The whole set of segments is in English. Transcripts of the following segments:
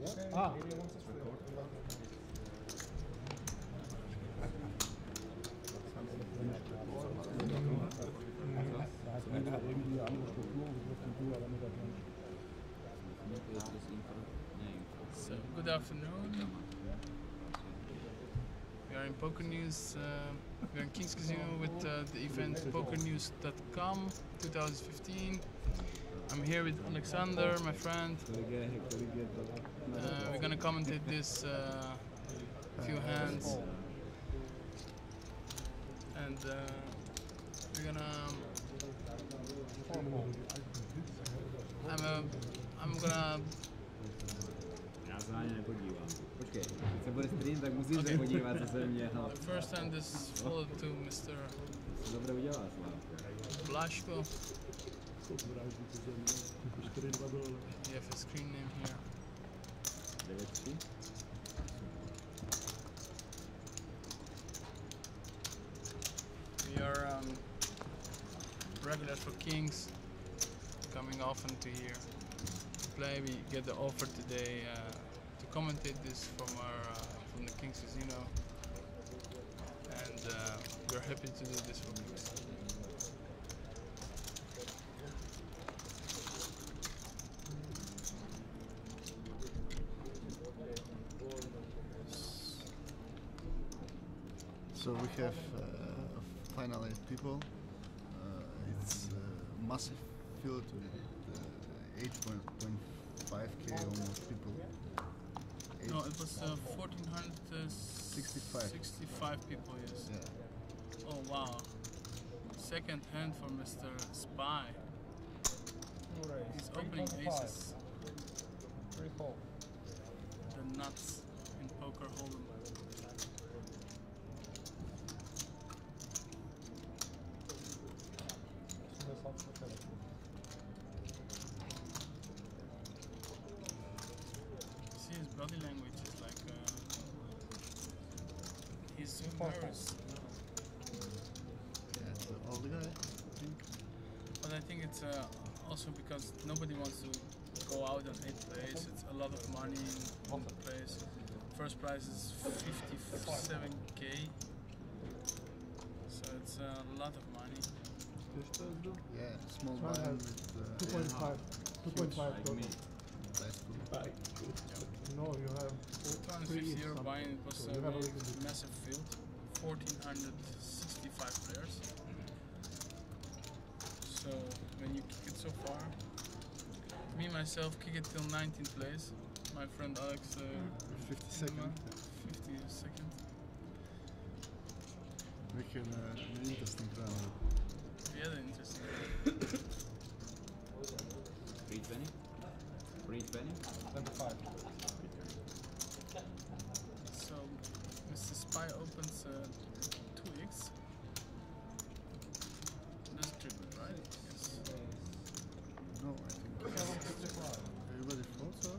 So, good afternoon. We are in Pokernews. We are in King's Casino with the event Pokernews.com 2015. I'm here with Alexander, my friend. We're gonna commentate this few hands, and we're gonna. I'm gonna. Já se na ně nepodívám. Počkej, když se bude stream, tak musím se podívat, co jsem měl. The first hand is followed to Mr. To dobře udělá, Slávka. Blaško. You have a screen name here. 9-3. We are regulars for Kings, coming often to here to play. We get the offer today to commentate this from the Kings Casino, and we're happy to do this for Kings. So we have finally people. It's a massive field with 8.5k almost people. No, it was 1,465 people, yes. Yeah. Oh wow. Second hand for Mr. Spy. He's opening aces. The nuts in poker hold'em. See his body language is like he's so nervous. Yeah, it's an old guy, I think. But I think it's also because nobody wants to go out on 8th place. It's a lot of money in the place. First prize is 57k, so it's a lot of money. Yeah, small blind with 2.5. 2.5 No, you have 250 buy-in. It was a massive field, 1,465 players. So when you kick it so far, me myself kick it till 19th place. My friend Alex 52nd. 52nd. We can an interesting round. Yeah, interesting. Free 20? Free 20? 25. So Mr. Spy opens 2x. That's triple, right? Yes. No, I think everybody folds or?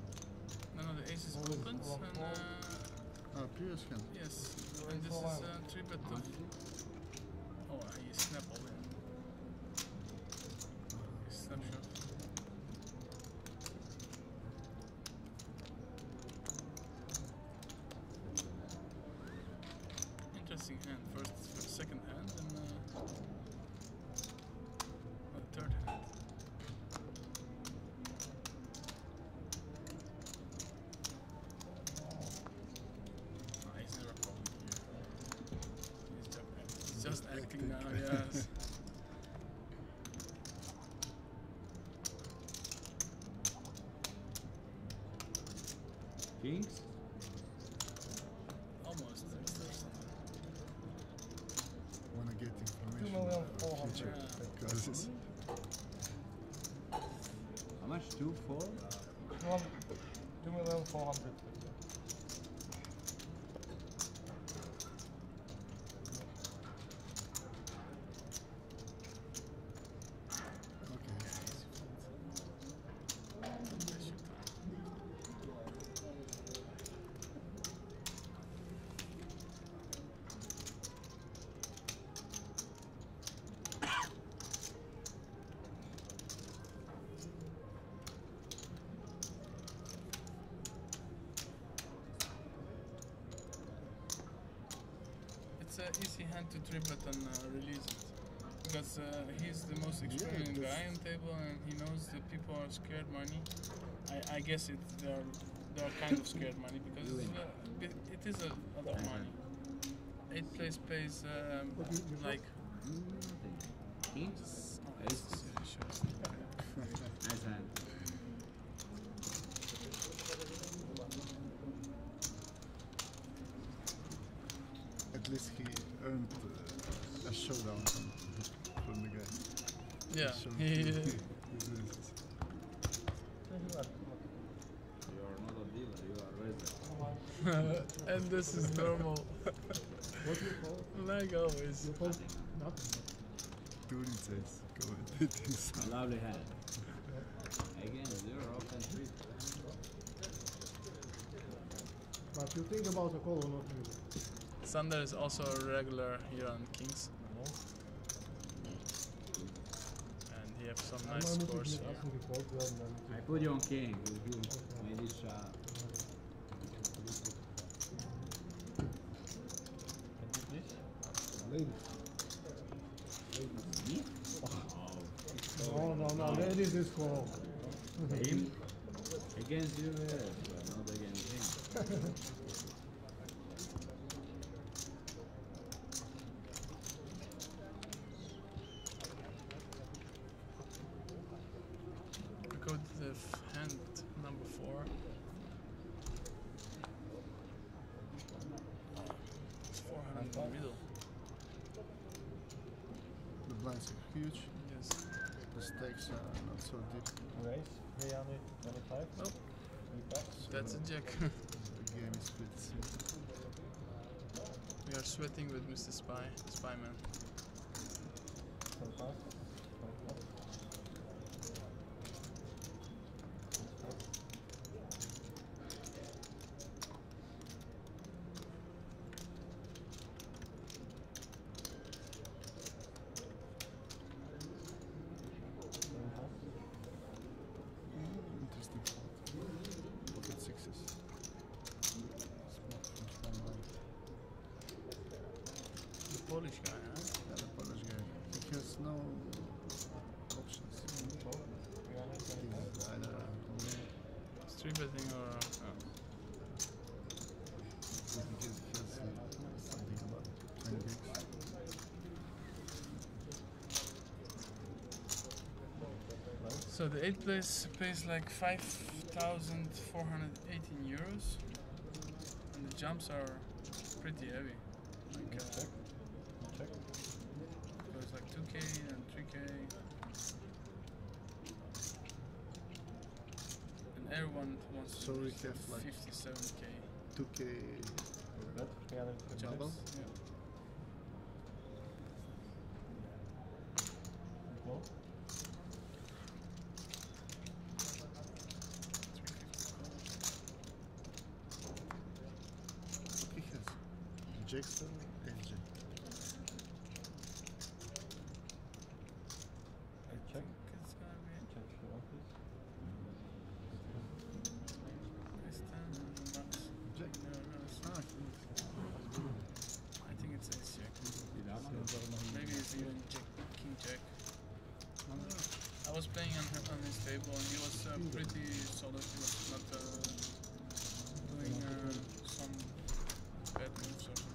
No, the ace is opened and Previous hand. yes, and this is a 3-bet of. Oh, he snap all in. Snapshot. Interesting hand. First, second hand, and third hand. He's never calling here. He's just acting now. Yes. Kings? Almost. Wanna get information 2,400,000. future causes. How much? 2, 4? 2,400,000. easy hand to 3-bet and release it. Because he's the most experienced guy on table and he knows that people are scared money. I guess they are kind of scared money because it is a lot of money. 8 place pays like... Kings? Oh, Ace? Nice hand. At least he earned a showdown from the guy. Yeah, Showed he, his reasons. You are not a dealer, you are a resident. and this is normal. What do you call it? Like always. You call nothing. Dude, it says, go ahead. It is A lovely hand. Again, 0 off and 3. But you think about a call or not really? Sander is also a regular here on Kings. No. And he has some I nice might scores need to here. ask him before, then I put you on king. You made it shot. Ladies. Me? No, ladies this call. Him? Against you, yes, but not against him. We go to the hand number 4. It's 400 in the middle. The blinds are huge. Yes. The stakes are not so deep. Raise, 325. Nope. So That's a jack. the game is pretty simple. We are sweating with Mr. Spyman. Interesting thought. Pocket sixes. Smart French man. The Polish guy, huh? Yeah, the Polish guy. He has no options. He's either It's 3-betting or... I think he has something about 20 bigs. So the 8th place pays like 5,418 euros, and the jumps are pretty heavy. Like Check. so it's like 2k and 3k, and everyone wants So we have like 57k 2k jumps. Double? Yeah. He has Jackson and Jack. I think it's gonna be ace 10 bucks. Jack. No, it's Ah, not. I think it's ace jack. Maybe it's even king jack. I was playing on his table and he was pretty solid. He was not doing some bad moves or something.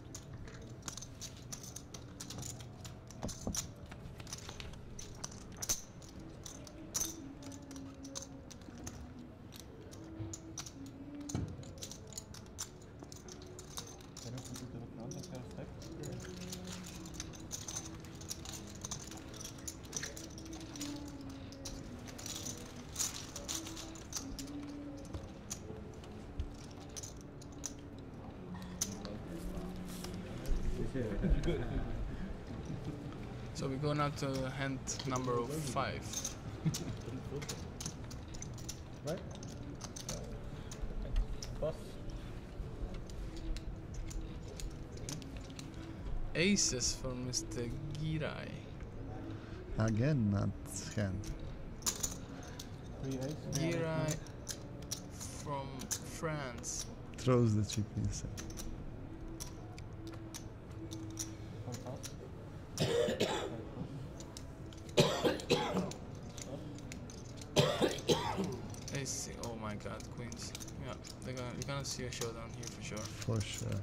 Can you put it to the front of your stack? So we go now to hand number 5. Right? Boss. Aces for Mr. Girai. again, not hand. 3 ace. Girai from France. Throws the chip inside. Yes. Yeah. You're gonna see a showdown here for sure. For sure.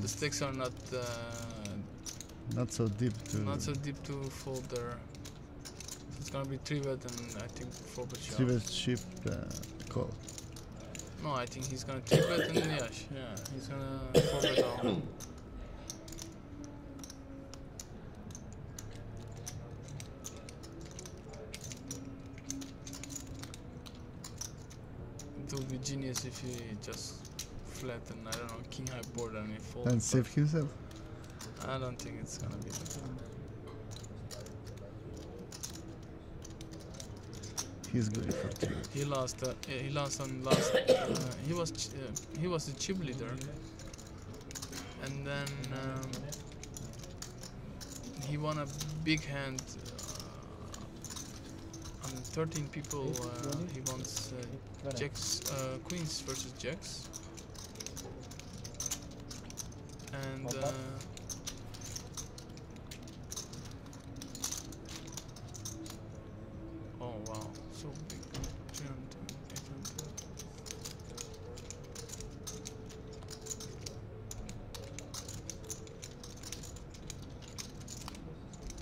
The stakes are not Not so deep to. not so deep to fold there. So it's gonna be 3-bet and I think 4-bet shove. 3-bet chip call. No, I think he's gonna 3-bet and yes, yeah, he's gonna 4-bet all. It would be genius if he just flatten, I don't know, king high board and he folds. And save himself. I don't think it's gonna be that. He's good for 2. He lost. He lost on last. He was the chip leader, and then he won a big hand. On 13 people, he wants jacks, queens versus jacks, and. Oh wow, so big. 300, 800.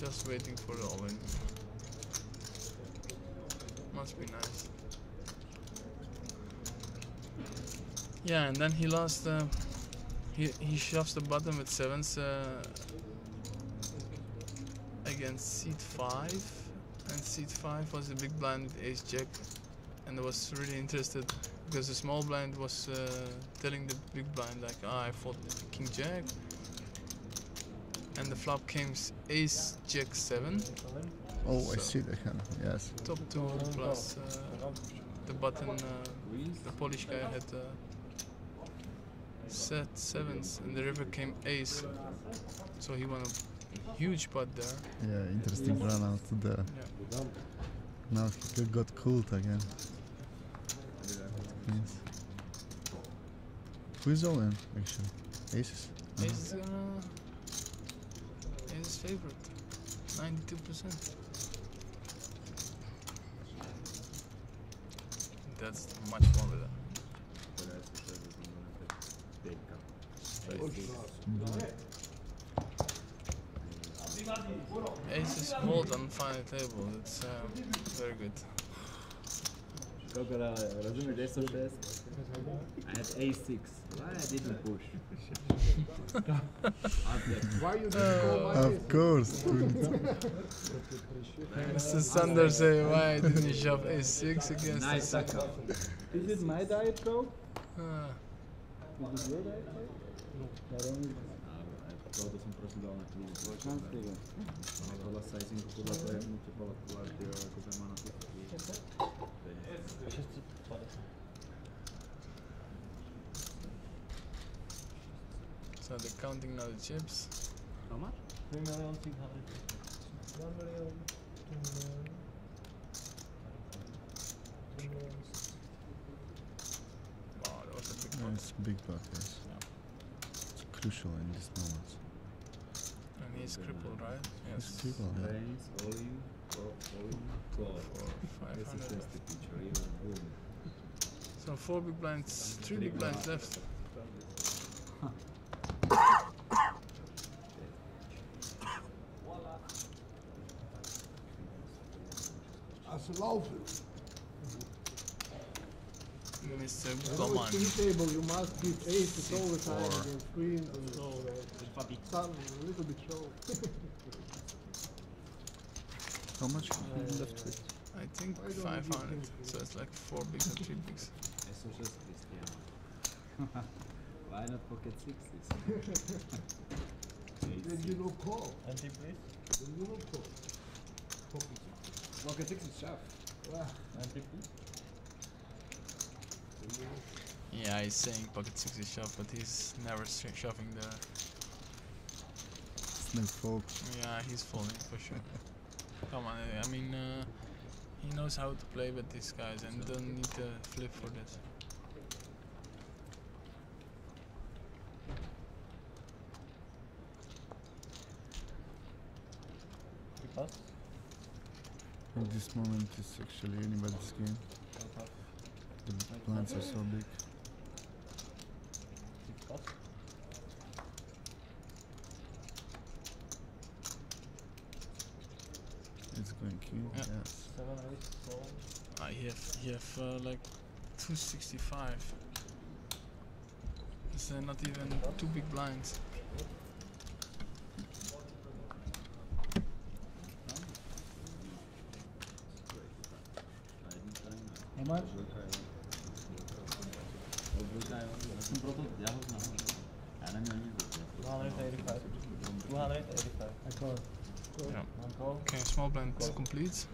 Just waiting for the all-in. Must be nice. Yeah, and then he lost. He shoves the bottom with 7s against seat 5. And seat 5 was the big blind with ace jack, and I was really interested because the small blind was telling the big blind like, I fought king jack, and the flop came ace jack 7. Oh, I So see the hand. Yes. top 2 plus the button. The Polish guy had set 7s, and the river came ace, so he won a huge pot there. Yeah, interesting run out there. Yeah. Now he got cooled again. Yes. Who is all in actually? Aces? Ace is favorite, 92%. That's much more than aces hold on final table. It's very good. Koľko dále, rozumieš, 10-6? I had A6. Why I didn't push? Why you didn't call my Of course. Mr. Sander say, why didn't you shove a6 against the Nice second? Is it my diet coke? Ah, Is it your diet coke? No. Toto som proste dal na klínu. Podľa sizingu, podľa toho, jak mu tepala kvalitu, ako to má na to. so they're counting now the chips. How much? 3,600,000. 1,000,000, 2,000,000, 3,000,000. Wow, that was a big Yeah, pot. it's big pot, yes. It's crucial in this moment. And he's crippled, right? It's Yes. critical, yeah. Brains, volume, call. For This is 500. just the picture, even boom. So 4 big blinds, 3 big blinds left. Als ze laufen. Mr. On Goman. the table you must give aces all the time C4. against queens and some a little bit show. How much left with? I think Why don't you 500. think- So it's like 4 bigs and 3 bigs. Eso just Cristiano. Why not pocket sixes? Then you don't call. Anti please. Then you don't call. Pocket sixes shove. Ah, Anti please. Yeah, he's saying pocket 6 is shove, but he's never shoving the. Snake folk. Yeah, he's falling for sure. Come on, I mean, he knows how to play with these guys and don't need to flip for this. We pass. At this moment it's actually anybody's game. No pass. The blinds are so big. 6 pots. It's going king. Yeah. Yes. 7, 8, 4. You have like 265. It's not even 2 big blinds. How much? Jsem proto, já ho znám. Já nevím ani 285. 285. I call. Yeah. One call. Okay, small blind complete.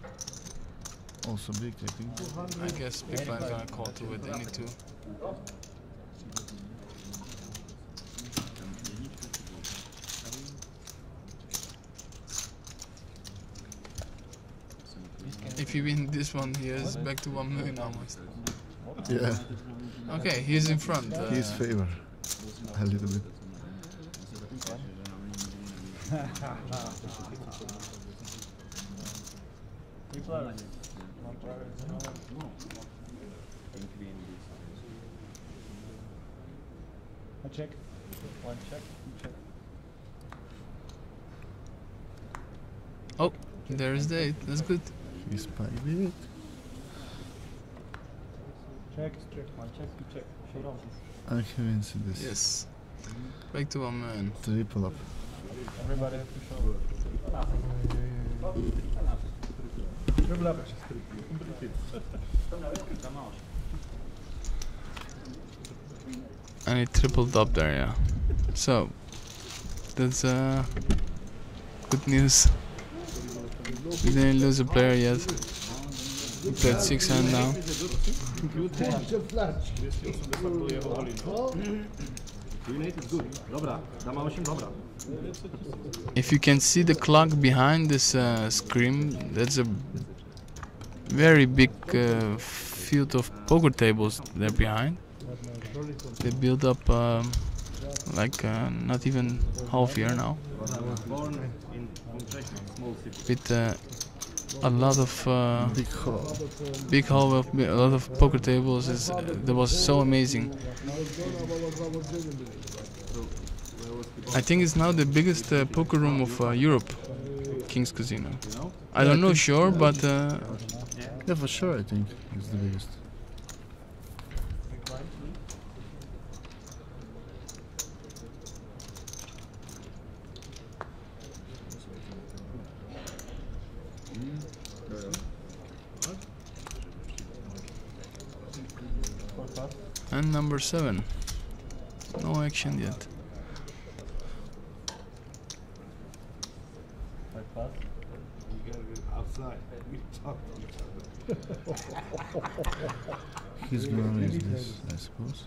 Also big, I think. I guess big blind gonna call to it. They need to. If you win this one, he is back to 1 million almost. Yeah. Okay, he's in front. He's favor. A little bit. Three players. One player is another. I check. One check. You check. Oh, there's the 8. That's good. He's private. Check. One check. You check. Showdown. I haven't seen this. Yes. Back to 1 million. Triple up. Everybody have to show. Triple up. And it tripled up there, yeah. So, that's good news. We didn't lose a player yet. We played 6 hand now. If you can see the clock behind this screen, that's a very big field of poker tables there behind. They build up like not even half year now. With a lot of big hall with a lot of poker tables. That was so amazing. I think it's now the biggest poker room of Europe, King's Casino. I don't know sure, but Yeah, for sure, I think it's the biggest. and number 7. No action yet. He's gonna raise this, I suppose.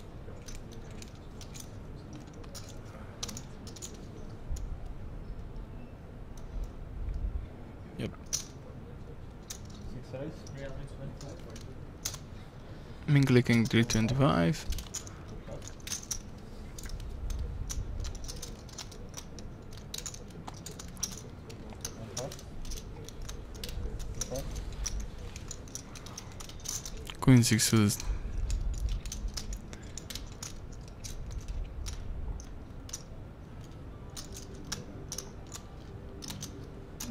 Yep. 6 eyes. 320. I'm clicking 325. Queen 6 suited.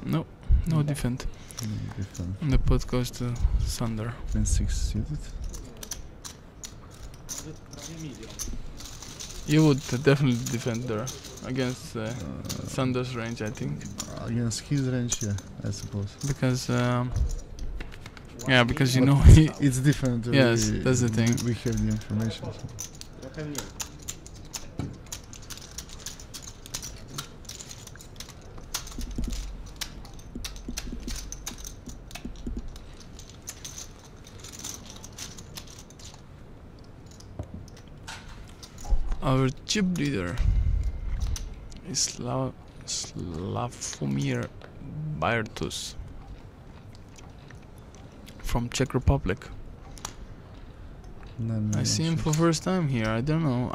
No, no defend. And the pot goes to Sander. Queen 6 suited. You would definitely defend there against Sander's range, I think. Against his range, yeah, I suppose. Because, yeah, because you know It's different. Yes, that's the thing. We have the information. So. Our chip leader is Slavomir Byrtus from Czech Republic. I see him for first time here. I don't know.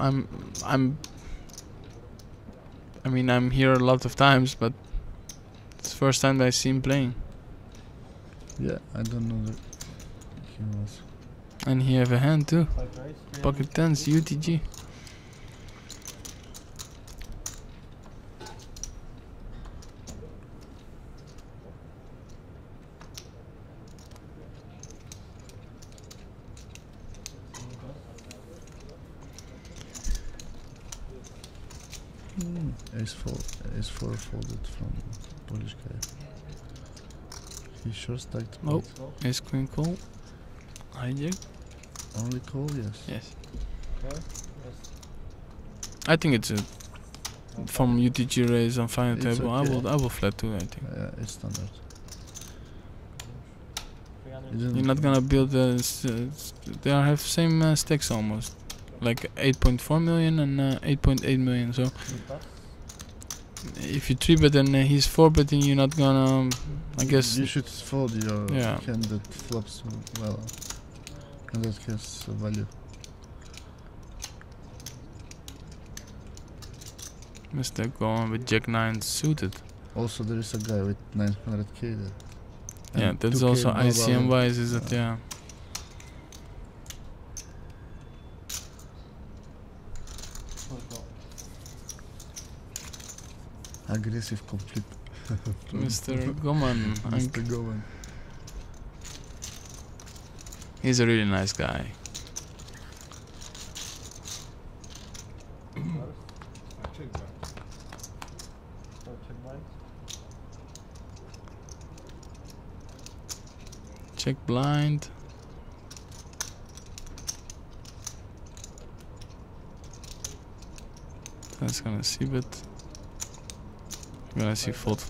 I'm here a lot of times, but it's the first time that I see him playing. Yeah, I don't know that he was. And he have a hand too. 5 raise. Pocket tens, UTG. Ace4 folded from Polish guy. He short stacked. Oh, ace queen call. Hijack. Only call, yes. Yes. Okay. Yes. I think it's a from UTG raise on final It's table. okay. I will flat too. I think It's standard. 300. you're not gonna build. They have same stacks almost, like 8.4 million and 8.8 million. So if you 3-bet and he's 4-betting, you're not gonna. I guess. You should fold your Yeah. hand that flops well, and that has value. Mr. going with Jack 9 suited. Also, there is a guy with 900k there. Yeah, And that's 2K also more ICM value. wise, is it? Yeah. Aggressive complete. Mr. Goman. Mr. Govan. He's a really nice guy. Check blind. That's gonna see bet. Gonna see fold.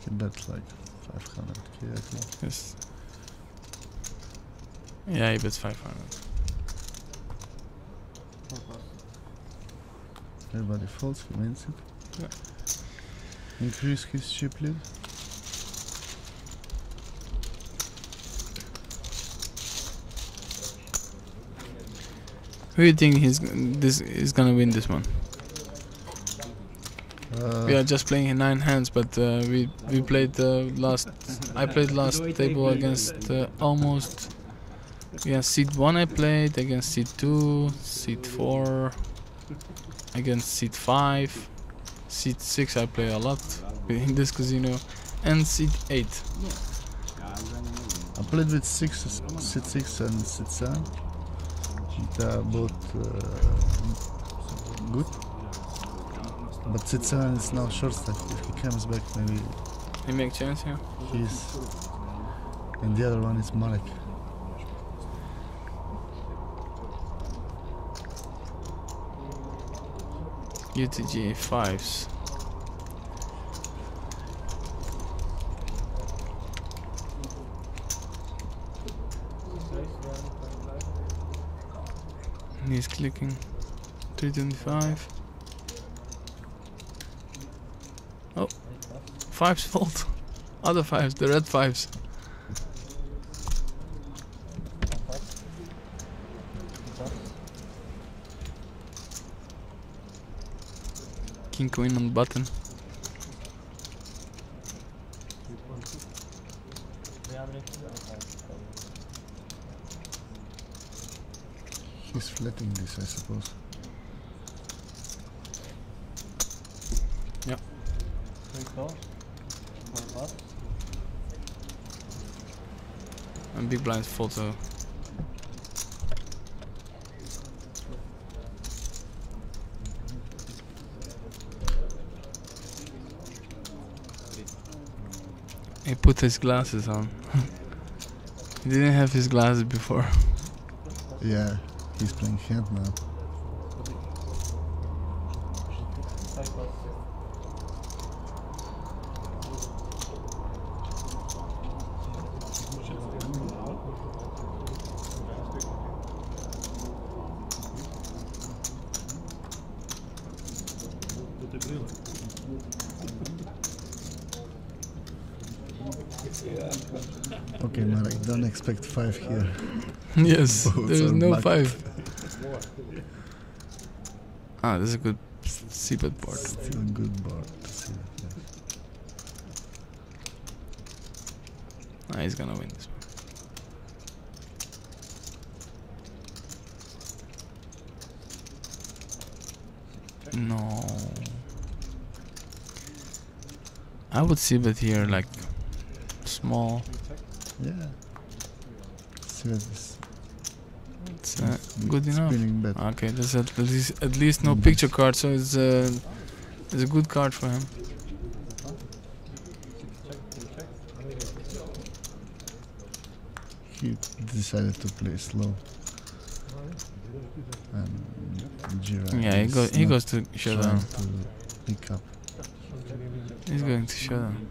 He bet like 500k, I think. Yes. Yeah, he bets 500. Everybody folds, he wins it. Yeah. Increase his chip lead. Who do you think this is gonna win this one? We are just playing in 9 hands, but we played last. I played last table against almost. Yeah, seat 1 I played against seat 2, seat 4, against seat 5, seat 6 I play a lot in this casino, and seat 8. I played with sit 6 and sit 7. They are both good. But sit 7 is now short stack. If he comes back, maybe You make chance here? he's. And the other one is Malek. UTG 5s. And he's clicking 325. Oh, 5s fold. Other 5s, the red 5s. King queen on button. He's flatting this, I suppose. Yeah. And big blind photo. He put his glasses on. He didn't have his glasses before. Yeah, he's playing hand now. Okay, Marek, don't expect 5 here. Yes, Both there's are no black. 5. Ah, this is a good c-bet board. Still a good board to see. Nah, he's gonna win this one. No. I would see bet here like small. Yeah. See what this. It's good enough. Spinning bet. Okay, there's at least no picture card, so it's a good card for him. He decided to play slow. And Gira Yeah, he goes to showdown. to pick up. He's going to showdown.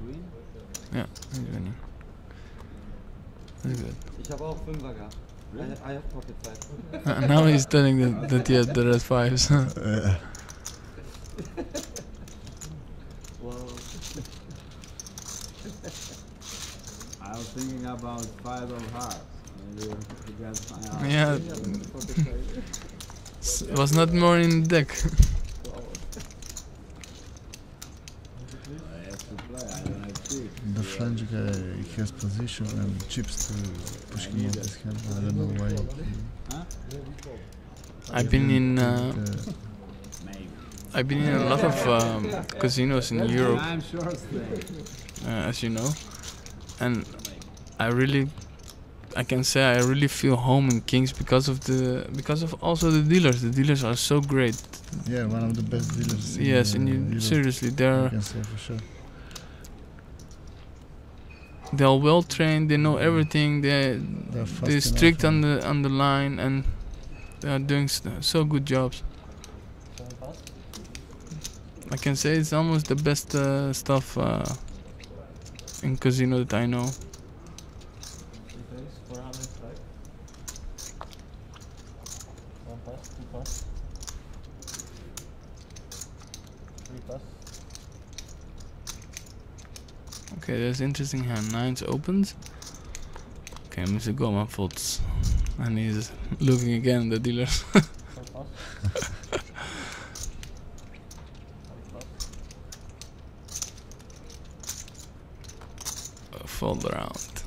Yeah, he's winning. That's good. Ich habe auch Fünfer gehabt. I have pocket five. Now he's telling that he had the red fives. Wow. I was thinking about five of hearts. Maybe you guys find out. Yeah. Was not more in the deck. The French guy has position and chips to push him off his hand. I don't know why. I've been in a lot of casinos in Europe, I'm sure as you know, and I can say I really feel home in Kings because of also the dealers. The dealers are so great. Yeah, one of the best dealers. Yes, in and Europe, seriously, I they're can say for sure. well trained. They know everything. They're They're strict on the line, and they are doing so good jobs. I can say it's almost the best stuff in casino that I know. Okay, there's interesting hand. Nines opens. Okay, Mr. Goma folds. And he's looking again at the dealers. Fold around.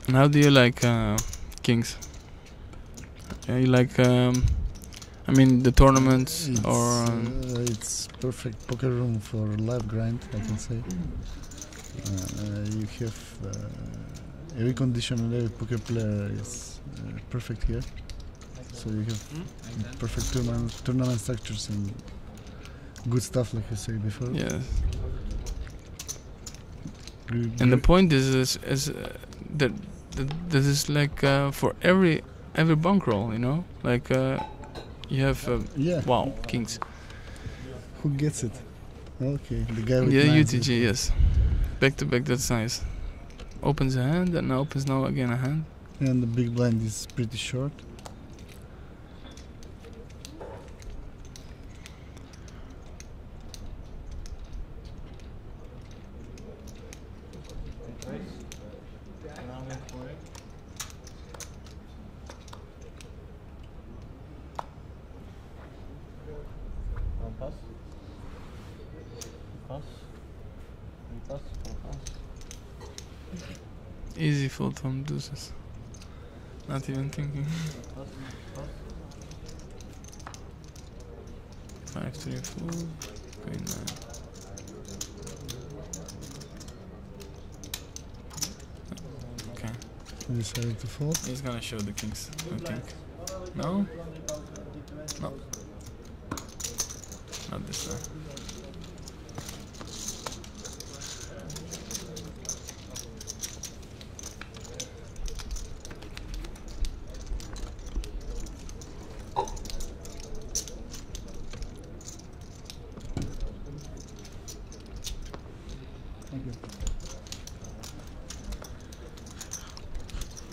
And how do you like Kings? You like, I mean, the tournaments, or it's perfect poker room for live grind, I can say. You have every condition and every poker player is perfect here. So you have perfect tournament structures and good stuff, like I said before. yes. And the point is that this is like for every bankroll, you know, like you have yeah. wow, Kings. Who gets it? Okay, the guy with Yeah, nines is- UTG, yes. Back to back, that's nice. Opens a hand and now opens now again a hand. And the big blind is pretty short. Easy fold from deuces. Not even thinking. 5-3 fold. Queen 9. Okay. He decided to fold. He's gonna show the kings, I think. No? No. Not this time.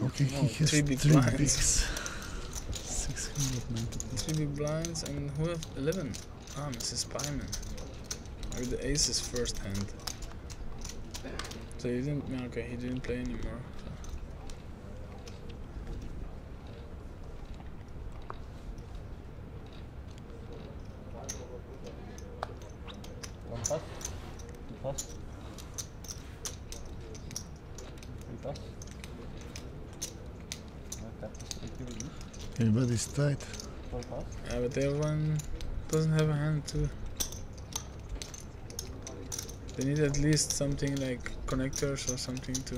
Okay, Oh, he has three big three blinds. bigs. 690. 3 big blinds and who have 11? Ah, Mrs. Spyman. Or the aces first hand. So he didn't, okay, he didn't play anymore. So. Everybody's tight. Yeah, but everyone doesn't have a hand too. They need at least something like connectors or something to.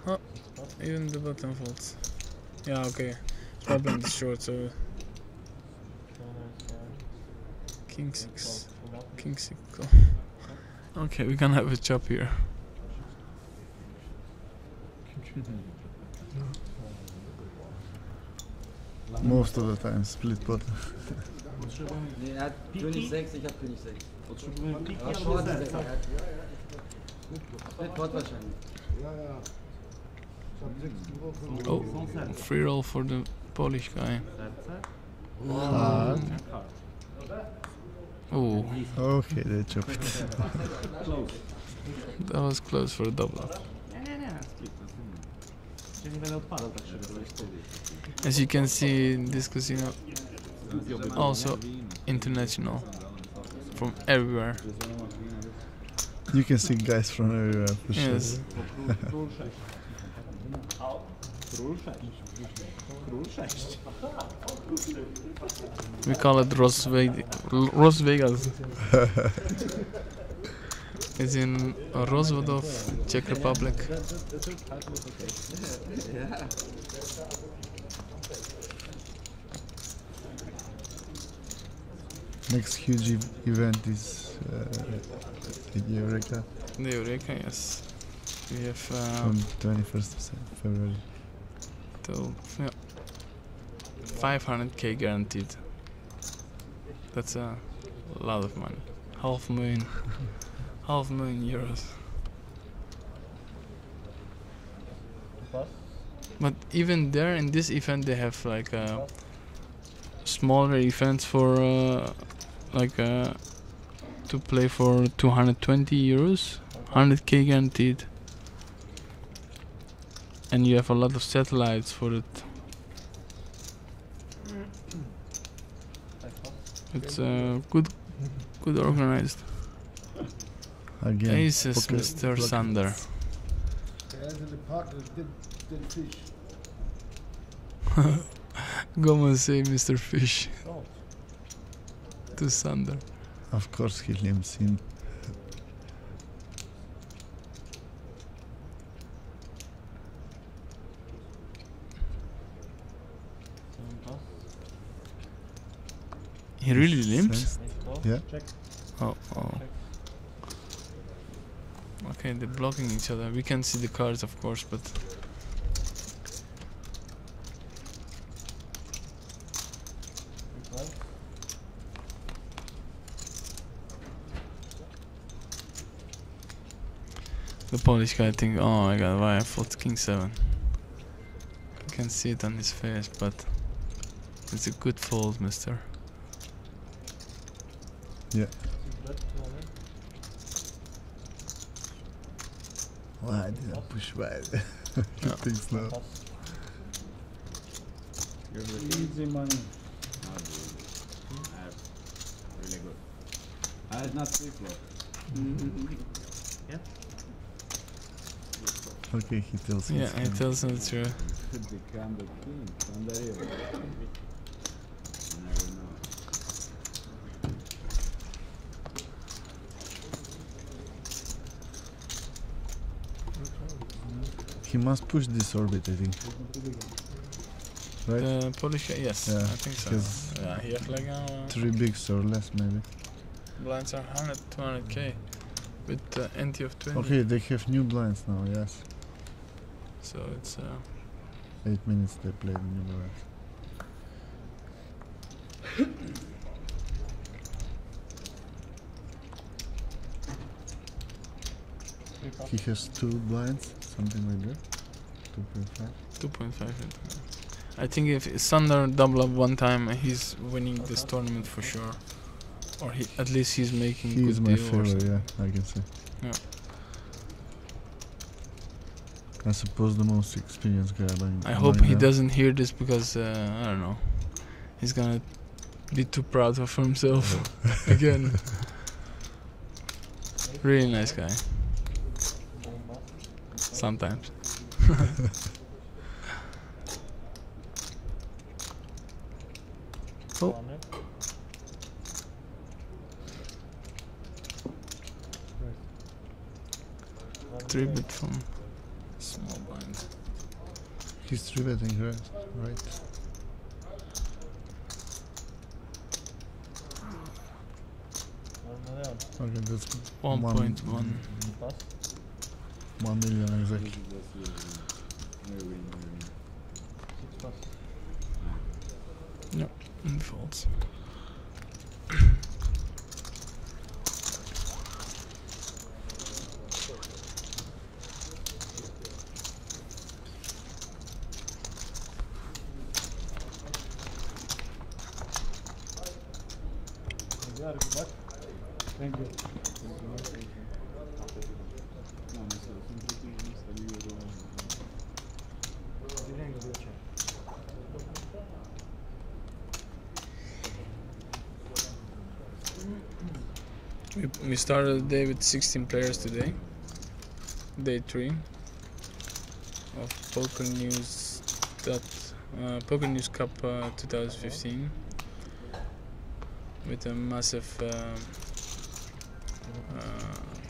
Oh, even the button folds. Yeah, okay. Problem is short, so. King 6. King 6. Okay, we can have a chop here. Most of the time, split pot. Nee, er hat König 6, ich hab König 6. Potrzebujemy Short 6, Split pot wahrscheinlich. Ja, ja. Ich hab 6 gebrochen. Oh, free roll for the Polish guy. Hard. Oh, Okay, they chopped. that was close for a double. Ja nie będę odpadał tak szybko. As you can see, this casino also international, from everywhere. You can see guys from everywhere for sure. Yes. Król 6. Król 6. We call it Rozvadov. It's in Rozvadov, Czech Republic. Next huge event is in Eureka The Eureka, yes. We have on 21st of February. till 500k guaranteed. That's a lot of money. $500,000. €500,000. But even there, in this event, they have like smaller events for to play for €220, 100k guaranteed, and you have a lot of satellites for it. It's good organized. Again, Aces, poker Mr. block. Sander. Der ist in der Partner, den Fisch. Go and say Mr. Fish to Sander. Of course, he limps in. He really limps? Sensed. Yeah. Oh. Okay, they're blocking each other. We can see the cards, of course, but the Polish guy think, oh my god, why I fought King 7? You can see it on his face, but it's a good fold, mister. Yeah. Why I didn't push wide? He No. thinks now. Easy money. Really good. It's not free flow. Okay, he tells me. Yeah, he tells him the truth. Become the king from the river. You never know. He must push this orbit, I think. Right? The Polish guy, yes, Yeah, I think so. because Yeah, he has like 3 bigs or less, maybe. blinds are 100, 200k with ante of 20. Okay, they have new blinds now, yes. So it's 8 minutes they played new blinds. He has 2 blinds, something like that. 2.5. 2.5. I think if Sander double up one time, he's winning this tournament for sure. Or at least he's making He good is my deal or favorite, something. yeah, I can say. Yeah. I suppose the most experienced guy among I hope among he them. doesn't hear this because I don't know. He's gonna be too proud of himself again. Really nice guy. Sometimes. Oh. Three bit from small blind. He's 3-betting, right? Okay, that's 1.1. 1 million exactly. No, and folds. Good luck. Thank you. We started the day with 16 players today. Day 3 of Pokernews. Pokernews Cup 2015. With a massive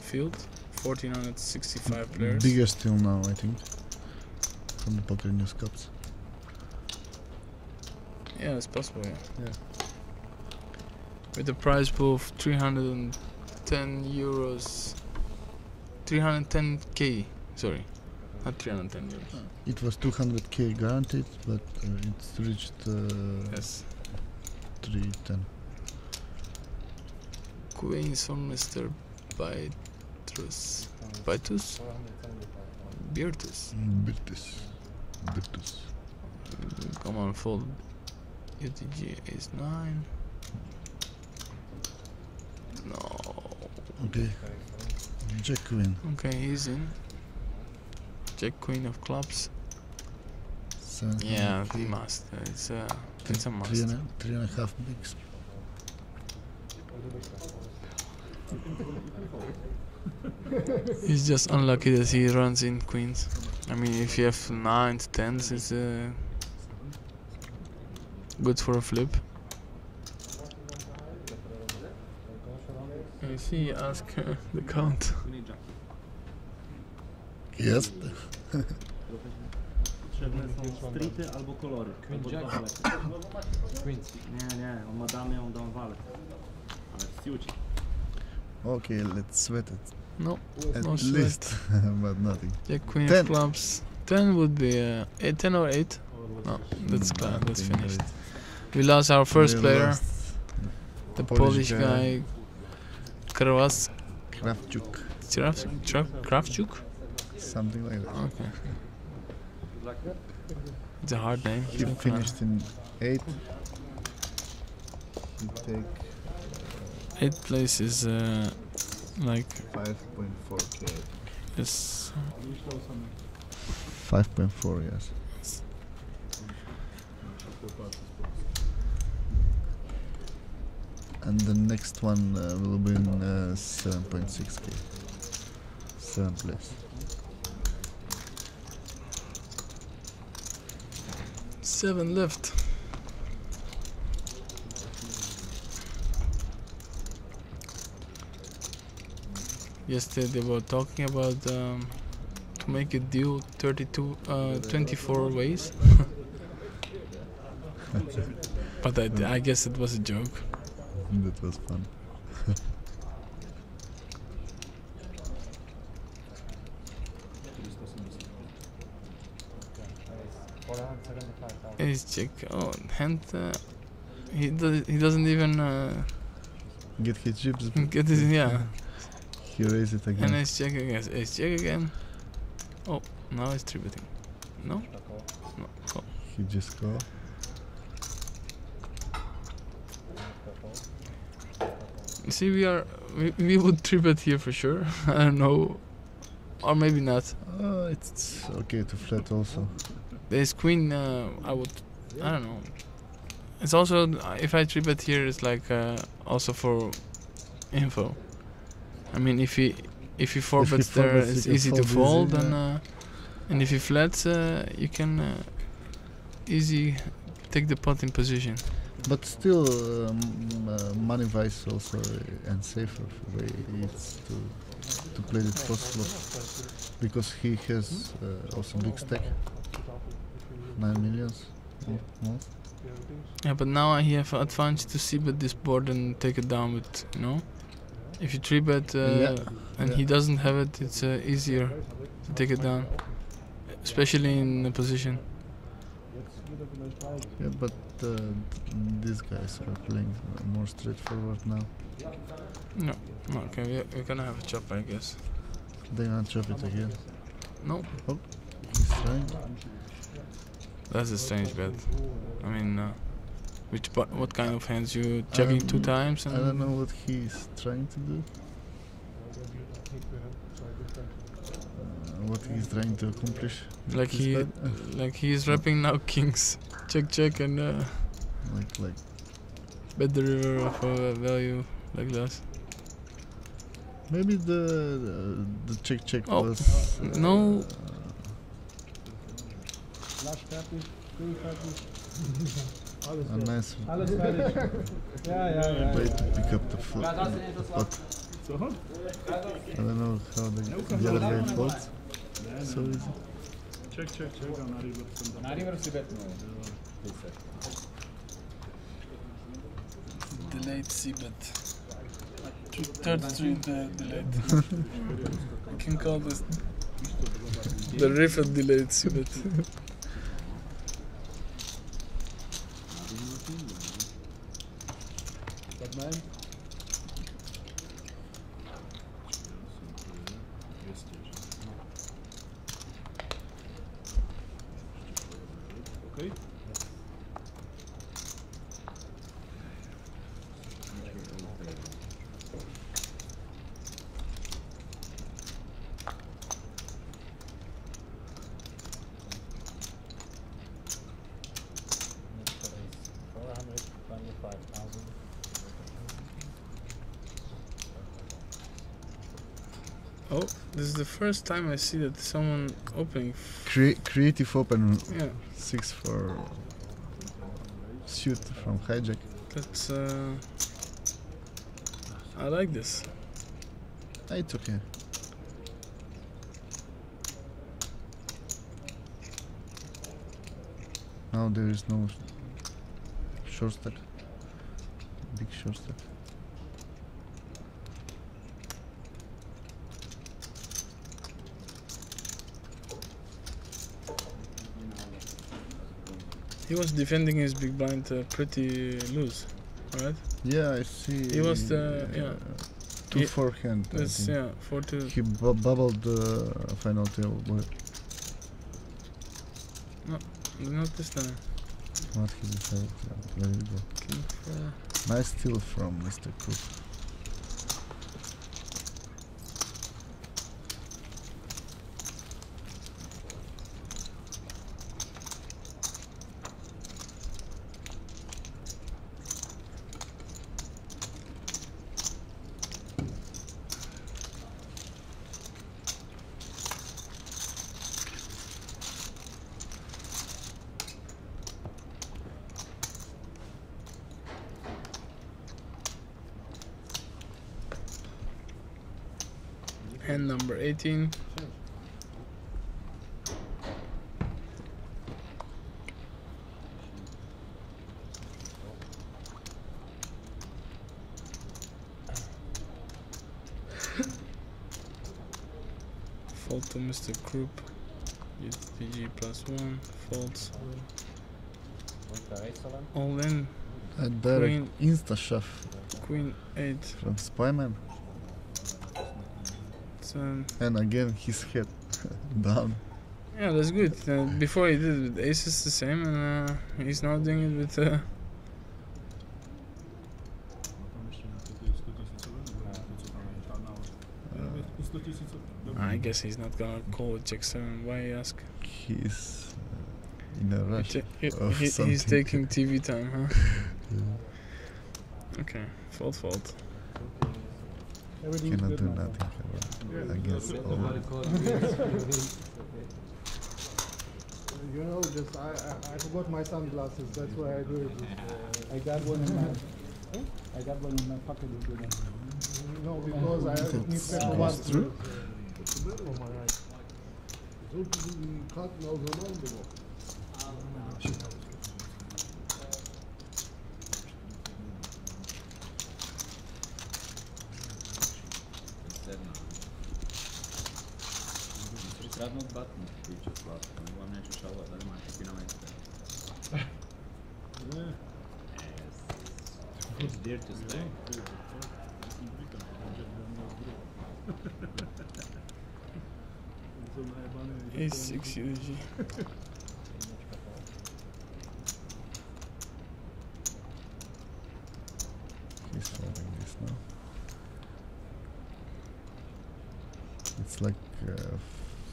field, 1465 players. Biggest till now, I think, from the Pokernews Cups. Yeah, it's possible. Yeah. Yeah. With a prize pool of 310 euros, 310k. Sorry, not 310 euros. It was 200k guaranteed, but it's reached Yes. 310. Queens from Mr. Baitus. Birtus. Birtus. Come on, fold. UTG is 9. No. Okay. Jack Queen. Okay, he's in. Jack Queen of clubs. 700K. Yeah, he must. It's a must. 3.5 bigs. He's just unlucky that he runs in queens. I mean, if you have 9s, 10s, it's good for a flip. You see, ask the count. Yes. Potrzebne są streety albo kolory. Albo dwa walety. Nie, on ma damy, on dam walet. Ale w ciuci. Okay, let's sweat it. No, At no least, sweat. but nothing. Jack Queen 10. of clubs. 10 would be 10 or 8. No, that's glad. That's Nothing finished. great. We lost our first We player, lost the Polish guy, Kravchuk. Something like that. Okay. It's a hard name. He finished in 8. He take 8th place is like 5.4k. this. 5.4, yes. And the next one will be in 7.6k. 7th place. 7 left. Yesterday they were talking about to make a deal 24 ways. But I guess it was a joke. That was fun. Ace check. Oh, hand. He doesn't even Get his chips. get his, yeah. He raised it again. And ace check again. Ace check again. Oh, now it's 3-betting. No? No. Call. He just called. You see, we would 3-bet here for sure. I don't know, or maybe not. It's okay to flat also. The ace queen, I don't know. It's also, if I 3-bet here, it's like also for info. I mean, if he four bets there, it's easy to fold, and if he flats, you can easy take the pot in position. But still, money-wise also and safer way is to play the post flop, because he has also big stack, 9 millions. Yeah, but now he have advantage to see bet this board and take it down with, you know. If you 3-bet and he doesn't have it, it's easier to take it down, especially in a position. Yeah, but these guys are playing more straightforward now. No, okay, we're gonna have a chop, I guess. They're gonna chop it again. No. Oh, he's trying. That's a strange bet. I mean, what kind of hands you checking 2 times? And I don't know what he's trying to do. What he's trying to accomplish. Like he's wrapping now kings, check and like bet the river of value like that. maybe the check was no. A nice Alles fertig. Ja. way to pick up the flop. But I don't know how the other guy folds. So easy. Check on river. Na river si bet no. Delayed c-bet. Third stream delayed. You can call this the river delayed c-bet. Okay. Oh, this is the first time I see that someone opening. Creative open. Yeah. 6 for suit from hijack. That's I like this. It's okay. Now there is no short stack. Big short stack. He was defending his big blind pretty loose, right? Yeah, I see. He was the 2 forehand. That's 4-2. He bubbled the final table board. No, not this time. What he decided. Very good. King 4. Nice steal from Mr. Cook. Hand number 18. Fold to Mr. Krupp. Use PG +1. Folds. All in. A direct Queen. insta shove Queen 8. from Spyman. And again his head down. Yeah, that's good. Before he did it with aces the same, and he's now doing it with I guess he's not gonna call with check 7. Why ask? He's in a rush. He's taking TV time, huh? Yeah. Okay, fold. Everything is Cannot good do now. nothing against all. You know, just I forgot my sunglasses. That's why I do it. I got one in my I got one in my pocket. No, because I need It's to goes watch through. for my eyes. Kradnut batnu, piče slatko, ovo vam neću šalat, da nema kupi na majster. It's there to stay. A6 UG. He's folding this now. It's like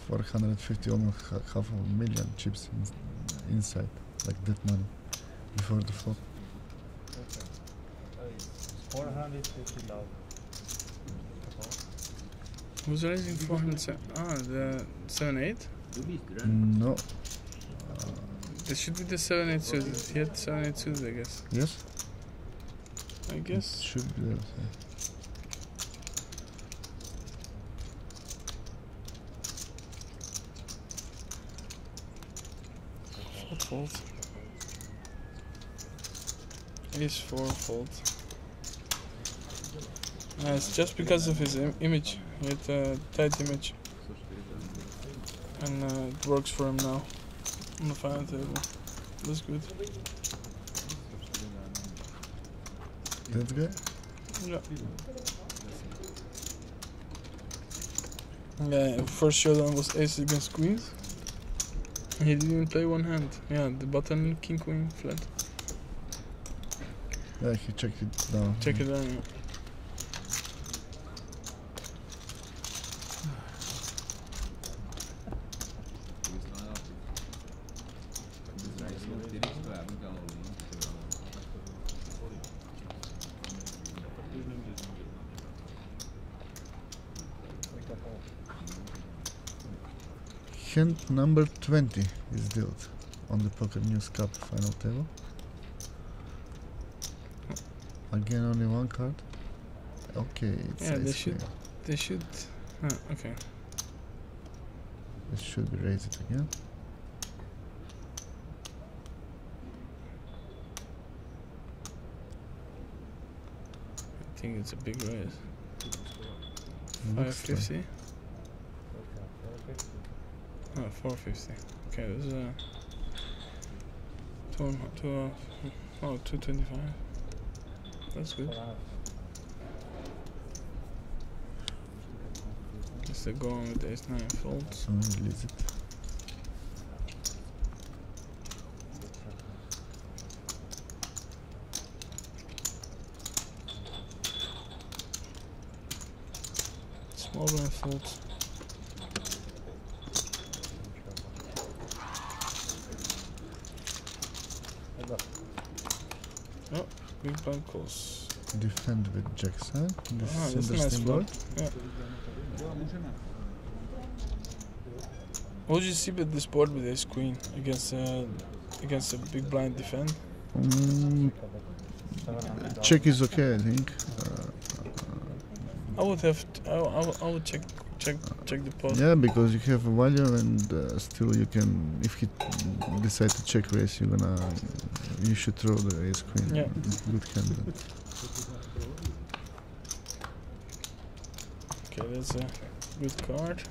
450, almost half a million chips inside, like that money, before the flop. 450,000. Who's raising 407? Ah, the 7-8? No. This should be the 7-8 suited. He had 7-8 suited, I guess. Yes? I It guess. should be there. What fold? Ace 4 fold. It's just because of his image. He had a tight image. And it works for him now. On the final table. That's good. That guy? Yeah. Yeah, first showdown was ace against queens. He didn't even play one hand. Yeah, the button king queen flat. Yeah, he checked it down. Check it out. Yeah. Hand number 20 is dealt on the Pokernews Cup final table. Again, only one card. Okay, it's Yeah, they ice should. cream. They should. Okay. It should be raised again. I think it's a big raise. Looks like 550. Oh, 450. Okay, this is a 225. That's good. Is they go on with ace 9 folds? so release it. Small blind folds. Oh, big blind calls. Defend with jack side. This Ah, is that's a nice interesting flop. board. Yeah. What would you see with this board with ace queen against a big blind defend? Check is okay, I think. I would have. I would check the pot. Yeah, because you have a value and still you can. If he decide to check raise, you should throw the ace queen. Yeah. Good hand. Then. Okay, that's a good card.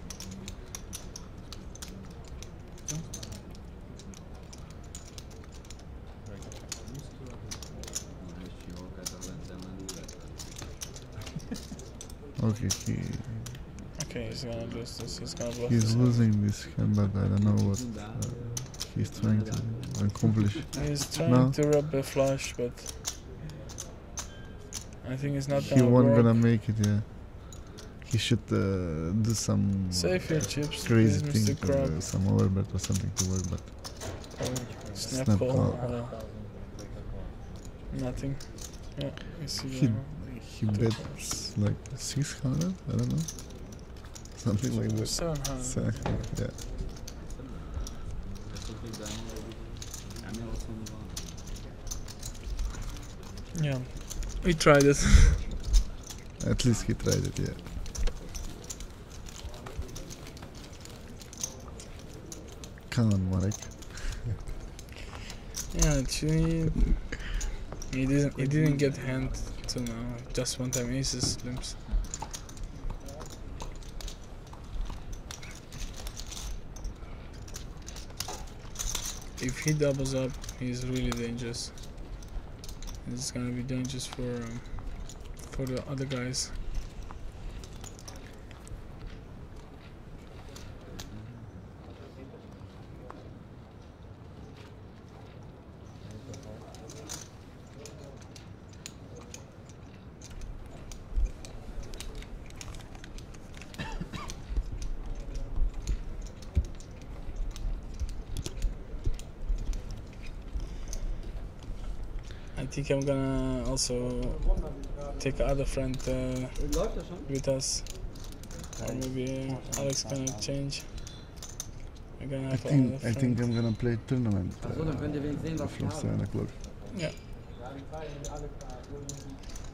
Okay, Okay, he's gonna lose this. He's gonna bluff he's this. losing this hand, but I don't know what he's trying to accomplish. He's trying No. to rub a flush, but I think it's not He gonna won't work. gonna make it. Yeah, he should do some Save your chips, crazy please, thing, Mr. Crab. some overbet or something to work, but Snap Snap call. call. Nothing. Yeah, you see he there. he bets like 600, I don't know. Something like that. 700. 700, yeah. Yeah, we tried it. At least he tried it, yeah. Come on, Marek. Yeah, actually, he didn't get hand till now. Just one time aces limps. If he doubles up, he's really dangerous. It's gonna be dangerous for the other guys. I think I'm gonna also take other friend with us, or maybe Alex gonna change. We're gonna have another I think friend. I'm gonna play tournament from 7 o'clock. Yeah.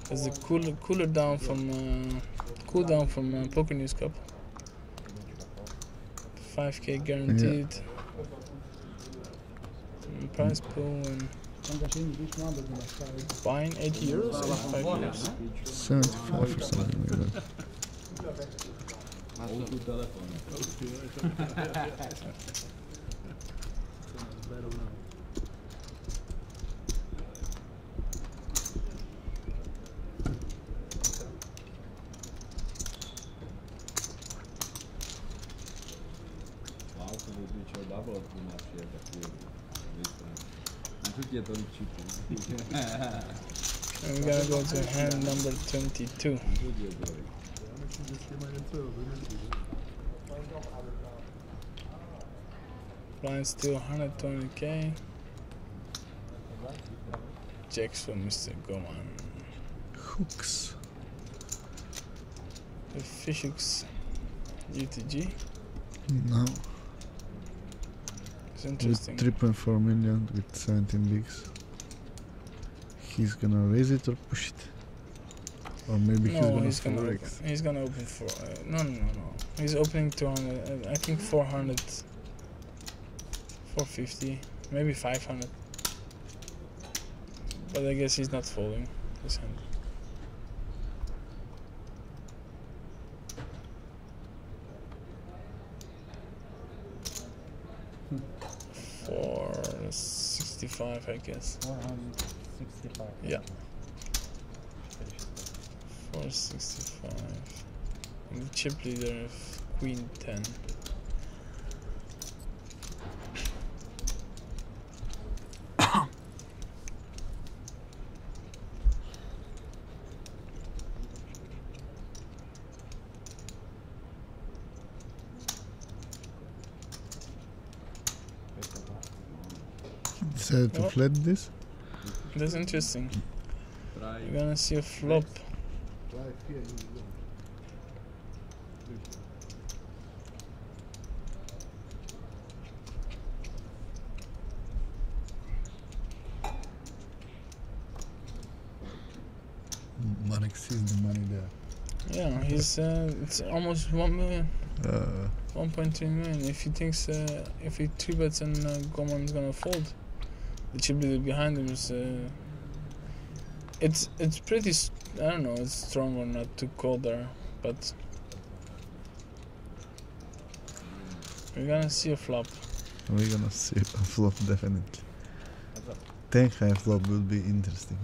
There's a cooler down from Pokernews Cup. 5k guaranteed. Prize pool and buying 80 euros in 5 years. 75 or something like that. And we're gonna go to hand number 22. Blind still 120k. Jacks for Mr. Goman. Hooks. The fish hooks UTG. No. It's interesting. With 3.4 million with 17 bigs. He's gonna raise it or push it, or maybe No, he's gonna open. forex. He's gonna open for no. He's opening 200. I think 400, 450, maybe 500. But I guess he's not folding this hand. $465, I guess. 465. Yeah. 465. And the chip leader of Queen 10. Decided to Oh. flat this? That's interesting. You're gonna see a flop. Marek sees the money there. Yeah, he's it's almost 1 million. 1.3 million. If he thinks if he 3-bets and Goman's gonna fold, the chip leader behind him is it's pretty I don't know, it's strong or not to call there, but we're gonna see a flop. We're gonna see a flop definitely. 10 high flop will be interesting.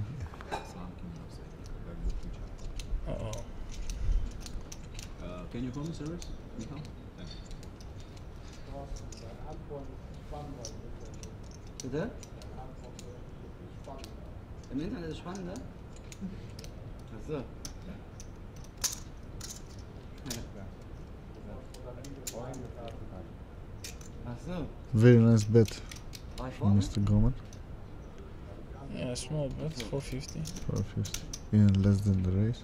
Uh-oh. Can you call me service? Michal? Thanks. Bitte? Im Internet ist spannender? Achso. Achso. Very nice bet War ich from vorne? Mr. Goman. Yeah, small bet, 450. 450. Even less than the raise.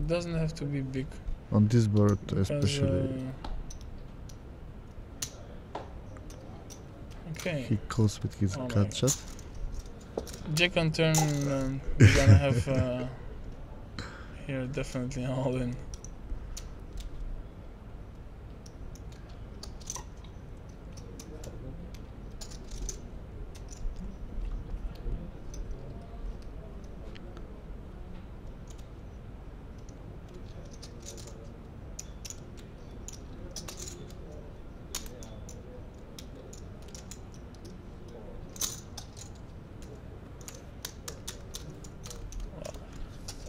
Doesn't have to be big. On this board Because, especially. Okay. He calls with his Oh cut my. shot. Jack on turn, we're gonna have here definitely all in.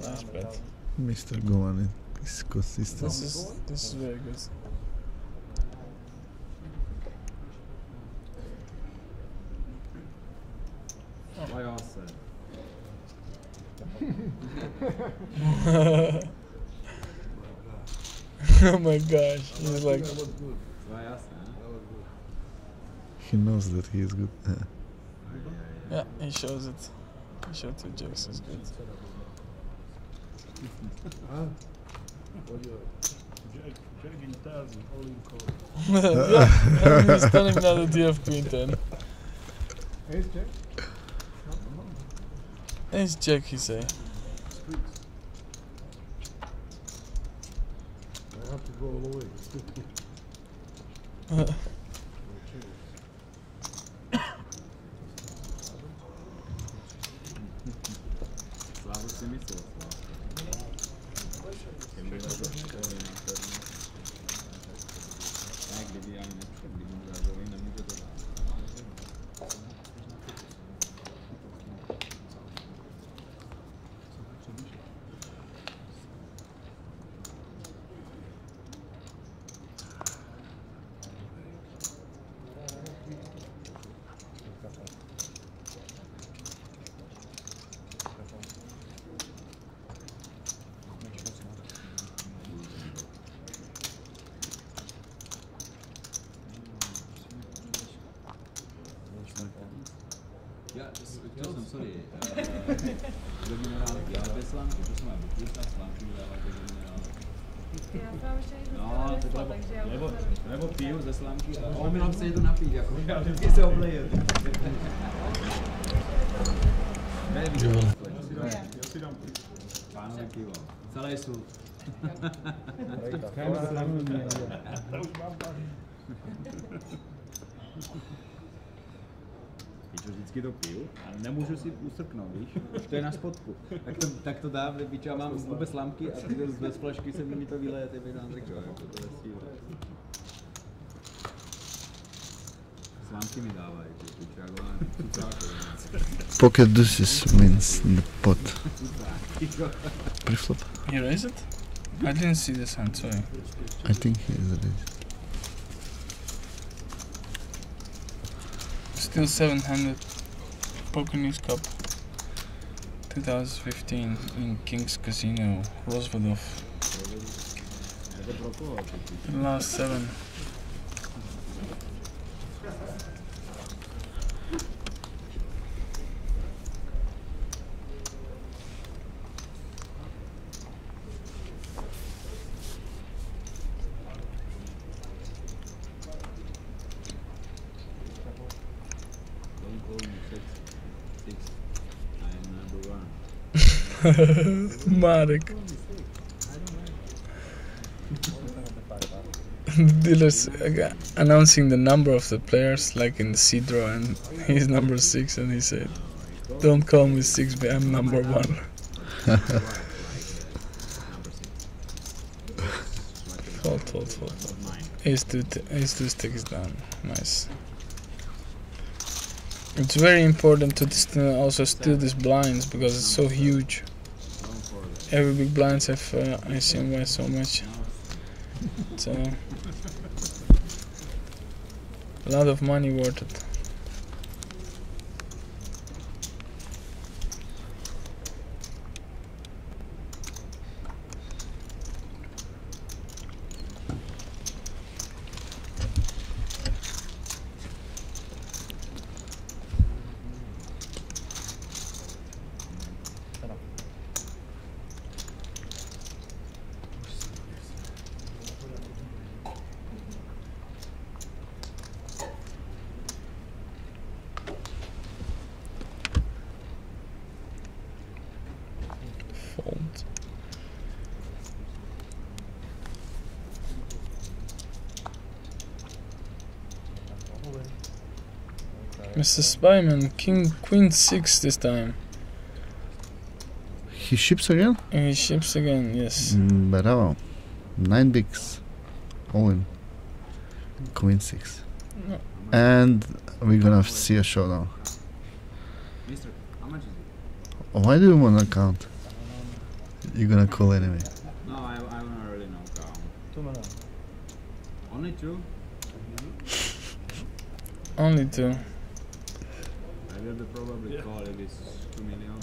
Nice bet. Mr. Goman is consistent. This is very good. Like I said. Oh my gosh, he's like, Like I said. He knows that he is good. yeah, he shows it. He showed two jacks, is good. Jagging thousand, all in call. Yeah, and he's telling now that you have queen 10. Ace jack? Ace jack, he say. I have to go all the way. Slavu si myslel, Slav. Kdyby to školy na první. Tak, kdyby ani nepřed, kdyby mu zažili, nemůže to dát. Já jsem, sorry, do minerálky, ale bez slámky, to jsem mám buklíka, slámky dáváte do minerálky. Já jsem ještě nic No, nedostala, takže já nebo piju ze slámky a on mi nám se jdu napít, jako já vždycky se obleju. Já si dám Pánové pivo, celý sůl. To už mám tak. Víš, vždycky to piju a nemůžu si ustrknout, víš? Už to je na spodku. Tak to dám, víš, já mám vůbec slámky a ty bez flašky se mi to vyleje, ty bych nám řekl, jako to je síla. Slámky mi dávají, víš, jak mám cucáky. Pocket deuces means the pot. Preflop. You raise it? I didn't see this hand, sorry. I think he is raised. Still 700 Pokernews Cup 2015 in King's Casino, Rozvadov. The last 7. Marek. Dealers announcing the number of the players like in the seed draw, and he's number 6 and he said, "Don't call me 6, but I'm number 1." Fold. Ace 2 sticks down. Nice. It's very important to also steal these blinds because it's so huge. Every big blinds have ICM by so much. It's a lot of money worth it. Mr. Spyman, Queen 6 this time. He ships again? And he ships again, yes. Bravo. 9 bigs. All in. Queen 6. No. And we're gonna see a showdown. Mister, how much is it? Why do you wanna count? You're gonna call anyway. No, I don't really know. Count. 2 mana. Only 2? Only 2. I will probably call if it's 2 million.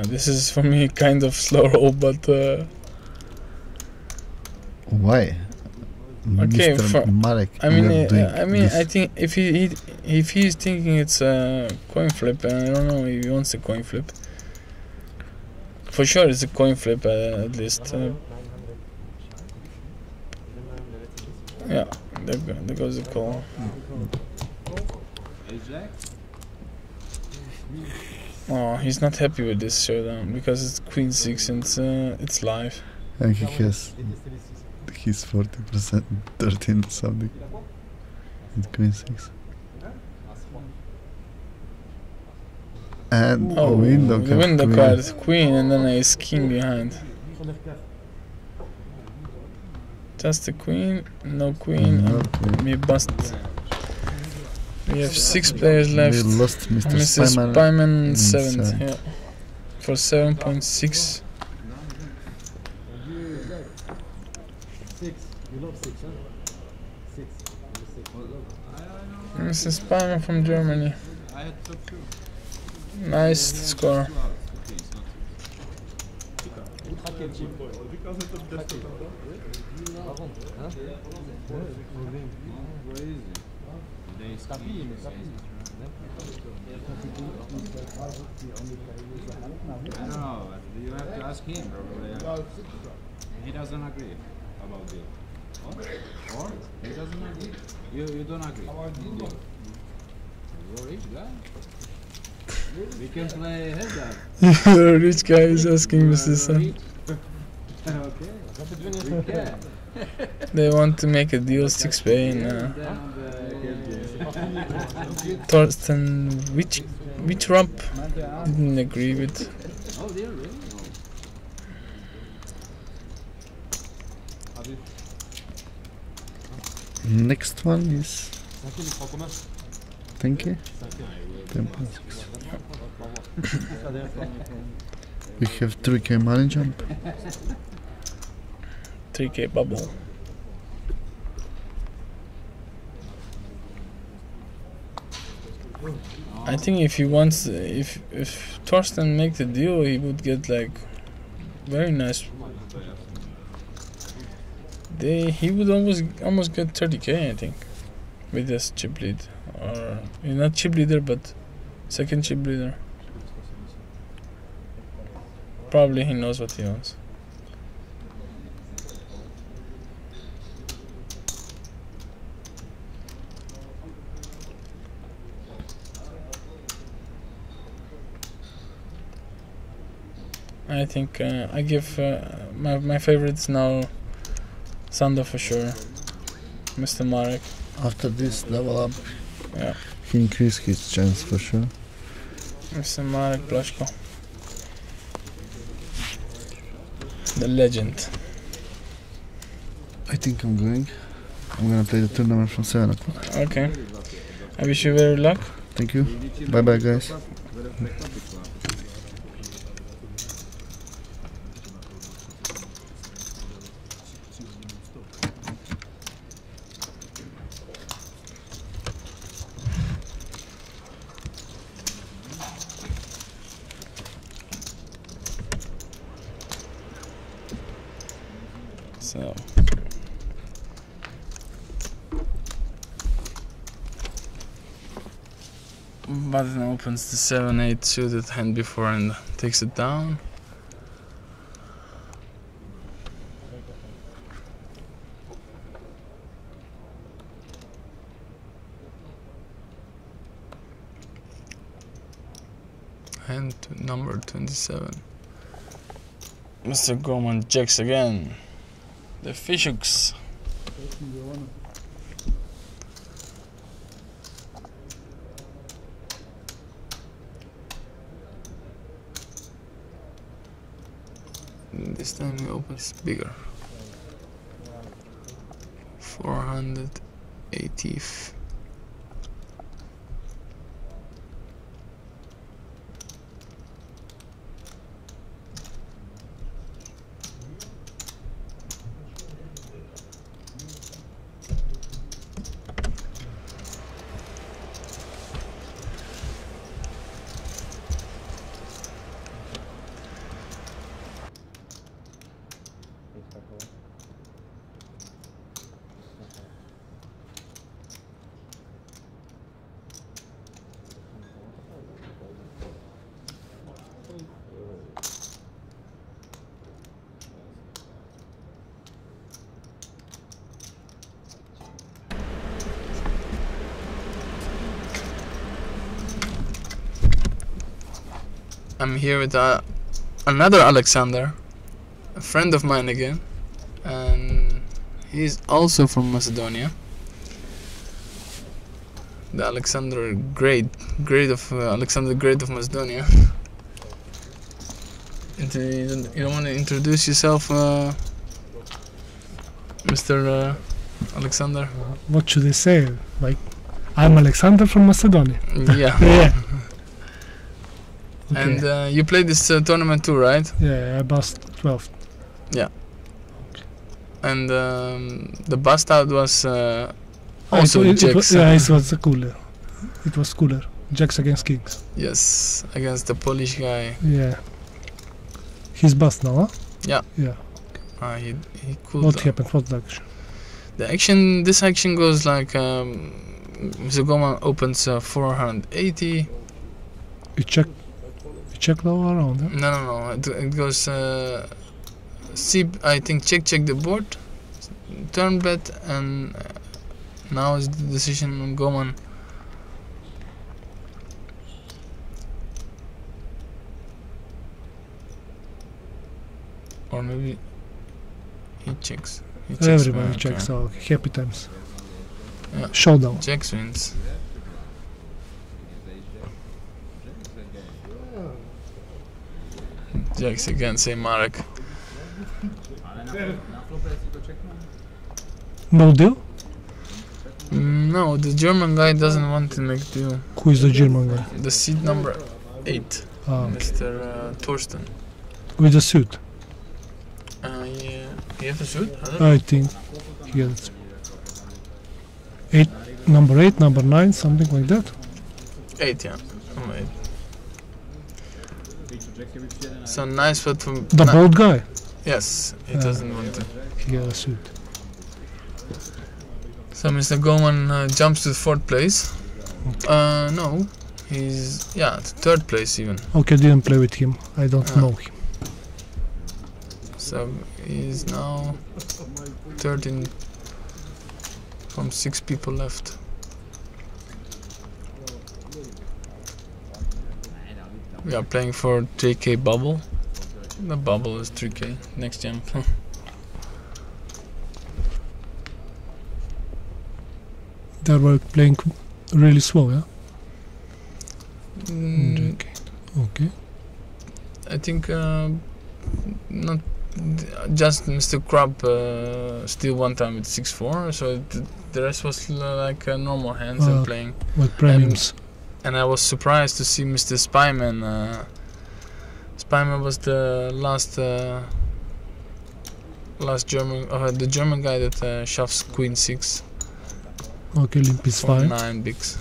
This is for me kind of slow roll, but Why? Okay, Mr. Marek, I mean, you are doing this. I think if he's thinking it's a coin flip, and I don't know if he wants a coin flip. For sure, it's a coin flip at least. Yeah, there goes the call. Ace Jack? Oh, he's not happy with this showdown because it's Queen 6 and it's live. And he has he's 40%, 13 something. It's Queen 6. And Oh, window the card. window queen. card, Queen, and then ace King behind. Just the Queen, no Queen, No and queen. we bust. We have 6 players left. We lost Mr. Mr. Spyman. Spyman 7th, seventh. yeah. For 7.6. 6. You love 6, huh? 6. 6. Mr. Spyman from Germany. I had top 2. Nice score. I don't know. You have to ask him probably. He doesn't agree about deal. Or he doesn't agree. You don't agree. Deal. You're a rich guy. We can play heads up. The rich guy is asking Mr. Sun. Okay. We can. They want to make a deal 6 pay and Thorsten which rump didn't agree with. Oh, dear, really? Next one is. Thank you. 10.6. We have 3k money jump. 3k bubble. I think if he wants, if Thorsten make the deal, he would get like very nice. He would almost get 30k, I think, with this chip lead, or not chip leader, but second chip leader. Probably he knows what he wants. I think I give my favorites now Sando for sure, Mr. Marek. After this level up, Yeah, he increased his chance for sure. Mr. Marek Blaszko, the legend. I think I'm going. I'm gonna play the tournament from 7 o'clock. Okay, I wish you very luck. Thank you. Bye bye, guys. So. Button opens the 7-8 suited hand before and takes it down. Hand to number 27. Mr. Gorman jacks again. The fishhooks. This time he opens bigger. 480. I'm here with another Alexander, a friend of mine again, and he's also from Macedonia. The Alexander Great of Alexander Great of Macedonia. You don't want to introduce yourself, Mr. Alexander? What should I say? Like, I'm Alexander from Macedonia. Yeah. Yeah. Okay. And you played this tournament too, right? Yeah, I bust 12. Yeah. Okay. And the bust out was also Jacks. It was cooler. It was cooler. Jacks against Kings. Yes, against the Polish guy. Yeah. He's bust now, huh? Yeah. Yeah. He cooled What down. happened? What the action? This action goes like Mr. Goman opens 480. You check low around, huh? No. It goes I think check the board, turn bet, and now is the decision on Goman. Or maybe he checks. Everybody checks. Okay. Okay. Happy times. Yeah. Showdown. Jacks wins. Jacks again, say Marek. No deal? No, the German guy doesn't want to make deal. Who is the German guy? The seat number 8, Okay. Mr. Thorsten. With a suit. Yeah, he has a suit? I think. Yes. Number 8, number 9, something like that. 8, yeah. Number 8. So nice shot from The bald guy. Yes, he doesn't want to. He had a suit. So Mr. Goman jumps to 4th place. No, he's to 3rd place even. Okay, didn't play with him. I don't know him. So he's now 13 from 6 people left. We are playing for 3k bubble. The bubble is 3k. Next jump. They were playing really slow, yeah? Mm, Okay. I think not just Mr. Crab still one time with 6-4, so the rest was like normal hands and playing. With premiums. And I was surprised to see Mr. Spyman. Spyman was the last German, the German guy that shoves Queen 6. Okay, limp is fine. 9 bigs.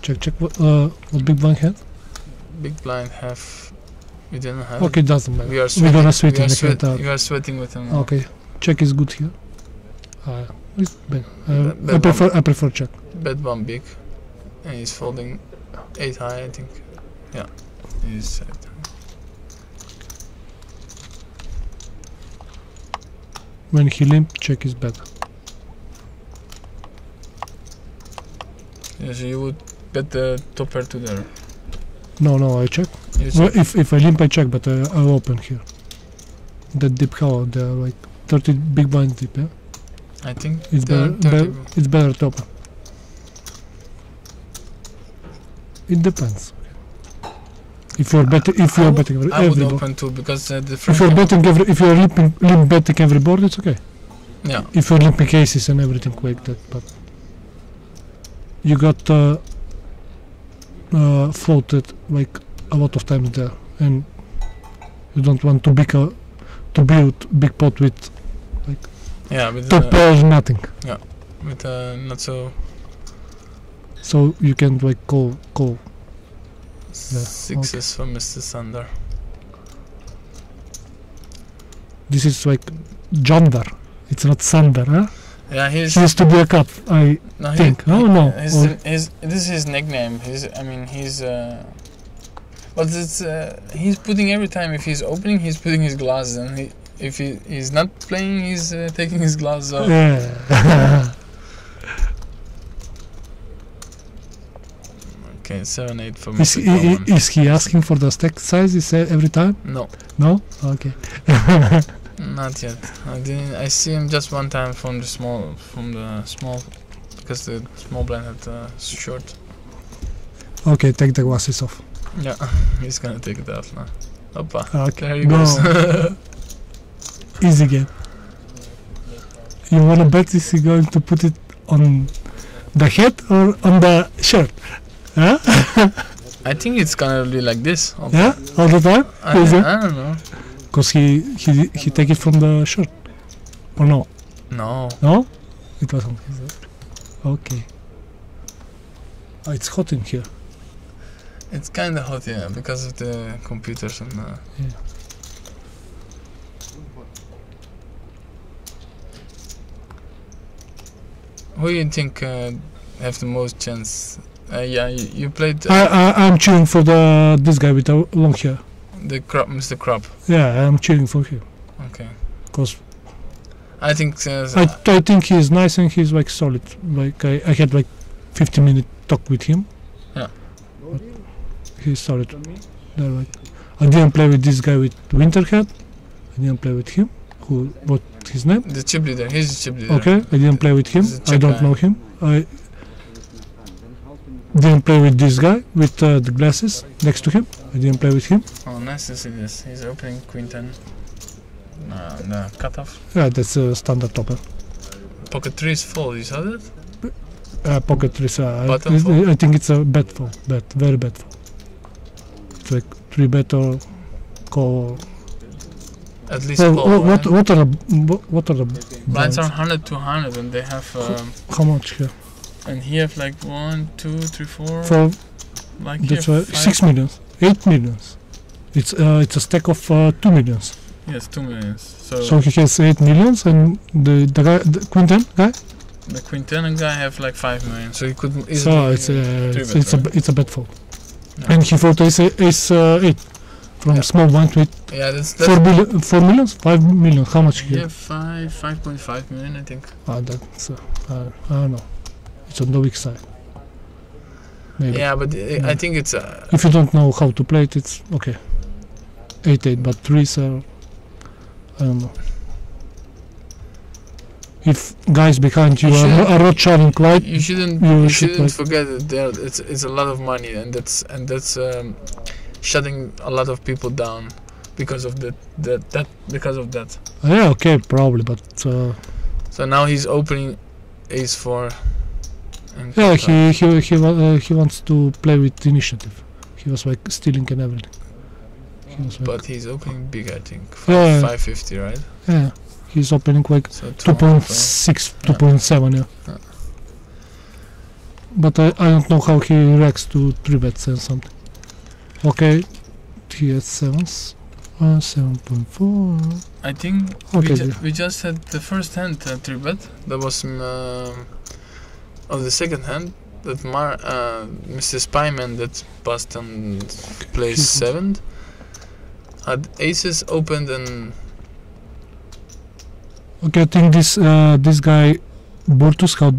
Check. What big blind had? Big blind have. We didn't have. Okay, doesn't matter. We are We're sweating. gonna sweat in the hand out. You are sweating with him. Now. Okay, check is good here. It's bad. Bet I prefer check. Bet 1 big, and he's folding 8 high, I think. Yeah, he's 8 high. When he limp, check is better. Yeah, so you would bet the top pair to there. No, I check. You Well, check. if I limp, I check, but I'll open here. That deep how they're like 30 big blinds deep, yeah? I think It's they're better, 30. it's better to open. It depends. If you're betting, betting I would every board. open too because the If you're betting if you're limp betting every board, it's okay. yeah. If you're limping cases and everything like that, but you got floated like a lot of times there, and you don't want to build big pot with Yeah, with top pairs, nothing. with not so So you can like call. sixes for Mr. Sander. This is like Jandar. It's not Sander, huh? Yeah, he's He used to be a cup, I no, think. Oh no. This is his nickname. He's but it's he's putting every time if he's opening, he's putting his glasses, and if he's not playing, he's taking his glasses off. Yeah. Okay, 7-8 for Mr. Coleman. Is he asking for the stack size? Is every time? No, No. Okay. not yet. I see him just one time from the small, because the small blind had short. Okay. Take the glasses off. Yeah, he's gonna take it off now. Oppa. Okay. There he Go. goes. Easy game. You wanna bet is he going to put it on the head or on the shirt? Huh? I think it's gonna be like this. Oppa. Yeah, all the time. I don't know. Cause he take it from the shirt, or no? No. No, it wasn't. Okay. Oh, it's hot in here. It's kind of hot, yeah, because of the computers and. Yeah. Who you think have the most chance? Yeah, you played I'm cheering for this guy with the long hair. the crop, Mr. Crop. Yeah, I'm cheering for him. Okay. Cause I think I think he's nice and he's like solid. Like I had like 15-minute talk with him. Yeah. But he's solid. They're like, I didn't play with this guy with winter hat. I didn't play with him. What his name? the chip leader. He's the chip leader. Okay, I didn't play with him. He's a I Czech don't guy. know him. I didn't play with this guy with the glasses next to him. I didn't play with him. Oh, nice to see this. He's opening queen 10. No, cutoff. Yeah, that's a standard topper. Pocket 3 is full. You saw that? Pocket three. Bottom fold? I think it's a bad fold. Very bad fold. It's like 3-bet or call. At least Well, call. what are the Blinds blinds? are 100 to 100, and they have. How much here? And he have like 1, 2, 3, 4. For Like that's here, why 5. 6 millions, 8 millions. It's a stack of 2 millions. Yes, 2 millions. So he has 8 millions, and the guy, the queen 10 guy. The queen 10 guy have like 5 million, so he could So easily. it's a bad fold. Yeah. And he fold ace 8 from Yeah. small blind with Yeah, that's 4 millions, 5 million. How much here? yeah, 5.5 million, I think. That's I don't know. It's on the weak side. Maybe. Yeah, but I think it's If you don't know how to play it, it's okay. 8-8, but 3s are, I don't know. If guys behind you are not shining light, you shouldn't you should like- forget that it's a lot of money, and that's shutting a lot of people down because of because of that. yeah, okay, probably, but So now he's opening ace 4. And yeah, cutoff. he wants to play with initiative. He was like stealing and everything. He was like, But he's opening big, I think. Yeah. 550, right? yeah, he's opening like So 2.6, Yeah. 2.7, yeah. Yeah. But I don't know how he reacts to 3-bets and something. Okay, he has 7s. 7.4. I think Okay, we just had the first hand 3-bet. That was the second hand that Mr. Spyman that passed and plays 7th had aces opened and Okay, I think this guy Burtus, how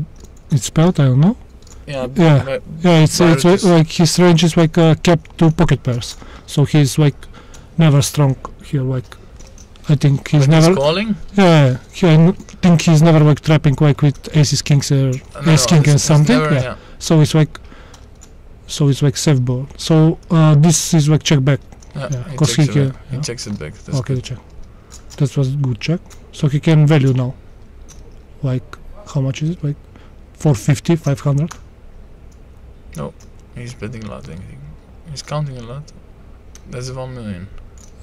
it's spelled, I don't know. yeah Yeah, it's Burtus. like his range is like kept to pocket pairs, so he's like never strong here. Like I think he's when never. he's calling. Yeah, I think he's never like trapping like with aces, kings, or No, ace king and it's something. never, Yeah. So it's like So it's like safe board. So this is like check back. Yeah, Yeah, he 'cause checks he it can- back. He yeah. checks it back. That's Okay, good. check. That was good check. So he can value now. Like how much is it? Like 450, 500. He's betting a lot, I think. He's counting a lot. That's 1 million.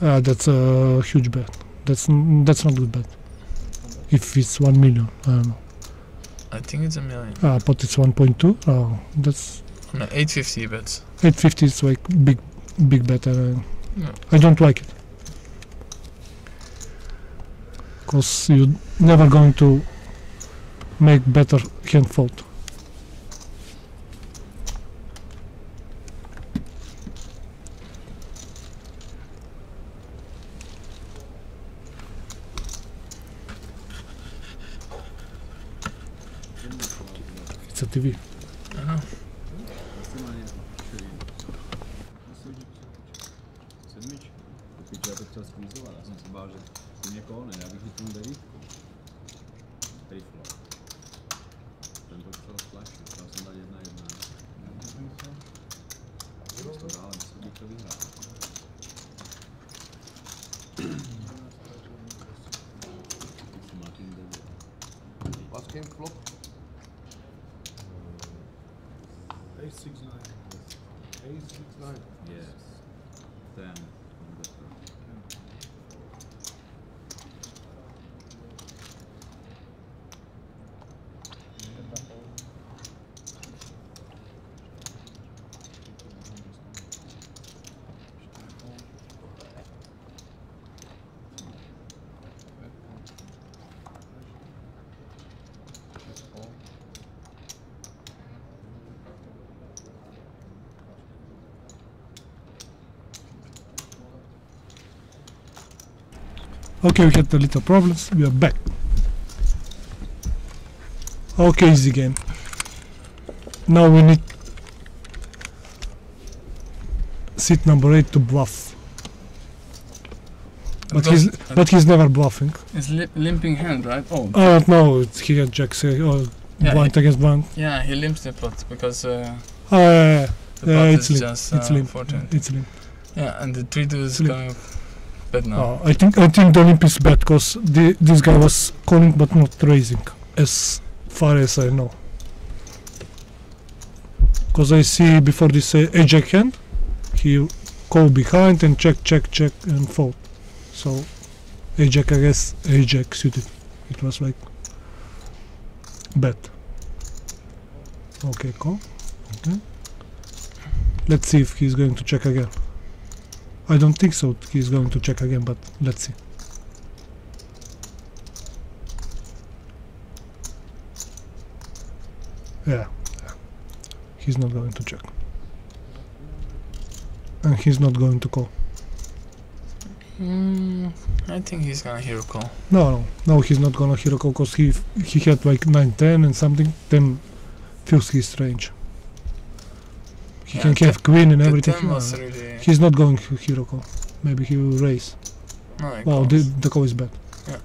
That's a huge bet. That's not good bet. If it's 1 million, I don't know. I think it's 1 million. But it's 1.2. Oh, that's No, 850 he bets. 850. It's like big bet. Yeah. I don't like it. Cause you're never going to make better hand fold. It's a TV. I know. Sedmičku. Pokud já to chtěl squeezovat, já jsem se bál, že ty někoho ne, já bych hitnul devítku. Triflo. Ten to chtěl splašit, tam jsem dal 1-1. To dále, myslím, bych to vyhrál. Martin David. Last game flop. Ace 6-9. Ace 6-9. Yes. 10 on the turn. Okay, we had a little problems. We are back. Okay, easy game. Now we need seat number 8 to bluff. But he's never bluffing. It's limping hand, right? Oh. No, he had jacks or Yeah, blind against blind. Yeah, he limps the pot because the Yeah, pot it's is limp. just It's limp. 420. It's limp. Yeah, and the 3-2 is Limp. coming bad now. I think the limp is bad because this guy was calling but not raising, as far as I know. Because I see before this a-jack hand, he call behind and check and fold. So a-jack, I guess a-jack suited. It was like bad. Okay, call. Okay. Let's see if he's going to check again. I don't think so. He's going to check again, but let's see. Yeah. He's not going to check. And he's not going to call. I think he's gonna hero call. No, he's not gonna hero call because he had like 9-10 and something. Then feels his range. He Yeah, can have queen and The everything. 10 was really... He's not going to hero call. Maybe he will raise. No, he Wow, calls. the call is bad. Yeah.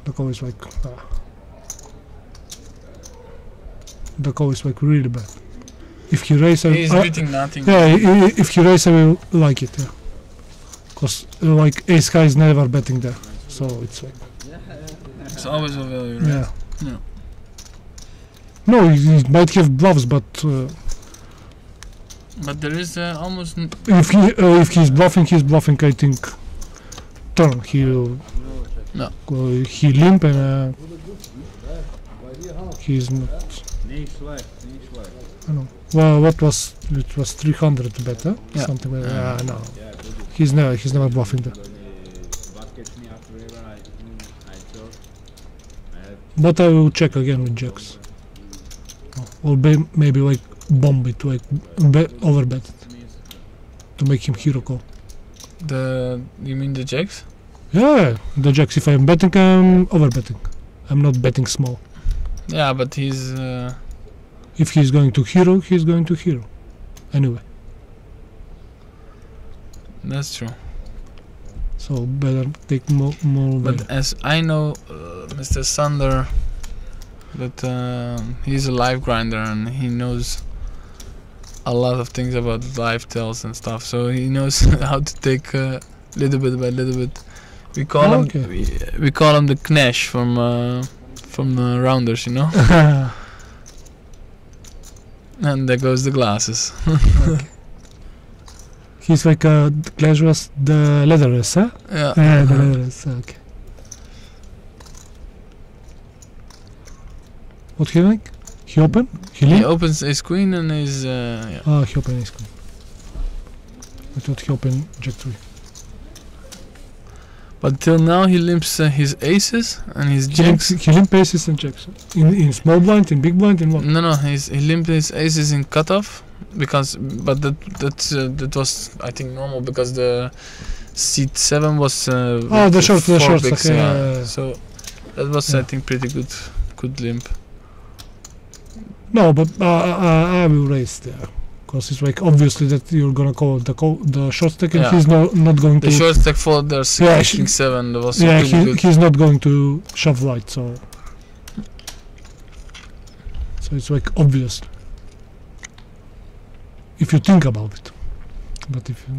The call is like... The call is like really bad. If he raises... He's beating nothing. Yeah, if he raises I will like it, yeah. Because like ace high is never betting there. So it's like... It's always a value, right? Yeah. Yeah. No, he might have bluffs, but But there is almost... if he's bluffing, I think turn. He'll... No. He limp and he's not... Niks left. I know. Well, what was it? Was 300 better? Yeah. Something like that. No, Yeah, he's never bluffing there. but catch me after river, I thought I have But I will check again with jacks. Or maybe like bomb it, like overbet it to make him hero call. You mean the jacks? Yeah, the jacks. If I'm betting, I'm overbetting. I'm not betting small. Yeah, but he's... If he's going to hero, he's going to hero. Anyway, That's true. so better take more value. But as I know, Mr. Sander, that he's a live grinder and he knows a lot of things about live tells and stuff, so he knows how to take little bit by little bit. We call him we call him the Knash from the Rounders, you know. And there goes the glasses. He's like the Clash was the leatherless, huh? Yeah. Yeah, the leatherless. Okay. What he like? He open? He He limp? opens his queen and his yeah. Oh, he open his queen. I thought he opened Jack 3. But till now he limps his aces and his jacks. He limp aces and jacks. In small blind, in big blind, in what? No, he limped his aces in cutoff but that was I think normal because the seat 7 was the short, bigs, okay, yeah. So that was I think pretty good limp. No, but I will raise there. Because it's like obviously that you're gonna call the short stack and he's not going to... The short stack followed their king 7, that was pretty good. He's not going to shove white, so it's like obvious. If you think about it. But if you...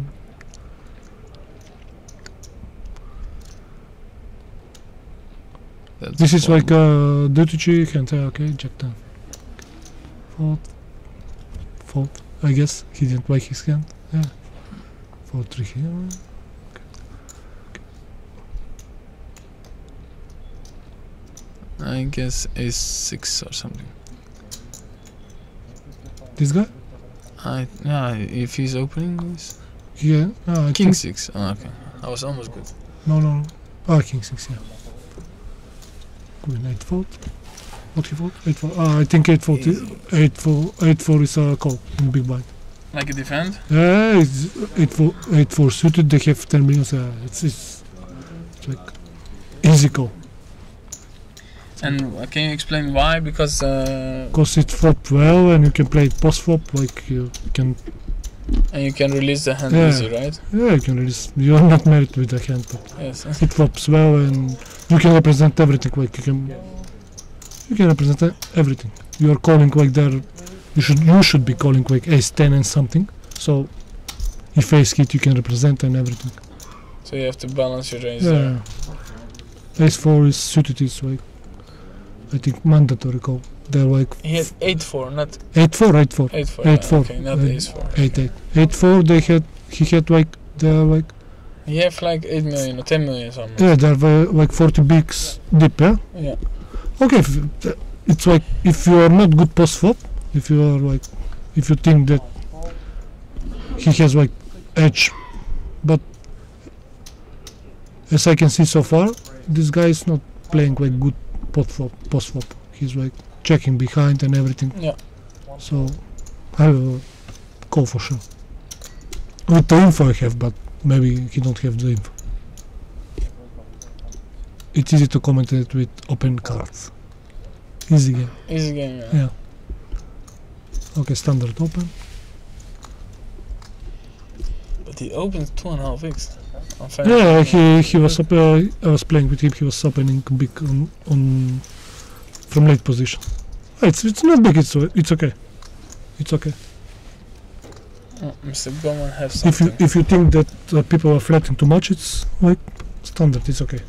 This is like duty hand, okay, jack 10. Fold. I guess he didn't like his hand. Yeah. 4-3 here. Okay. I guess ace-6 or something. This guy? Yeah, if he's opening this. Yeah. King 6. Oh, okay. I was almost good. No. King 6, yeah. Queen 8 fold. What he fold? 8 4. I think 8 4. 8 4 is a call in big blind. Like a defend? Yeah, it's 8 4 suited. They have 10 millions. It's like easy call. And can you explain why? Because it flopped well, and you can play it post flop. Like you can. And you can release the hand easy, right? Yeah, you can release. You are not married with the hand, but yes. It flops well, and you can represent everything. Like you can represent everything. You are calling like there. You should be calling like ace 10 and something. So if ace hit, you can represent and everything. So you have to balance your raise. Yeah. Ace 4 is suited. It's like I think mandatory call. They're like. He had 8-4, not 8-4. 8-4. 8-4. 8-4. Okay, not ace-4. 8-8. 8-4. He had like they're like. He have like 8 million or 10 million something. Yeah, they're like 40 bigs deep. Yeah. Yeah. Okay, it's like if you are not good post flop, if you think that he has like edge, but as I can see so far, this guy is not playing like good post flop. He's like checking behind and everything. Yeah. So I will call for sure. With the info I have, but maybe he don't have the info. It's easy to comment it with open cards. Easy game. Easy game, yeah. Okay, standard open. But he opened 2.5x. Yeah, he was up. I was playing with him. He was opening big on from late position. It's not big. It's okay. It's okay. Mr. Goman have something. If you think that people are flatting too much, it's like standard. It's okay.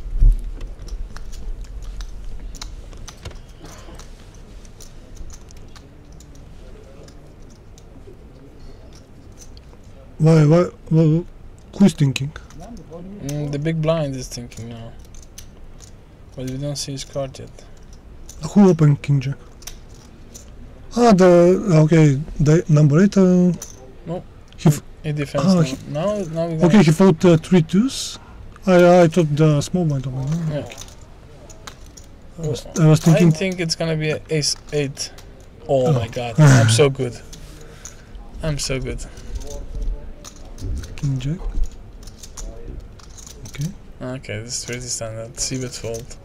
Why? Well, who's thinking? The big blind is thinking now. But we don't see his card yet. Who opened King Jack? The number 8. No. He defends now. Now we okay, he fought 3 2s. I thought the small blind opened. Yeah. Okay. I was thinking. I think it's gonna be an ace 8. Oh my god, I'm so good. I'm so good. King Jack. Okay. Okay, this is pretty standard. C-bet fold.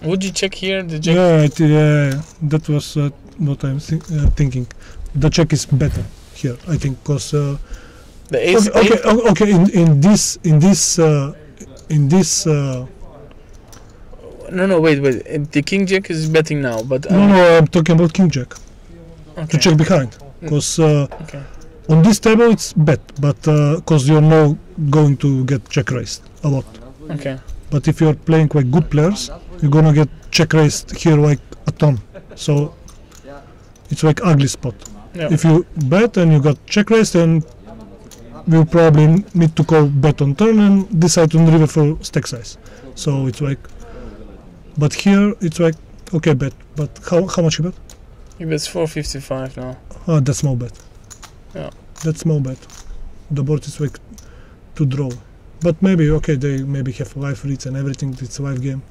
Would you check here? The jack? Yeah, that was what I'm thinking. The check is better here, I think, because the ace. Okay. In this. No, wait. The king jack is betting now, but no, I'm talking about King Jack. to check behind. Because Okay. on this table it's bet, but because you're now going to get check raised a lot. Okay. But if you're playing like good players, you're gonna get check raised here like a ton. So it's like ugly spot. Yeah. If you bet and you got check raised, then you probably need to go bet on turn and decide on river for stack size. So it's like, but here it's like okay bet, but how much you bet? He bets 455 now. Oh, that's small bet. Yeah. That's small bet. The board is like to draw, but maybe okay they maybe have live reads and everything. It's a live game,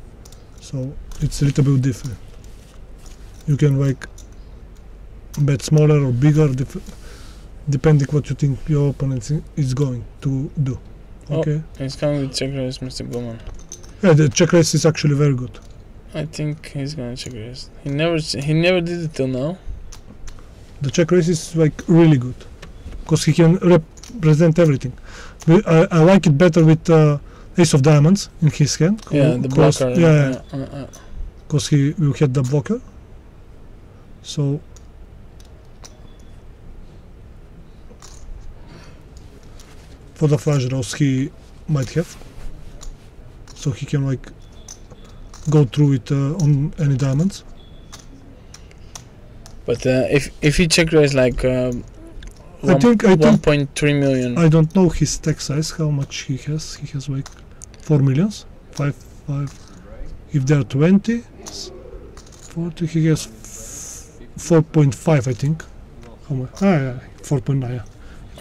so it's a little bit different. You can like bet smaller or bigger, depending what you think your opponent is going to do. Okay. He's coming with check raise, Mr. Bowman. Yeah, the check raise is actually very good. I think he's gonna check raise. He never did it till now. The check raise is like really good because he can represent everything. I like it better with ace of diamonds in his hand. Yeah, the blocker. Yeah, because he will hit the blocker. So for the flush draws he might have, so he can like go through it on any diamonds. But if he check raise like I think 1.3 million. I don't know his stack size, how much he has. He has like 4 millions, 5. If there are 20, 40, he has 4.5, I think. How much? Yeah, 4.9. Yeah.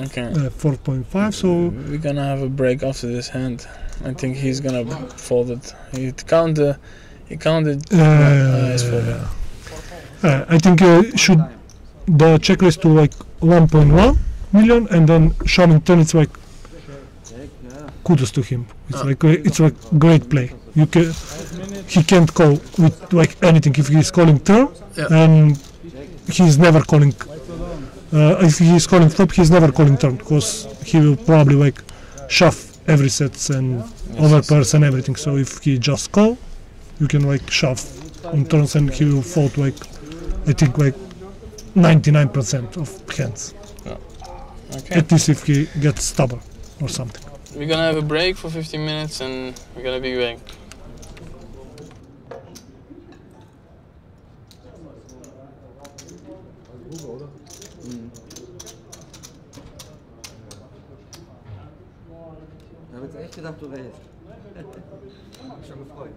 Okay. 4.5. So We're gonna have a break after this hand. I think he's gonna fold it. He counted. He's folding. I think should the check raise to like 1.1 million and then shoving turn. It's like kudos to him. It's like great play. He can't call with like anything if he's calling turn, and he's never calling. If he's calling flop, he's never calling turn because he will probably like shove every sets and overpairs and everything. So if he just call, you can like shove on turns and he will fold like I think like 99% of hands. Okay. At least if he gets stubborn or something. We're gonna have a break for 15 minutes and we're gonna be back. Ich habe jetzt echt gedacht, du redest. Schon gefreut.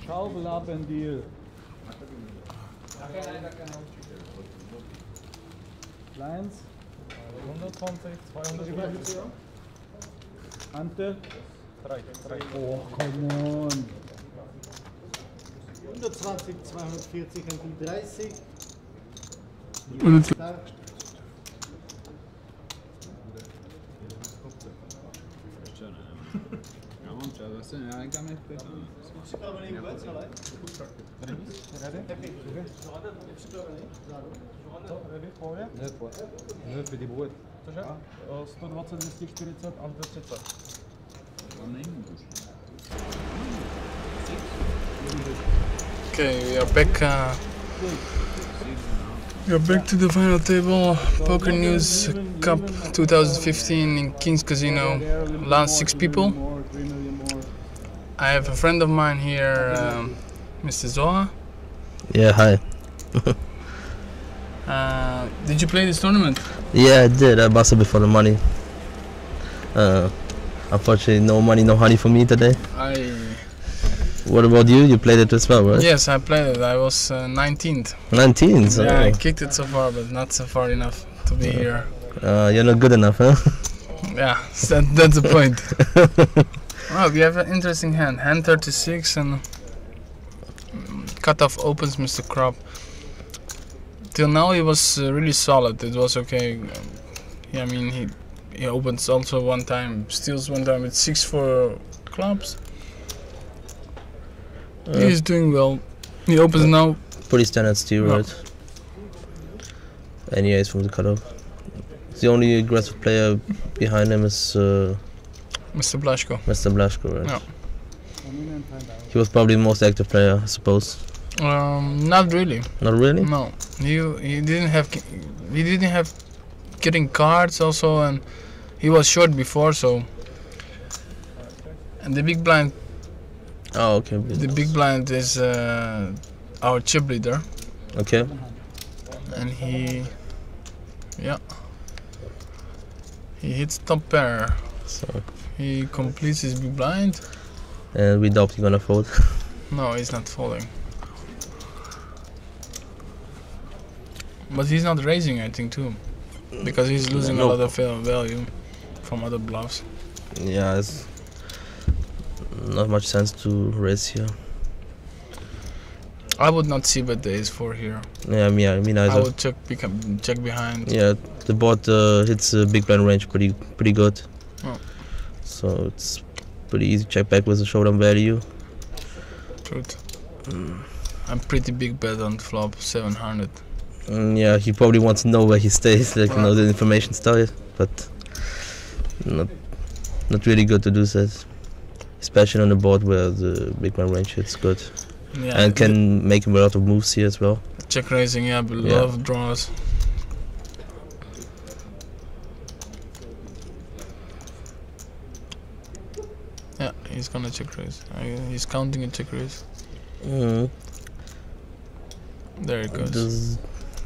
Schaufel ab and deal. Lines. 120, 200. Ante. 3. Oh, come on. 120, 240 en die 30. Ja, want dat is ja, ik kan echt beter. Cože? 120, 240, Ante 30. Okay, we are back. We are back to the final table. Pokernews Cup 2015 in King's Casino. Last 6 people. I have a friend of mine here, Mr. Zoha. Yeah, hi. Did you play this tournament? Yeah, I did. I busted before the money. Unfortunately, no money, no honey for me today. What about you? You played it as well, right? Yes, I played it. I was 19th. 19th? Yeah, I kicked it so far, but not so far enough to be here. You're not good enough, huh? Yeah, that's the point. Well, we have an interesting hand. Hand 36 and cutoff opens Mr. Crop. Till now he was really solid. It was okay. Yeah, I mean he opens also one time, steals one time with 6-4 clubs. He's doing well. He opens now. Pretty standard steal, right? And he is from the cutoff. The only aggressive player behind him is Mr. Blaško. Mr. Blaško, right? Yeah. He was probably the most active player, I suppose. Not really. Not really? No. He didn't have getting cards also, and he was short before, so. And the big blind. Oh, okay. The big blind is our chip leader. Okay. And he hits top pair. So he completes his big blind. And we doubt he's gonna fold. No, he's not folding. But he's not raising, I think, too, because he's losing a lot of value from other bluffs. Yeah, it's not much sense to raise here. I would not see bet the ace-4 here. Yeah, me neither. I would check behind. Yeah, the board hits a big blind range pretty good. Oh. So it's pretty easy check back with a showdown value. Truth. I'm pretty big bet on flop 700. Yeah, he probably wants to know where he stays, like know the information style, but not really good to do that. Especially on the board where the big blind range hits good. Yeah, and can make him a lot of moves here as well. Check raising, yeah, but a lot of draws. Yeah, he's gonna check raise. He's counting a check raise. There it goes.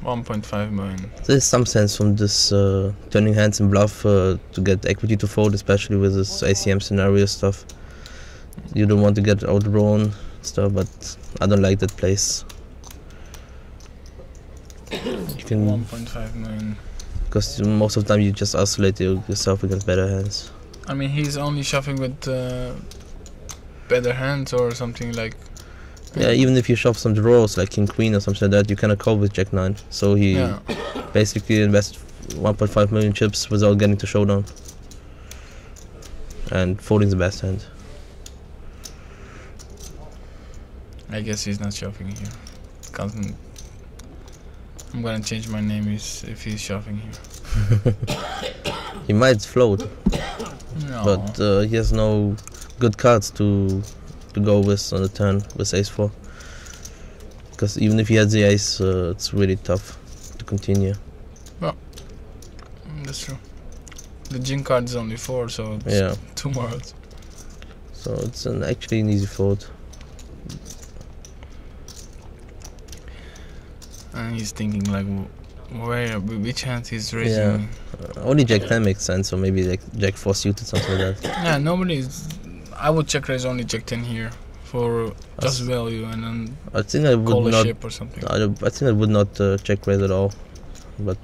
1.5 million. There's some sense from this turning hands and bluff to get equity to fold, especially with this ACM scenario stuff. You don't want to get outdrawn stuff, but I don't like that place. You can 1.5 million. Because most of the time you just isolate yourself against better hands. I mean, he's only shuffling with better hands or something like. Yeah, even if you shove some draws like King Queen or something like that, you cannot call with Jack 9. So he basically invests 1.5 million chips without getting to showdown. And folding the best hand. I guess he's not shoving here. I'm gonna change my name if he's shoving here. He might float, no. But he has no good cards to go with on the turn with ace-4. Because even if he has the ace, it's really tough to continue. Well, that's true. The Jin card is only 4, so it's 2 more outs. So it's actually an easy fold. And he's thinking like, which hand he's raising. Yeah, only Jack 10 makes sense, or maybe like Jack 4 suited, something like that. Yeah, I would check raise only Jack 10 here. for just value and then I think I call would a not. ship or something. I think I would not check raise at all, but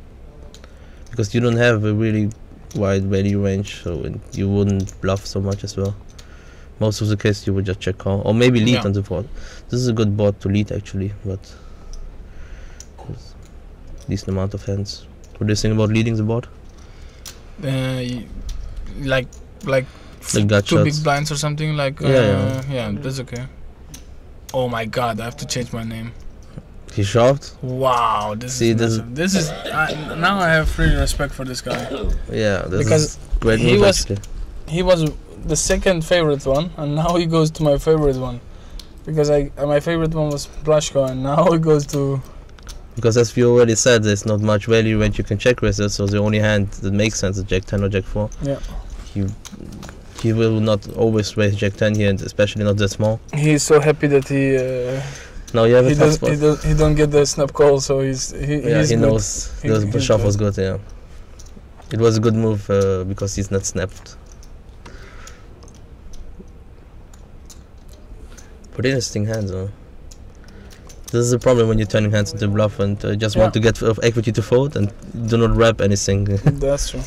because you don't have a really wide value range, so you wouldn't bluff so much as well. Most of the case you would just check call or maybe lead on the board. This is a good board to lead actually, but decent amount of hands. What do you think about leading the board? Like gut two big shots. blinds or something like. Yeah, that's okay. Oh my God, I have to change my name. He shoved. Wow, this is now I have really respect for this guy. Yeah, this because is great move actually. He was the second favorite one, and now he goes to my favorite one. Because my favorite one was Blushko, and now he goes to. Because as we already said, there's not much value when you can check raise it, so the only hand that makes sense is Jack 10 or Jack 4. Yeah. He will not always raise Jack 10 here, and especially not that small. He's so happy that he. Now you have a tough spot. He don't get the snap call, so he knows the shove was good. Yeah, it was a good move because he's not snapped. But interesting hands, huh? This is the problem when you're turning hands into bluff and just want to get equity to fold and do not wrap anything. That's true.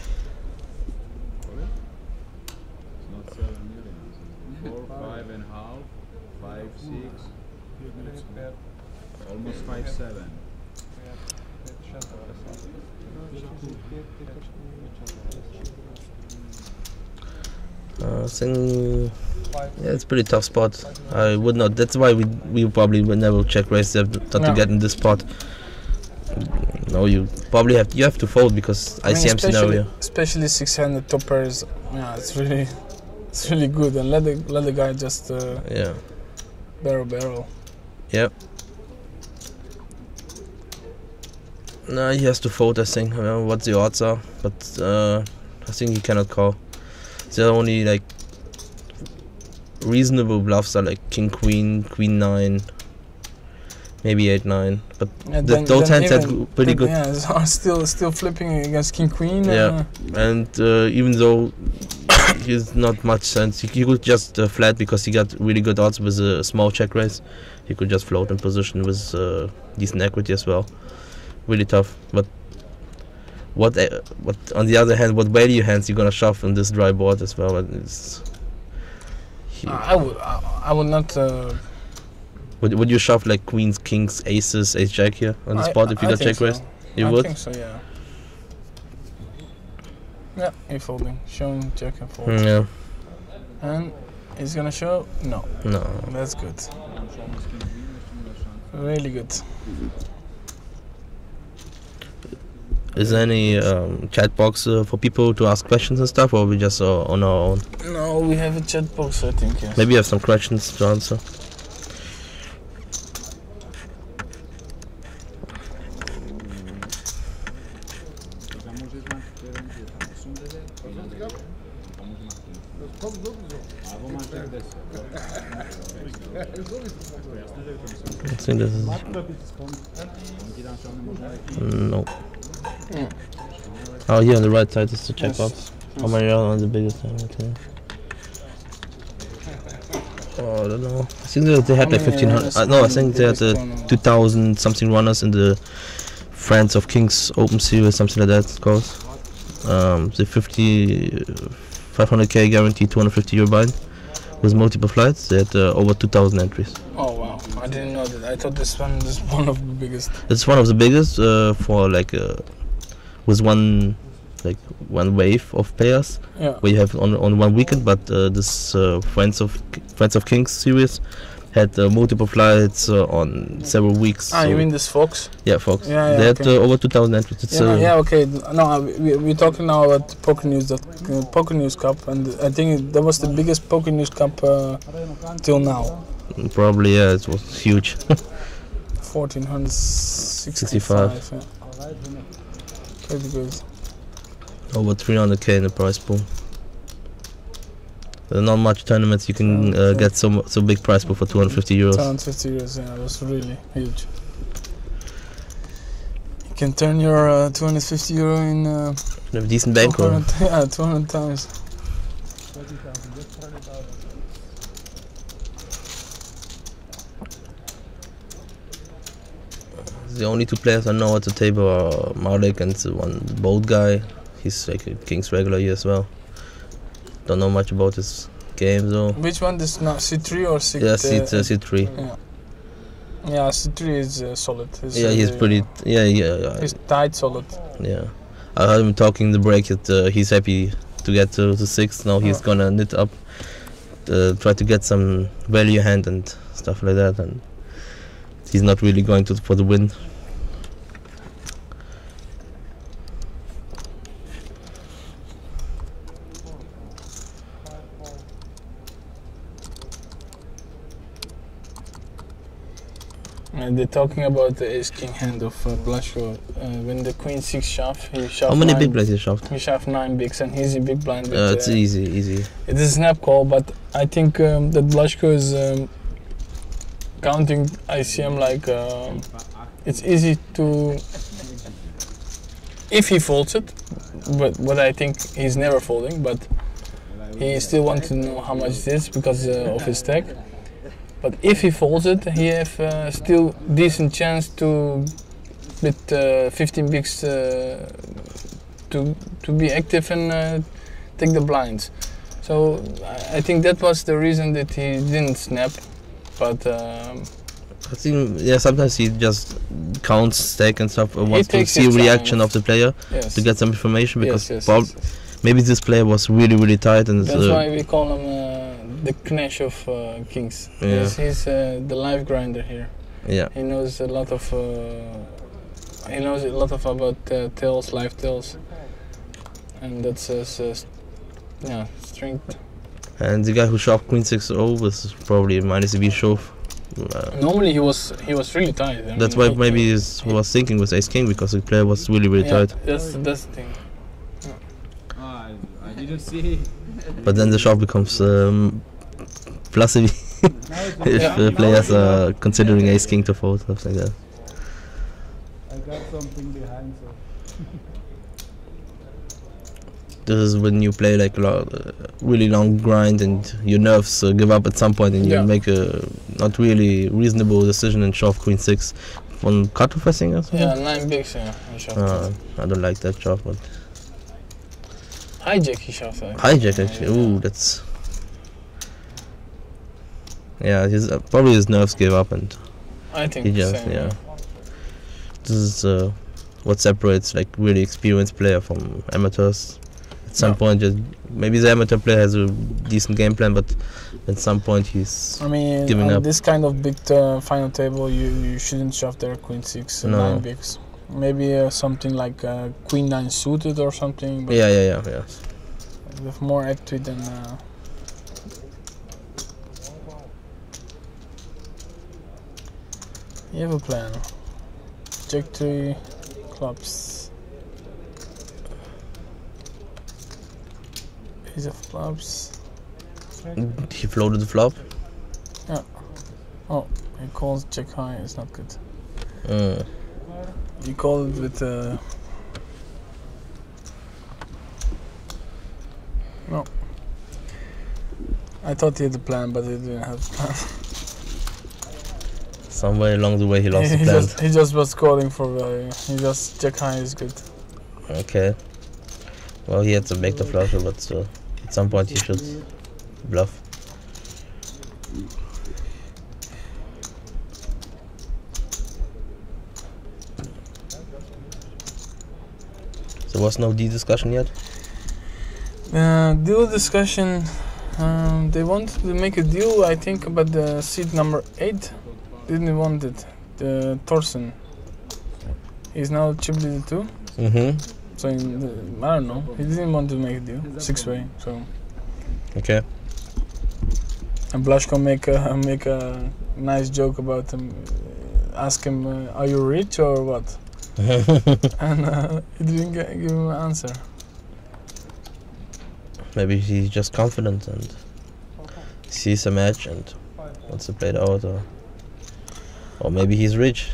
Almost 5-7. I think it's a pretty tough spot. I would not. That's why we probably would never check raise not to get in this spot. No, you probably have to fold because ICM scenario. Especially 6-handed top pairs. Yeah, it's really good, and let the guy just barrel. Yep. No, he has to fold, I think. I don't know what the odds are, but I think he cannot call. The only like reasonable bluffs are like King Queen, Queen 9, maybe 8-9. But those hands had pretty good. Yeah, are still flipping against King Queen. Yeah, and even though he's not much sense, he could just flat because he got really good odds with a small check raise. He could just float in position with decent equity as well. Really tough, but what on the other hand, what value hands you gonna shove on this dry board as well? It's I would not. Would you shove like queens, kings, aces, ace jack here on the spot if you got check raised? You would? I think so, yeah. Yeah, he's folding, showing check and fold. Yeah. And he's gonna show no. That's good. Really good. Is there any chat box for people to ask questions and stuff, or we just on our own? No, we have a chat box, I think, yes. Maybe you have some questions to answer. I think this is... No. Oh, here on the right side is the checkbox. How many are the biggest? Okay. Oh, I don't know. I think they had like 1500. No, I think they had 2000 something runners in the Friends of Kings Open Series, something like that it's called. The 500k guaranteed 250 euro bind with multiple flights. They had over 2000 entries. Oh wow, I didn't know that. I thought this one is one of the biggest. It's one of the biggest for like with one wave of pairs, where you have on one weekend. But this Friends of Kings series had multiple flights on several weeks. Ah, so you mean this Fox? Yeah, Fox. Yeah, they had over 2000 entries. It's okay. No, we're talking now about Pokernews, the Pokernews Cup, and I think that was the biggest Pokernews Cup till now. Probably, yeah, it was huge. 1465. Yeah. Pretty good. Over 300k in the prize pool. There are not much tournaments you can get so big prize pool for 250 euros. 250 euros, yeah, it was really huge. You can turn your 250 euro in a decent bankroll. 200 times. The only two players I know at the table are Marek and the one boat guy. He's like a Kings regular here as well. Don't know much about his game though. Which one is now C3 or C? Yeah, C3. Yeah. Yeah, C3 is solid. He's pretty. Yeah. He's tight, solid. Yeah, I heard him talking in the break that he's happy to get to the 6th. Now he's gonna knit up, try to get some value hand and stuff like that, and he's not really going for the win. They're talking about the ace-king hand of Blaszko. When the queen 6 shove, he shoved. How many 9, big blinds he shoved? He shoved 9 bigs, and he's in big blind. It's easy. It is a snap call, but I think that Blaszko is counting ICM like it's easy to. If he folds it, but I think he's never folding, but he still wants to know how much it is because of his stack. But if he folds it, he have still decent chance to, with 15 bigs, to be active and take the blinds. So I think that was the reason that he didn't snap. But I think sometimes he just counts stack and stuff. Wants to see reaction of the player to get some information because maybe this player was really tight and that's why we call him the Knash of Kings. Yeah. He's the life grinder here. Yeah. He knows a lot of about tails, live tails, and that's his strength. And the guy who shoved Queen 6-0 was probably minus a B shove. Normally he was really tight. That's why maybe he was thinking with Ace King because the player was really tight. That's the thing. I didn't see. But then the shove becomes plus if the players are considering Ace King to fold, stuff like that. I got something behind, so. This is when you play like a really long grind and your nerves give up at some point and you make a not really reasonable decision and shove Queen 6 on cutoff, I think. Or something. Yeah, 9 bigs. I don't like that shove, but hijack he shoved. Hijack actually. Ooh, that's. Yeah, probably his nerves gave up and I think he just This is what separates like really experienced player from amateurs. At some point, just maybe the amateur player has a decent game plan, but at some point he's giving up. This kind of big final table, you shouldn't shove there Queen 6 and 9 bigs. Maybe something like Queen 9 suited or something. But yeah. With more active than. You have a plan. Jack 3 clubs. Ace of clubs. He floated the flop. Yeah. Oh, he calls Jack high. It's not good. He called it with. No. I thought he had a plan, but he didn't have a plan. Somewhere along the way he lost the plan. He just was calling for value. He just Jack high is good. Okay. Well, he had to make the flush, but at some point he should bluff. There was no D discussion yet? Deal discussion. They wanted to make a deal, I think, about the seat number 8. Didn't want it. The Thorsen. He's now chip leader 2. So I don't know. He didn't want to make a deal. 6-way. So. Okay. And Blaszko make a nice joke about him. Ask him, "Are you rich or what?" And he didn't give him an answer. Maybe he's just confident and sees a match and wants to play it out, or maybe he's rich.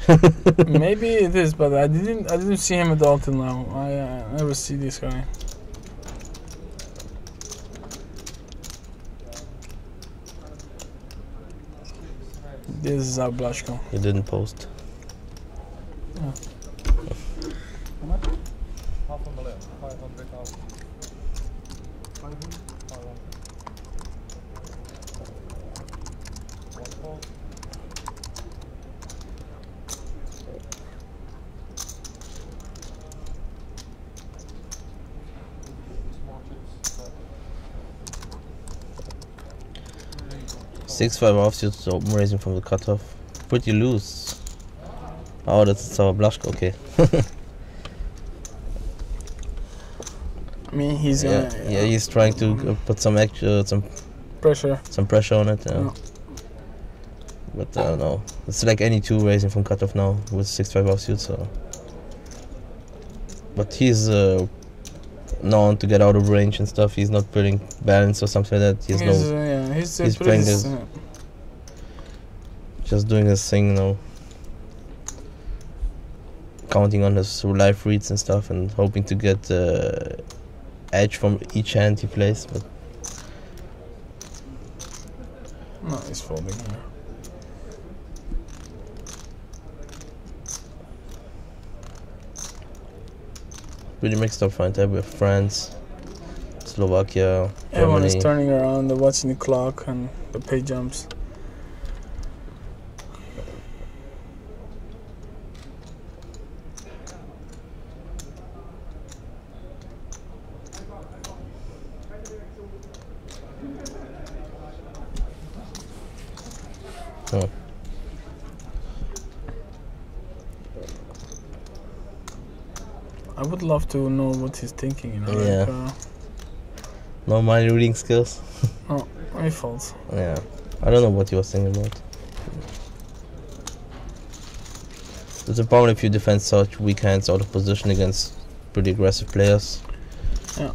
Maybe it is, but I didn't see him at all till now. I never see this guy. This is our Blaszko. He didn't post. 500 out. 500? 500. One fold. Small chips. 6-5 offsuit, open raising from the cutoff. Pretty loose. Oh, that's our blush. Okay. I mean, he's yeah, he's trying to put some pressure. Some pressure on it. Yeah. But I don't know. It's like any two raising from cutoff now with 6-5 offsuit. So, but he's known to get out of range and stuff. He's not putting balance or something like that. He's playing this, just doing his thing, you know, counting on his life reads and stuff, and hoping to get edge from each hand he plays. But no, he's folding here. Pretty mixed up fight there with France, Slovakia, Everyone Germany. is turning around, they're watching the clock and the pay jumps. Oh. I would love to know what he's thinking, you know. Yeah. Like, No mind reading skills. oh, my fault. Yeah, I don't know what he was thinking about. It's a problem if you defend such weak hands out of position against pretty aggressive players. Yeah.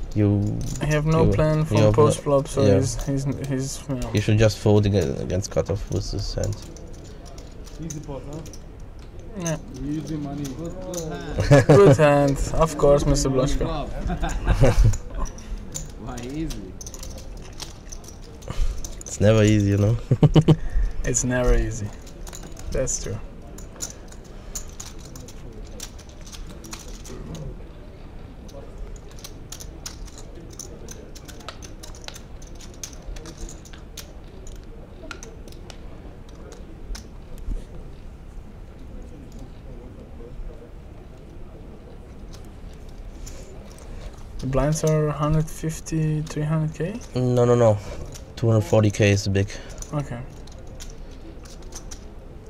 I have no plan for post flop, so he's You should just fold against cutoff with this hand. Easy pot, huh? Yeah. Easy money. Good hand. Good hand, of course, Mr. Blushka. Why easy? It's never easy, you know. It's never easy. That's true. The blinds are 150, 300k? No. 240k is big. Okay.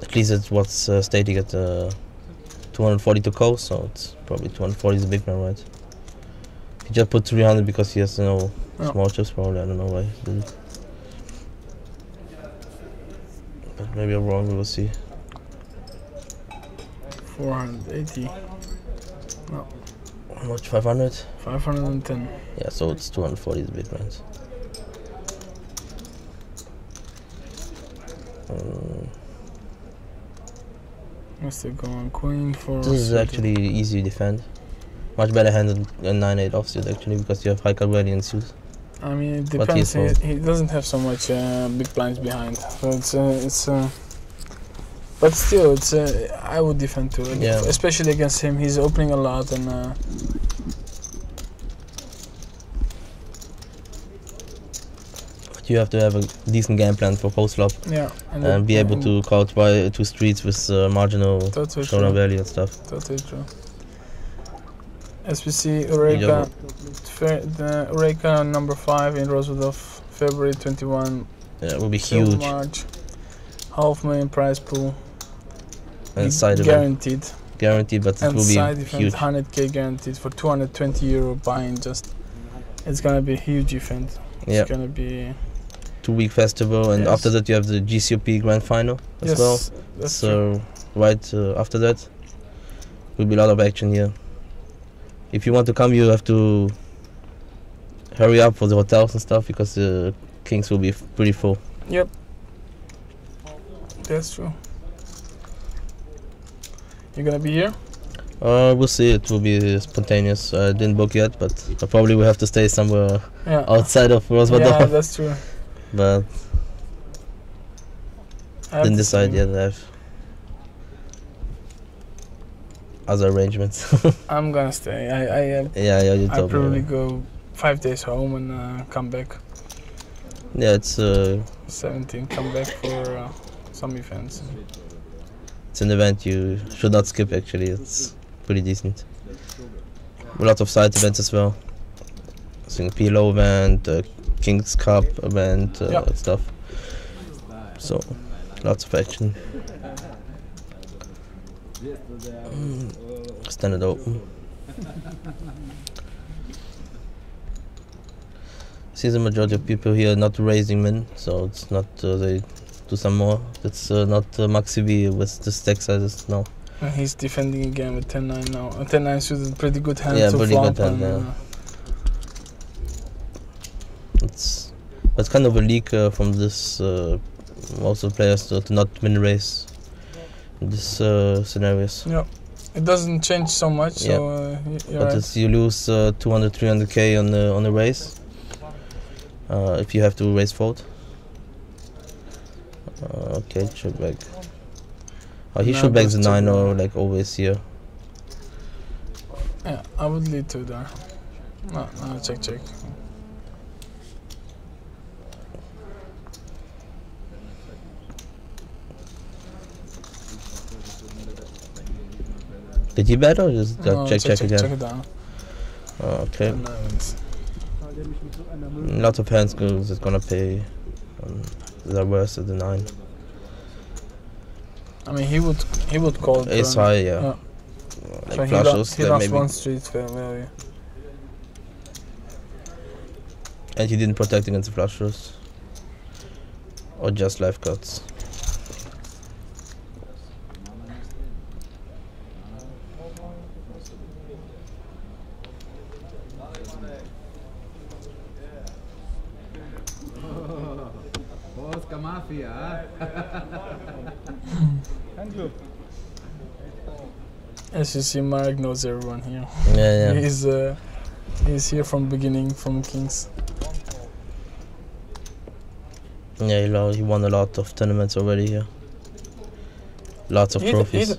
At least it's what's stating at 240 to call, so it's probably 240 is a big man, right? He just put 300 because he has, small chips probably. I don't know why he did it. But maybe I'm wrong, we will see. 480. No. How much? 500? 510. Yeah, so it's 240 is a big range. Must go on queen for. This is actually easy to defend. Much better hand than 9-8 offsuit actually, because you have high card value in suit. I mean, it depends. He doesn't have so much big blinds behind, so but still, I would defend too. Yeah. Especially against him, he's opening a lot and. You have to have a decent game plan for post flop. Yeah. And be able to call two streets with marginal showdown value and stuff. Totally true. As we see, Eureka number 5 in Rozvadov, February 21. Yeah, it will be huge. March, $500,000 prize pool. And side guaranteed. Guaranteed, but it will be huge. 100k guaranteed for €220 buy-in. It's gonna be a huge event. Yeah. It's gonna be 2-week festival, and after that you have the GCOP Grand Final as well. So right after that will be a lot of action here. If you want to come, you have to hurry up for the hotels and stuff, because the Kings will be pretty full. Yep, that's true. You gonna be here? We'll see. It will be spontaneous. I didn't book yet, but I probably will have to stay somewhere outside of Rozvadov. Yeah, that's true. But didn't decide yet. other arrangements? I'm gonna stay. Yeah, you I told me. probably go 5 days home and come back. Yeah, it's 17, come back for some events. it's an event you should not skip. Actually, it's pretty decent. A lot of side events as well. I think PLO event, King's Cup event, Yeah. stuff. So lots of action. Standard Open. See the majority of people here not raising min, so it's not they do some more. It's not Maxi V with the stack sizes now. And he's defending again with 10-9 now. 10-9 suited pretty good hand Yeah, to pretty flop. good hand, And, yeah. It's kind of a leak from this most of the players to not min raise in this scenarios. yeah, it doesn't change so much. So you're But right. it's, you lose 200, 300k on the race if you have to raise fold. Okay, check back. Oh, he Now should back goes the check 9 or back. like always here. Yeah, I would lead to there. No, check. Did he bet or just No, check again? check it down. Okay. And nines. Lots of hands is gonna pay. The worst at the 9. I mean, he would call it Ace turn. high, yeah. So Like he flushes, then lost maybe. one street fair value. And he didn't protect against the flushes. Or just life cuts. Polska mafia, Thank you. As you see, Marek knows everyone here. Yeah. He's here from beginning, from Kings. Yeah, he won a lot of tournaments already here. Lots of trophies.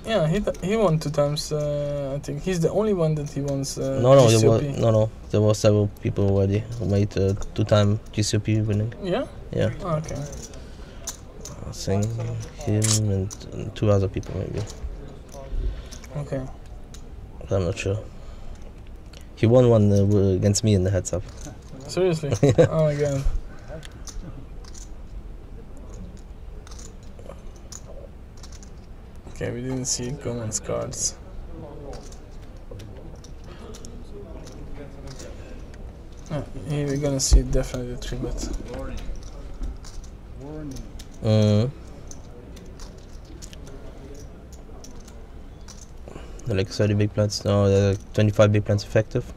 He won 2 times. I think he's the only one that he wants. No, there were several people already who made 2-time GCP winning. Yeah. Yeah, Oh, okay. I think him and 2 other people maybe. Okay. But I'm not sure. He won one against me in the heads up. Seriously? Oh my god. Okay, we didn't see Goman's cards. Here we're gonna see definitely 3-bet. Like 30 big blinds. No, 25 big blinds effective.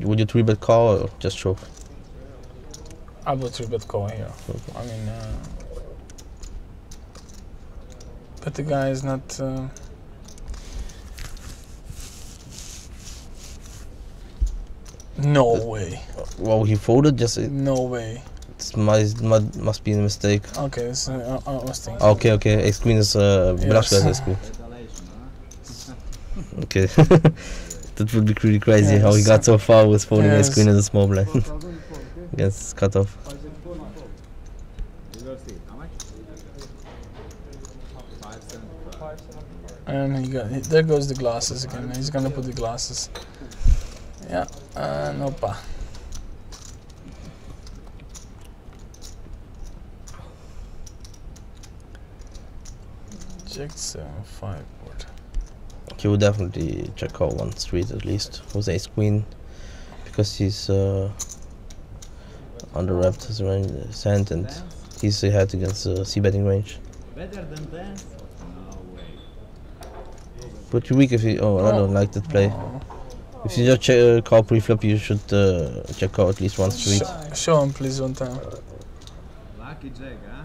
Would you 3-bet call or just shove? I would 3-bet call here. Okay. I mean, but the guy is not. No way. Well, he folded. Just No way. it must be a mistake. Okay, so I was thinking. Okay. Ace queen is blush with ace queen. Okay, that would be pretty crazy how he got so far with folding ace queen in the small blind against cutoff. And there goes the glasses again. He's gonna put the glasses. Yeah, no pa. Check 7-5 board. He would definitely check call one street at least with ace queen because he's underwrapped his hand and he's ahead against c-betting range. better than that? No way. Pretty weak if you. Oh, I don't like that play. If you just check, call pre-flop, you should check call at least one street. Show him please one time. Lucky Jack, huh?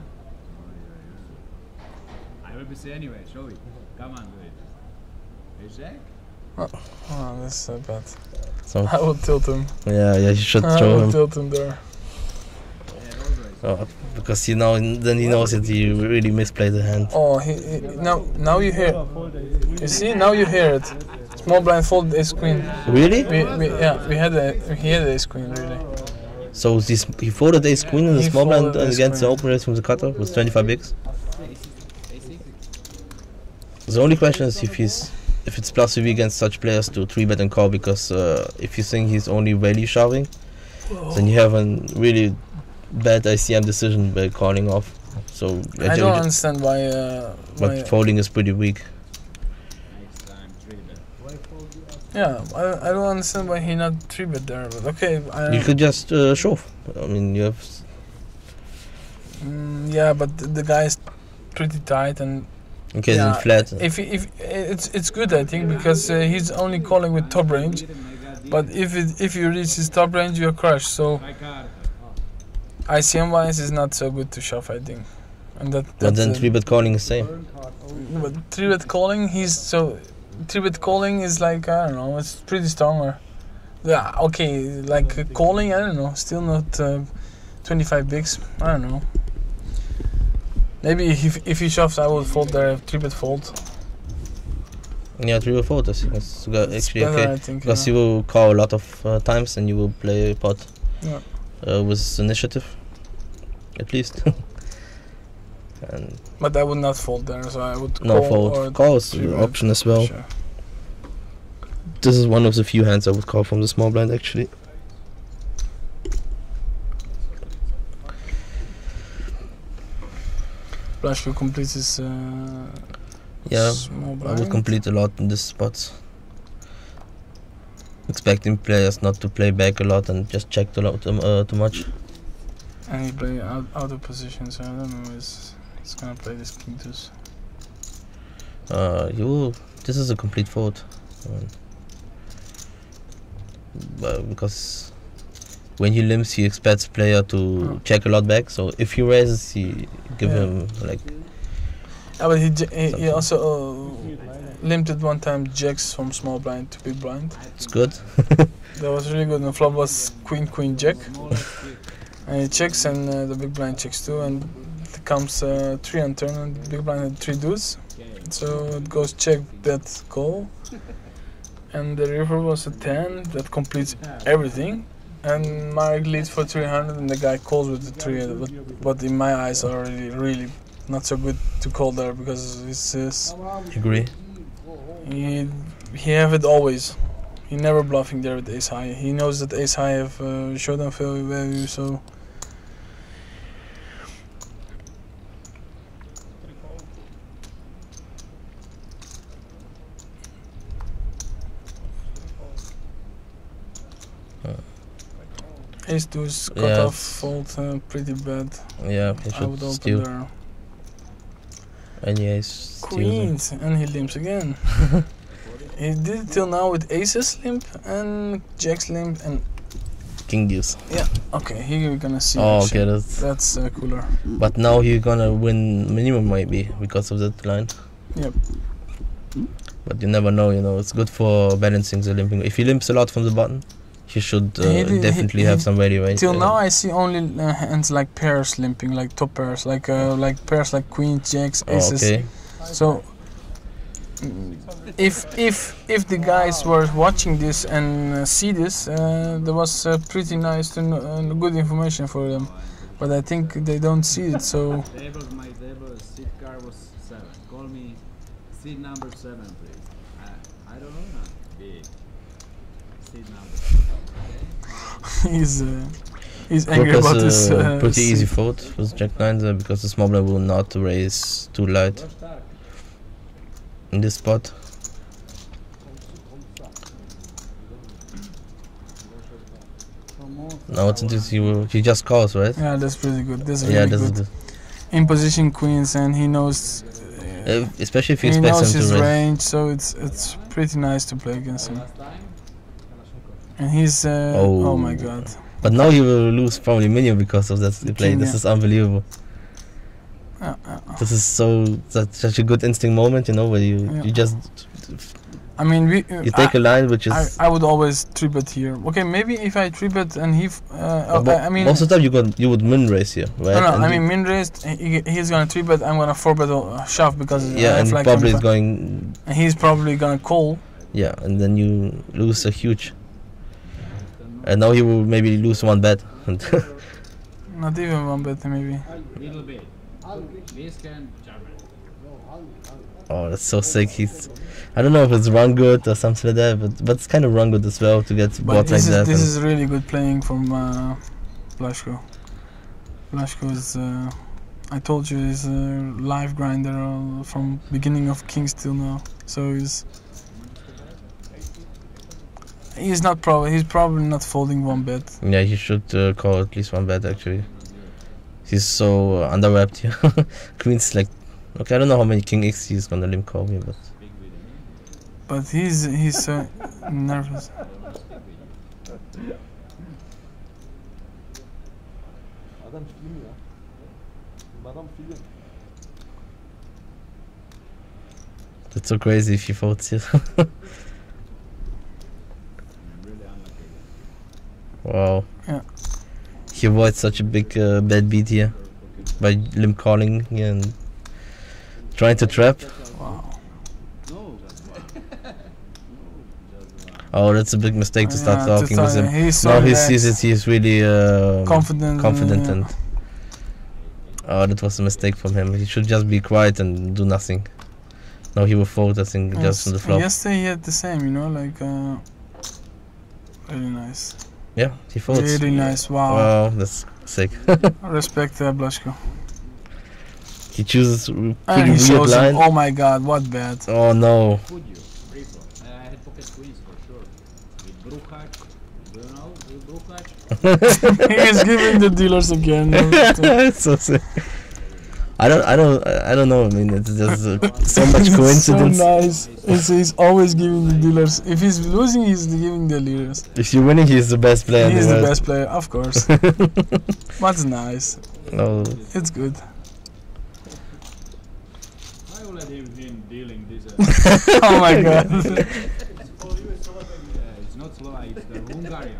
I will be say anyway, show it. Come on, do it. Hey, Jack? Oh, that's so bad. So I will tilt him. yeah, you should I throw will him. tilt him there. Yeah, those ways. Because then he knows that he really misplayed the hand. Oh, now you hear. You see, now you hear it. Small blind folded ace queen. Really? He had ace queen really. So he folded ace queen in the small blind against the open raise from the cutter with 25 bigs. The only question is if it's plus EV against such players to 3-bet and call, because if you think he's only value shoving, then you have a really bad ICM decision by calling off. So I don't understand why. But folding is pretty weak. Yeah, I don't understand why he not 3-bet there. But okay, you could just shove. I mean, you have. Yeah, but the guy is pretty tight and. Okay, then flat. If it's good, I think, because he's only calling with top range. But if you reach his top range, you're crushed. So ICM wise is not so good to shove, I think. And but then 3-bet calling is same. But 3-bet calling, 3-bet calling is like, I don't know, it's pretty stronger. Yeah, okay, like calling, I don't know, still not 25 bigs. I don't know. Maybe if he shoves, I would fold there, 3-bet fold. Yeah, 3-bet fold is actually better, okay. I think, because you will call a lot of times and you will play a pot with initiative, at least. But I would not fold there, so I would no call. Fold. Call is your option as well. Sure. This is one of the few hands I would call from the small blind actually. Blush will complete his small blind. I would complete a lot in this spot. Expecting players not to play back a lot and just check too much. And he play out of position, so I don't know. He's gonna play this king deuce. This is a complete fold. Because when he limps, he expects player to check a lot back. So if he raises, he give him like. Yeah, but he also limped it one time jacks from small blind to big blind. It's good. That was really good. And the flop was queen jack, and he checks, and the big blind checks too, and it comes 3 on turn, and the big blind had 3 deuce. So it goes check, bet, call, and the river was a 10 that completes everything. And Marek leads for 300, and the guy calls with the 300. But in my eyes, already really not so good to call there, because it's agree. He have it always. He never bluffing there with ace high. He knows that ace high have showdown value, so. Ace deuce cut off fold, pretty bad. Yeah, he I would should open steal. there. And ace Queens, and he limps again. He did it till now with aces limp and jacks limp and king deuce. Yeah, okay, here we're gonna see. Oh, okay, that's cooler. But now he's gonna win minimum maybe because of that line. Yep. But you never know, it's good for balancing the limping. If he limps a lot from the button, he should definitely have some value, right? Till now I see only hands like pairs limping, like top pairs, like pairs like queen, jacks, aces. Okay. So if the guys were watching this and see this, there was pretty nice and good information for them. But I think they don't see it, so. My table seat card was 7. Call me seat number 7, please. I don't know now. Big. Seat number 7. He's angry about this. Pretty easy fold with Jack 9 there, because the small blind will not raise too light in this spot. Now it's interesting. He just calls, right? Yeah, that's pretty good. That's really good. In position queens, and he knows. Especially if he expects him to his raise. range, so it's pretty nice to play against him. And he's oh my god. But now he will lose probably minion because of that play. This is unbelievable. This is such a good instinct moment, where you just I mean, You take a line which is. I would always 3-bet here. Okay, maybe if I 3-bet and he, I mean, most of the time you would min raise here, right? no, And I mean min raised. He's gonna 3-bet. I'm gonna 4-bet shove because yeah, I have and like probably is 25. going. And he's probably gonna call. Yeah, and then you lose a huge. And now he will maybe lose 1 bet. Not even 1-bet maybe. Little bit. This can German. Oh, that's so sick. I don't know if it's run good or something like that, but it's kind of run good as well to get But board like that. This is really good playing from Blaško. Blaško is, I told you, is a live grinder from beginning of Kings till now. So he's probably not folding 1-bet. Yeah, he should call at least 1 bet actually. He's so underwrapped here. Queen's like, okay, I don't know how many King X he's gonna limp call me, but he's so nervous. That's so crazy if he folds here. Wow. Yeah. He avoids such a big bad beat here by limp calling and trying to trap. Wow. Oh, that's a big mistake to start Yeah, talking with him. He's so Now he relaxed, sees it, he's really confident. and oh, that was a mistake from him. He should just be quiet and do nothing. Now he will fold, I think, just on the flop. Yesterday he had the same, you know, like really nice. Yeah, he folds. Really nice. Wow. Wow, that's sick. Respect Blaško. He chooses And pretty he weird shows line. him, oh my god, what bet. Oh no. Could you? Free flop. I had pocket queens for sure. With Bruchac. Do you know? With Bruchac. He is giving the dealers again. It's so sick. I don't know. I mean, it's just so much coincidence. So nice. He's always giving the dealers. If he's losing, he's giving the leaders. If you're winning, he's the best player. He's in the the world. best player, of course. That's nice. No. It's good. I will let him dealing this. Oh my god. Yeah, it's not Slovak, it's the Hungarian.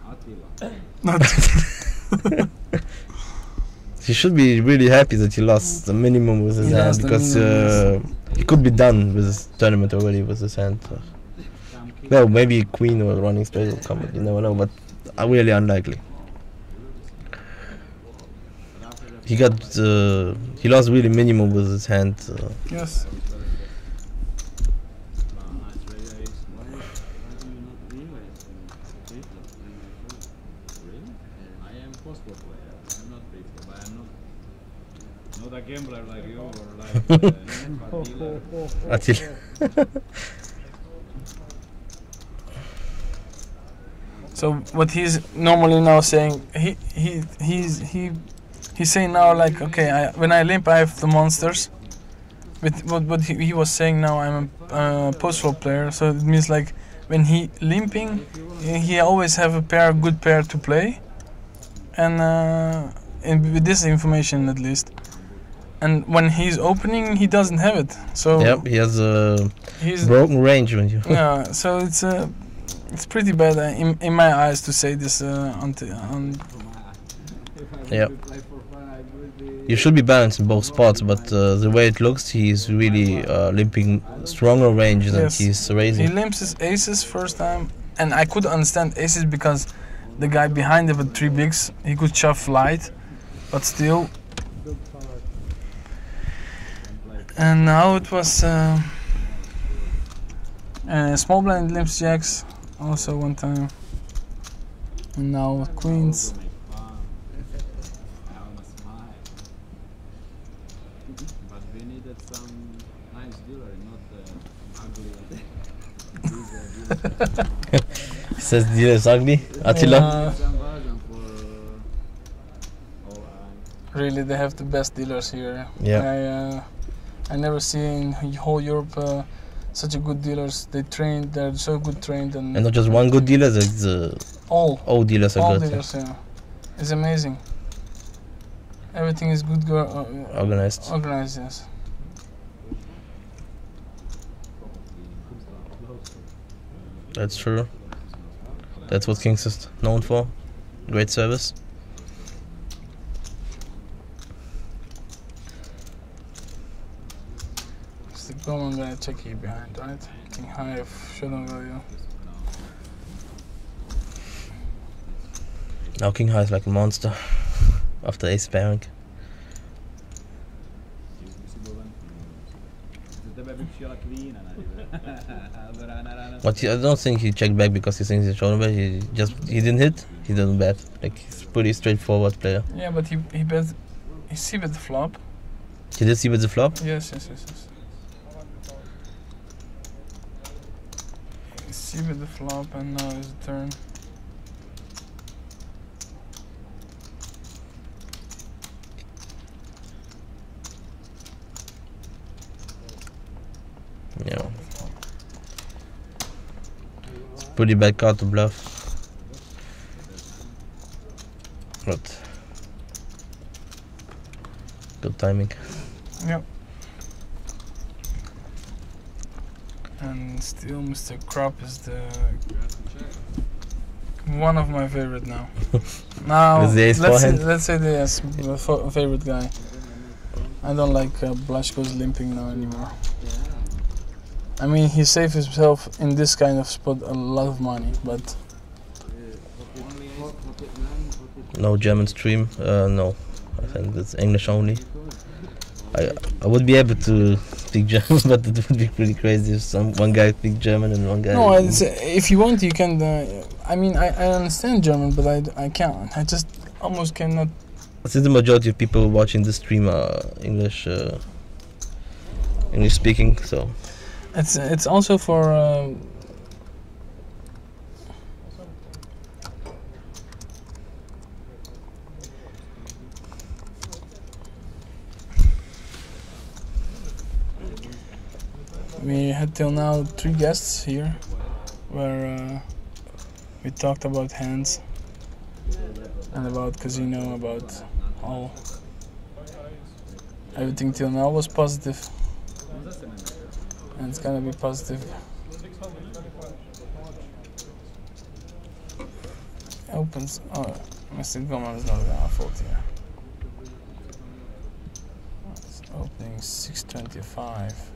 Attila. He should be really happy that he lost the minimum with his He hand lost the because minimum. he could be done with his tournament already with his hand. Well, maybe queen or running straight will come, you never know, but really unlikely. He lost really minimum with his hand. Yes. Not a gambler like you or like a dealer. Attila. So what he's normally now saying, he's saying now like, okay, when I limp, I have the monsters. But what he was saying now, I'm a post-flop player, so it means like when he limping, he always have a good pair to play, and with this information at least. And when he's opening, he doesn't have it. So yep, he has a broken range when you. Yeah, so it's pretty bad in my eyes to say this on. Yeah. You should be balanced in both spots, but the way it looks, he's really limping stronger range than he's raising. He limps his aces first time, and I could understand aces because the guy behind him with 3 bigs, he could shove light, but still. And now it was small blind limps jacks also one time, and now queens. But we needed some nice dealer, not ugly. He says dealer is ugly. Attila. Really, they have the best dealers here. Yeah. I never see in whole Europe such a good dealers. They're so good trained and And not just one good dealer, there's all dealers are all good. dealers, yeah. It's amazing. Everything is good. Organized. Organized, yes. That's true. That's what Kings is known for. Great service. It's the common guy check here behind, right? King high of showdown value. Now King High is like a monster after ace pairing. But I don't think he checked back because he thinks he's showdown bet. He didn't hit. He doesn't bet. Like he's a pretty straightforward player. Yeah, but he bet. He see bet the flop. He did see bet the flop. Yes. He see bet the flop, and now is the turn. Yeah. It's a pretty bad card to bluff. But good timing. Yep. And still Mr. Krop is the one of my favorite now. Now With the ace forehand? let's say the favorite guy. I don't like Blaško's limping now anymore. I mean, he saved himself in this kind of spot a lot of money, but No German stream. No, I think it's English only. I would be able to speak German, but it would be pretty crazy if one guy speaks German and one guy. no. If you want, you can. I mean, I understand German, but I can't. I just almost cannot. Since the majority of people watching this stream are English speaking, so It's also for. We had till now 3 guests here, where we talked about hands and about casino, about all. Everything till now was positive, and it's gonna be positive. Opens. Oh, Mr. Gomez is not gonna fold here. It's opening 625.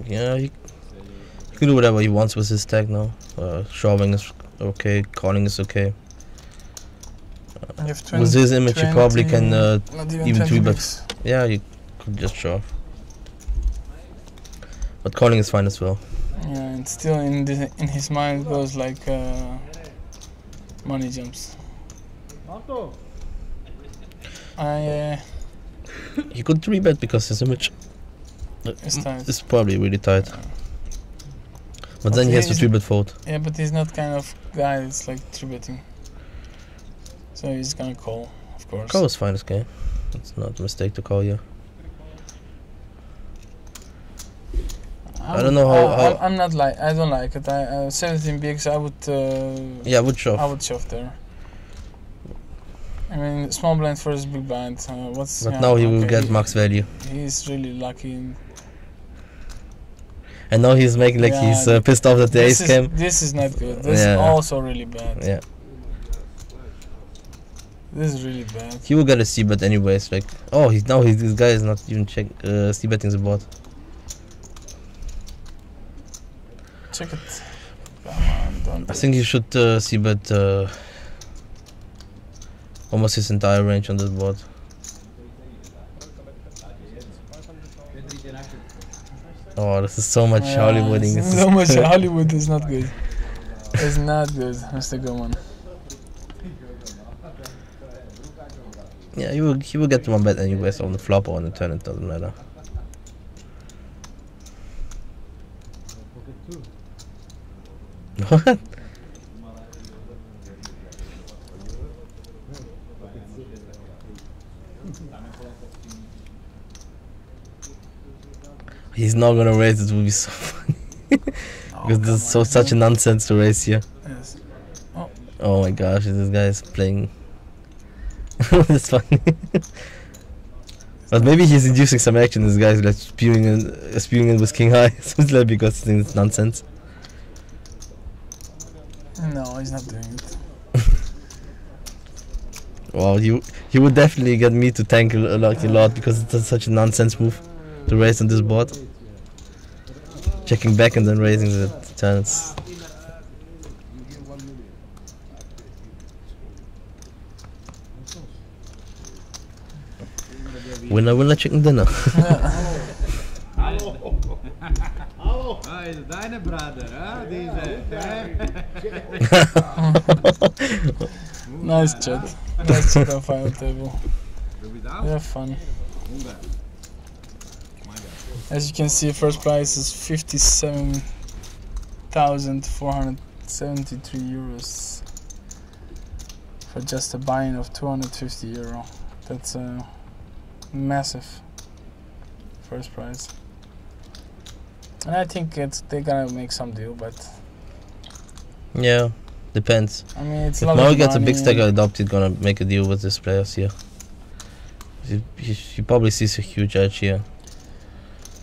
yeah, he can do whatever he wants with his stack now. Shoving is okay, calling is okay. You have 20, With his image, you probably can not even 3 bigs. bets. Yeah, you could just shove. But calling is fine as well. Yeah, and still in his mind goes like money jumps. He could 3 bet because his image It's tight. is probably really tight. But then he has to 3 bet fold. Yeah, but he's not kind of guy that's like 3-betting. So he's gonna call, of course. Call is fine this game. It's not a mistake to call you. I don't know how. I'm not like I don't like it. 17 bigs. I would. Yeah, I would shove. I would shove there. I mean, small blind versus big blind. What's? But yeah, now he will okay, get max value. He's really lucky. And now he's making like Yeah, he's pissed off that the ace came. This is not good. This Yeah. is also really bad. Yeah. This is really bad. He will get a C bet anyways. Like, oh, this guy is not even C betting the board. Check it. Come on, don't. I think he should C bet almost his entire range on this board. Oh, this is so much Hollywooding. This So is much Hollywood is not good. It's not good, Mr. Goman. Yeah, he will get 1 bet anyways on the flop or on the turn. It doesn't matter. What? He's not gonna raise. It will be so funny. Because this is such a nonsense to raise here. Yes. Oh my gosh, this guy is playing. That's funny. But maybe he's inducing some action. This guy's like spewing in with king high. So it's like because he thinks it's nonsense. No, he's not doing it. Wow, he would definitely get me to tank a lot because it's such a nonsense move to raise on this board. Checking back and then raising the turns. Winner, chicken dinner. Hallo. Is deine brother, huh? Nice chat. Nice chat on final table. We have fun. As you can see, first prize is 57,473 euros for just a buy-in of 250 euro. That's a massive first prize. And I think they're gonna make some deal, but yeah, depends. I mean, it's if a lot Mario of gets a big money stack and- adopt, he's gonna make a deal with these players here. He probably sees a huge edge here.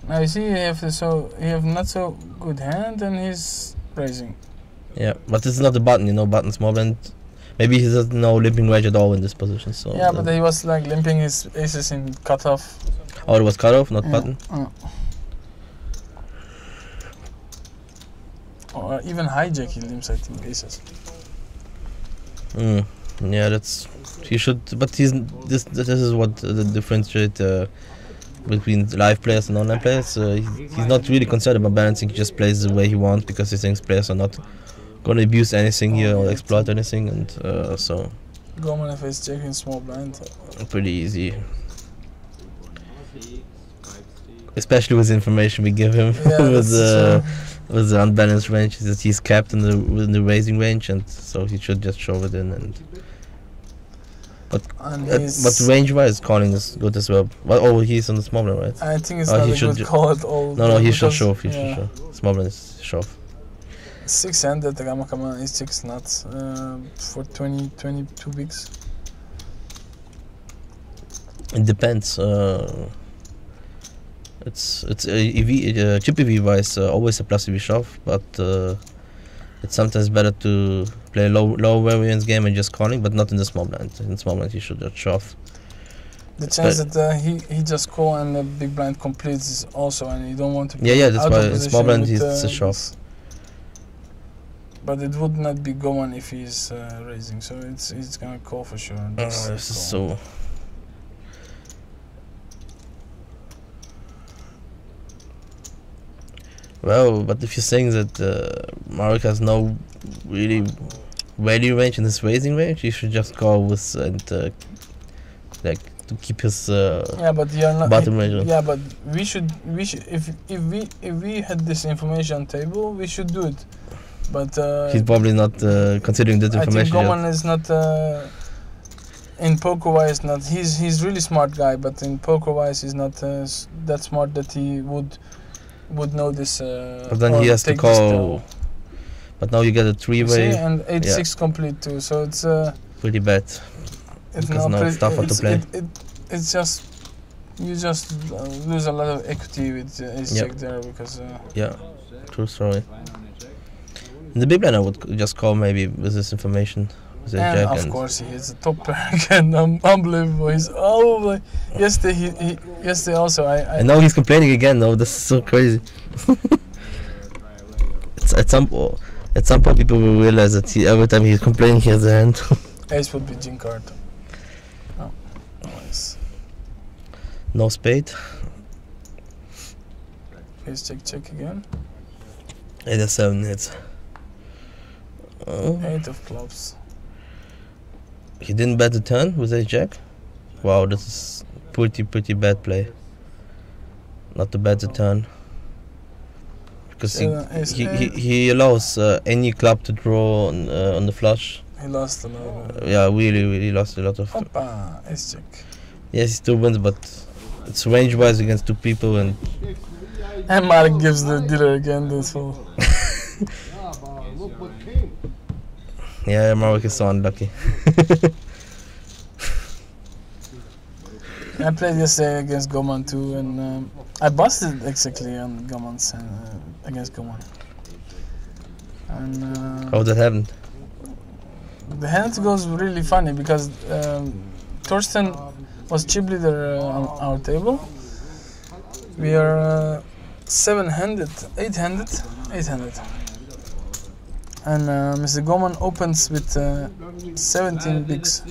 Now you see, you have not so good hand, and he's raising. Yeah, but this is not the button, you know. Button small blind. Maybe he doesn't know limping range at all in this position. So Yeah, but he was like limping his aces in cutoff. oh, it was cutoff, not Yeah. button. Or even hijack he limps, I think, aces. Yeah, that's he should. But this is what the differentiate between live players and online players. He's not really concerned about balancing. He just plays the way he wants because he thinks players are not gonna abuse anything here or exploit anything, and so Goman if he's checking small blind. pretty easy. Especially with the information we give him Yeah, with the unbalanced range, that he's capped in the raising range, and so he should just shove it in. But range-wise, calling is good as well. But he's on the small blind, right? I think it's not a good call at all. No, he should because- shove. He yeah. should shove. Small blind is shove. 6-handed, the Ramakama is 6 nuts for 22 bigs. It depends. It's chip EV wise always a plus EV shove, but it's sometimes better to play low variance game and just calling, but not in the small blind. In small blind, you should just shove. The chance that he just call and the big blind completes is also, and you don't want to. Yeah, that's out of why position small blind with, is a shove. But it would not be going if he's raising, so it's gonna call for sure. This is so. Well, but if you're saying that Marek has no really value range in his raising range, you should just go with like to keep his but you're not bottom range. Yeah, but we should if we had this information on table, we should do it. But he's probably not considering that information. I think Goman is not in poker wise. Not he's really smart guy, but in poker wise he's not that smart that he would know this. But then he has to call. But now you get a three-way. And 8-6 complete too, so it's pretty bad. It's because now it's tougher to play. It's just you just lose a lot of equity with ace check there because. Yeah, true story. In the big blind, I would just call maybe with this information. With And jack of course he hits the top pair again. Unbelievable. He's yesterday also and now he's complaining again. No, this is so crazy. It's at some point people will realize that every time he's complaining he has a hand. Ace would be Jing card. Oh, nice. No spade. Ace check again. 8 or 7 hits. 8 of clubs. He didn't bet the turn with ace jack. Wow, this is pretty bad play. Not to bet the turn. Because he allows any club to draw on the flush. He lost a lot. Yeah, really lost a lot of. Opa, ace check. Yes, he still wins, but it's range wise against two people and. And Marek gives the dealer again. That's all. Yeah, Marek is so unlucky. I played yesterday against Goman too, and I busted exactly on Goman's against Goman. And How that happened? the hand goes really funny because Torsten was chip leader on our table. We are 7-handed, 8-handed, 8-handed. And Mr. Goman opens with 17 bigs,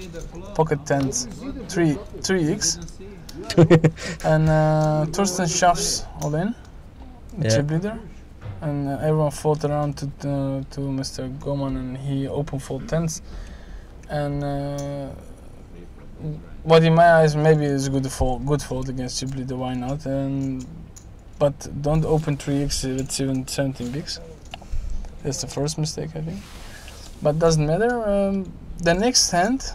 pocket tens, 3x. And Torsten shoves all in, the chip leader. And everyone fought around to Mr. Goman, and he opened fold tens. And what in my eyes maybe is a good fold against chip leader, why not? But don't open 3x with 17 bigs. That's the first mistake, I think. But doesn't matter. The next hand,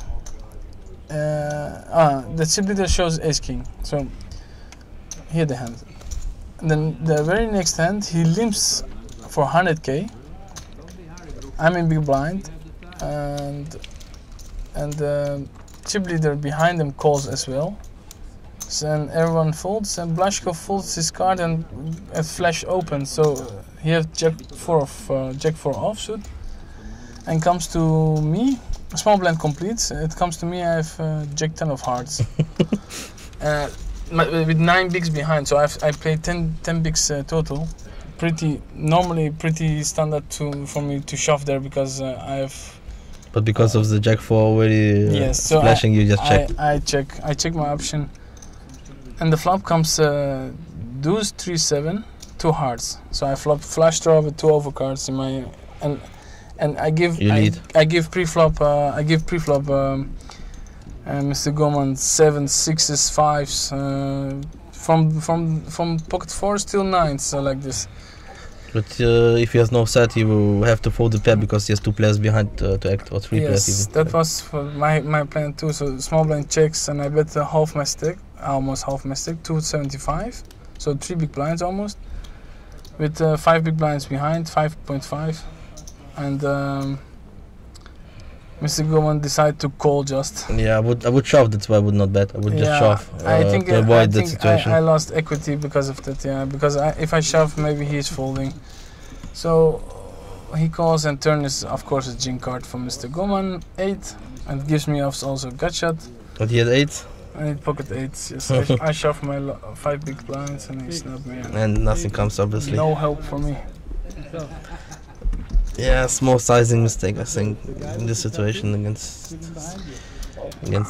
the chip leader shows ace king. So here the hand. And then the very next hand, he limps for 100k. I'm in big blind, and chip leader behind him calls as well. So and everyone folds, and Blasco folds his card and flash opens. So he has Jack 4 offsuit, and comes to me. Small blind completes. It comes to me. I have Jack 10 of hearts, with 9 bigs behind. So I played 10 bigs total. Normally pretty standard for me to shove there because I have. But because of the Jack 4 already yes, so flashing, you just check. I check my option, and the flop comes deuce 3-7, 2 hearts. So I flop flash draw with 2 overcards in my and I give pre-flop Mr. Goman 7 6s 5s from pocket 4s till 9s, so like this. But if he has no set, he will have to fold the pair because he has 2 players behind to act, or 3 players even. Yes, that was for my plan too. So small blind checks, and I bet half my stack, almost half my stack, 275. So 3 big blinds almost, with 5 big blinds behind, 5.5, and Mr. Goman decided to call just. Yeah, I would shove. That's why I would not bet. I would just shove to avoid that situation. I lost equity because of that. Yeah, because if I shove, maybe he's folding. So he calls, and turn is of course a jing card for Mr. Goman, 8, and gives me also gut shot. But he had 8. I need pocket 8s. Yes, I shove my 5 big blinds, and he snubbed me. And nothing comes, obviously. No help for me. Yeah, small sizing mistake, I think, in this situation against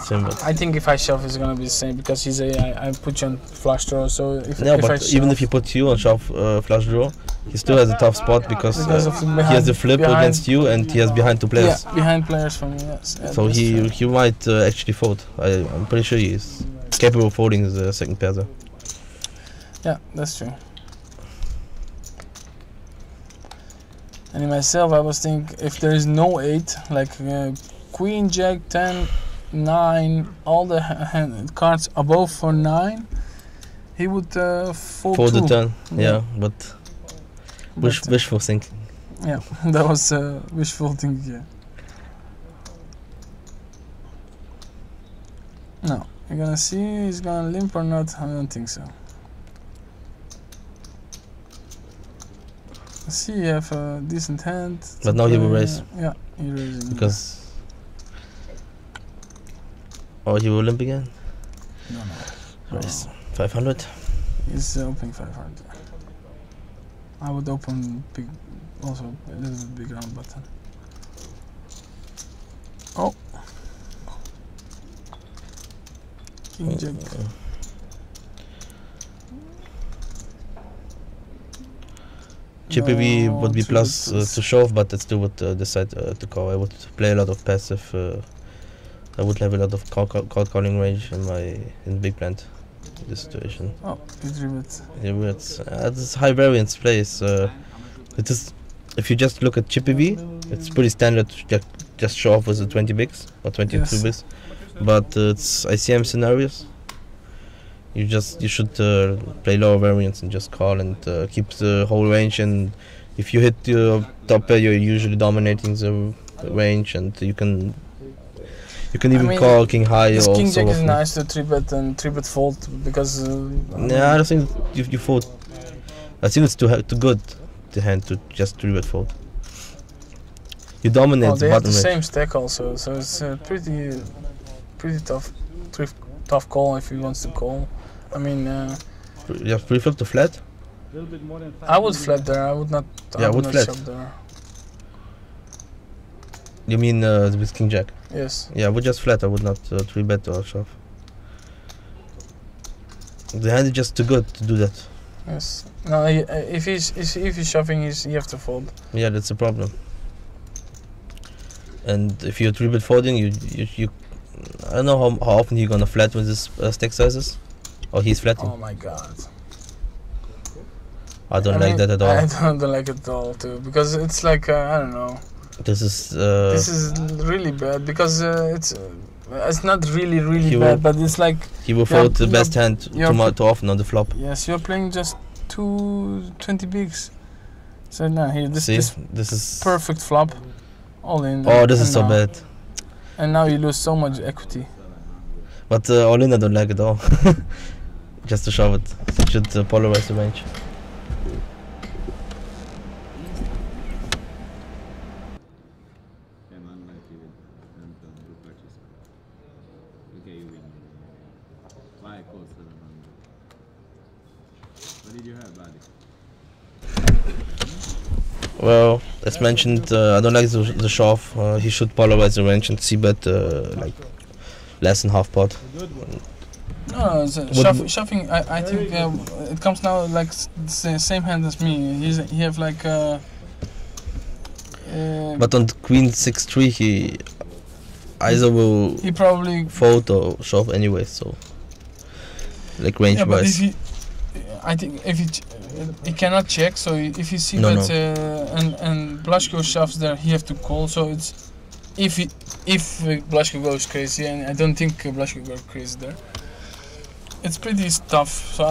him. But I think if I shove, it's gonna be the same because he's I put you on flush draw. So if but I shove, even if he puts you on shove flush draw, he still has a tough spot because he has a flip against you, and he has behind 2 players. Yeah, behind players for me. Yes. Yeah, so he might actually fold. I'm pretty sure he is capable of folding the second pair though. Yeah, that's true. And in myself, I was thinking if there is no 8, like Queen, Jack, 10, 9, all the cards above for 9, he would fold the turn. Yeah, but wishful thinking. Yeah, that was wishful thinking. Yeah. No, you're gonna see he's gonna limp or not. I don't think so. See, you have a decent hand. But now he will raise. Yeah, he raising. Because. Or he will limp again? No. Raise 500. He's opening 500. I would open big, also a little bit bigger on button. Oh. King Jack. GPB would be plus to shove, but I still would decide to call. I would play a lot of passive. I would have a lot of call calling range in big blind in this situation. Oh, it's rebets. Yeah, it's high variance plays. It is, if you just look at GPB, it's pretty standard to just show off with the 20 bigs or 22 bigs. But it's ICM scenarios. You should play lower variance and just call and keep the whole range, and if you hit your top pair, you're usually dominating the range, and you can even call king high. This or king so jack is often. nice to 3-bet and 3-bet fold because. Yeah, I don't think you fold. I think it's too good the hand to just 3-bet fold. You dominate the They have bottom the range. same stack also, so it's pretty tough call if he wants to call. I mean, You have pre-flop to flat. little bit more than 5 I would flat there. I would not. Yeah, I would not flat. shove there. You mean with king jack? Yes. Yeah, I would just flat. I would not 3-bet or shove. The hand is just too good to do that. Yes. No, if he's shoving, you have to fold. Yeah, that's the problem. And if you're 3-bet folding, you I don't know how often you're gonna flat with this stack sizes, or he's flatting. Oh my god. I don't like that at all. I don't like it at all too, because it's like I don't know. This is really bad because it's not really He bad, will- but it's like he will fold the best hand too often on the flop. yes, you're playing just 20 bigs. So now here See, this this is perfect flop, all in. oh, this is and so now- bad. And now you lose so much equity. But all in, I don't like it at all. Just to shove it, it should polarize the range. What did you have, buddy? Well, as mentioned, I don't like the shove. He should polarize the range and c-bet like less than half pot. No, it's shoving. I think it comes now like the same hand as me. He have like. But on queen 6-3, he either will He probably. fold or shove anyway. So, like range Yeah, but wise. if I think if he cannot check. So if you see No, that and Blaszko shoves there, he have to call. So it's if Blaszko goes crazy, and I don't think Blaszko goes crazy there. It's pretty tough. So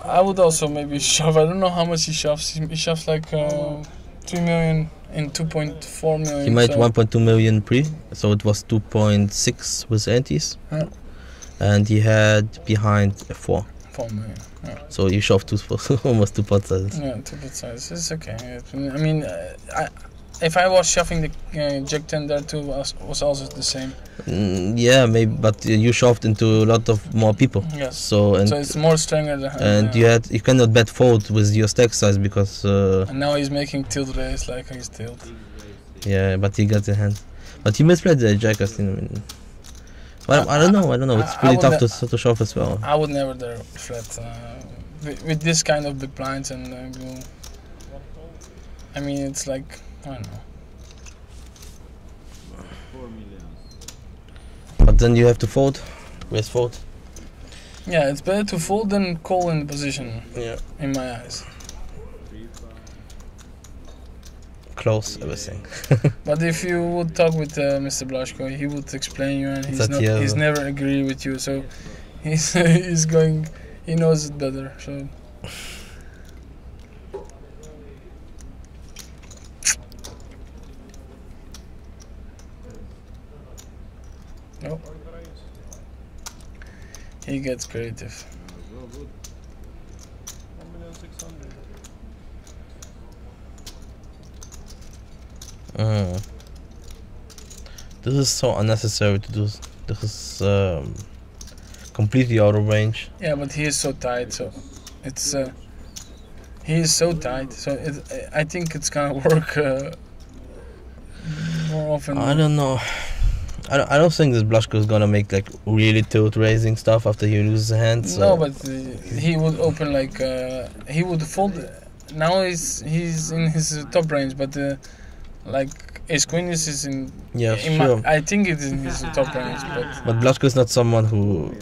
I would also maybe shove. I don't know how much he shoves. He shoves like 3 million and 2.4 million. He made so 1.2 million pre, so it was 2.6 with antis, Yeah. and he had behind a 4. 4 million. Yeah. So you shoved almost 2 pot sizes. Yeah, 2 pot size. It's okay. I mean, if I was shoving the Jack 10 there too, was also the same. Yeah, maybe, but you shoved into a lot of more people. Yes. So it's more stronger than. you cannot bet fold with your stack size because And now he's making tilt raise like he's tilt. yeah, but he got the hand. But he misplayed the jack, I think. I mean, well, I don't know. It's pretty tough to shove as well. I would never dare flat with this kind of big blinds and. I mean, it's like I don't know. 4 million. But then you have to fold. Raise fold. Yeah, it's better to fold than call in the position. Yeah. In my eyes. Close everything. But if you would talk with Mr. Blaszko, he would explain you, and he's never agree with you. So he's going. He knows it better. So. No. He gets creative. 1,600,000. This is so unnecessary to do. This is completely out of range. Yeah, but he is so tight, so it's he is so tight, so I think it's gonna work more often. I don't know. I don't think this Blaszko is gonna make like really tilt raising stuff after he loses a hand. So. No, but he would open like he would fold. Now he's in his top range, but like ace queen is in. Yeah, sure. I think it's in his top range, but Blaszko is not someone who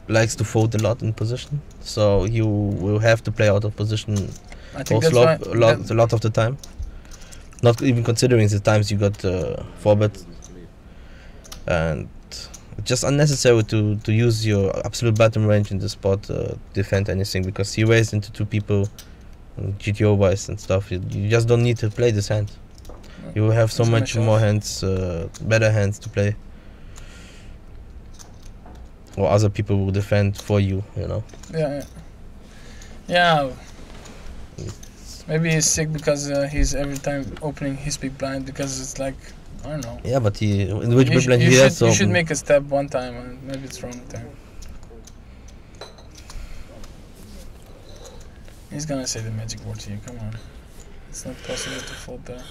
likes to fold a lot in position, so you will have to play out of position post flop a lot of the time. Not even considering the times you got 4-bet. And it's just unnecessary to use your absolute bottom range in the spot to defend anything, because he raised into 2 people GTO wise and stuff. You just don't need to play this hand. You will have so It's gonna much show. more hands, better hands to play. Or other people will defend for you, you know. Yeah. Yeah. Maybe he's sick because he's every time opening his big blind because it's like, I don't know. Yeah, but in which You big blind you he should, has to you should open. make a step one time and maybe it's wrong time. He's gonna say the magic word to you, come on. It's not possible to fold there.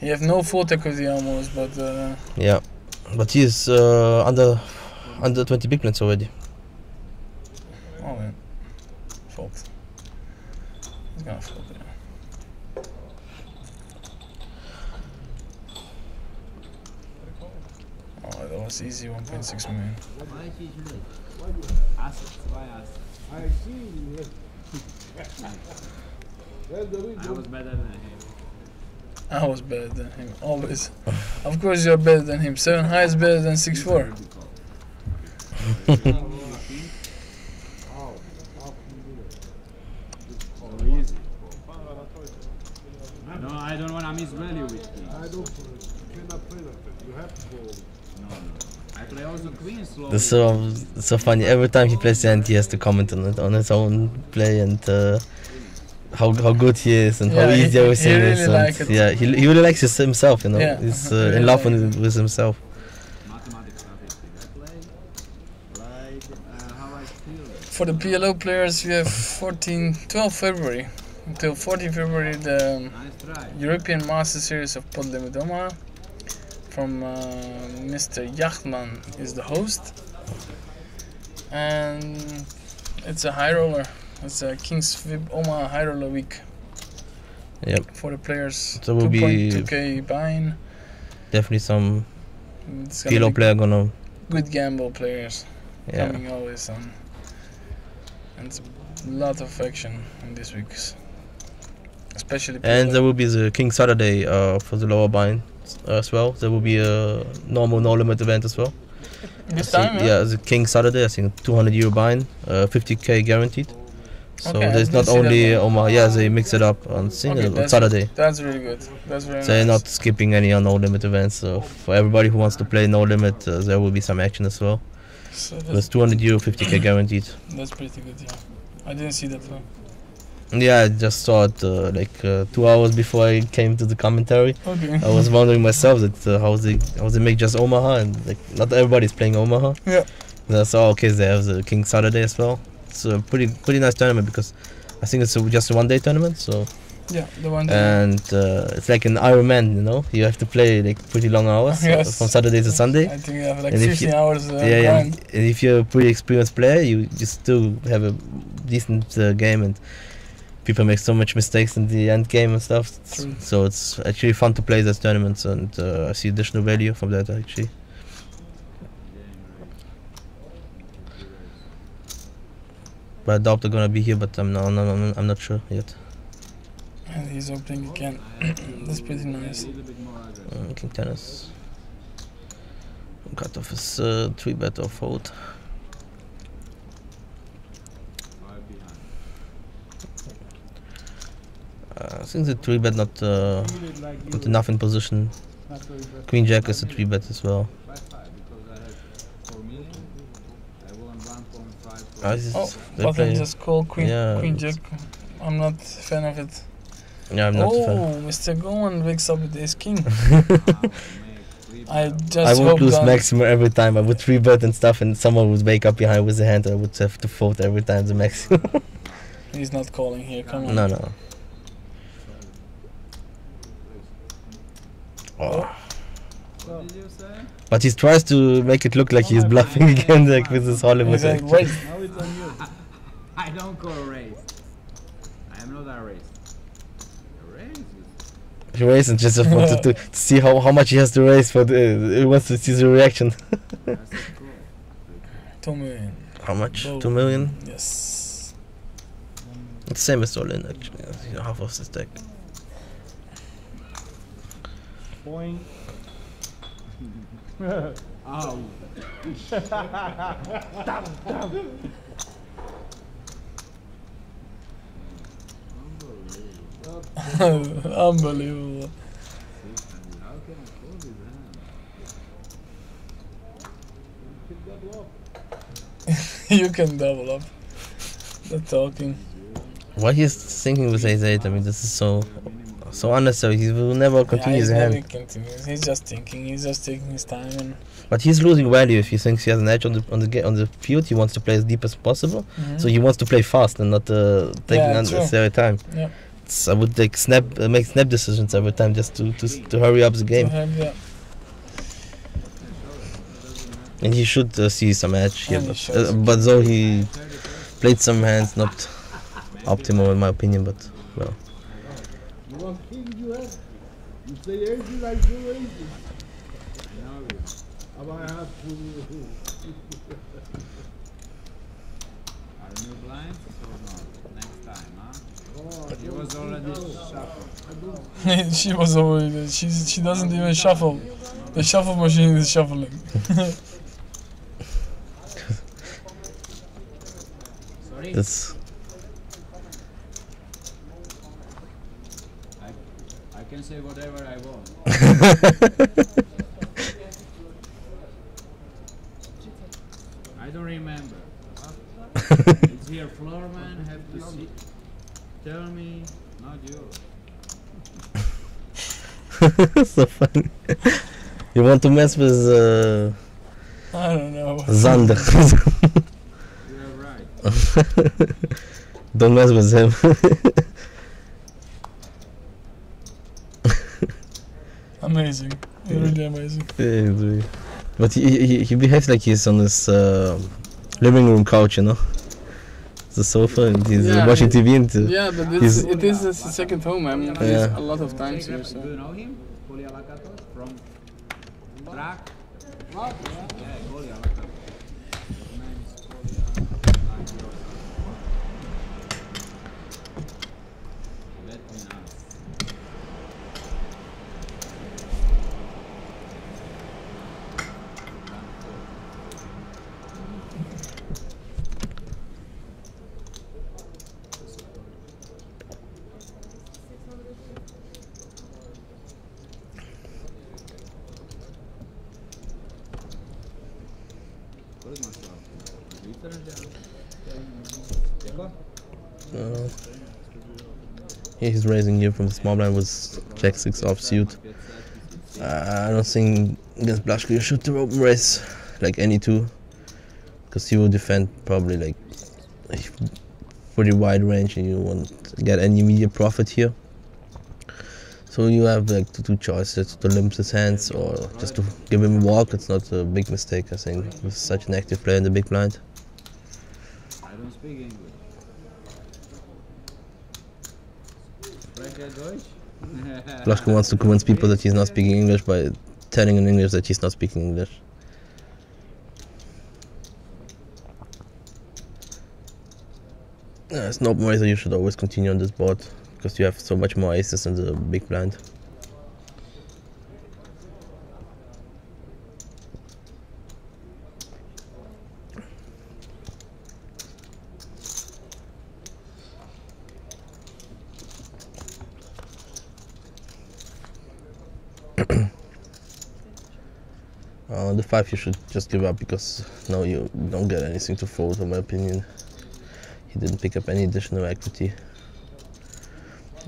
You have no fold equity almost, but Yeah, but he is under 20 big blinds already. oh man. Fold. He's gonna fold there. Oh, that was easy, 1.6 million. Why he should assets? Why assets? I see. That's the I reason. was better than him. I was better than him, always. Of course you're better than him. 7 high is better than 6-4. How can you do that? So easy. No, I don't want to miss value with king. I don't. You cannot play like that. You have to go. No. I play also queen slowly. It's so funny. Every time he plays the hand, he has to comment on it, on his own play and how good he is and how Yeah, easy everything he is. really And like it. yeah, he really likes himself, you know. Yeah, He's he really in love like with himself. Mathematics, statistics. I play like how I feel. For the PLO players, you have 12 February. Until 14 February, the Nice try. European Master Series of Pod Limit Omaha from Mr. Yachtman is the host. And it's a high roller. It's a King's Vib Omaha high roller week Yep, for the players. So will be 2.2k buy-in. definitely some It's gonna PLO be player gonna good gamble players yeah. coming always on. And it's a lot of action in this week. Especially And PLO. there will be the King Saturday for the lower bind as well. There will be a normal no limit event as well. This So, time, yeah, the King Saturday, I think 200 euro buy-in, 50k guaranteed. So Okay, I there's didn't not see that only one. Omaha, yeah, they mix it up on single on that's- Saturday. That's really good. That's very So they're nice. not skipping any no limit events. So for everybody who wants to play no limit, there will be some action as well. So There's 200 euro, 50k guaranteed. that's pretty good, yeah. I didn't see that one. Yeah, I just saw it 2 hours before I came to the commentary. Okay. I was wondering myself that how they make just Omaha, and like not everybody's playing Omaha. Yeah. Then I saw okay, they have the King Saturday as well. It's a pretty nice tournament because I think it's just a 1-day tournament. So Yeah, the one. and it's like an Ironman, you know. You have to play like pretty long hours Yes. from Saturday to Sunday. I think you have like And if 15 you- hours Yeah, grind. and if you're a pretty experienced player, you still have a decent game, and people make so much mistakes in the end game and stuff. True. So it's actually fun to play those tournaments, and I see additional value from that actually. But I doubt they're gonna be here, but I'm not sure yet. And he's opening again. That's pretty nice. King tennis. Cut off his 3-bet or fold. I think the 3-bet not enough in position. Queen Jack is a 3-bet as well. Oh, they but play- I just call Queen Yeah, Queen it's- Jack. I'm not a fan of it. Yeah, I'm not a fan. Oh, Mr. Gowan wakes up with Ace King. I just I would hope lose that- maximum every time. I would 3-bet and stuff, and someone would wake up behind with a hand. I would have to fold every time the maximum. He's not calling here. Come on. No. Oh. What did you say? But he tries to make it look like he's bluffing again, like with his Hollywood He's like, act. wait. Now it's on you. I don't call raise. I am not a raise. A raise? He raised and just wanted to see how much he has to raise for the. He wants to see the reaction. That's a call. 2 million. How much? Boom. 2 million? Yes. It's same as all-in actually. Half of the stack. Boing. Oh. Unbelievable. How can I fold his hand? You can double up. The talking. What he's thinking with ace-8, I mean, this is so unnecessary. He will never continue his hand. He's just thinking. He's just taking his time. And But he's losing value if he thinks he has an edge on the field. He wants to play as deep as possible, so he wants to play fast and not taking unnecessary time. Yeah. I would make snap decisions every time just to hurry up the game. And he should see some edge here, but though he played some hands not optimal in my opinion, but well. You want king, you have? You say aces, I do aces. But I have to... Are you blind? So no. Next time, huh? He was already shuffled. She was already. She doesn't even shuffle. The shuffle machine is shuffling. Sorry? It's I can say whatever I want. I don't remember. It's here, floorman, have to see. Tell me, not you. so funny. You want to mess with I don't know. Zander. You're right. Don't mess with him. Amazing. Really amazing. Yeah, but he behaves like he's on his living room couch, you know. The sofa, and he's watching TV. And yeah, but it is his second home. I mean, he's a lot of times here. So. Do you know him? From track? Yeah, let me know. He's raising here from the small blind with Jack 6 offsuit. I don't think against Blushko you should do open raise like any two, because he will defend probably like a pretty wide range and you won't get any immediate profit here. So you have like two choices: to limp his hands or just to give him a walk. It's not a big mistake, I think, with such an active player in the big blind. I don't speak English. Blushko wants to convince people that he's not speaking English by telling in English that he's not speaking English. It's no way that you should always continue on this board, because you have so much more aces in the big blind. The 5 you should just give up, because now you don't get anything to fold, in my opinion. He didn't pick up any additional equity.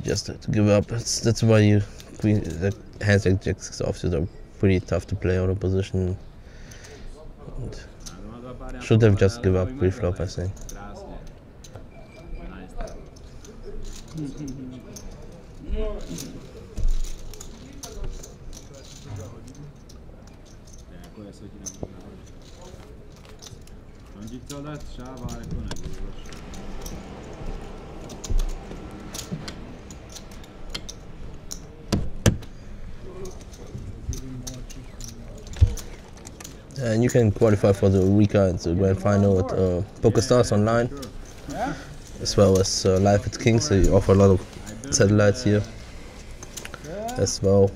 Just to give up. That's why you hands like Jack 6 offsuit are pretty tough to play out of position. And should have just give up pre-flop, I think. And you can qualify for the Eureka and the Grand Final at PokerStars online, as well as live at Kings. So you offer a lot of satellites here as well.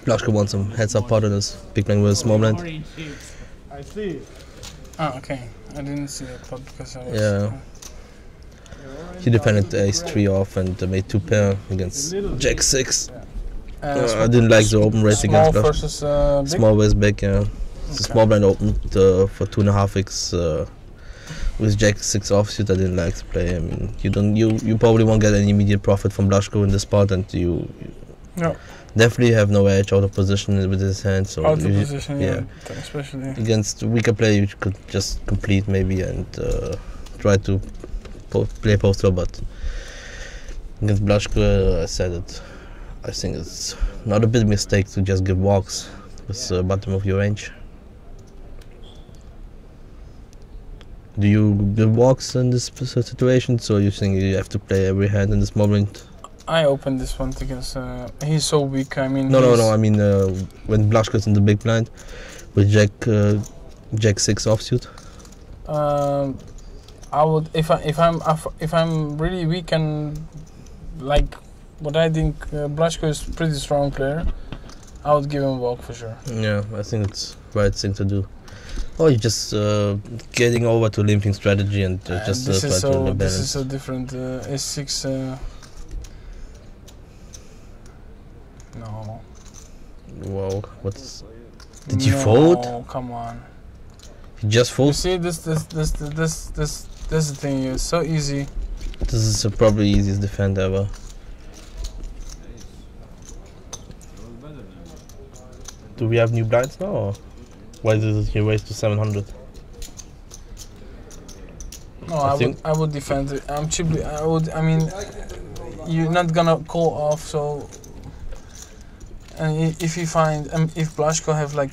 Blushko wants some heads-up pot on his big blind with a small blind. I see. Oh, okay. I didn't see that pot because I was... Yeah. He defended ace-3 off and made 2 pair against Jack-6. I didn't like the open race against Small bluff. versus big? Small versus big, yeah. The small blind opened for 2.5x with Jack-6 offsuit. I didn't like the play. I mean, you probably won't get any immediate profit from Blushko in this spot, and you No. definitely have no edge out of position with his hand. So Out of you- position, yeah. Especially. Against weaker player, you could just complete maybe and try to play post throw, but against Blushko, I said it. I think it's not a big mistake to just give walks with the bottom of your range. Do you give walks in this situation, so you think you have to play every hand in this moment? I opened this one because he's so weak. I mean, No. I mean, when Blushko's in the big blind with Jack-6 offsuit. I would if I'm really weak and like what I think Blushko is a pretty strong player, I would give him a walk for sure. Yeah, I think it's the right thing to do. Or you just getting over to limping strategy and just this try is to win the so balance. this is so different. S6. No. Wow, what's? Did you fold? No, come on. You just You fold? see this is the thing. It's so easy. This is probably easiest defend ever. Do we have new blinds now, or why did he raise to 700? No, I I would defend it. I'm cheap. I mean, you're not gonna call off. So, and if you find, if Blushko have like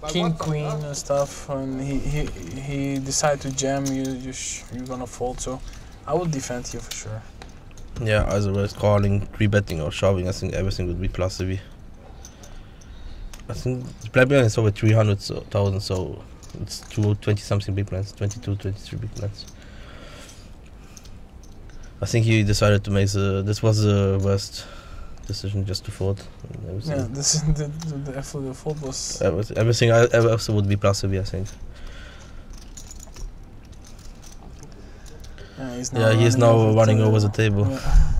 king, queen and stuff, and he decide to jam, you're gonna fold. So, I would defend you for sure. Yeah, otherwise calling, 3-betting or shoving, I think everything would be plus EV. I think the play blind is over 300,000, so it's 20 something big blinds, 22, 23 big blinds. I think he decided to make this was the worst decision, just to fold. Yeah, this is the fold was. Everything else would be plus EV, I think. Yeah, he's now running over the table. Yeah.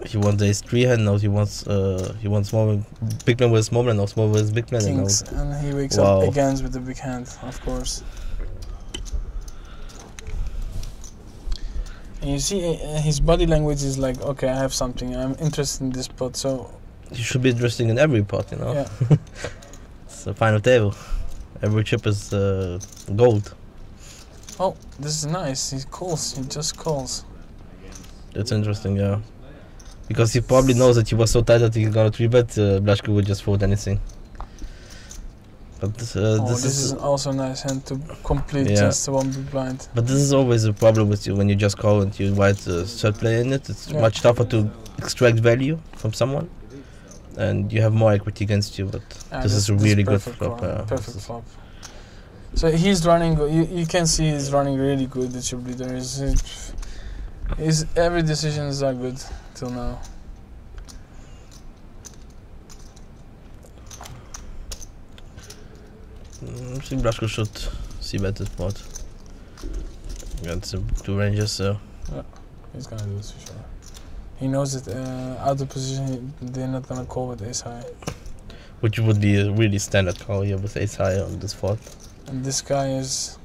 He wants ace-3 hand, now he wants small big blind with small blind, now small with big blind. Kings, and he wakes up again with the big hand, of course. And you see, his body language is like, okay, I have something, I'm interested in this pot, so. You should be interested in every pot, you know. Yeah. It's a final table. Every chip is gold. Oh, this is nice. He calls. He just calls. That's interesting, yeah. Because he probably knows that he was so tight that he got a 3-bet, Blushko would just fold anything. But this is also a nice hand to complete just one big blind. But this is always a problem with you when you just call and you invite a third player in it. It's much tougher to extract value from someone, and you have more equity against you. But this is a really good flop. Perfect flop. So he's running. You can see he's running really good. The chip leader his every decisions are good till now. I think Blushko should see bet this pot. Got some 2 ranges, so. Yeah, he's gonna do this for sure. He knows that out of position they're not gonna call with ace high. Which would be a really standard call here with ace high on this pot. And this guy is.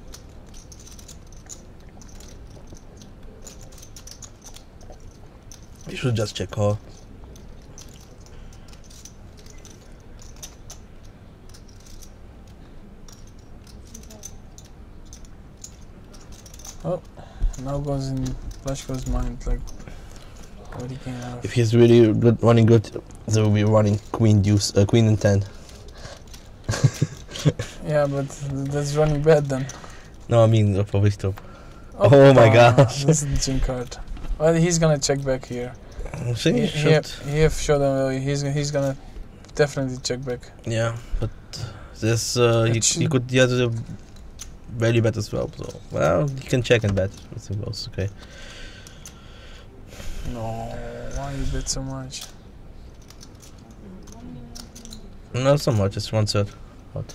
You should just check call. Oh, now goes in Blushko's mind, like what he can have. If he's really good, running good, they will be running queen deuce, queen and 10. Yeah, but that's running bad then. No, I mean for Victor. Oh my gosh! This is the chin card. Well, he's gonna check back here. I think he have showdown value. He's gonna definitely check back. Yeah, but this he could get the value bet as well. So well, he can check and bet. I think that's okay. No, why you bet so much? Not so much. It's 1/3. What?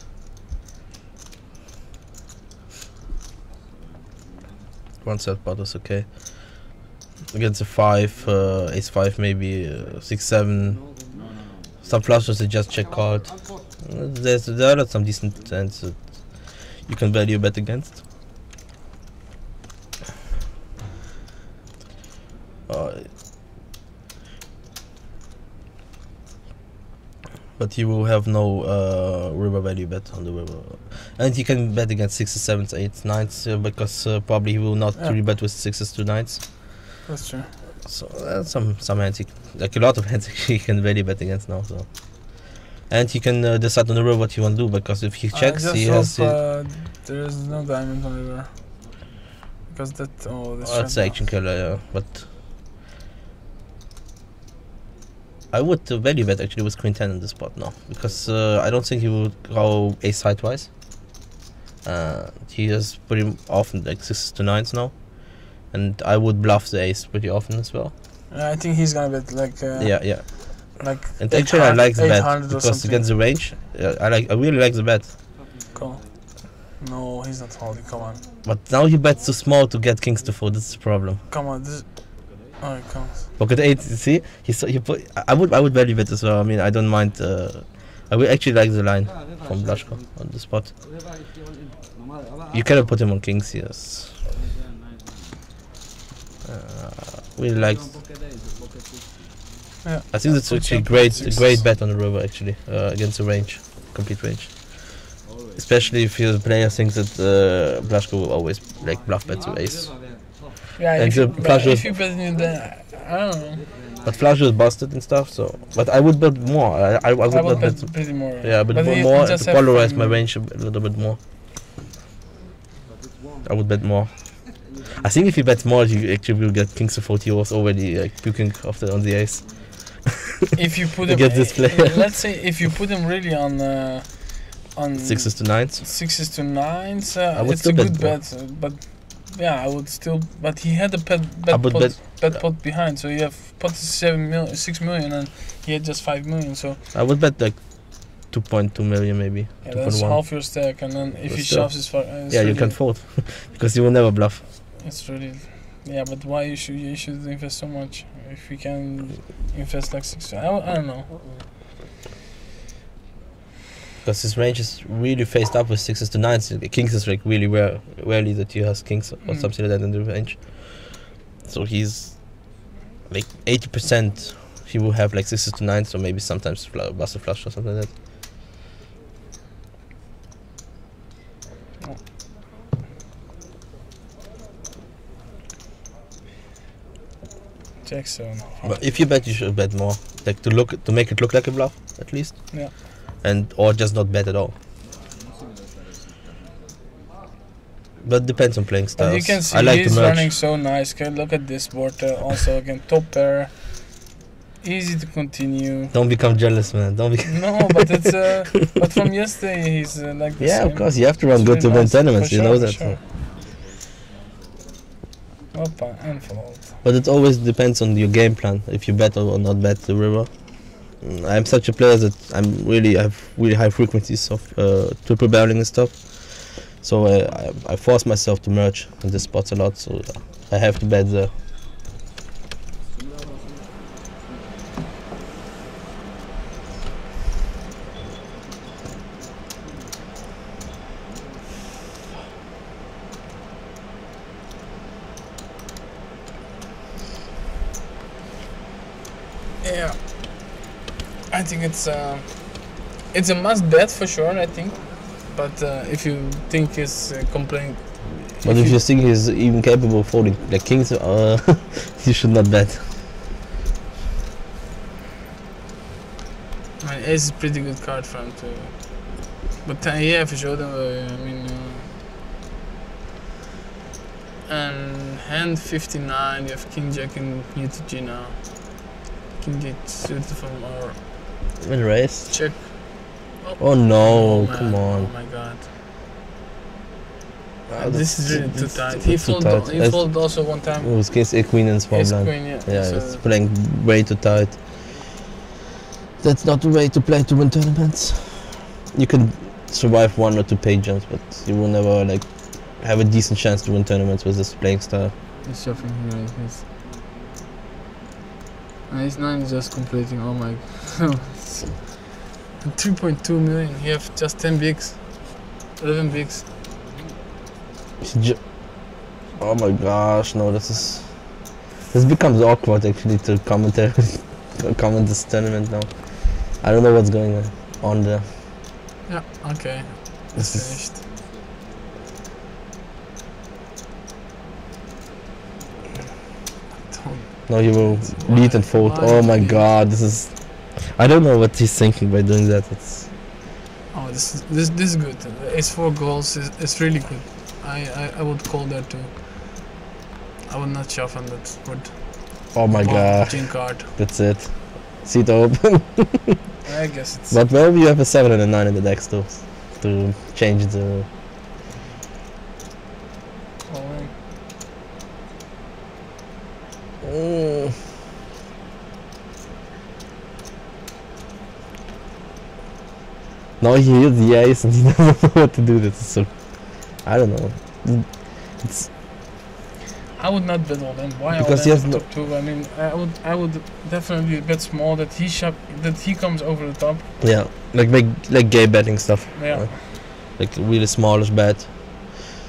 one set pot was okay. Against a 5, ace 5 maybe, 6, 7. Some flushes they just check called. There are some decent hands that you can value bet against. But he will have no river value bet on the river, and he can bet against 6s, 7s, 8s, 9s because probably he will not rebet with 6s to 9s. That's true. So some hands, like a lot of hands, he can value bet against now. So, and he can decide on the river what he want to do, because if he checks, he has. There is no diamond on the river, because that that's the action killer, yeah. But I would value bet actually with queen 10 in this spot now, because I don't think he will go ace high twice. He has pretty often like 6s to 9s now, and I would bluff the ace pretty often as well. I think he's gonna bet like yeah. Like and actually I like the bet because against the range, I really like the bet. Cool. No, he's not holding. Come on. But now he bets too small to get kings to fold. That's the problem. Come on, this. Oh, it comes. Pocket 8. See, he put. I would value bet as well. I mean, I don't mind. I would actually like the line from Blaszko on the spot. You cannot put him on kings. Yes. Really like. Yeah. I think that's actually a great bet on the river actually against the range, complete range. Especially if your player thinks that Blaszko will always like bluff bet to ace. Yeah, and if you bet in the, I don't know. But flush is busted and stuff, so. But I would bet more. I would not bet pretty more. Yeah, but more to polarize my range a little bit more. I would bet more. I think if he bets more, you actually will get kings to 4. He was already like puking on the ace. If you put him, let's say if you put him really on 6s to 9s. 6s to 9s. It's a good bet, but yeah, I would still. But he had a bet pot behind, so you have pot 6 million, and he had just 5 million. So I would bet like 2.2 million maybe. Yeah, that's half your stack, and then if he shoves his yeah, you can fold because you will never bluff. It's really. Yeah, but why you should invest so much if we can invest like 6? I don't know. Because his range is really faced up with 6s to 9s. Kings is like really rarely that he has kings or something like that in the range. So he's like 80%. He will have like 6s to 9s, or maybe sometimes busted flush or something like that. Check zone. But if you bet, you should bet more, like to make it look like a bluff at least. Yeah. Or just not bet at all. But depends on playing styles. But you can see I like he's to merge. running so nice. Okay, look at this board. Also again, top pair. Easy to continue. Don't become jealous, man. Don't be. No, but it's but from yesterday he's like the yeah, same. of course you have to run good to win tournaments. You know that. Sure. Opa, and fold. But it always depends on your game plan. If you bet or not bet the river. I'm such a player that I have really high frequencies of triple barreling and stuff. So I force myself to merge in the spots a lot. So I have to bet there. Yeah. I think it's a must bet for sure. I think, but if you think he's complaining, but if you think he's even capable of folding like kings, you should not bet. I mean, ace is a pretty good card for him too. But yeah, for sure. I mean, and hand 59. You have king jack and UTG now. King jack suited from our. Win raise. Check. Oh no! Oh, come on. Oh my god. This is really too tight. He folded also one time. It was case queen and small blind. Queen, yeah. Yeah, so it's playing way too tight. That's not the way to play to win tournaments. You can survive 1 or 2 page jumps, but you will never like have a decent chance to win tournaments with this playing style. He's shuffling here like this. And his 9 is just completing. Oh my. 3.2 million. You have just 10 bigs. 11 bigs. Oh my gosh, no, this becomes awkward actually to comment this tournament now. I don't know what's going on there. Yeah, okay. It's finished. No, he will lead and fold. Oh my god, this is... I don't know what he's thinking by doing that. It's... Oh, this is good. Ace 4 goals is really good. I would call that too. I would not shove on that wood. Oh my god. Gin card. That's it. Seat open. I guess it's... But maybe you have a 7 and a 9 in the deck still to change the... No, he hits the ace and he doesn't know what to do. This is so... I don't know. It's... I would not bet all in. Why because all he has in no... top 2? I mean, I would definitely bet small that he comes over the top. Yeah, like gay betting stuff. Yeah. Like really smallish bet.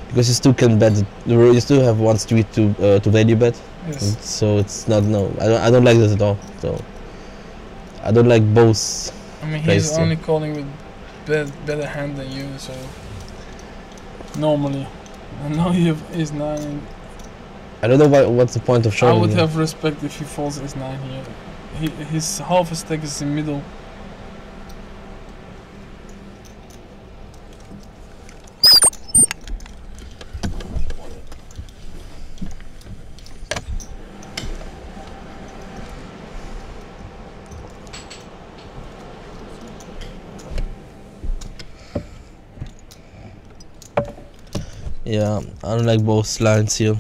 Because you still can bet. You still have one street to value bet. Yes. So it's not I don't like this at all. So I don't like both. I mean, he's only calling with better hand than you, so normally. And now you have ace 9. I don't know what's the point of showing. I would have respect if he folds ace 9 here. His half a stack is in middle. Yeah, I don't like both lines here.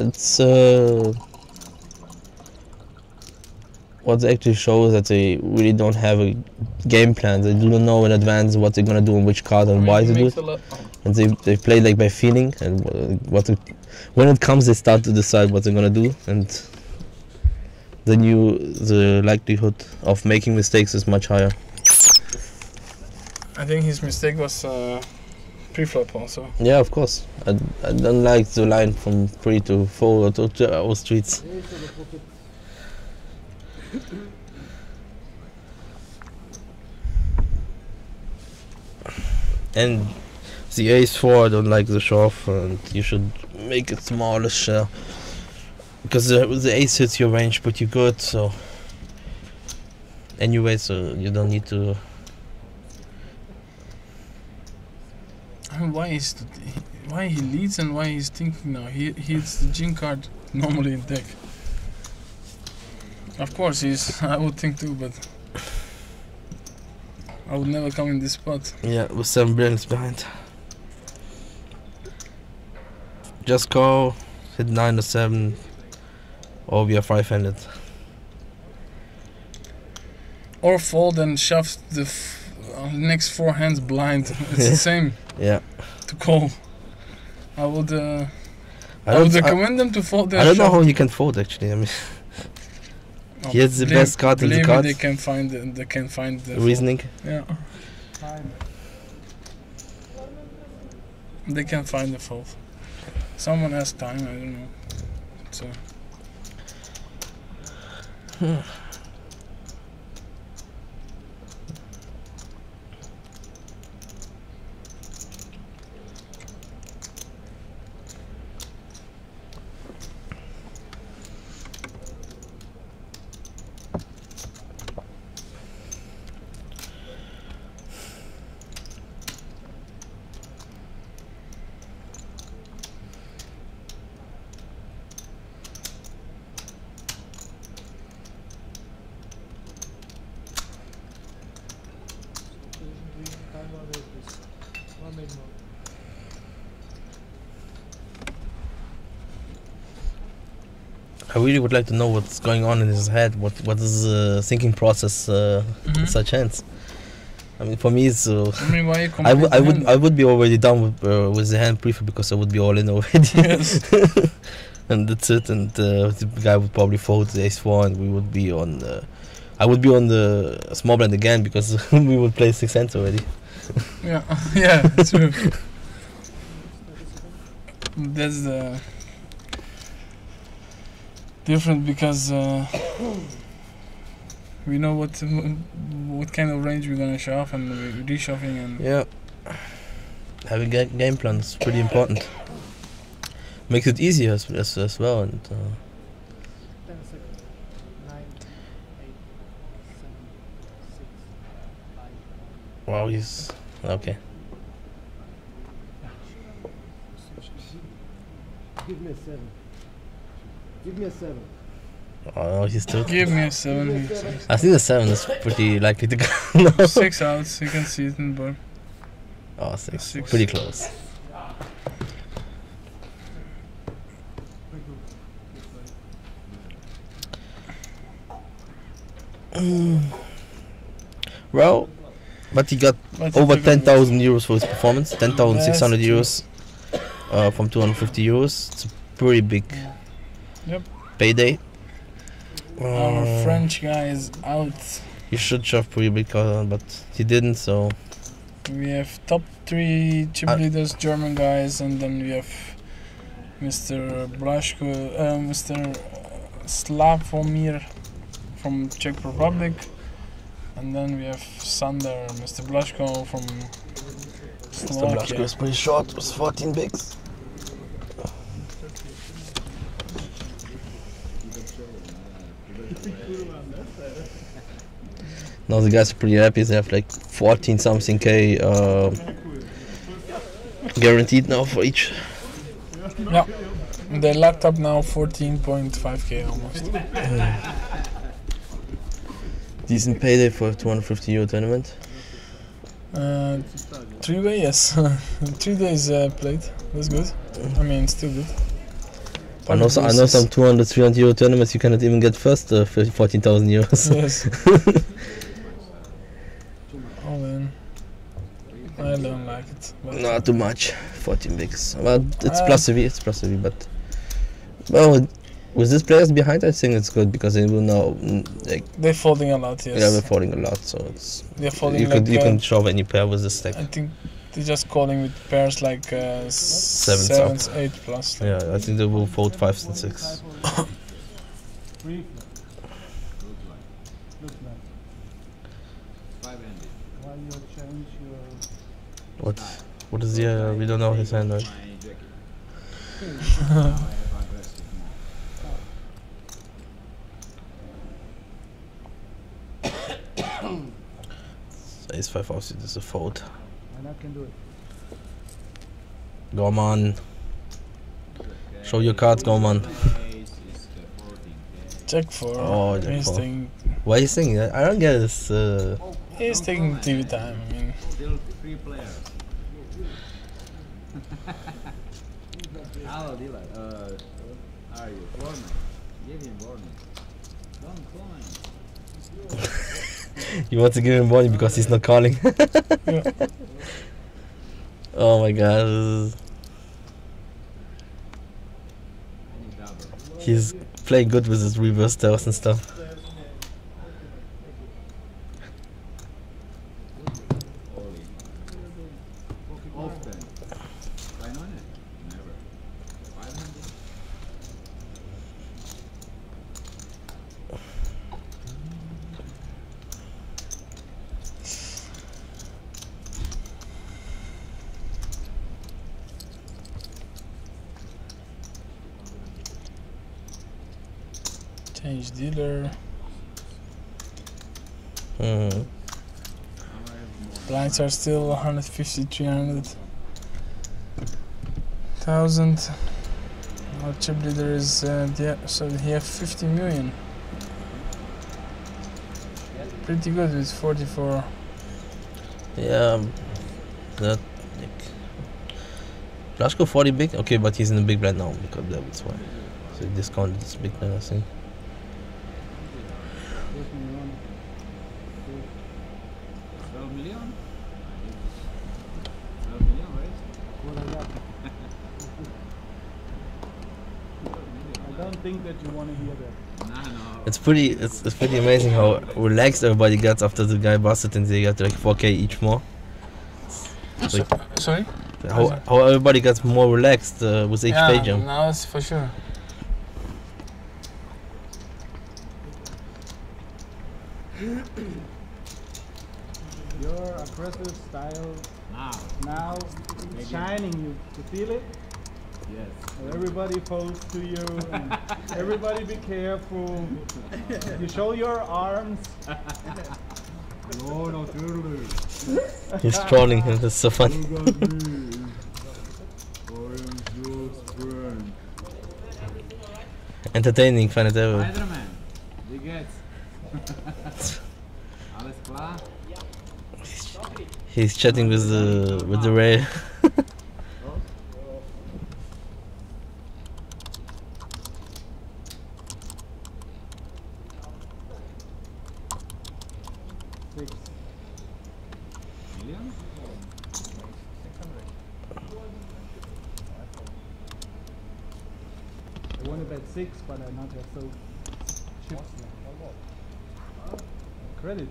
It's what they actually shows that they really don't have a game plan. They do not know in advance what they're gonna do on which card and why to do it. And they play like by feeling, and when it comes they start to decide what they're gonna do, and the likelihood of making mistakes is much higher. I think his mistake was pre-flop also. Yeah, of course. I don't like the line from 3 to 4 or to all streets. And the ace 4, I don't like the shove, and you should make it smallish because the ace hits your range pretty good. So anyway, so you don't need to. Why he leads and why he's thinking now. He hits the gin card normally in deck. Of course I would think too, but I would never come in this spot. Yeah, with 7 brilliants behind. Just go, hit 9 or 7, or we are 5-handed. Or fold and shove the next 4 hands blind. It's the same. Yeah. To call. I would recommend them to fold their I don't know shove. how he can fold actually. I mean, he has the best card in the card. They can find the reasoning. Fold. Yeah. They can find the fold. Someone has time. I don't know. So. I really would like to know what's going on in his head. What is the thinking process in such hands? I mean, for me, it's. I mean, why you I would be already done with the hand prefer because I would be all in already. Yes. And that's it. And the guy would probably fold the ace-4, and we would be on. I would be on the small blind again because we would play 6 hands already. Yeah, yeah, true. That's the different because we know what kind of range we're gonna shove and we're reshuffling and yeah. Having a game plan is pretty important. Makes it easier as well. And 10 seconds. 9, 8, 7, 6, 5. wow, he's okay. Give me a 7. Give me a 7. Oh, he's still. give me a 7. I think the 7 is pretty likely to go. No. 6 outs, you can see it in the board. Oh, 6. 6. Pretty close. Well, but he got over 10,000 euros for his performance. 10,600 euros from 250 euros. It's a pretty big payday. Our French guy is out. He should shove pretty big, but he didn't. So We have top 3 chip leaders, German guys, and then we have Mr. Blaško, Mr. Slavomir from Czech Republic, and then we have Sander, Mr. Blaško from Mr. Slovakia. Blaško is pretty short with 14 bigs. Now the guys are pretty happy. They have like 14 something K guaranteed now for each. Yeah, they locked up now 14.5k almost. Decent payday for a 250 euro tournament. 3-way, yes. 3 days played. That's good. I mean, still good. I know some 200, 300 euro tournaments you cannot even get first 14,000 euros. Yes. All in. I don't like it. Not too much. 14 bigs. Well, it's plus a V. It's plus a V, but well, with these players behind, I think it's good because they will now like they're folding a lot. Yes. Yeah, they're folding a lot, so it's they're folding. You can shove any pair with this stack. I think they're just calling with pairs like 7s, 8 plus. Yeah, I think they will fold 5s and 6. What is the we don't know his hand, right? Ace 5 offsuit is a fold. And I can do it. Go on. Show your cards, go on. Check 4. Oh, check he's 4. taking. Why are you saying that? I don't get this. He's taking TV time. I mean. Still 3 players. Hello, dealer. How are you? Warning. Give him warning. Don't comment. You want to give him warning because he's not calling. Yeah. Oh my god. He's playing good with his reverse tails and stuff. Often. Why not? Never. 500. Change dealer. Blinds are still 150, 300,000. Our chip leader is so he has 50 million. Pretty good with 44. Yeah, that. Blaško 40 big? Okay, but he's in the big blind now because that's why. So he discounted this big blind, I think. 12 million? 12 million, right? I don't think that you want to hear that. No. It's pretty amazing how relaxed everybody gets after the guy busted and they got like 4K each more. Like, Sorry? how everybody gets more relaxed with each pay jump. Now that's for sure. Your aggressive style now it's shining. You feel it? Yes. Everybody folds to you. And everybody be careful. You show your arms. Lord of Turtles. He's trolling him, that's so funny. Look at me. I am just friend. Entertaining, find it ever. Spider-Man. Wie geht's? Alles klar? He's chatting with the rail. Million? I want to bet 6, but I not have so chips. Credit.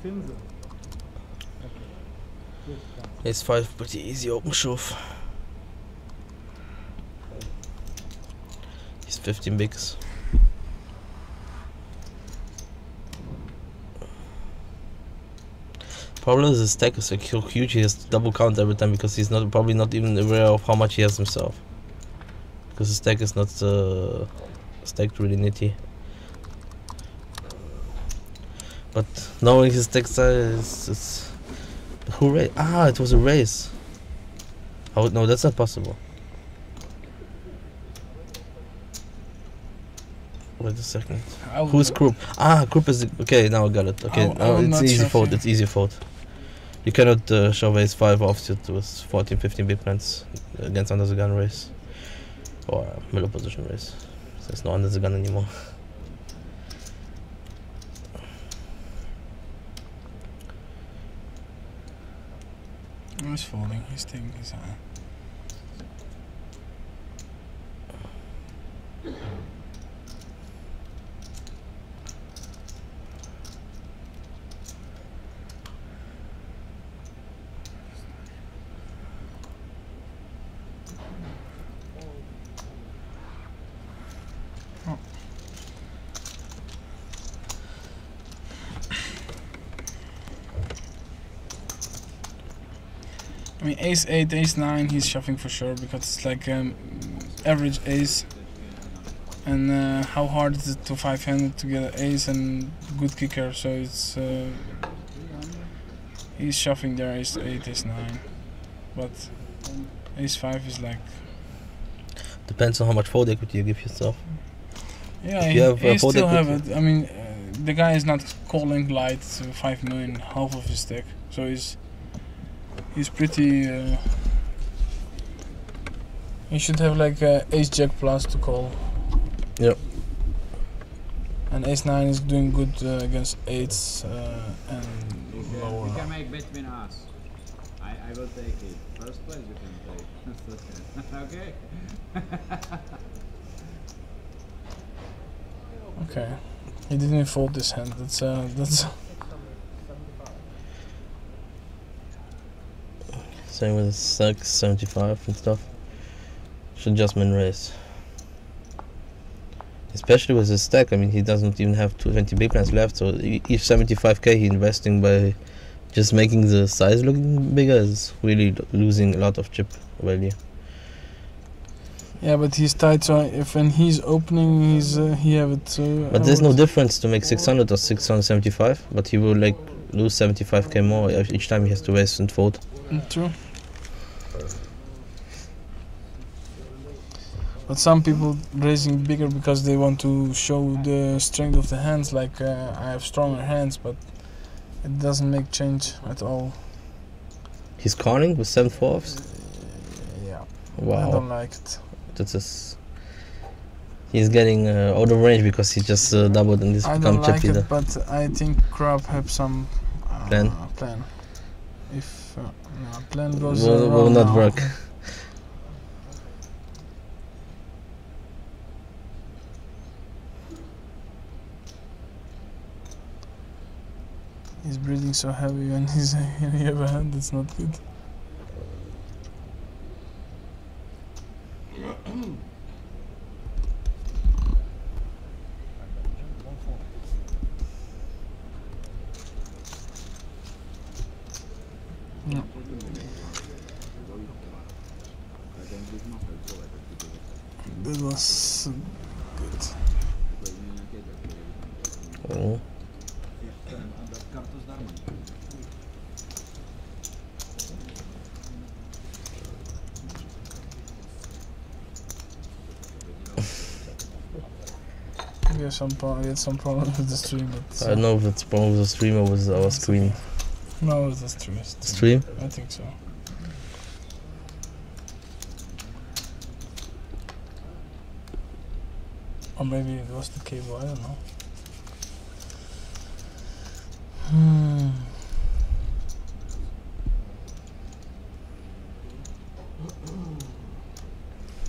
Finse. It's 5 pretty easy open shove. He's 15 bigs. Problem is his stack is like so huge, he has to double count every time because he's probably not even aware of how much he has himself. Because his stack is not stacked really nitty. But knowing his stack size, it's... Who raised? Ah, it was a race. Oh no, that's not possible. Wait a second. Who's Krupp? Ah, Krupp is okay. Now I got it. Okay, now it's easy fold. It's easy fold. You cannot shove ace 5 offsuit with 14-15 big blinds against under the gun race or middle position race. There's no under the gun anymore. He's folding. He's taking his eye. I mean, ace 8, ace 9, he's shoving for sure because it's like average ace. And how hard is it to 5-handed to get an ace and good kicker? So it's he's shoving there ace 8, ace 9, but ace 5 is like. Depends on how much fold equity you give yourself. Yeah, he still have it. I mean, the guy is not calling light 5 million, half of his stack, so he's pretty. He should have like ace jack plus to call. Yep. And ace 9 is doing good against 8s and lower. You can make bet between us. I will take it. First place you can take. Okay. Okay. He didn't fold this hand. That's. Same with 6, 75 and stuff. Should just min raise. Especially with his stack, I mean, he doesn't even have 20 big blinds left, so each 75k he investing by just making the size looking bigger is really losing a lot of chip value. Yeah, but he's tight, so if when he's opening, he have it. But there's no difference to make 600 or 675, but he will like lose 75k more each time he has to raise and fold. True. But some people raising bigger because they want to show the strength of the hands, like I have stronger hands, but it doesn't make change at all. He's calling with 7/4s? Yeah. Wow. I don't like it. That's just... He's getting out of range because he just doubled and this I become don't chip like leader. it, but I think Crab have some Plan. Plan. If no, plan goes Will wrong not now. work. He's breathing so heavy when he's in the other hand. It's not good. No. That was good. Oh. We had some problems with the stream. But, I don't know if it's problem with the stream or with our screen. No, it was the stream. Stream? I think so. Or maybe it was the cable, I don't know.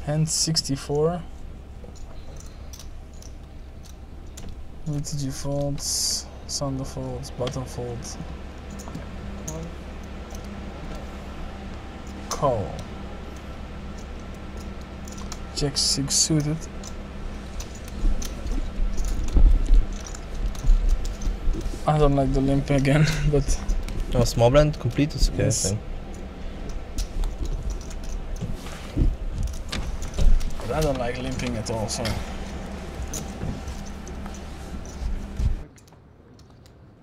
Hand 64. VTG folds, Sunder folds, bottom folds. Call. Jack 6 suited. I don't like the limp again, but No, small blind complete is okay, Yes. I think. I don't like limping at all, so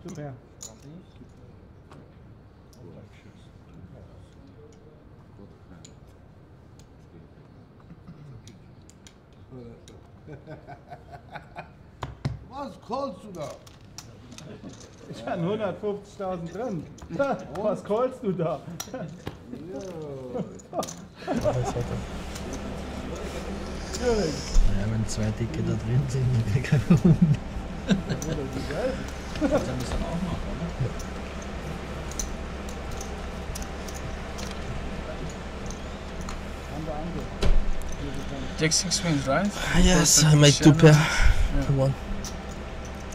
Super. Was callst du da? Ich habe 150.000 drin. Was callst du da? Ja, wenn zwei Dicke da drin sind, dann krieg ich einfach um. Das müssen wir auch machen, oder? Jack 6 wins, right? Yes, Perfect I made two pair. Yeah. One.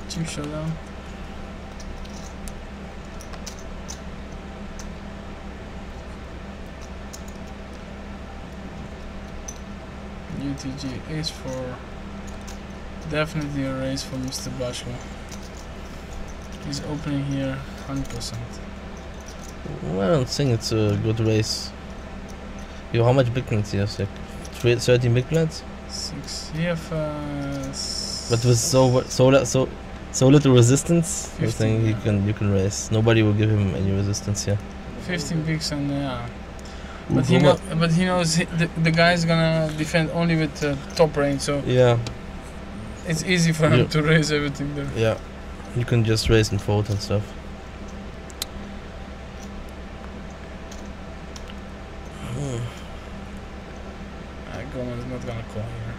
Cheap showdown. UTG ace for definitely a raise for Mr. Bashko. He's opening here 100%. I don't think it's a good race. Yo, how much big blinds do you have? Like 13 big blinds? 6. You have But with so little resistance, I 15, think yeah. you can raise. Nobody will give him any resistance here. 15 bigs and yeah. But he knows the guy's gonna defend only with top range, so Yeah, it's easy for him Yeah. to raise everything there. yeah. You can just raise and fold and stuff. Gomez is not gonna call here.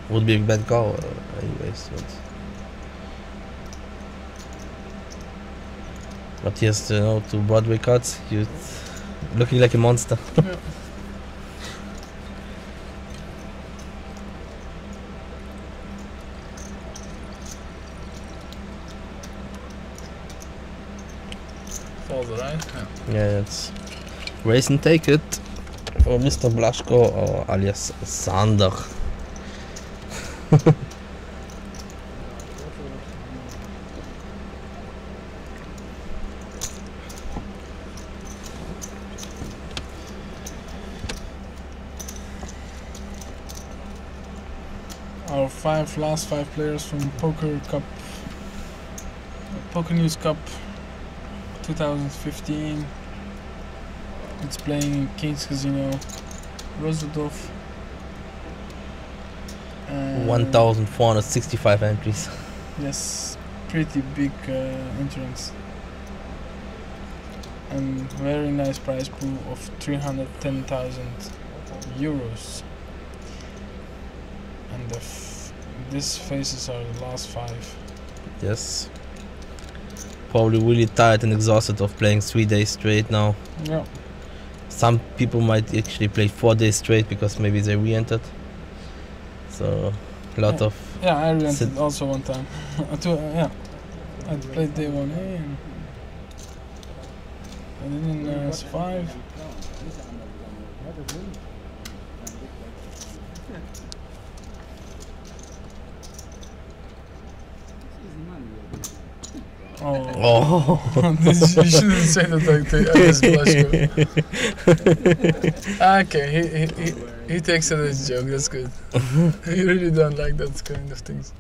Would be a bad call, anyways. But he has to, to Broadway cuts. You looking like a monster. Yeah. Fold, right? Yeah. Yeah, it's raise and take it for Mr. Blaszko or alias Sander. Our last five players from Pokernews Cup 2015. It's playing in King's Casino, Rozvadov. 1,465 entries. Yes, pretty big entrance. And very nice prize pool of 310,000 euros. And these faces are the last five. Yes. probably really tired and exhausted of playing 3 days straight now. Yeah. Some people might actually play 4 days straight because maybe they re-entered. So a lot of Yeah, I re-entered also one time. Yeah, I played day 1A and then in S5. Oh, you shouldn't say that against Blaszko. Okay, he takes it as a joke, that's good. He really don't like that kind of things.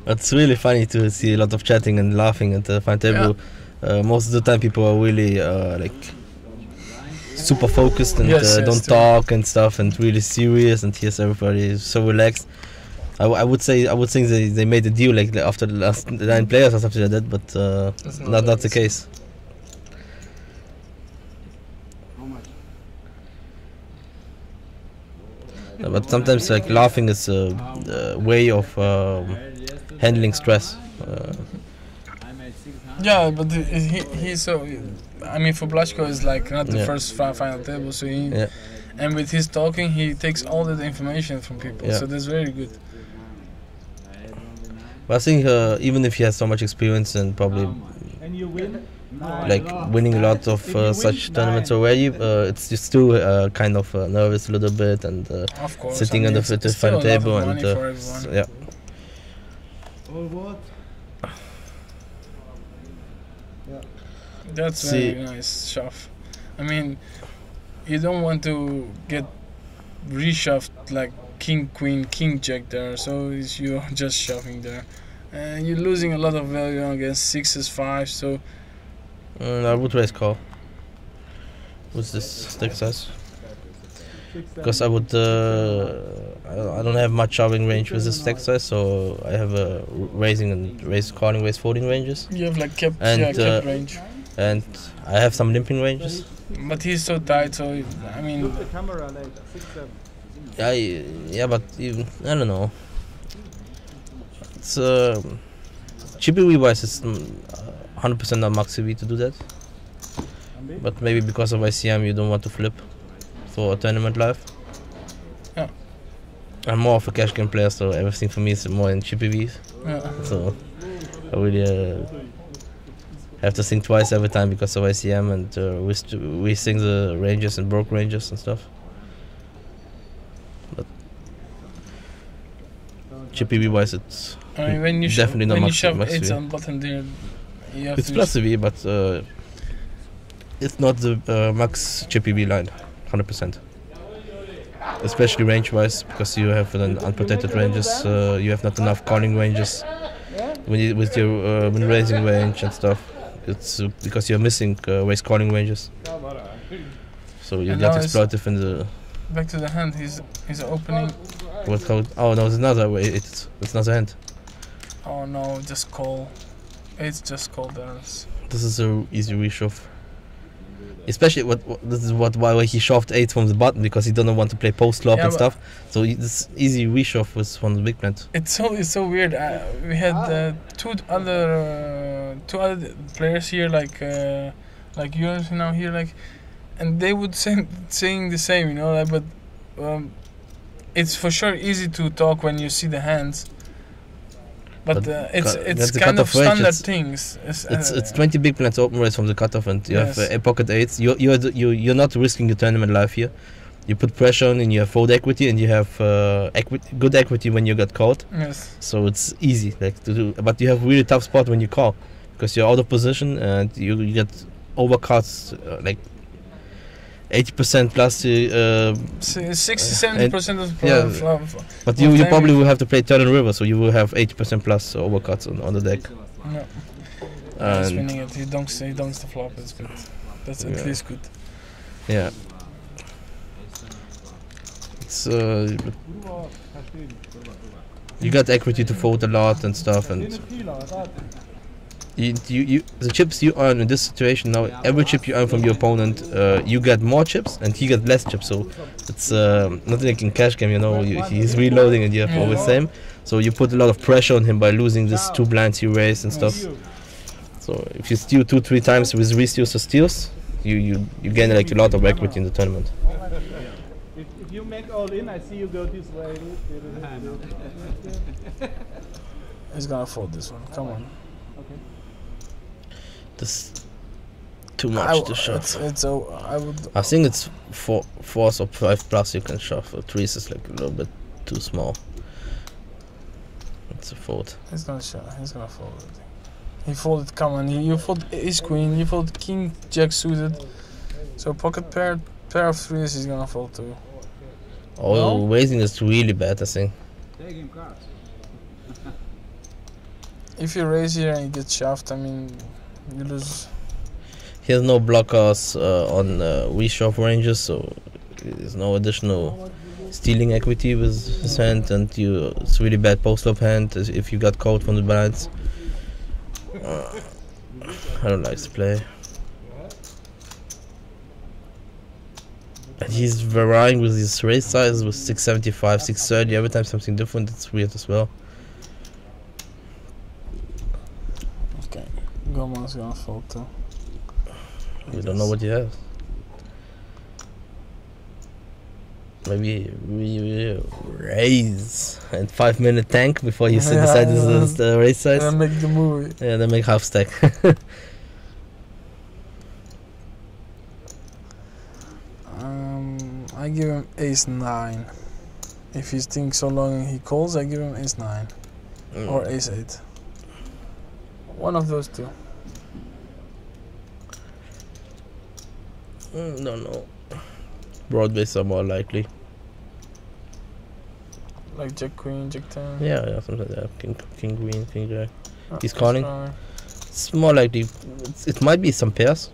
It's really funny to see a lot of chatting and laughing at the final table. Yeah. Most of the time people are really like super focused and Yes, don't talk and stuff and really serious, and here's everybody is so relaxed. I would think they made a deal like after the last 9 players or something like that, but not the case. But sometimes like laughing is a way of handling stress. Yeah, but he's so. I mean, for Blaszko is like not the first final table, so he. Yeah. And with his talking, he takes all the information from people, so that's very good. But I think even if he has so much experience and probably like winning a lot of such tournaments already, it's just still kind of nervous a little bit and of course, sitting on the final table and yeah. That's very nice shove. I mean, you don't want to get reshoved like king, queen, king, jack there, so you're just shoving there. And you're losing a lot of value against 6s, 5s, so... I would raise call. What's this stick size? Because I would... I don't have much shoving range with this stack size, so I have a raising and calling, raise folding ranges. You have like kept range. And I have some limping ranges. But he's so tight, so I mean... Yeah, but even, I don't know. It's GPV wise, it's 100% not max CV to do that. But maybe because of ICM, you don't want to flip for a tournament live. Yeah. I'm more of a cash game player, so everything for me is more in GPVs. Yeah. So I really have to think twice every time because of ICM and we sing the ranges and broke ranges and stuff. But GPV wise, it's when you definitely not when max, you shove max 8s CV. on button there, you have It's plus CV, but it's not the max GPV line, 100%. Especially range wise, because you have an unprotected ranges, you have not enough calling ranges with your when raising range and stuff. It's because you're missing raise calling ranges, so you get exploitive in the. Back to the hand. He's opening. Oh no, it's another way. It's not a hand. Oh no, just call. It's just call there. This is a easy reshove. Especially this is why he shoved 8 from the button, because he doesn't want to play post flop and stuff. So this easy reshove was from the big blind. It's so weird. We had two other players here, like yours now here, like, and they would saying the same, you know. Like, but it's for sure easy to talk when you see the hands. But it's kind of standard things. It's 20 big blinds open raise from the cutoff, and you have pocket 8s. You're not risking your tournament live here. You put pressure on, and you have fold equity, and you have good equity when you get called. Yes. So it's easy like to do, but you have really tough spot when you call, because you're out of position and you get overcuts like 80% plus 60-70% of the but you probably will have to play turn and river, so you will have 80% plus overcuts on the deck. No. He's winning it. He donks the flop. That's good. That's at least good. Yeah. It's you got equity to fold a lot and stuff, and the chips you earn in this situation now, every chip you earn from your opponent, you get more chips and he gets less chips. So it's not like in cash game, you know, he's reloading and you have always same. So you put a lot of pressure on him by losing these 2 blinds you raise and stuff. So if you steal 2-3 times with re-steals or steals, you gain like a lot of equity in the tournament. If you make all in, I see you go this way. He's gonna fold this one. Come on. Okay. This too much to shove. I think it's 4 or 5 plus you can shove. 3s is like a little bit too small. It's a fold. He's gonna shove. He's gonna fold it. He folded. Come on. You fold ace queen. You fold king jack suited. So pocket pair of 3s. He's gonna fold too. Oh, no? Raising is really bad, I think. Taking cards. If you raise here and you get shoved, I mean, you lose. He has no blockers on reshove ranges, so there's no additional stealing equity with his hand, and it's really bad post-flop hand if you got called from the blinds. I don't like this play. And he's varying with his raise sizes with 675, 630, every time something different. It's weird as well. Okay, Goman's gonna fold too. We don't know what he has. Maybe we raise and 5-minute tank before he decides the raise size. And make the movie. Yeah, then make half stack. I give him ace 9. If he's thinking so long and he calls, I give him ace 9 or ace 8. One of those two. No, no. Broadways are more likely. Like jack queen, jack 10. Yeah, something like that. King queen, king jack. He's calling. It's more likely. It might be some pairs.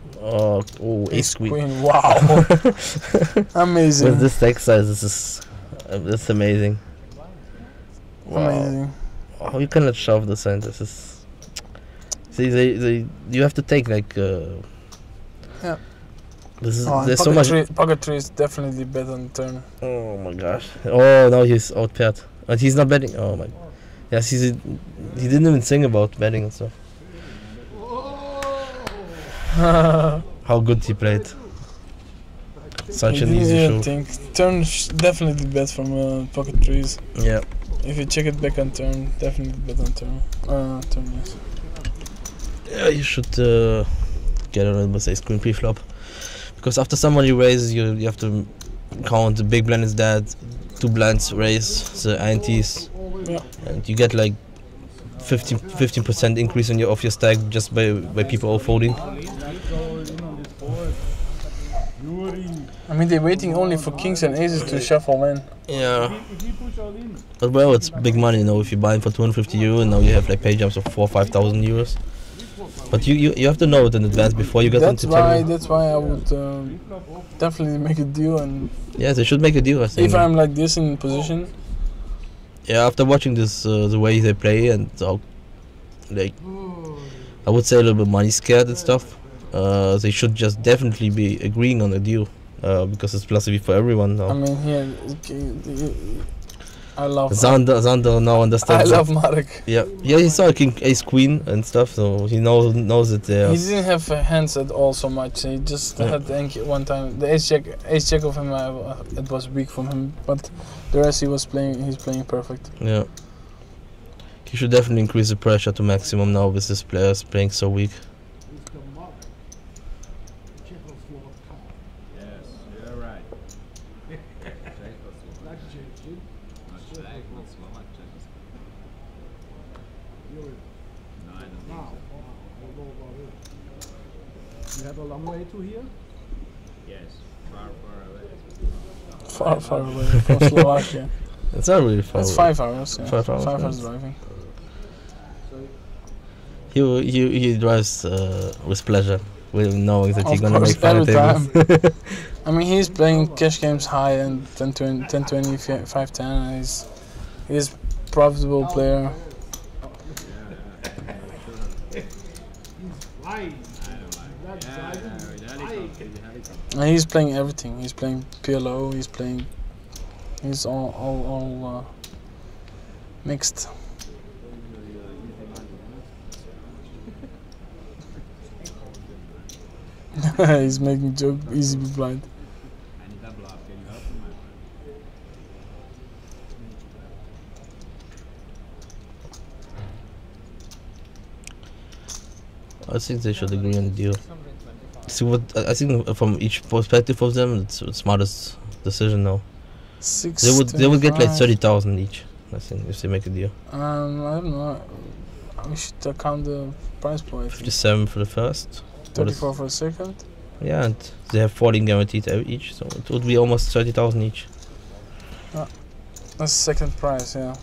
Ace queen. Wow. Amazing. With this stack size, this is that's amazing. Wow. Amazing. Oh, you cannot shove this hand. This is. See, you have to take like. Yeah. This is there's so much. Pocket 3 is definitely better on turn. Oh my gosh! Oh, now he's out paired, and he's not betting. Oh my. Yes, he didn't even think about betting and stuff. How good he played. Such an easy show. Turn definitely bet from pocket 3s. Yeah. If you check it back on turn, definitely bet on turn. Turn, yes. Yeah, you should get on with ace queen pre-flop. Because after someone you raise, you have to count the big blind is dead, 2 blinds raise, the INTs, and you get like 15% increase on of your stack just by people all folding. I mean, they're waiting only for kings and aces to shuffle in. Yeah. But well, it's big money, you know. If you buy for 250 euro, and now you have like pay jumps of 4,000 or 5,000 euros. But you have to know it in advance before you get into tournament. That's why I would definitely make a deal. And yeah, they should make a deal, I think. If I'm like this in position. Yeah, after watching this, the way they play and how, like, I would say a little bit money scared and stuff. They should just definitely be agreeing on a deal because it's plus for everyone now. I mean, here, I love Zander now understands. I love Marek. Yeah, he saw king, ace, queen and stuff, so he knows it. He didn't have hands at all so much. He just had the one time. The ace check of him, it was weak from him, but the rest he's playing perfect. Yeah. He should definitely increase the pressure to maximum now with his players playing so weak. You have a long way to here? Yes, far away. Far away from Slovakia. It's not really far. It's away. 5 hours. Yeah. 5 hours. 5 hours driving. He drives with pleasure, with knowing that he's gonna make every tables. time. I mean, he's playing cash games high and 10-20, 5-10, and he's profitable player. And he's playing everything. He's playing PLO. He's all mixed. He's making joke. Easy be blind. I think they should agree on the deal. See what I think from each perspective of them, it's the smartest decision now. They would get like 30,000 each. I think if they make a deal. I don't know. We should count the prize pool. 57 for the first. 34 for the second. Yeah, and they have 14 guaranteed each, so it would be almost 30,000 each. That's the second prize, yeah.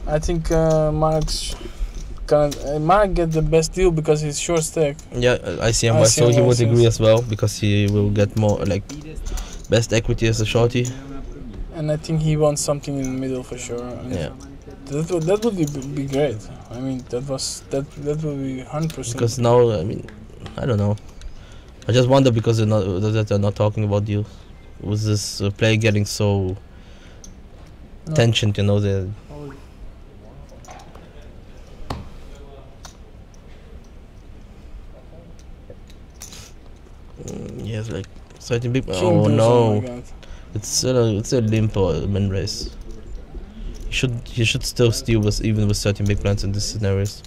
I think Mark get the best deal because he's short stack. Yeah, ICM so he would agree as well because he will get more like best equity as a shorty. And I think he wants something in the middle for sure. And yeah, that would be great. I mean, that would be 100%. Because now, I mean, I don't know. I just wonder because they're not talking about deals. Was this play getting so tensioned? You know, yes, like 13 big. Oh no, it's a limp or min race. He should still steal with even with 13 big blinds in these scenarios.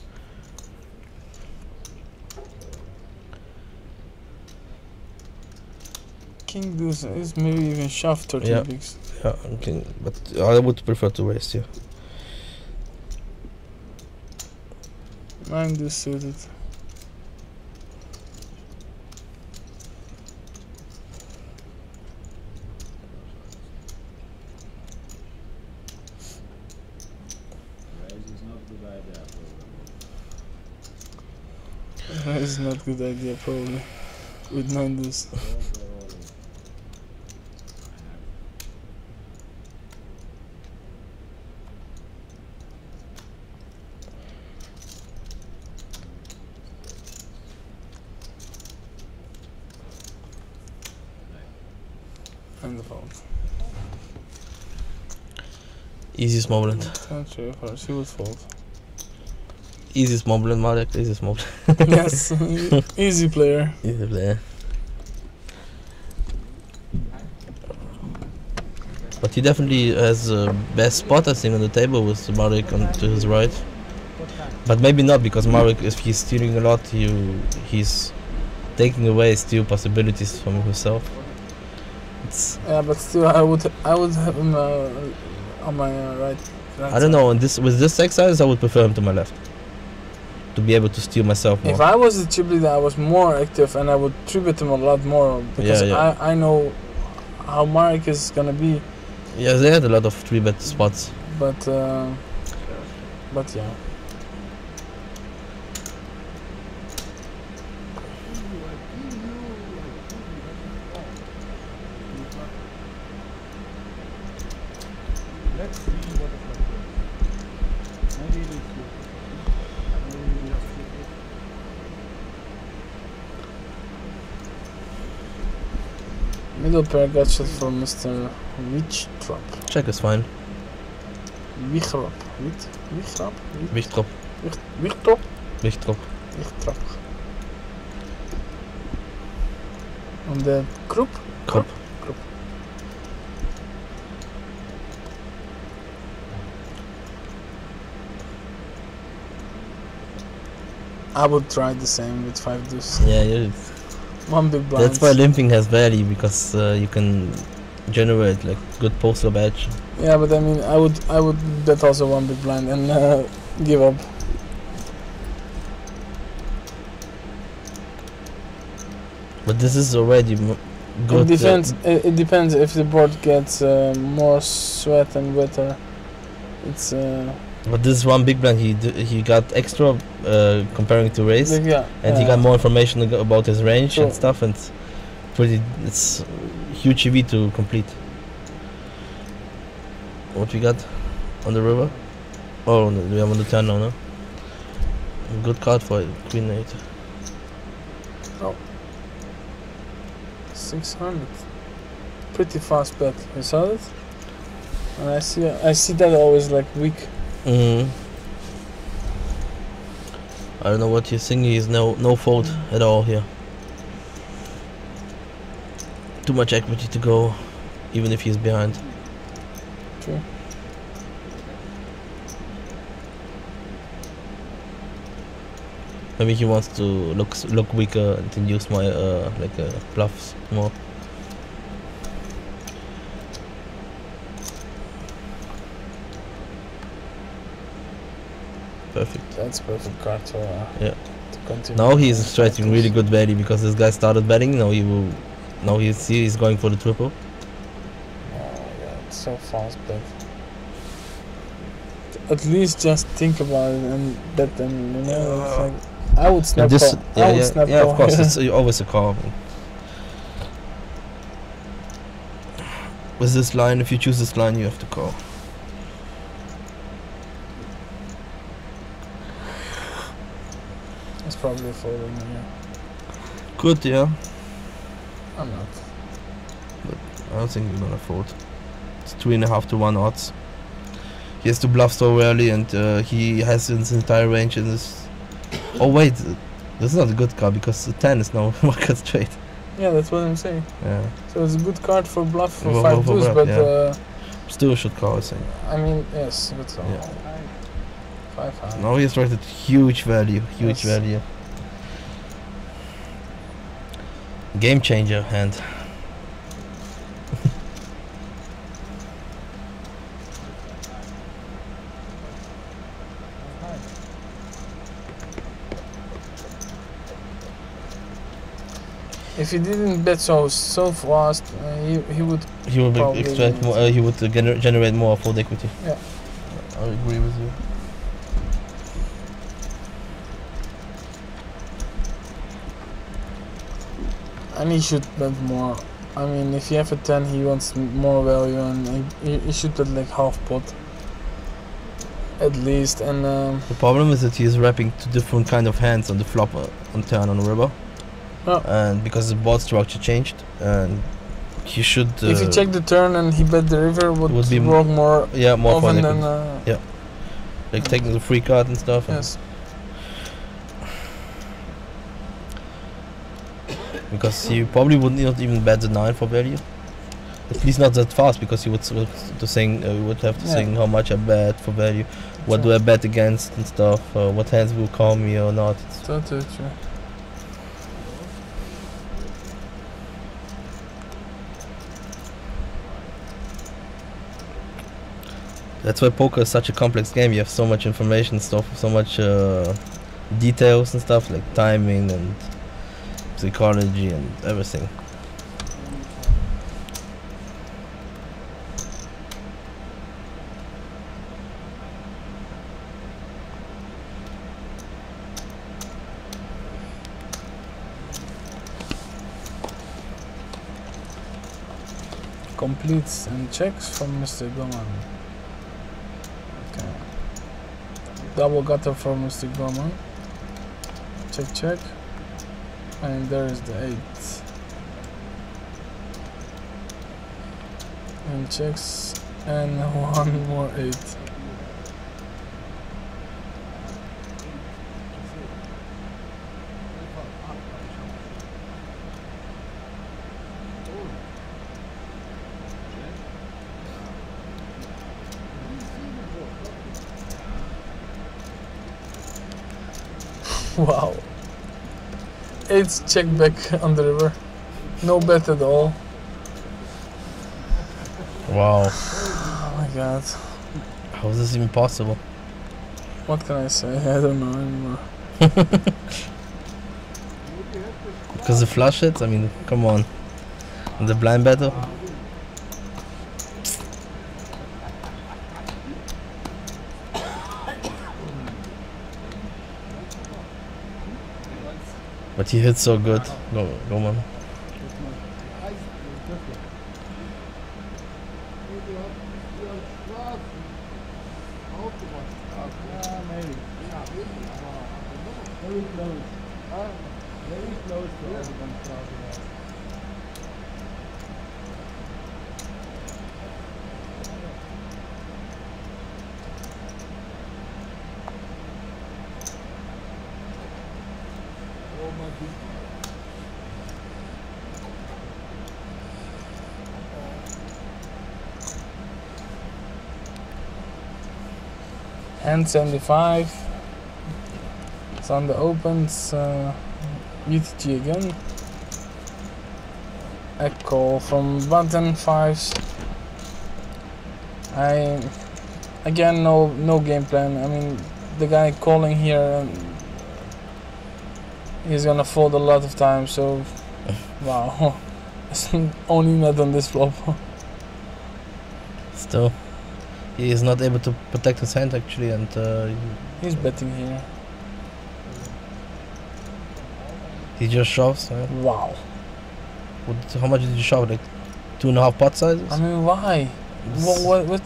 King deuce is maybe even shove 13 bigs. Yeah, okay, but I would prefer to raise here. 9 deuce suited. It's not a good idea, probably, with 9 deuce. And the fold. Easy small blind. He would fold. Easy small blind, Marek. Easy small blind. Yes, easy player. Easy player. But he definitely has the best spot, I think, on the table with Marek to his right. But maybe not, because Marek, if he's stealing a lot, he's taking away steal possibilities from himself. Yeah, but still, I would have him on my right. I don't know. With this exercise, I would prefer him to my left, to be able to steal myself more. If I was the chip leader, I was more active and I would tribute him a lot more because I know how Marek is gonna be. Yeah, they had a lot of 3-bet spots. But yeah. Let's see what the fuck is. Maybe it is good. Maybe it is good. Middle pair gotcha for Mr. Wichtrop. Check is fine. Wichtrop. Wichtrop. Wichtrop? Wichtrop. Wichtrop. On the Krupp? Krupp. I would try the same with 5 deuce. Yeah, one big blind. That's why limping has value, because you can generate like good poster badge. Yeah, but I mean, I would bet also one big blind and give up. But this is already good. It depends if the board gets more sweat and wetter. It's. But this is one big blind. He got extra comparing to raise, and he got more information about his range and stuff, and it's huge EV to complete. What we got on the river? Oh, we have on the turn now, no? Good card for Queen 8. Oh. 600. Pretty fast bet. You saw it? And I see that always like weak. I don't know what you're thinking. He's no fault at all here. Too much equity to go, even if he's behind. True. Maybe he wants to look weaker and use my bluffs more. Perfect. That's perfect card to continue. Now he's striking really good value because this guy started betting. Now he's going for the triple. Oh my god, it's so fast bet. At least just think about it and bet them, you know. It's like, I would snap call. Yeah, of course, it's always a call. With this line, if you choose this line, you have to call. It's probably folding, yeah. Good, yeah. I'm not. But I don't think we're gonna fold. It's 3.5 to 1 odds. He has to bluff so early, and he has his entire range in this. Oh wait, this is not a good card because the 10 is now market straight. Yeah, that's what I'm saying. Yeah. So it's a good card for bluff for 5 deuce, but yeah. Still should call, I think. I mean, yes, but yeah. 5 high. Now he has rated huge value, value. Game changer hand. If he didn't bet so fast, he would. He would extract more. He would generate more fold equity. Yeah. I agree with you. And he should bet more. I mean, if you have a 10, he wants more value, and he should bet like half pot. At least, and the problem is that he is wrapping 2 different kind of hands on the flop, on turn, on the river. Oh. And because the board structure changed, and he should. If you check the turn and he bet the river, would be work more. Yeah, more often than. Yeah. Like taking the free card and stuff. Yes. Because he probably would not even bet the 9 for value. At least not that fast, because he would have to think how much I bet for value, what do I bet against and stuff, what hands will call me or not. It's totally true. That's why poker is such a complex game. You have so much information stuff, so much details and stuff like timing and psychology and everything. Completes and checks from Mr. Goman. Okay. Double gutter for Mr. Goman. Check, check. And there is the 8. And checks. And one more 8. Wow. 8's check back on the river. No bet at all. Wow. Oh my god. How is this even possible? What can I say? I don't know anymore. Because the flush hits? I mean, come on. In the blind battle? But he hits so good. Go man. Very close to all the guns out. Hand 75. It's on the opens. UTG again. A call from button 5s. Again no game plan. I mean, the guy calling here, he's gonna fold a lot of times. So wow, only not on this flop. Still, he is not able to protect his hand actually, and he's betting here. He just shoves. Wow. How much did you shove? Like 2.5 pot sizes? I mean, why?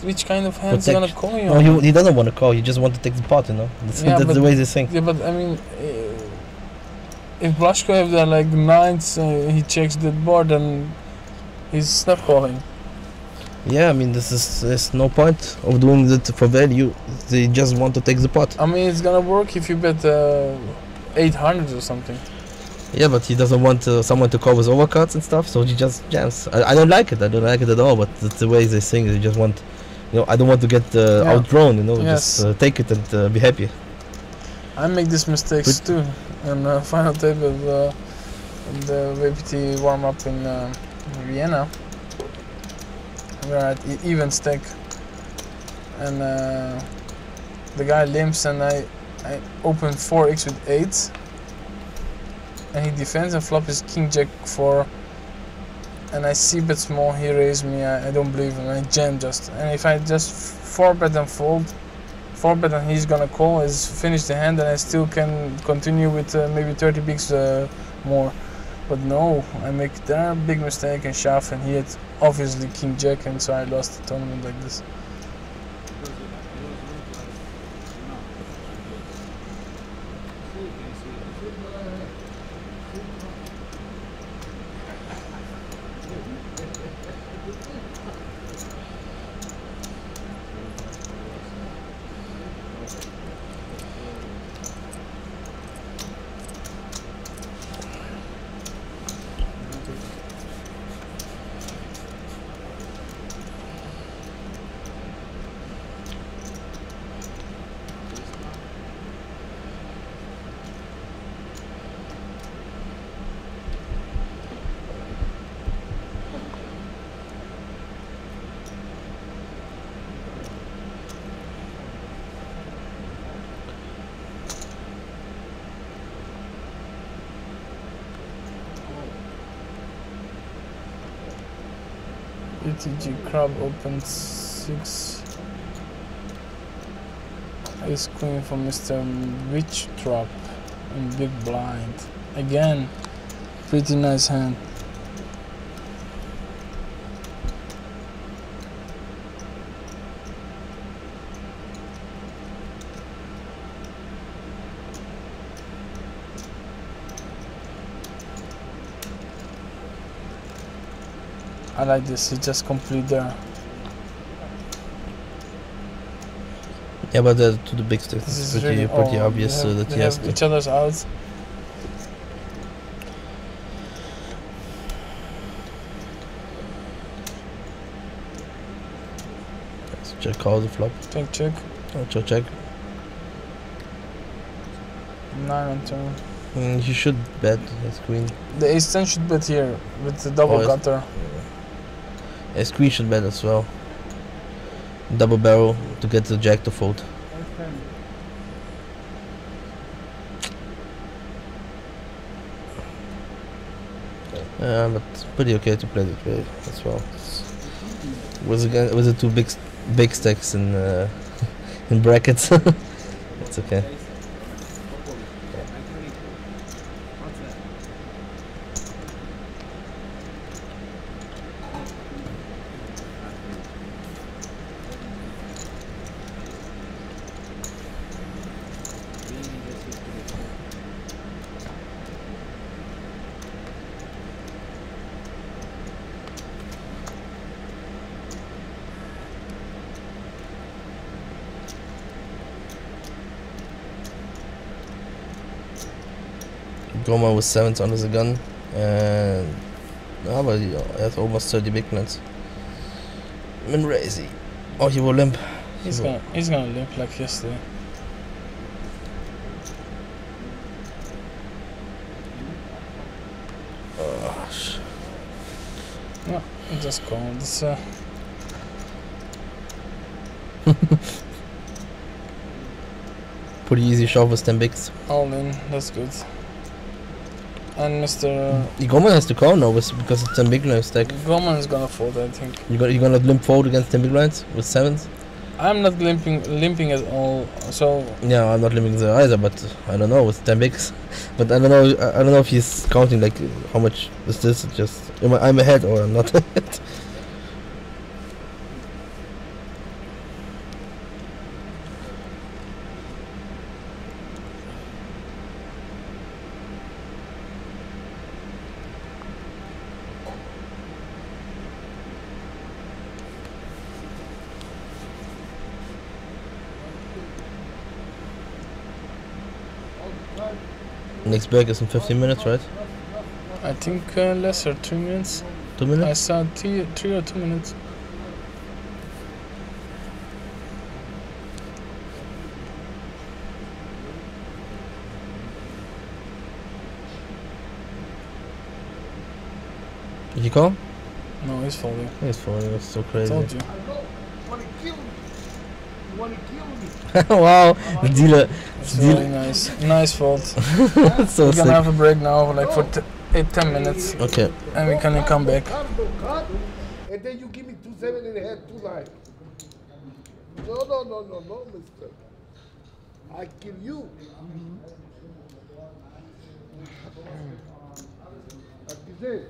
Which kind of hand is gonna call you? No, he doesn't want to call. He just wants to take the pot, you know. That's the way they think. Yeah, but I mean, if Blasco have the like nines, he checks the board and he's snap calling. Yeah, I mean, there's no point of doing that for value. They just want to take the pot. I mean, it's gonna work if you bet 800 or something. Yeah, but he doesn't want someone to call with overcuts and stuff, so he just jams. I don't like it. I don't like it at all. But that's the way they think. They just want, you know, I don't want to get outdrawn. You know, yes. Just take it and be happy. I make these mistakes too. And final table of the VPT warm up in Vienna. We're at even stack, and the guy limps, and I open 4x with 8. And he defends and flop is king jack 4, and I see bet small, he raised me, I don't believe him, I jam just, and if I just 4-bet and fold, 4-bet and he's gonna call, is finish the hand, and I still can continue with maybe 30 bigs more. But no, I make there a big mistake and shove, and he had obviously king jack, and so I lost the tournament like this. UTG crab opens 6. Ace queen for Mr. Witch Trap and big blind. Again, pretty nice hand. I like this, he just complete there. Yeah, but to the big stakes, This it's is pretty really, obvious that he has have to. each other's out. Check call the flop. Check, check. Oh, check. 9 on turn. He should bet his queen. The ace 10 should bet here with the double gutter. His queen should bet as well. Double barrel to get the jack to fold. But pretty okay to play that way as well. Was the two big stacks in in brackets. It's okay. Goma with 7s under the gun, and but he has almost 30 big blinds. Min Razy. Oh, he will limp. He's gonna limp like yesterday. No, just call. It's pretty easy shove with 10 bigs. all in. That's good. And Mr. Goma has to call now because it's 10 big blind stack. Goman is gonna fold, I think. You're gonna limp fold against 10 big blinds with 7s? I'm not limping at all. So Yeah, I'm not limping there either, but I don't know with 10 bigs. But I don't know if he's counting like how much is this. Just I'm ahead or I'm not ahead. Next break is in 15 minutes, right? I think lesser, 3 minutes. 2 minutes? I saw 3 or 2 minutes. Did you call? No, he's folding. He's folding. That's so crazy. Told you. Wow, the dealer. It's really nice. Nice fold. So We're sick. gonna have a break now, like for 8-10 minutes. Okay. And we can come back. And then you give me 2-7 and a half, 2-9. No, mister. I kill you. Like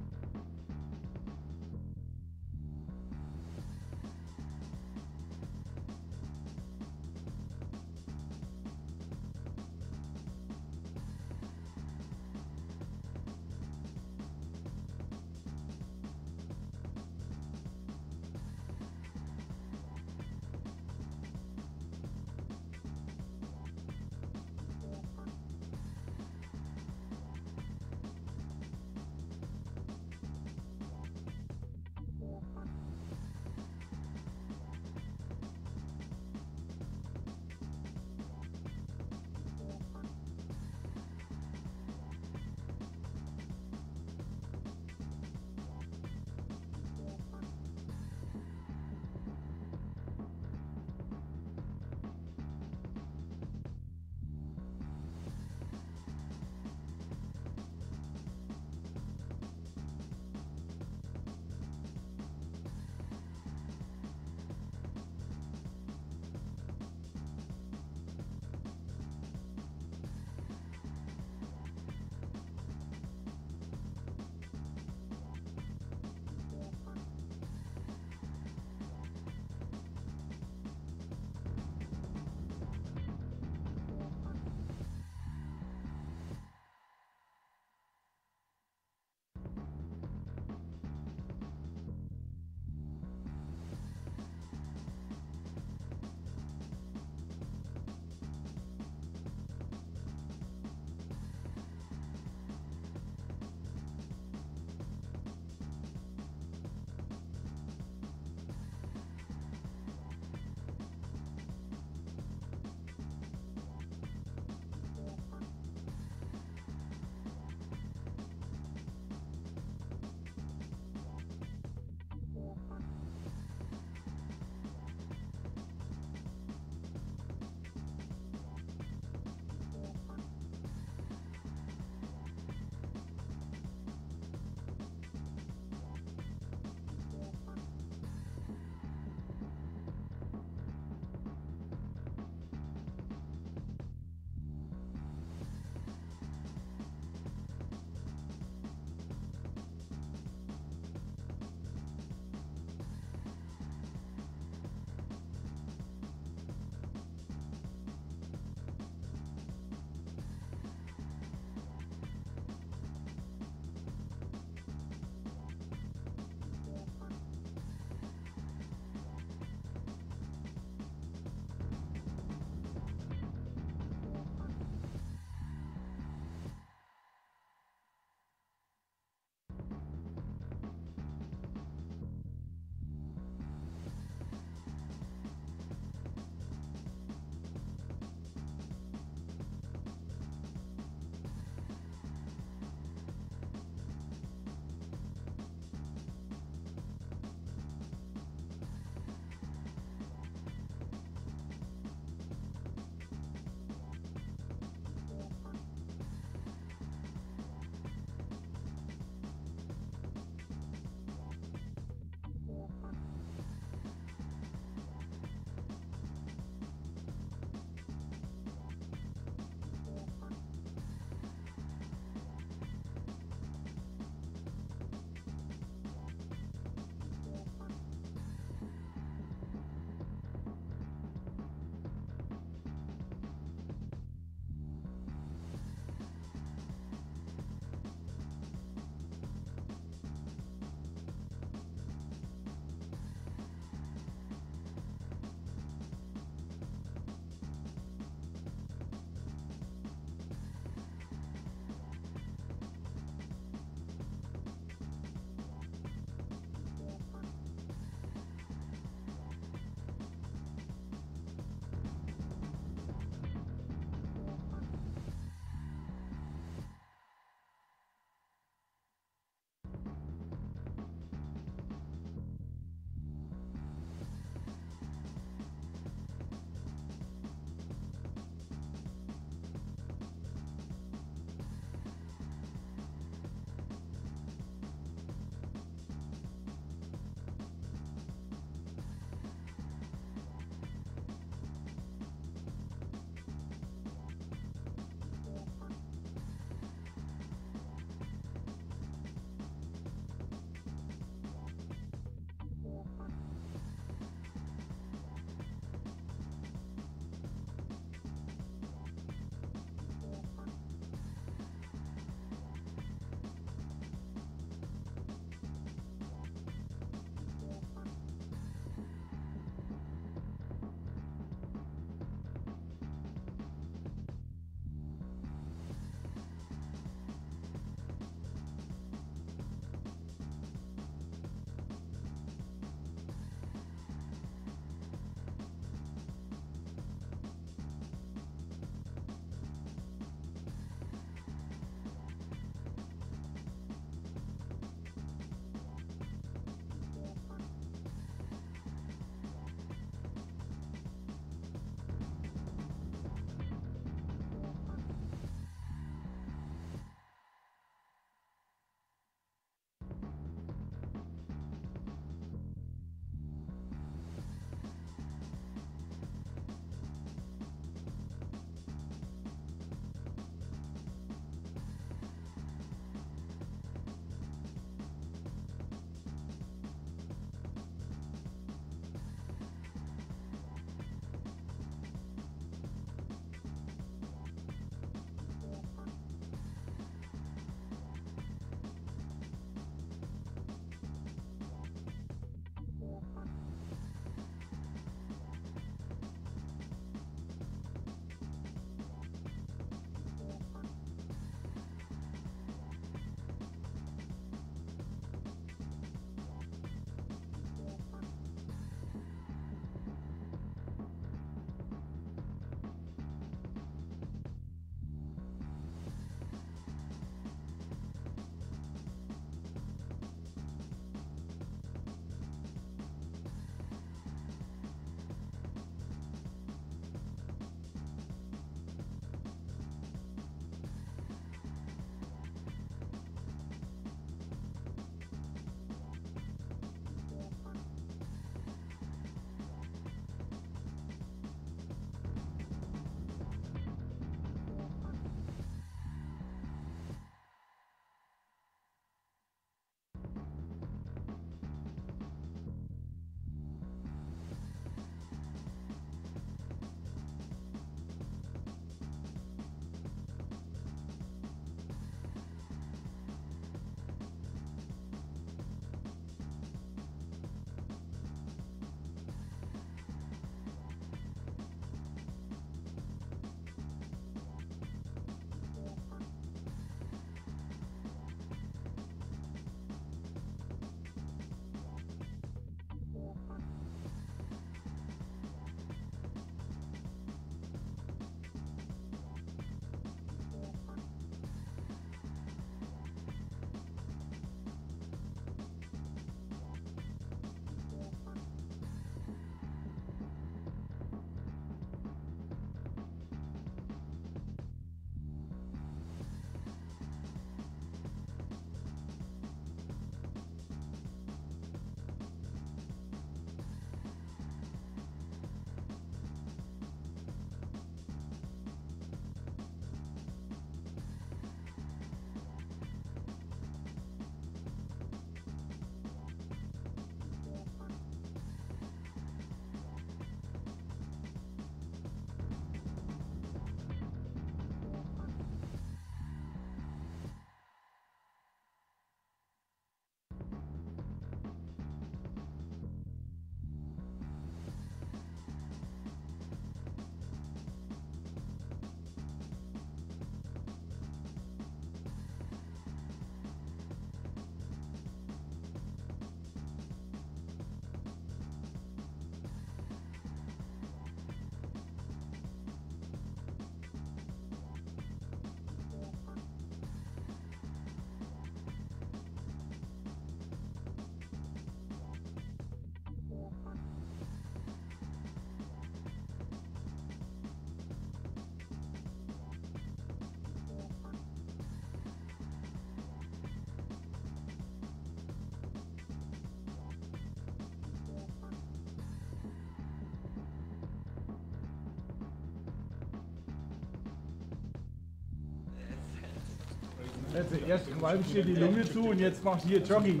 Erst qualm ich dir die Lunge zu und jetzt machst du hier Jogging.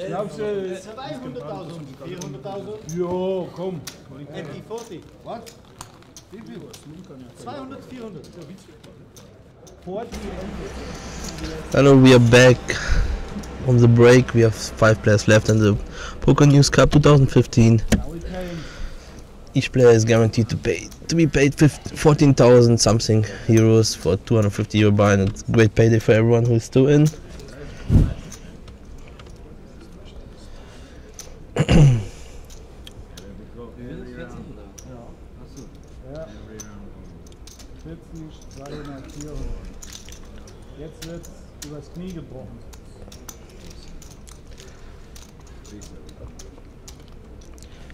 Glaubst du? 200.000, 400.000. Jo, komm. MT40. Was? Wie viel? 200, 400. 40. Hello, we are back on the break. We have 5 players left in the Pokernews Cup 2015. Each player is guaranteed to be paid 14,000 something euros for 250 euro buy, and it's a great payday for everyone who is still in. Jetzt wird's übers Knie gebrochen.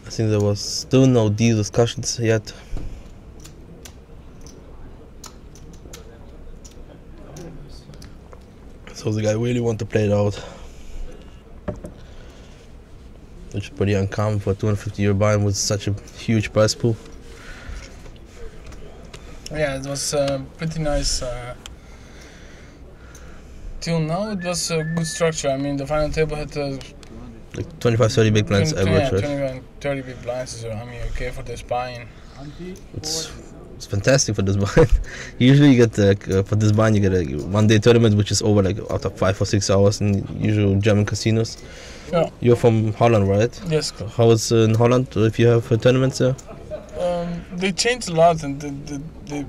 I think there was still no deal discussions yet. So the guy really want to play it out, which is pretty uncommon for a 250 euro buy with such a huge prize pool. Yeah, it was pretty nice. Till now it was a good structure. I mean, the final table had like 25-30 big blinds average, right? 25 30 big blinds, so I mean, okay for this buy-in. It's fantastic for this buy. Usually you get for this buy you get a one-day tournament which is over like after 5 or 6 hours in usual German casinos. Yeah. You're from Holland, right? Yes. How is in Holland if you have tournaments there? They changed a lot and they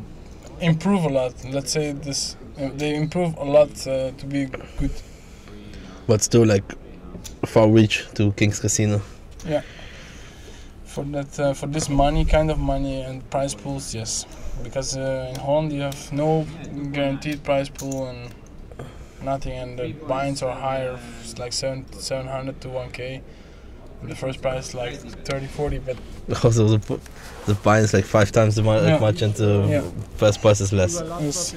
improve a lot. Let's say this, they improve a lot to be good. But still like far reach to King's Casino. Yeah. For that, for this money, kind of money and prize pools, yes. Because in Holland you have no guaranteed prize pool and nothing, and the binds are higher. It's like 700 to 1k. The first prize like 30-40, but also the buy is like 5 times the much, and the first price is less. Yes.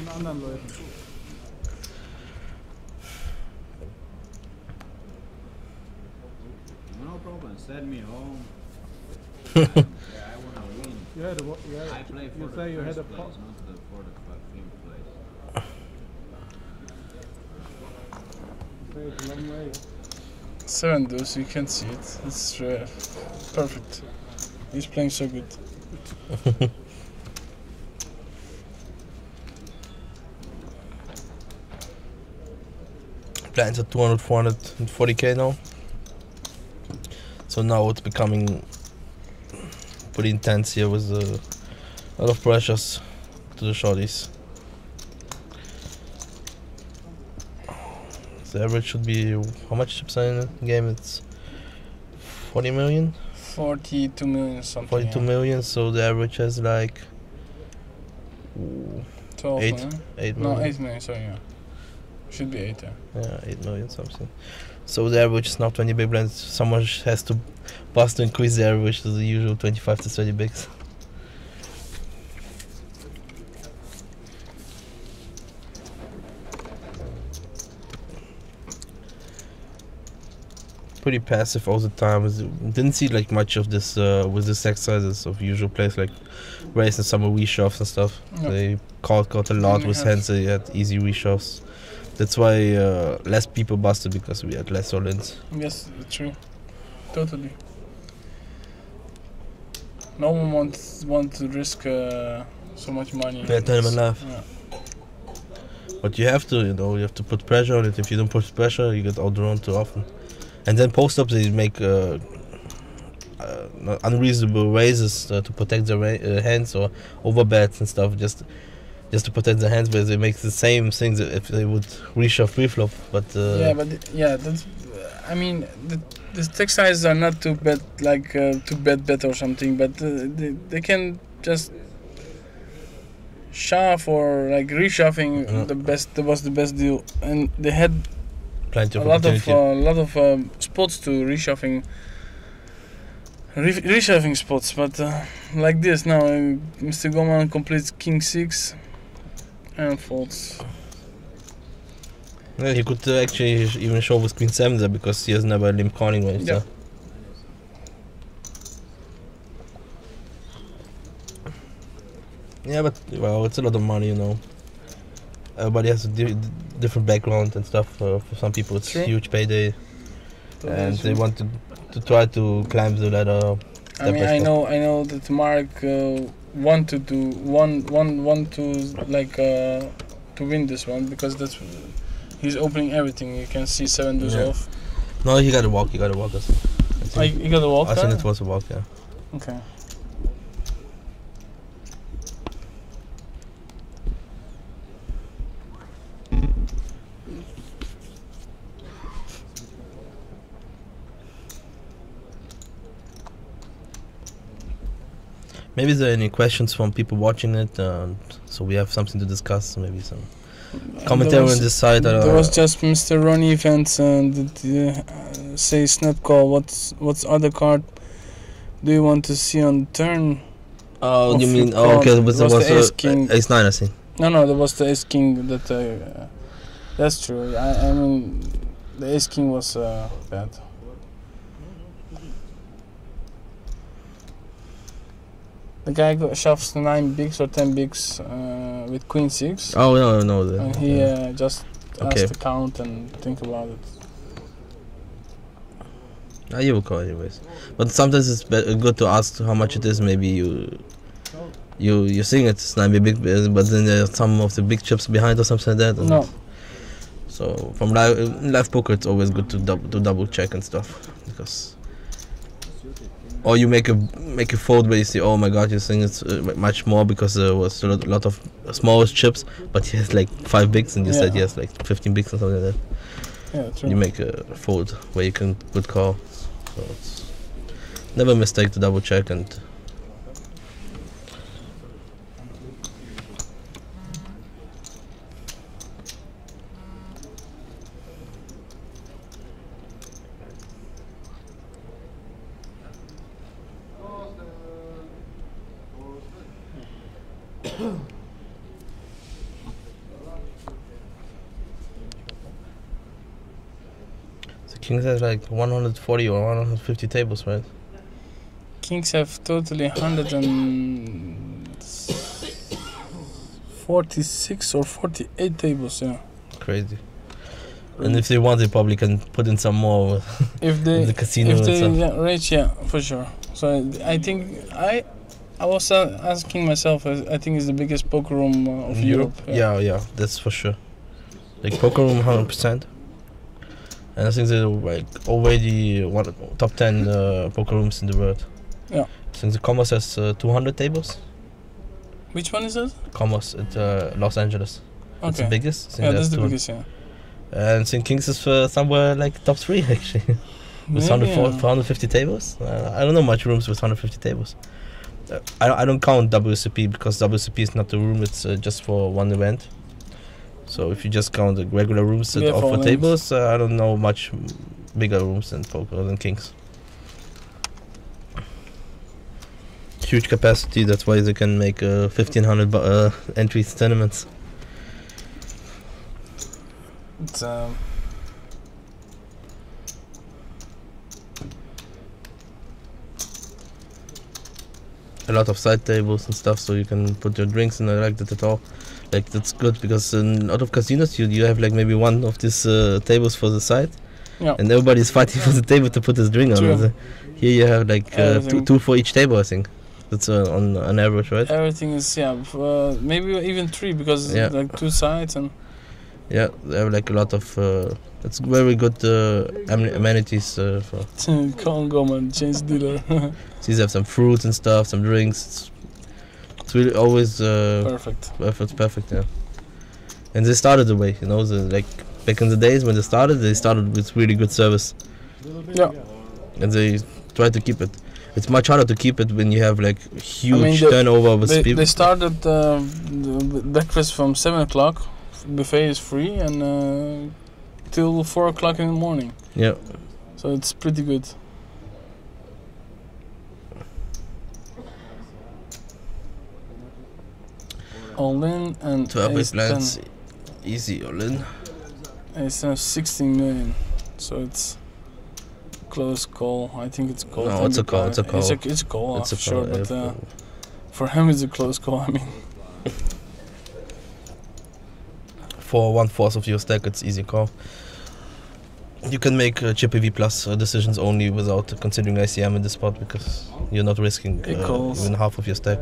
No problem, send me home. Yeah, I want to win. I play for you the say you first had a place, not for the 15th place. It's a long way. 7 deuce, you can see it. It's perfect. He's playing so good. Blinds at 200, 440k now. So now it's becoming pretty intense here with a lot of pressures to the shorties. The average should be, how much chips are in the game? It's 40 million? 42 million something. 42 million, so the average has like 12 8 million? 8 No, million. 8 million, sorry, yeah. Should be 8, yeah. Yeah, 8 million something. So the average is now 20 big blinds. Someone has to bust to increase the average to the usual 25 to 30 bigs. Pretty passive all the time. Didn't see like much of this with the stack sizes of usual players like raise and summer reshoves and stuff. No. They caught a lot with hands. They had easy reshoves. That's why less people busted, because we had less all-ins. Yes, true. Totally. No one want to risk so much money. Yeah, tournament life. Yeah. But you have to, you have to put pressure on it. If you don't put pressure, you get outdrawn too often. And then post-ups, they make unreasonable raises to protect their hands, or overbets and stuff, just to protect their hands, but they make the same things if they would reshove pre-flop. But that's. I mean, the stack sizes are not too bad, like to bet or something, but they can just shove or like reshuffing. That was the best deal, and they had plenty of a lot of spots to reshuffing spots, but like this now, Mr. Goman completes King 6 and folds. Yeah, he could actually even show with Queen 7 there, because he has never limp calling range. Yeah. Yeah, but well, it's a lot of money, everybody has a different background and stuff. For some people, it's True. huge payday, and they want to try to climb the ladder. I mean, I know that Mark want to win this one because he's opening everything. You can see 7 deuce off. No, he got to walk. He got to walk. You got to walk. I think it was a walk. Yeah. Okay. Maybe there are any questions from people watching it, so we have something to discuss. Maybe some commentary on this side. There was just Mr. Ronnie events that says not call. What's other card do you want to see on turn? Oh, you mean okay? There was the Ace King. Ace 9, I think. No, there was the Ace King. That's true. I mean, the Ace King was bad. The guy shoves 9 bigs or 10 bigs with Queen 6. Oh no. And he just has to count and think about it. You will call anyways. But sometimes it's good to ask how much it is. Maybe you think it's 9 big, but then there are some of the big chips behind or something like that. No. So from live poker, it's always good to double check and stuff, because. Or you make a fold where you see, oh my god, you think it's much more because there was a lot of small chips, but he has like 5 bigs and you said he has like 15 bigs or something like that. Yeah, true. You make a fold where you can put call. So it's never a mistake to double check and. Kings has like 140 or 150 tables, right? Kings have totally 146 or 48 tables, yeah. Crazy. And if they want, they probably can put in some more if they, in the casino if they and stuff. reach, yeah, for sure. So I think I was asking myself, I think it's the biggest poker room of Europe. Yeah, that's for sure. Like poker room 100%. And I think they're like already top 10 poker rooms in the world. Yeah. I think the Commerce has 200 tables. Which one is that? Commerce at Los Angeles. Okay. It's the biggest. Yeah, that's the biggest, yeah. And I think Kings is somewhere like top 3 actually. With 150 tables. I don't know much rooms with 150 tables. I don't count WCP because WCP is not a room, it's just for one event. So if you just count the regular rooms that offer tables, I don't know much bigger rooms than poker than Kings. Huge capacity, that's why they can make 1,500 entries tournaments. It's a lot of side tables and stuff, so you can put your drinks in. I like that at all. Like that's good because in a lot of casinos you have like maybe one of these tables for the side, and everybody's fighting for the table to put his drink on. Here you have like two for each table, I think. That's on average, right? Everything is maybe even 3 because like 2 sides and. Yeah, they have like a lot of. It's very good amenities for. Can't go, man. Change dealer. These have some fruits and stuff, some drinks. It's really always perfect. Perfect, yeah. And they started the way, like back in the days when they started with really good service. Yeah. And they try to keep it. It's much harder to keep it when you have like huge turnover with people. They started the breakfast from 7 o'clock. Buffet is free and till 4 o'clock in the morning. Yeah. So it's pretty good. All in and 12 big blinds, easy all in. It's 16 million, so it's close call. I think it's a call. No, it's a call. It's a call. It's a call, for sure. But for him, it's a close call. I mean. for 1/4 of your stack, it's easy call. You can make chip EV plus decisions only without considering ICM in the spot because you're not risking even half of your stack.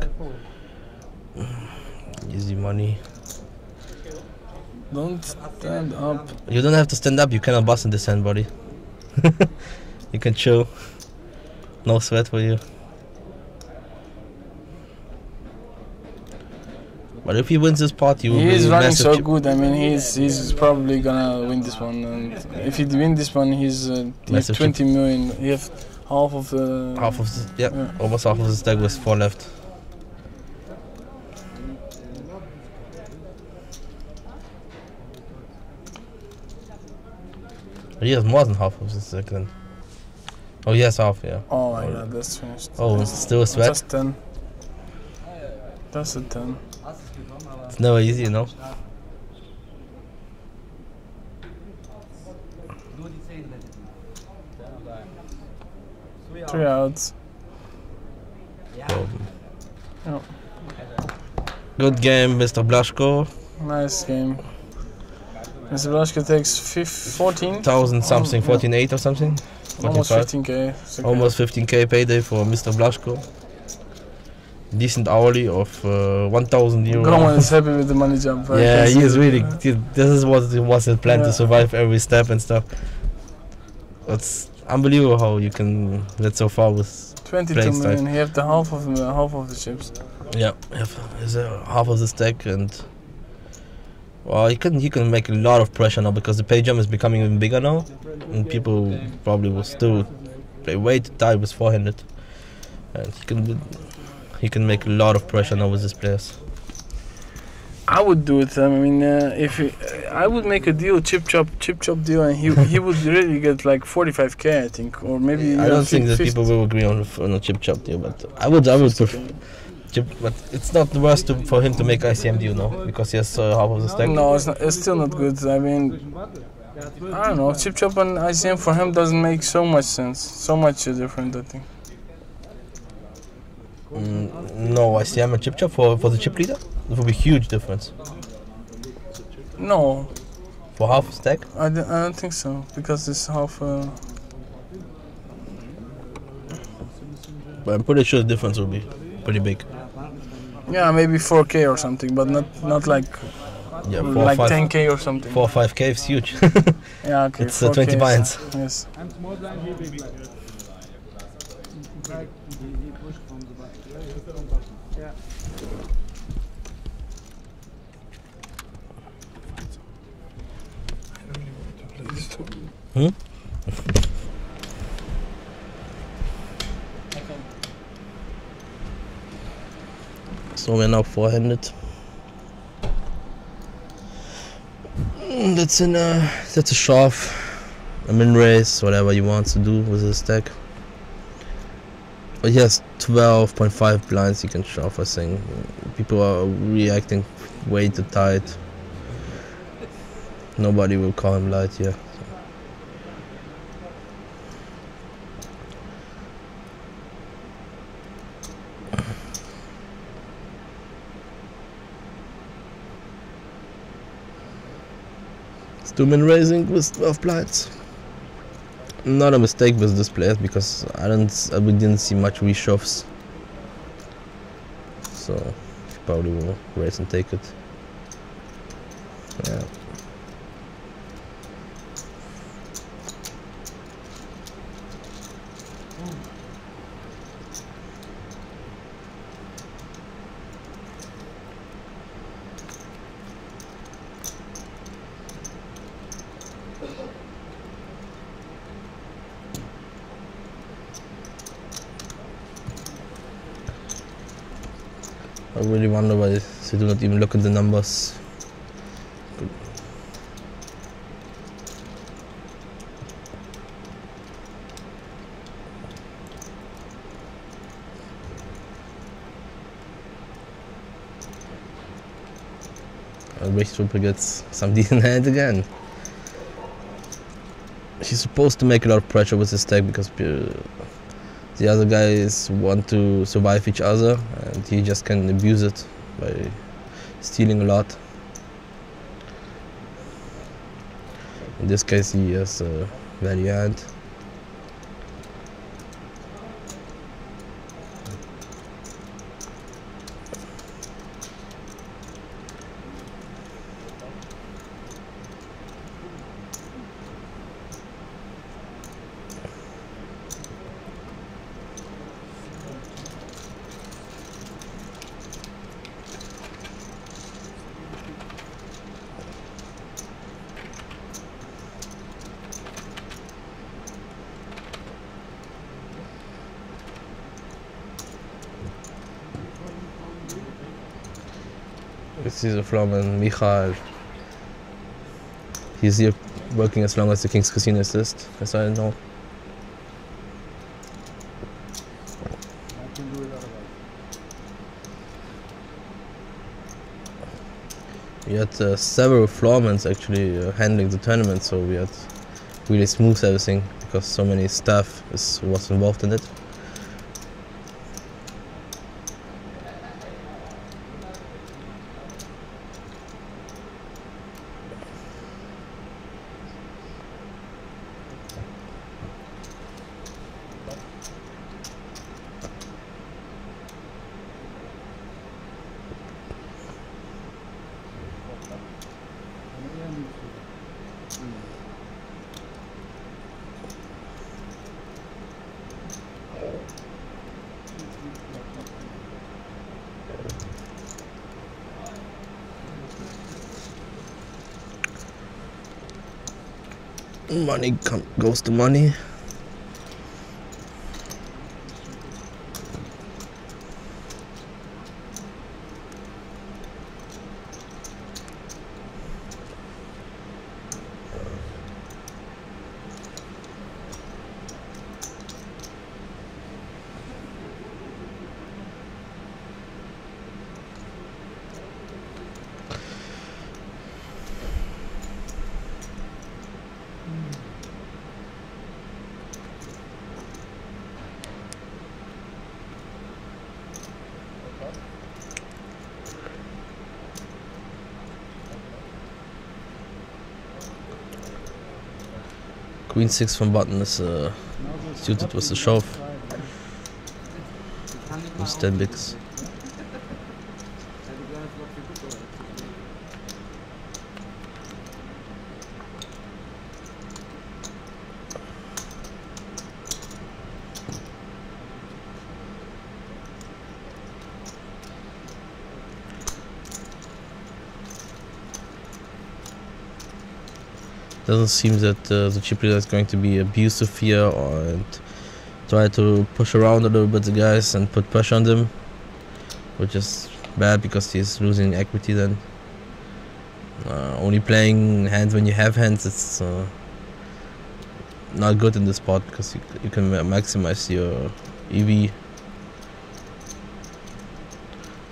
Easy money. Don't stand up. You don't have to stand up, you cannot bust in this hand, buddy. You can chill. No sweat for you. But if he wins this pot, you will He is be running massive so chip. good. I mean, he's probably gonna win this one. And if he win this one, he's Massive 20 million. He have half of the. Half of the, yeah, almost half of the stack with 4 left. He has more than half of the stack then. Oh, he has half, yeah. Oh my god, that's finished. Oh, that's still a sweat? Just 10. That's a 10. It's never easy, you know. Three outs. Oh. Good game, Mr. Blaszko. Nice game. Mr. Blaszko takes 14? 1,000 something, 14.8 or something? Almost 14.5. 15k. It's okay. Almost 15k payday for Mr. Blaszko. Decent hourly of 1,000 euro. Groman is happy with the money jump. Right? Yeah, he is really. This is what it was his plan, Yeah. to survive every step and stuff. It's unbelievable how you can get so far with 22 playing style. million. He have the half of the chips. Yeah, he's half of the stack, and well, he can make a lot of pressure now because the pay jump is becoming even bigger now, and people probably will still play way too tight with 400, and he can make a lot of pressure now with his players. I would do it. I mean, I would make a deal, chip chop deal, and he would really get like 45k, I think, or maybe. I don't think that people will agree on a chip chop deal, but I would prefer chip. But it's not the worst for him to make ICM deal now because he has half of the stack. No, it's not. It's still not good. I mean, I don't know. Chip chop and ICM for him doesn't make so much sense. So much different, I think. No, ICM and chip chop for the chip leader. It would be huge difference. No. For half a stack? I don't think so, because it's half. But I'm pretty sure the difference will be pretty big. Yeah, maybe 4k or something, but not like. Yeah, like 10k or something. 4 or 5k is huge. Yeah, okay. It's 20 binds. Yes. Hmm? So we're now 400. That's a shove, a min raise, whatever you want to do with the stack. But he has 12.5 blinds you can shove, I think. People are reacting way too tight. Nobody will call him light here. It's 2-min raising with 12 blinds. Not a mistake with this player because we didn't see much reshoves. So he probably will raise and take it. Yeah. I really wonder why they do not even look at the numbers. I wish Triple gets some decent hand again. He's supposed to make a lot of pressure with his stack because the other guys want to survive each other and he just can abuse it by stealing a lot. In this case he has value hand. This is a Florman, Michael. He's here working as long as the King's Casino assist, as I know. We had several floormans actually handling the tournament, so we had really smooth everything because so many staff was involved in it. Money goes to money. Queen 6 from button is suited with the shove. With 10 bigs. Doesn't seem that the chip leader is going to be abusive here and try to push around a little bit the guys and put pressure on them, which is bad because he's losing equity then. Only playing hands when you have hands, it's not good in this spot because you can maximize your EV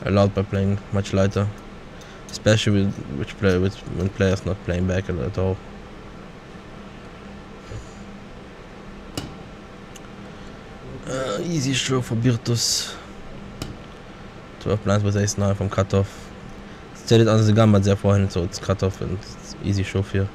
a lot by playing much lighter, especially when players not playing back at all. Easy show for Virtus. 12 blinds with ace-9 from cutoff. Stated under the gun, but sehr vorhin, so it's cutoff and it's easy show here.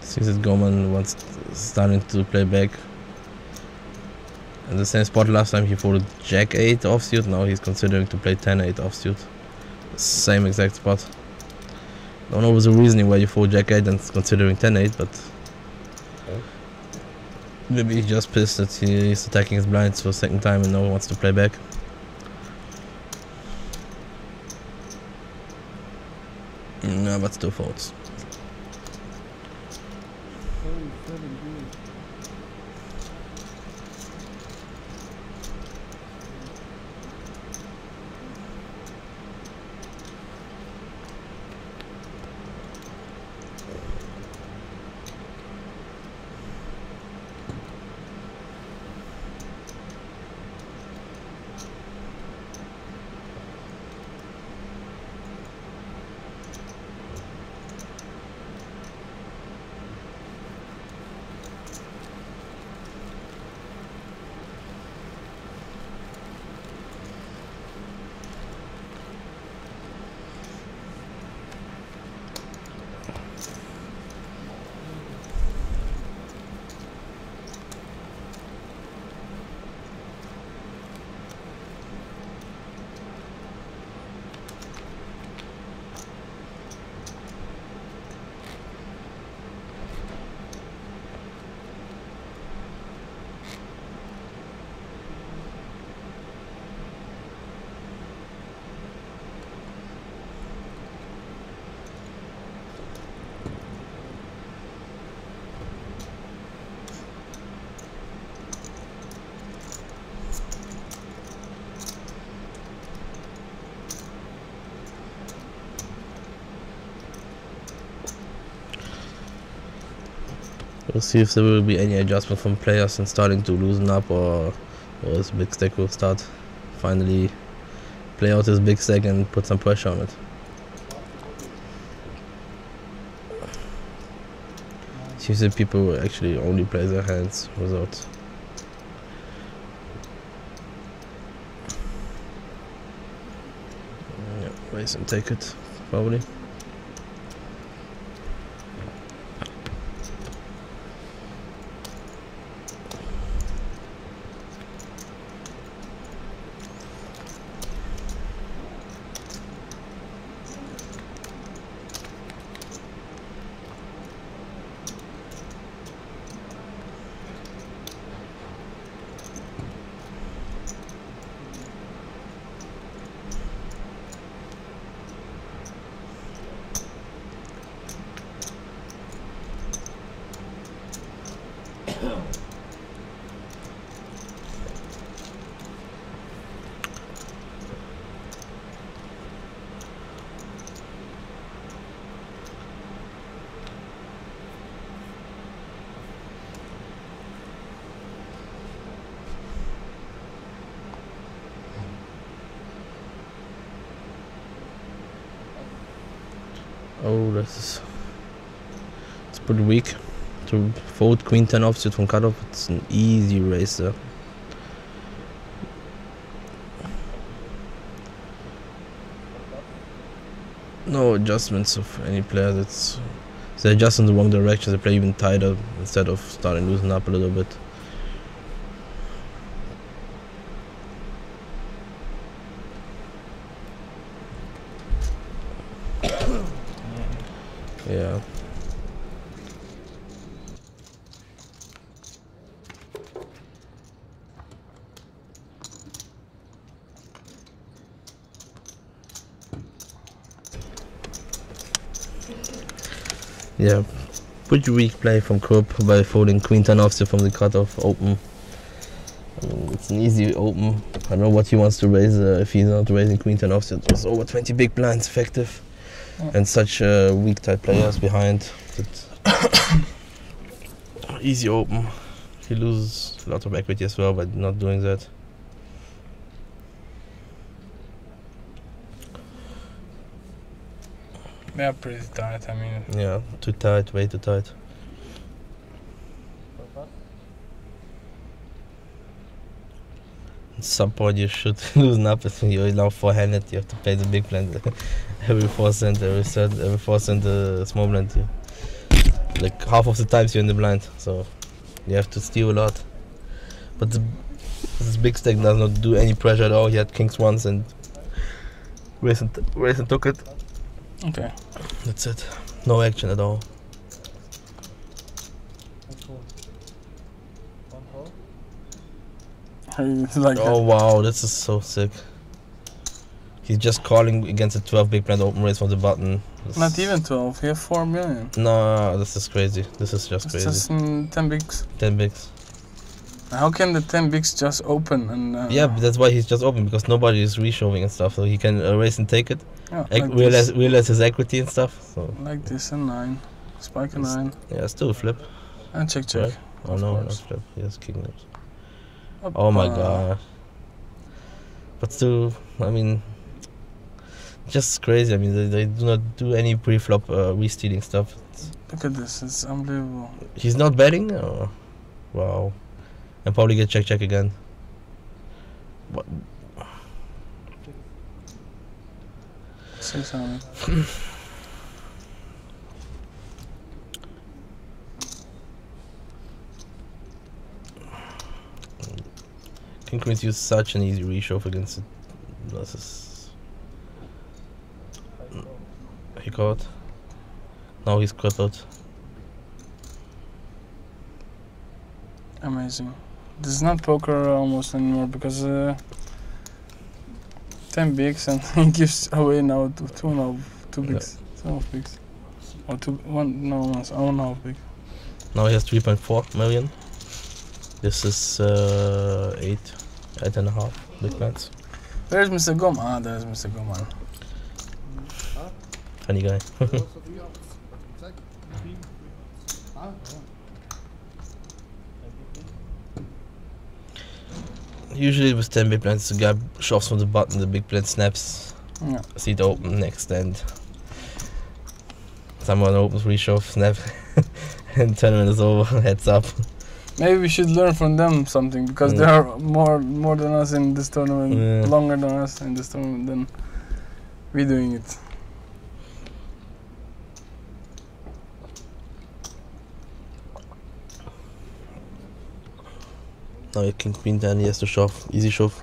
Seems that Gorman wants starting to play back. In the same spot last time he folded Jack 8 offsuit, now he's considering to play 10-8 offsuit. Same exact spot. Don't know the reasoning why you fold Jack 8 and considering 10-8, but maybe he's just pissed that he's attacking his blinds for a second time and no one wants to play back. No, but still folds. We'll see if there will be any adjustment from players and starting to loosen up, or this big stack will start finally play out his big stack and put some pressure on it. Seems that people actually only play their hands without. Yeah, raise and take it, probably. Oh, it's pretty weak. To fold queen 10 offsuit from cutoff, it's an easy race there. No adjustments of any player. They adjust in the wrong direction. They play even tighter instead of starting loosening up a little bit. Yeah. Yeah, pretty weak play from Krupp by folding queen 10 offsuit from the cutoff open. I mean, it's an easy open. I don't know what he wants to raise if he's not raising queen 10 offsuit. It's over 20 big blinds effective. And such weak type players behind. Easy open. He loses a lot of equity as well by not doing that. Yeah, pretty tight, I mean. Yeah, too tight, way too tight. At some point you should loosen up if you're now four-handed. You have to play the big blind every 4 cent, every 4 cent small blind. Like half of the times you're in the blind, so you have to steal a lot. But this big stack does not do any pressure at all. He had kings once and raised and took it. Okay. That's it. No action at all. Like oh wow, this is so sick. He's just calling against a 12 big blind open raise from the button. Not even 12. He have 4 million. No, this is crazy. This is just It's crazy. just 10 bigs. 10 bigs. How can the 10 bigs just open and? Yeah, but that's why he's just open, because nobody is reshowing and stuff, so he can raise and take it. Yeah, Realize his equity and stuff. So like this and 9, spike a 9. yeah, still a flip. And check. Right? Oh Of no, course. not flip. He has king nose. Oh my god. But still, I mean, just crazy. I mean, they do not do any pre-flop re-stealing stuff. Look at this, it's unbelievable. He's not betting? Oh, wow. And probably get check again. What? 600. King Queen's use such an easy reshove against it. This is... He caught. Now he's crippled. Amazing. This is not poker almost anymore because 10 bigs and he gives away now two bigs. Yeah. 2 bigs. Or 1.5 big. Now he has 3.4 million. This is 8.5 big blinds. Where's Mr. Gom? Ah, there's Mr. Goman. Funny guy. Usually with 10 big blinds, the guy shoves from the button, the big blind snaps. Yeah. Seat open, next end. Someone opens, reshove, snap, and tournament is over, heads up. Maybe we should learn from them something because they are more than us in this tournament, longer than us in this tournament than we doing it. Now you king queen 10, he has to shove, easy shove.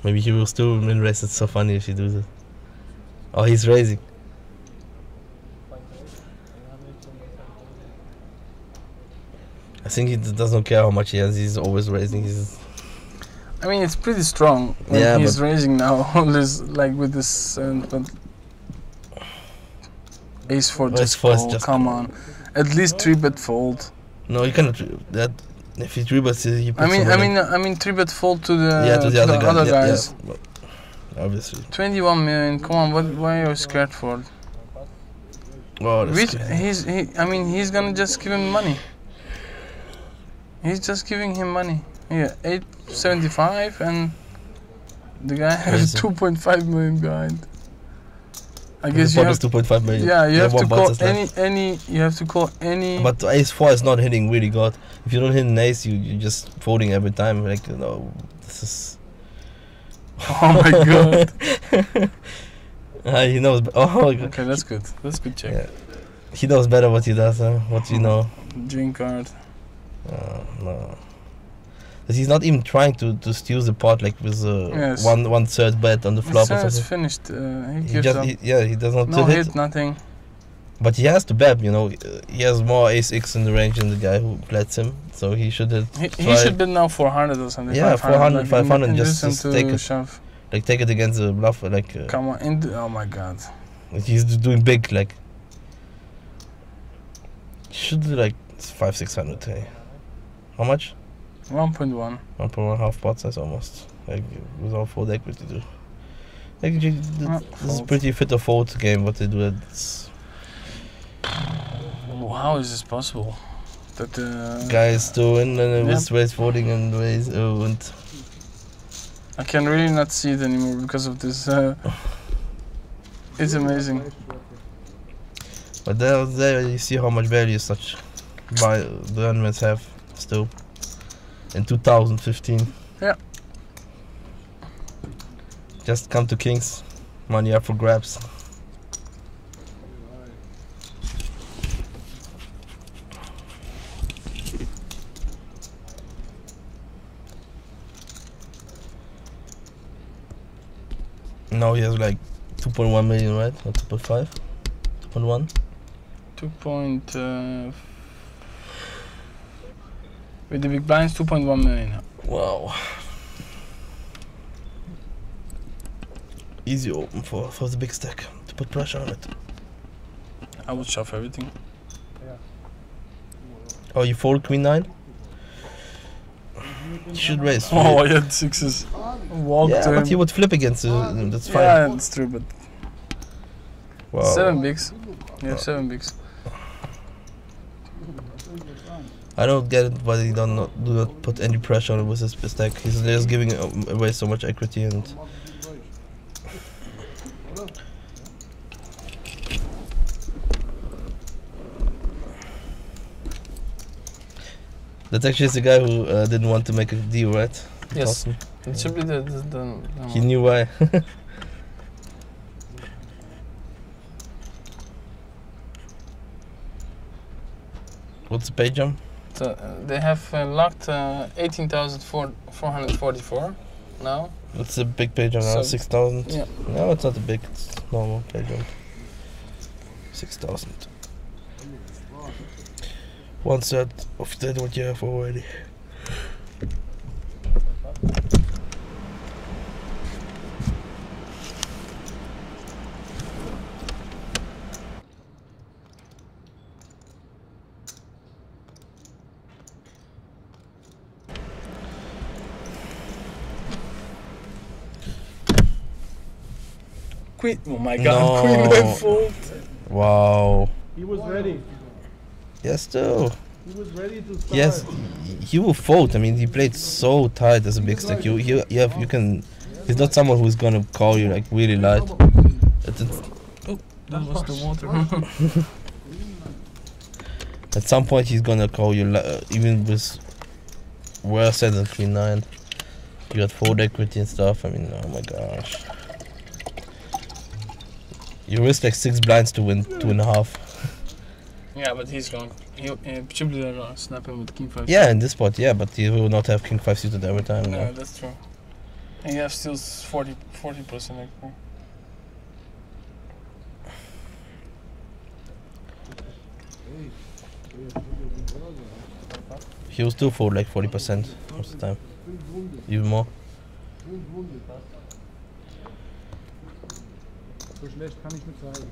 Maybe he will still win race. It's so funny if he does it. Oh, he's raising. I think he doesn't care how much he has. He's always raising. I mean, it's pretty strong when he's raising now. Like with this, but ace 4 just fold. Come on, at least 3-bet fold. No, you cannot. That if he 3-bets, he puts I mean 3-bet fold to the other guys. Yeah, obviously. 21 million. Come on, why are you scared for? Oh, he's gonna just give him money. He's just giving him money. Yeah, 875 and the guy has 2.5 million behind. I guess you have 2.5 million. Yeah, you have to call any. You have to call any. But ace 4 is not hitting really good. If you don't hit an ace, you're just folding every time. Like this is. Oh my god. He knows. Oh. Okay, that's good. That's good check. Yeah. He knows better what he does. What you know. Drink card. No. But he's not even trying to steal the pot like with one third bet on the flop or something. It's finished. He gives up. He does not hit, nothing. But he has to bet, you know. He has more ace X in the range than the guy who plets him, so he should have. He should bet now 400 or something. Yeah, 400, like 500, just take it. Shove. Like take it against the bluff, like. Come on, oh my god. He's doing big, like. He should do like 500-600. Hey. How much? 1.1. 1.1 half pot size almost. Like without fold equity too. Like this is pretty fit or fold game what they do. How is this possible? That guys doing with raise folding and raise and I can really not see it anymore because of this. It's amazing. But there you see how much value such the tournaments have still. In 2015. Yeah. Just come to Kings. Money up for grabs. Now he has like 2.1 million, right? Or 2.5? 2.1? 2. With the big blinds, 2.1 million. Wow. easy open for the big stack to put pressure on it. I would shove everything. Oh, you fold queen 9? You should raise. Oh, I had sixes. Walked Yeah, to but him. you would flip against it. That's fine. Yeah, that's true, but Wow. 7 bigs. You have 7 bigs. I don't get it why he do not put any pressure on it with his stack. He's just giving away so much equity and. That actually is the guy who didn't want to make a deal, right? Yes. Awesome. It should be the He knew why. What's the pay jump? So, they have locked 18,444 now. What's the big pay jump now? So- 6,000? Yeah. No, it's not a big, it's normal pay jump. 6,000. 1/3 of that what you have already. Queen, oh my god, No. Queen went fold. Wow. He was ready. Yes, too. He was ready to start. Yes, he will fold. I mean, he played so tight as a big stack. You can. He's not someone who's gonna call you like really light. Oh, that was the water. At some point, he's gonna call you even with worse than queen 9. You got fold equity and stuff. I mean, oh my gosh. You risk like 6 blinds to win 2.5. Yeah, but he's going. Presumably they're gonna snap him with king 5. Yeah, in this spot, yeah, but he will not have king 5 suited every time. No, No. that's true. And you have still 40% equity. He will still fold like 40% most of the time. Even more. So schlecht kann ich mir zeigen.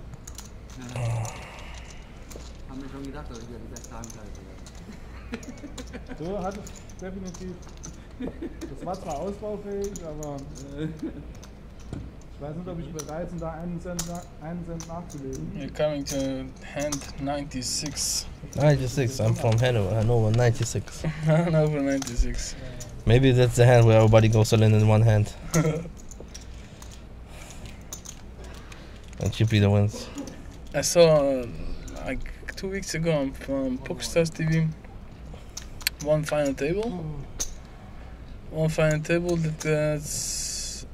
Haben wir schon gedacht, dass ich wieder die beste Handseite werde. So hat es definitiv. Das war zwar ausbaufähig, aber ich weiß nicht, ob ich bereit bin, da einen Cent nachzulegen. You're coming to hand 96. 96, I'm from Hanover, 96. Over 96. Maybe that's the hand where everybody goes all in one hand. And Chippy the wins. I saw like 2 weeks ago on PokerStars TV one final table. One final table that's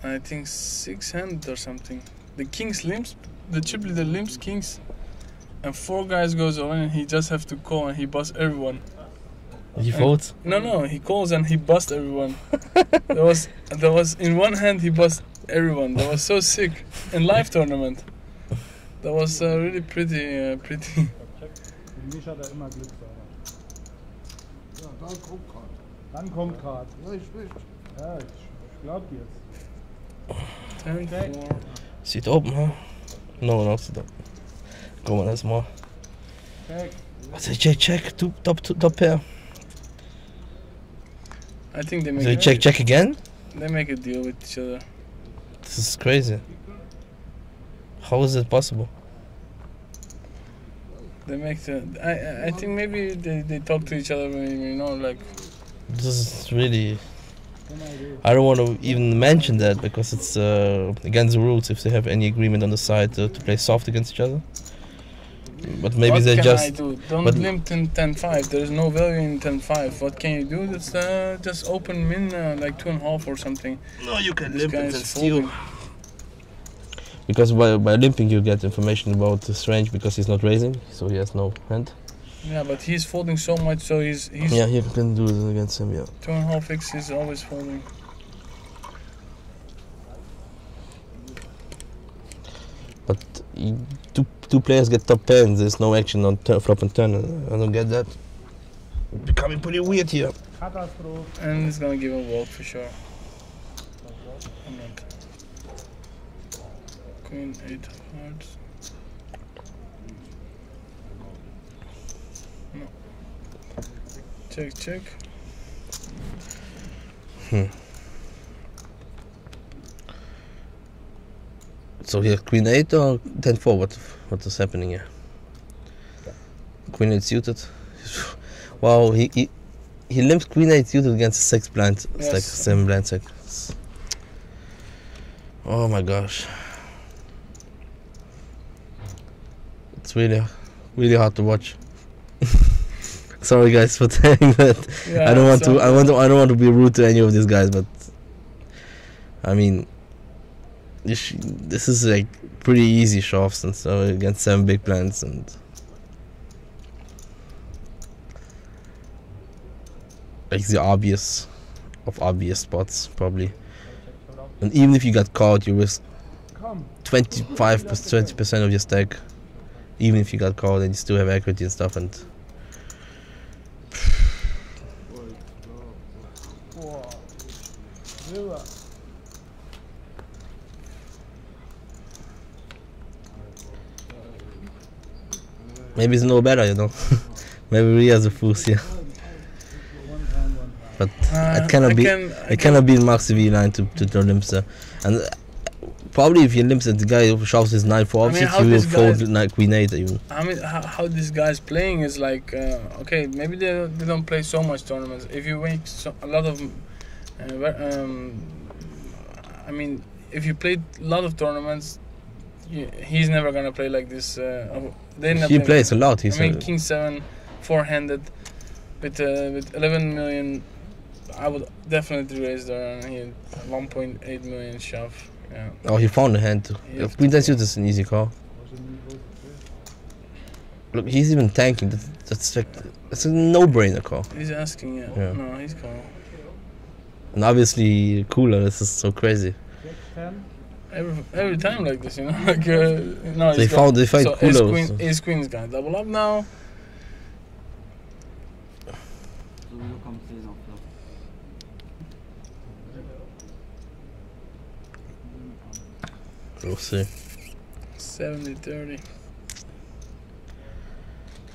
I think 6-handed or something. The kings limps, the chip leader limps kings, and 4 guys goes all in and he just have to call and he busts everyone. He folds? No, he calls and he busts everyone. there was in one hand he busts everyone. That was so sick. In live tournament. That was really pretty. Mich hat immer Glück, Ja, dann kommt Grad. Dann kommt Grad. Ja, ich spricht. Ja, ich glaub dir's. 10-4. Sit open, huh? No, not sit open. Come on, that's more. Check. I say check, top pair. I think they make. So you check again? They make a deal with each other. This is crazy. How is it possible? They make the. I think maybe they talk to each other, you know, like. This is really. I don't want to even mention that because it's against the rules if they have any agreement on the side to play soft against each other. But maybe what they can just. I do? Don't limp in 10-5. There is no value in 10-5. What can you do? That's just open min like 2.5 or something. No, you can This limp guy and is then steal. folding. Because by limping you get information about his range because he's not raising, so he has no hand. Yeah, but he's folding so much, so he's Yeah, you can do it against him, yeah. 2.5x is always folding. But two players get top 10, there's no action on flop and turn. I don't get that. It's becoming pretty weird here. Katastrophe. And it's gonna give a walk for sure. I'm not. Queen 8 of hearts. No. Check, check. So here, Queen 8 or 10-4? What is happening here? Queen 8 suited. Wow, he limped Queen 8 suited against 6 blinds. It's Yes. like 7 blinds. Like, oh my gosh. It's really hard to watch. Sorry guys for saying that. Yeah, I don't want to be rude to any of these guys, but I mean, this is like pretty easy shoves and stuff against 7 big blinds, and like the obvious spots probably. And even if you got caught, you risk 25-20% of your stack. Even if you got caught, and you still have equity and stuff. And maybe it's no better, you know. Maybe we has a fools here. But it cannot be Max V line to Limpster. And probably if you Limpster, the guy who shoves his 9-4 opposite, you will fold Queen 8 even. I mean, how this guy's playing is like, okay, maybe they don't play so much tournaments. If you make a lot of, I mean, if you played a lot of tournaments, he's never gonna play like this. He plays a lot. I mean, King 7, 4-handed, with 11 million. I would definitely raise there, and he had 1.8 million shove. Yeah. Oh, he found a hand too. Queen 10 suited is an easy call. Look, he's even tanking. That's a no-brainer call. He's asking, yeah. No, he's calling. And obviously cooler. This is so crazy. Every time like this, you know. Like no, they find cooler. Ace Queen's gonna double up now. We'll see. 70-30.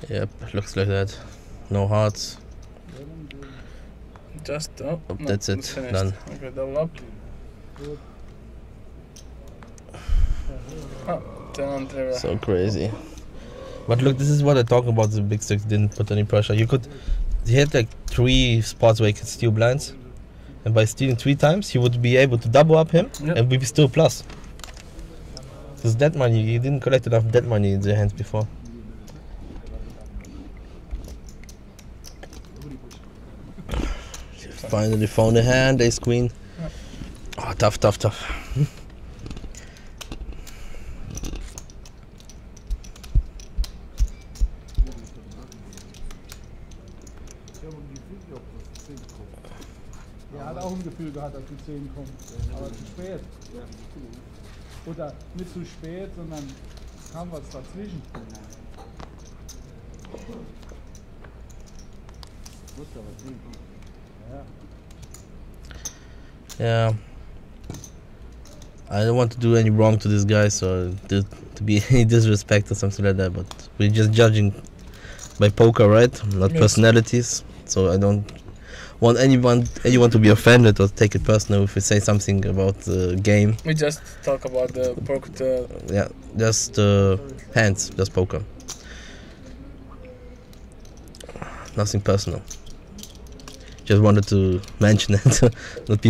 Yep, looks like that. No hearts. Just no, that's it. Finished. Done. Okay, double up. Oh, 10 on Trevor. So crazy. But look, this is what I talk about. The big six didn't put any pressure. He had like 3 spots where he could steal blinds, and by stealing 3 times, he would be able to double up him, and we'd be still plus. Because dead money, he didn't collect enough dead money in their hands before. Finally found a hand, ace queen. Oh, tough. Er hat auch ein Gefühl gehabt, dass die 10 kommt, aber zu spät. Oder nicht zu spät, sondern kam was dazwischen. Yeah. I don't want to do any wrong to this guy, so to be any disrespect or something like that, but we're just judging by poker, right? Not personalities. So I don't want anyone to be offended or take it personal if we say something about the game. We just talk about the poker. Yeah, just hands, just poker. Nothing personal. Just wanted to mention it. Not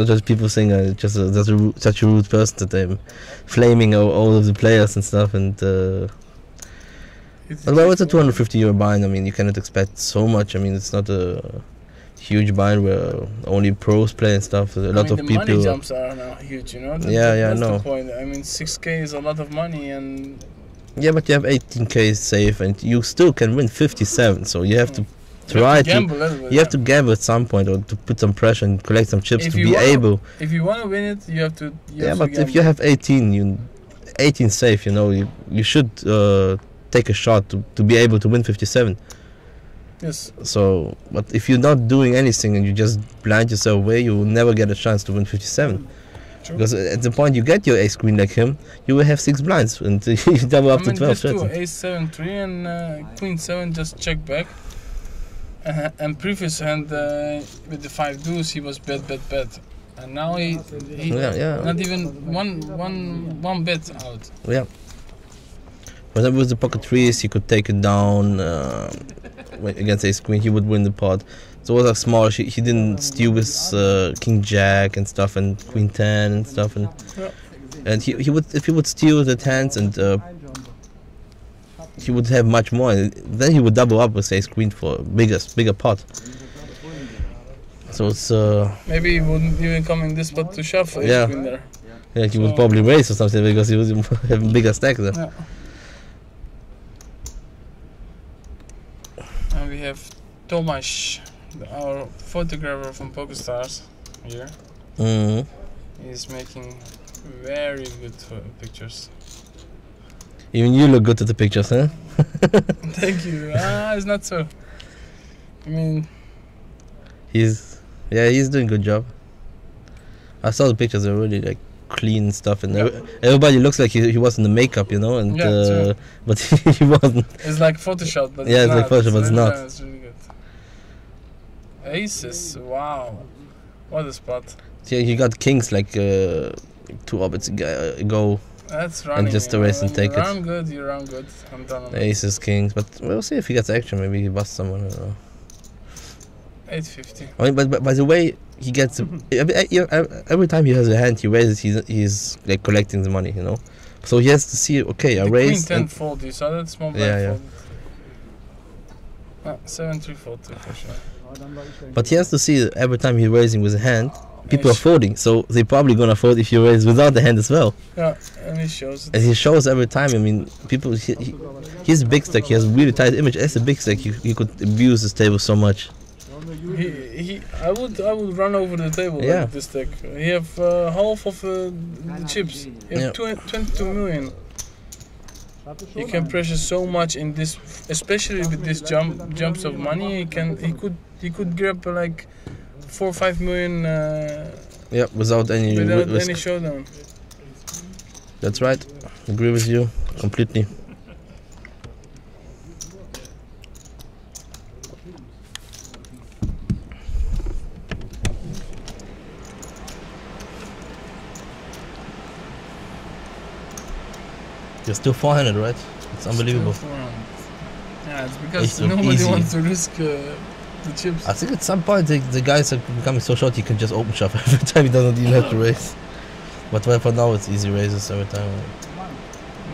just people saying such a rude person that I'm flaming all of the players and stuff. And well, it's a €250 bind. I mean, you cannot expect so much. I mean, it's not a huge bind where only pros play and stuff. A lot of people. The money jumps are now huge, you know. That's the point. I mean, 6K is a lot of money, and yeah, but you have 18K safe, and you still can win 57. So you have to. You have to gamble at some point, or to put some pressure and collect some chips to be able. If you want to win it, you have to. But if you have 18 safe, you know, you should take a shot to be able to win 57. Yes. So, but if you're not doing anything and you just blind yourself away, you will never get a chance to win 57. True. Because at the point you get your ace queen like him, you will have 6 blinds and you double up I to mean, 12. this too, 13. ace 7 3 and queen 7 just check back. And previous hand with the 5 deuce he was bet, and now he not even one bet out. Yeah. For example, with the pocket threes, he could take it down against ace queen. He would win the pot. So it was small. He didn't steal with king jack and stuff and queen 10 and stuff and he would, if he would steal the hands and he would have much more. Then he would double up with ace queen for bigger pot. So it's maybe he wouldn't even come in this spot to shove ace queen there. Yeah, he would probably raise or something because he was having bigger stack there. Yeah. And we have Tomasz, our photographer from PokerStars here. He's making very good pictures. Even you look good at the pictures, huh? Thank you. It's not so. I mean, he's doing a good job. I saw the pictures; they're really like clean and stuff, and everybody looks like he was in the makeup, you know, and but he wasn't. It's like Photoshop, but it's like Photoshop, but it's not. It's really good. Aces, wow, what a spot! Yeah, he got kings like 2 orbits ago. That's running. And just erase and take it. You run good. I'm done on Aces, kings, but we'll see if he gets action. Maybe he busts someone. I don't know. 850. I mean, but by the way, he gets every time he has a hand, he raises. He's like collecting the money, you know. So he has to see. Okay, I raise. Queen 10 fold. You saw that small blind fold. 7-3 fold too for sure. But he has to see every time he's raising with a hand. People are folding, so they're probably gonna fold if you raise without the hand as well. Yeah, and he shows it. And he shows every time. I mean, people. He's a big stack. He has a really tight image. As a big stack, he could abuse this table so much. I would run over the table with this deck. He have half of the chips. He have 22 million. He can pressure so much in this, especially with this jumps of money. He could grab like 4 or 5 million. Without any any showdown. That's right. Agree with you completely. You're still 400, right? It's unbelievable. Yeah, it's because nobody wants to risk the chips. I think at some point the guys are becoming so short he can just open shove every time. He doesn't even have to raise. But for now it's easy raises every time.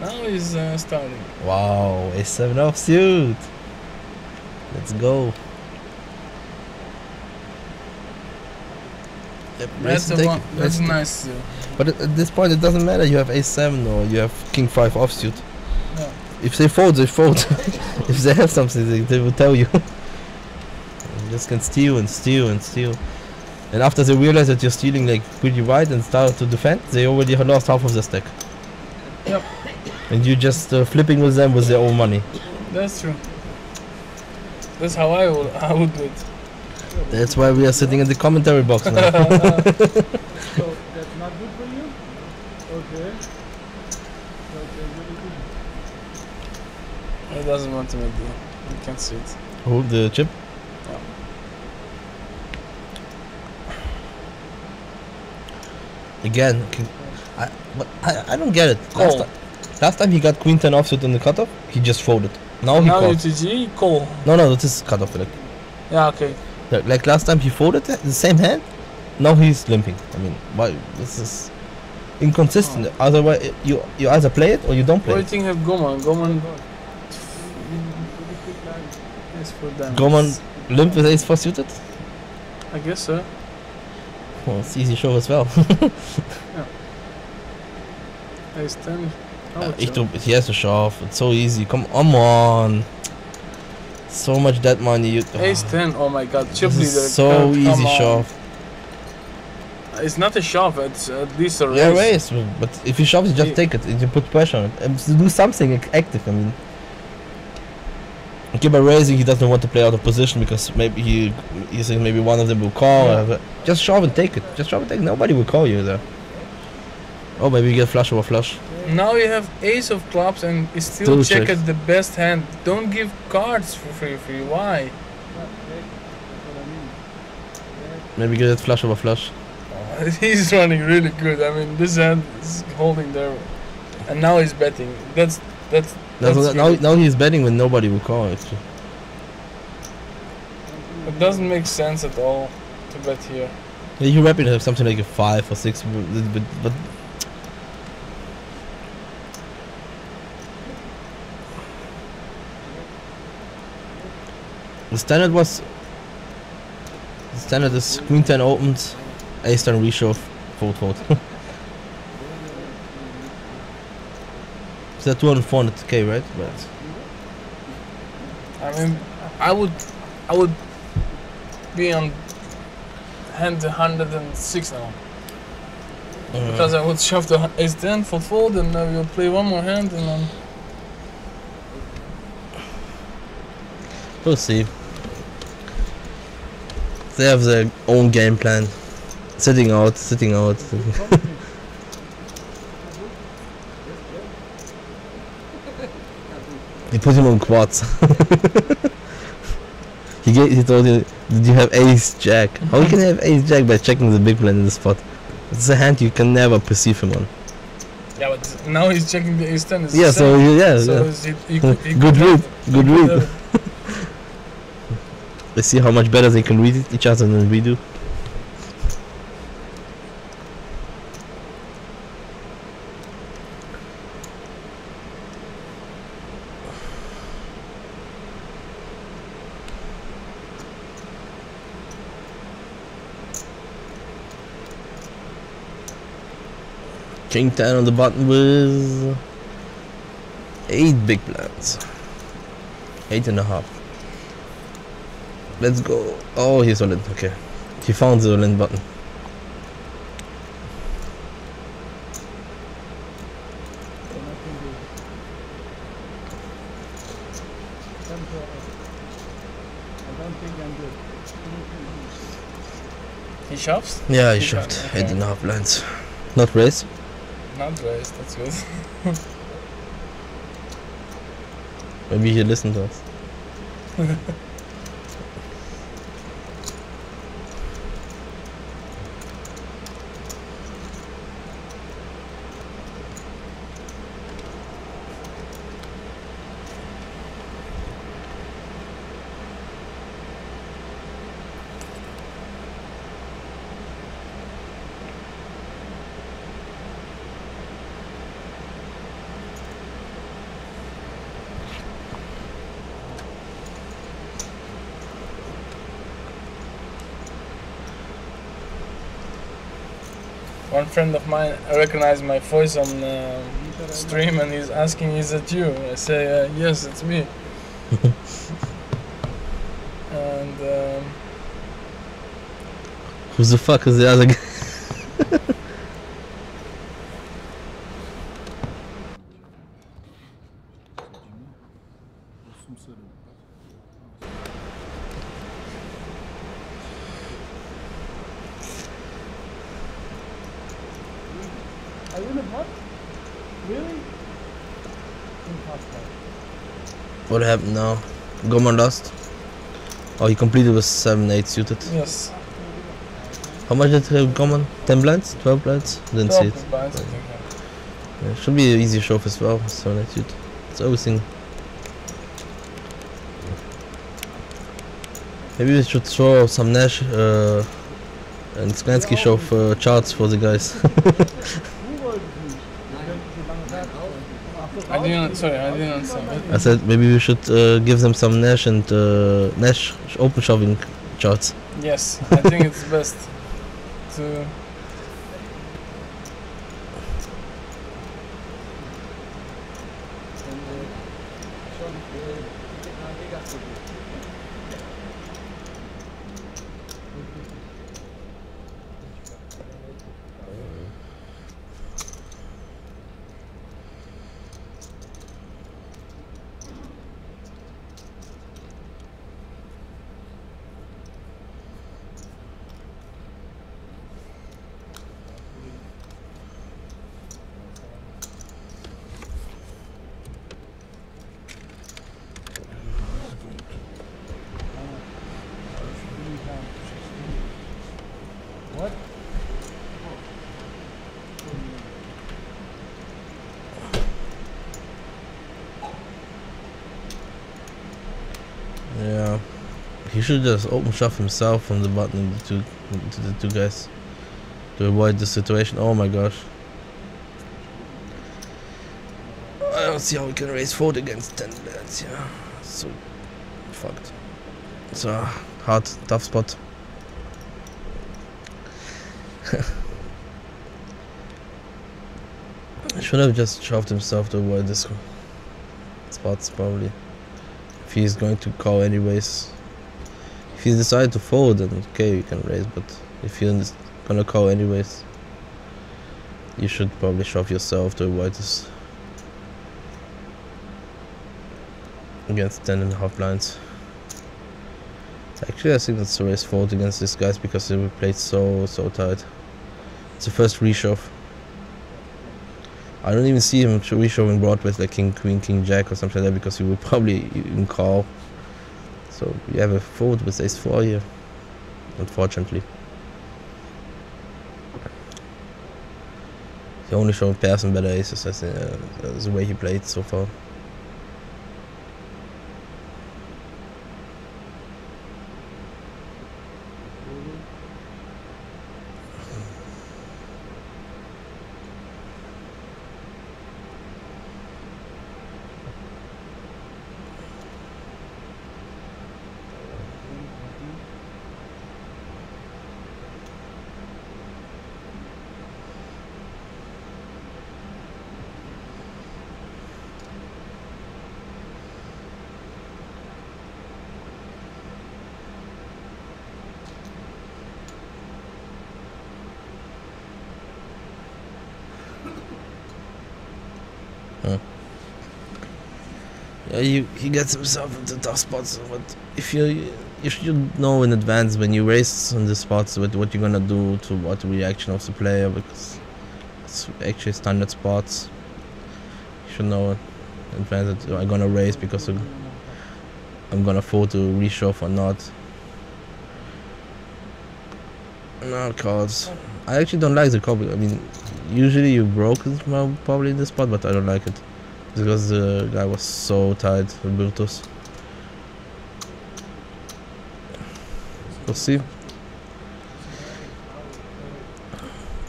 Now he's starting. Wow, A7 offsuit. Let's go. Yep, that's nice. But at this point it doesn't matter. You have A7 or you have King 5 offsuit. Yeah. If they fold, they fold. If they have something, they will tell you. You just can steal and steal and steal. And after they realize that you're stealing like pretty wide and start to defend, they already lost half of the stack. Yep. And you just flipping with them with their own money. That's true. That's how I would do it. That's why we are sitting in the commentary box now. So that's not good for you? Okay. He doesn't want to make deal. You can see it. Hold the chip. Yeah. Again, I don't get it. Last time he got Queen 10 offsuit in the cutoff, he just folded. Now he calls. UTG, call. No, this is cutoff. Like. Yeah, okay. Like last time he folded the same hand, now he's limping. I mean, why? This is inconsistent. Otherwise, you either play it or you don't play it. What do you think of Goman? Goman is for them. Goman limp with ace 4 suited? I guess so. Well, it's easy show as well. Yeah. Ace 10. He has to show off. It's so easy. Come on. So much dead money. Ace 10. Oh my god. Chip leader. So easy show off. It's not a shove. It's at least a raise. Yeah, raise. But if he shoves, you just take it. You put pressure on it. And do something active. I mean. Okay, by raising, he doesn't want to play out of position because maybe he thinks maybe one of them will call. Yeah. Just shove and take it. Just shove and take it. Nobody will call you there. Oh, maybe you get flush over flush. Now you have ace of clubs and you still Still check check. at the best hand. Don't give cards for free. Why? Maybe you get flush over flush. He's running really good. I mean, this hand is holding there, and now he's betting. That's Now he's betting when nobody will call actually. It doesn't make sense at all to bet here. Yeah, you're happy to have something like a 5 or 6, but the standard is queen 10 opens, ace 10 reshove, fold. Is that 200, 400k, right? But I mean, I would be on hand 106 now. Because I would shove the ace 10, fold, and we'll play one more hand, and then we'll see. They have their own game plan. Sitting out. He put him on quads. He told you, did you have ace jack? How you can have ace jack by checking the big blind in the spot? It's a hand you can never perceive him on. yeah, but now he's checking the ace 10. It's Yeah, the so same. yeah. Good read. Let's see how much better they can read each other than we do. King 10 on the button with 8 big blinds. 8.5. Let's go. Oh, he's all in. Okay. He found the all in button. He shoves? Yeah, he shoved. 8.5 blinds. Not raised. Not raised, that's good. Maybe he listened to us. One friend of mine recognized my voice on stream and he's asking, is it you? I say, yes, it's me. And Who the fuck is the other guy? Are you in the pot? Really? Impossible. What happened now? Goman lost. Oh, he completed with 7-8 suited. yes, How much did he have Goman? 10 blinds? 12 blinds? Didn't see it. 12 blinds, I think. Yeah, should be an easy shove as well. 7-8 suited. It's everything. Maybe we should throw some Nash and Skansky shove charts for the guys. I didn't understand. I said maybe we should give them some Nash and Nash open shoving charts. Yes, I think it's best to. What? Yeah, he should just open shove himself from the button to the two guys to avoid the situation. Oh my gosh. I don't see how we can raise fold against 10 lads, yeah. So fucked. It's a hard, tough spot. I should have just shoved himself to avoid this spots probably. If he's going to call anyways. If he decides to fold, then okay, you can raise, but if you're gonna call anyways, you should probably shove yourself to avoid this. Against 10.5 blinds. Actually, I think that's a raise fold against these guys because they played so tight. It's the first reshove. I don't even see him reshoving broadways like king, queen, king, jack or something like that because he will probably even call. So you have a fold with ace 4 here, unfortunately. He only showing pairs and better aces, I think, that's the way he played so far. Yeah, he gets himself into tough spots, but if you should know in advance when you race on the spots what you're gonna do to what reaction of the player, because it's actually standard spots. You should know in advance that I'm gonna race because I'm gonna fold to reshove or not. No cards. I actually don't like the call. I mean, usually you broke it probably in the spot, but I don't like it. Because the guy was so tight with Brutus. We'll see.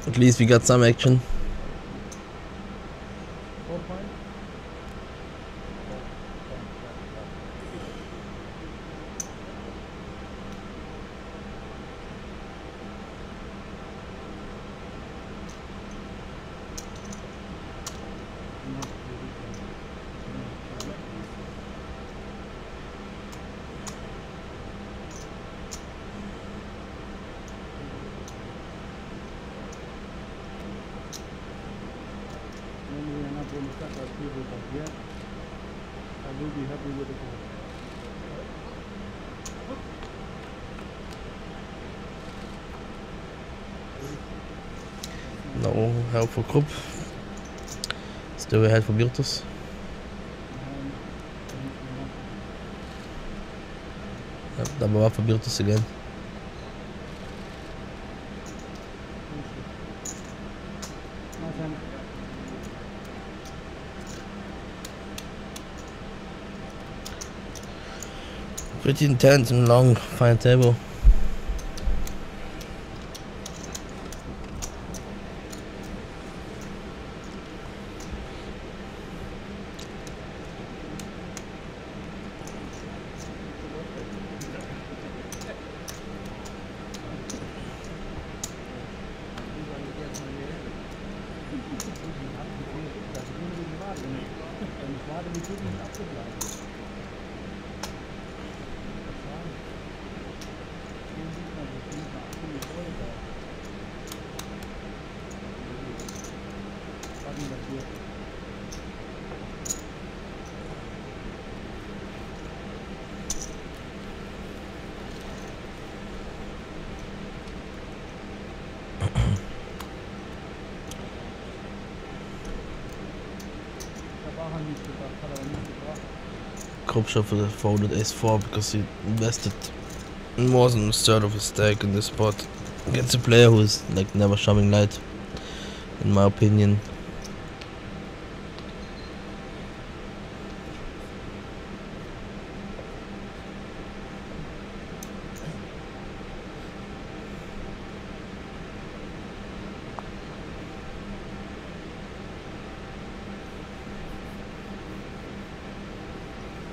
At least we got some action. I will be happy with the call. No help for Krupp. Still ahead for Brutus. Yep, double up for Brutus again. Pretty intense and long final table. Krupp folded ace 4 because he invested more than a third of his stake in this spot. against a player who is like never shoving light, in my opinion.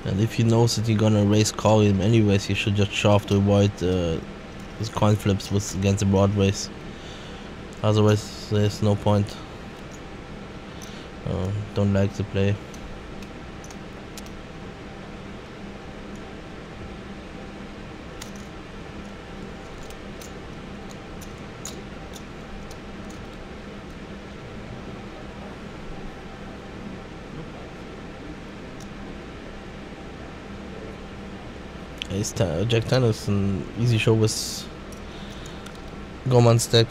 And if he knows that you're gonna raise call him anyways, he should just shove to avoid his coin flips with against the broad raise. Otherwise, there's no point. Don't like the play. Jack 10 is an easy show with Gorman stack.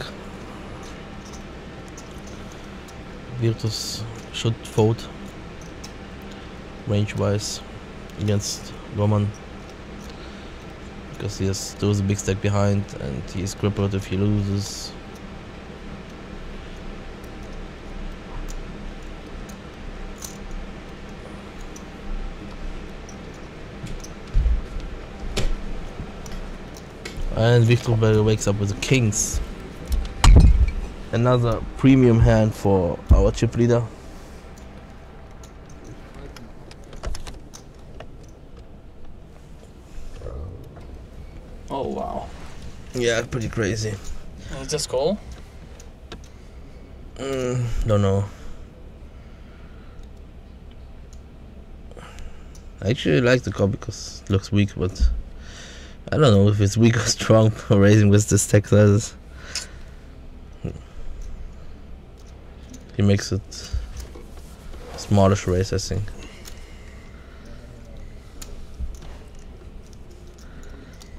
Virtus should fold range wise against Gorman because he has still a big stack behind and he is crippled if he loses. And Victor wakes up with the kings. Another premium hand for our chip leader. Oh wow. Yeah, pretty crazy. Just call? Don't know. I actually like the call because it looks weak, but I don't know if it's weak or strong for raising with this stack sizes. He makes it smallish raise, I think.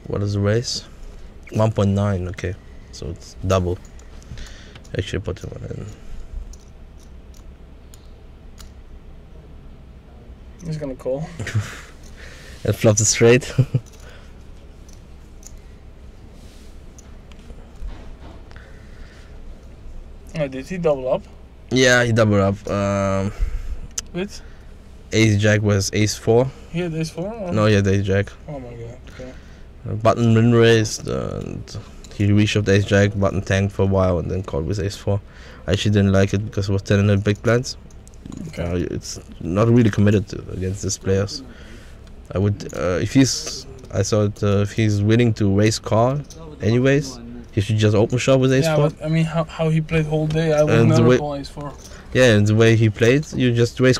What is the raise? 1.9, okay. So it's double. Actually put him in. He's gonna call. And flops it straight. Oh, did he double up? Yeah, he doubled up. With? Ace Jack was Ace 4. He had Ace 4? Or? No, he had Ace Jack. Oh my god, okay. Button min raised, and he reshoved Ace Jack, button tanked for a while, and then called with Ace 4. I actually didn't like it because it was 10 in the big blinds. Okay. It's not really committed against these players. I would, if he's willing to raise call, anyways, he should just open shove with Ace 4. But I mean, how he played whole day, I would never call Ace 4. Yeah, and the way he played, you just raise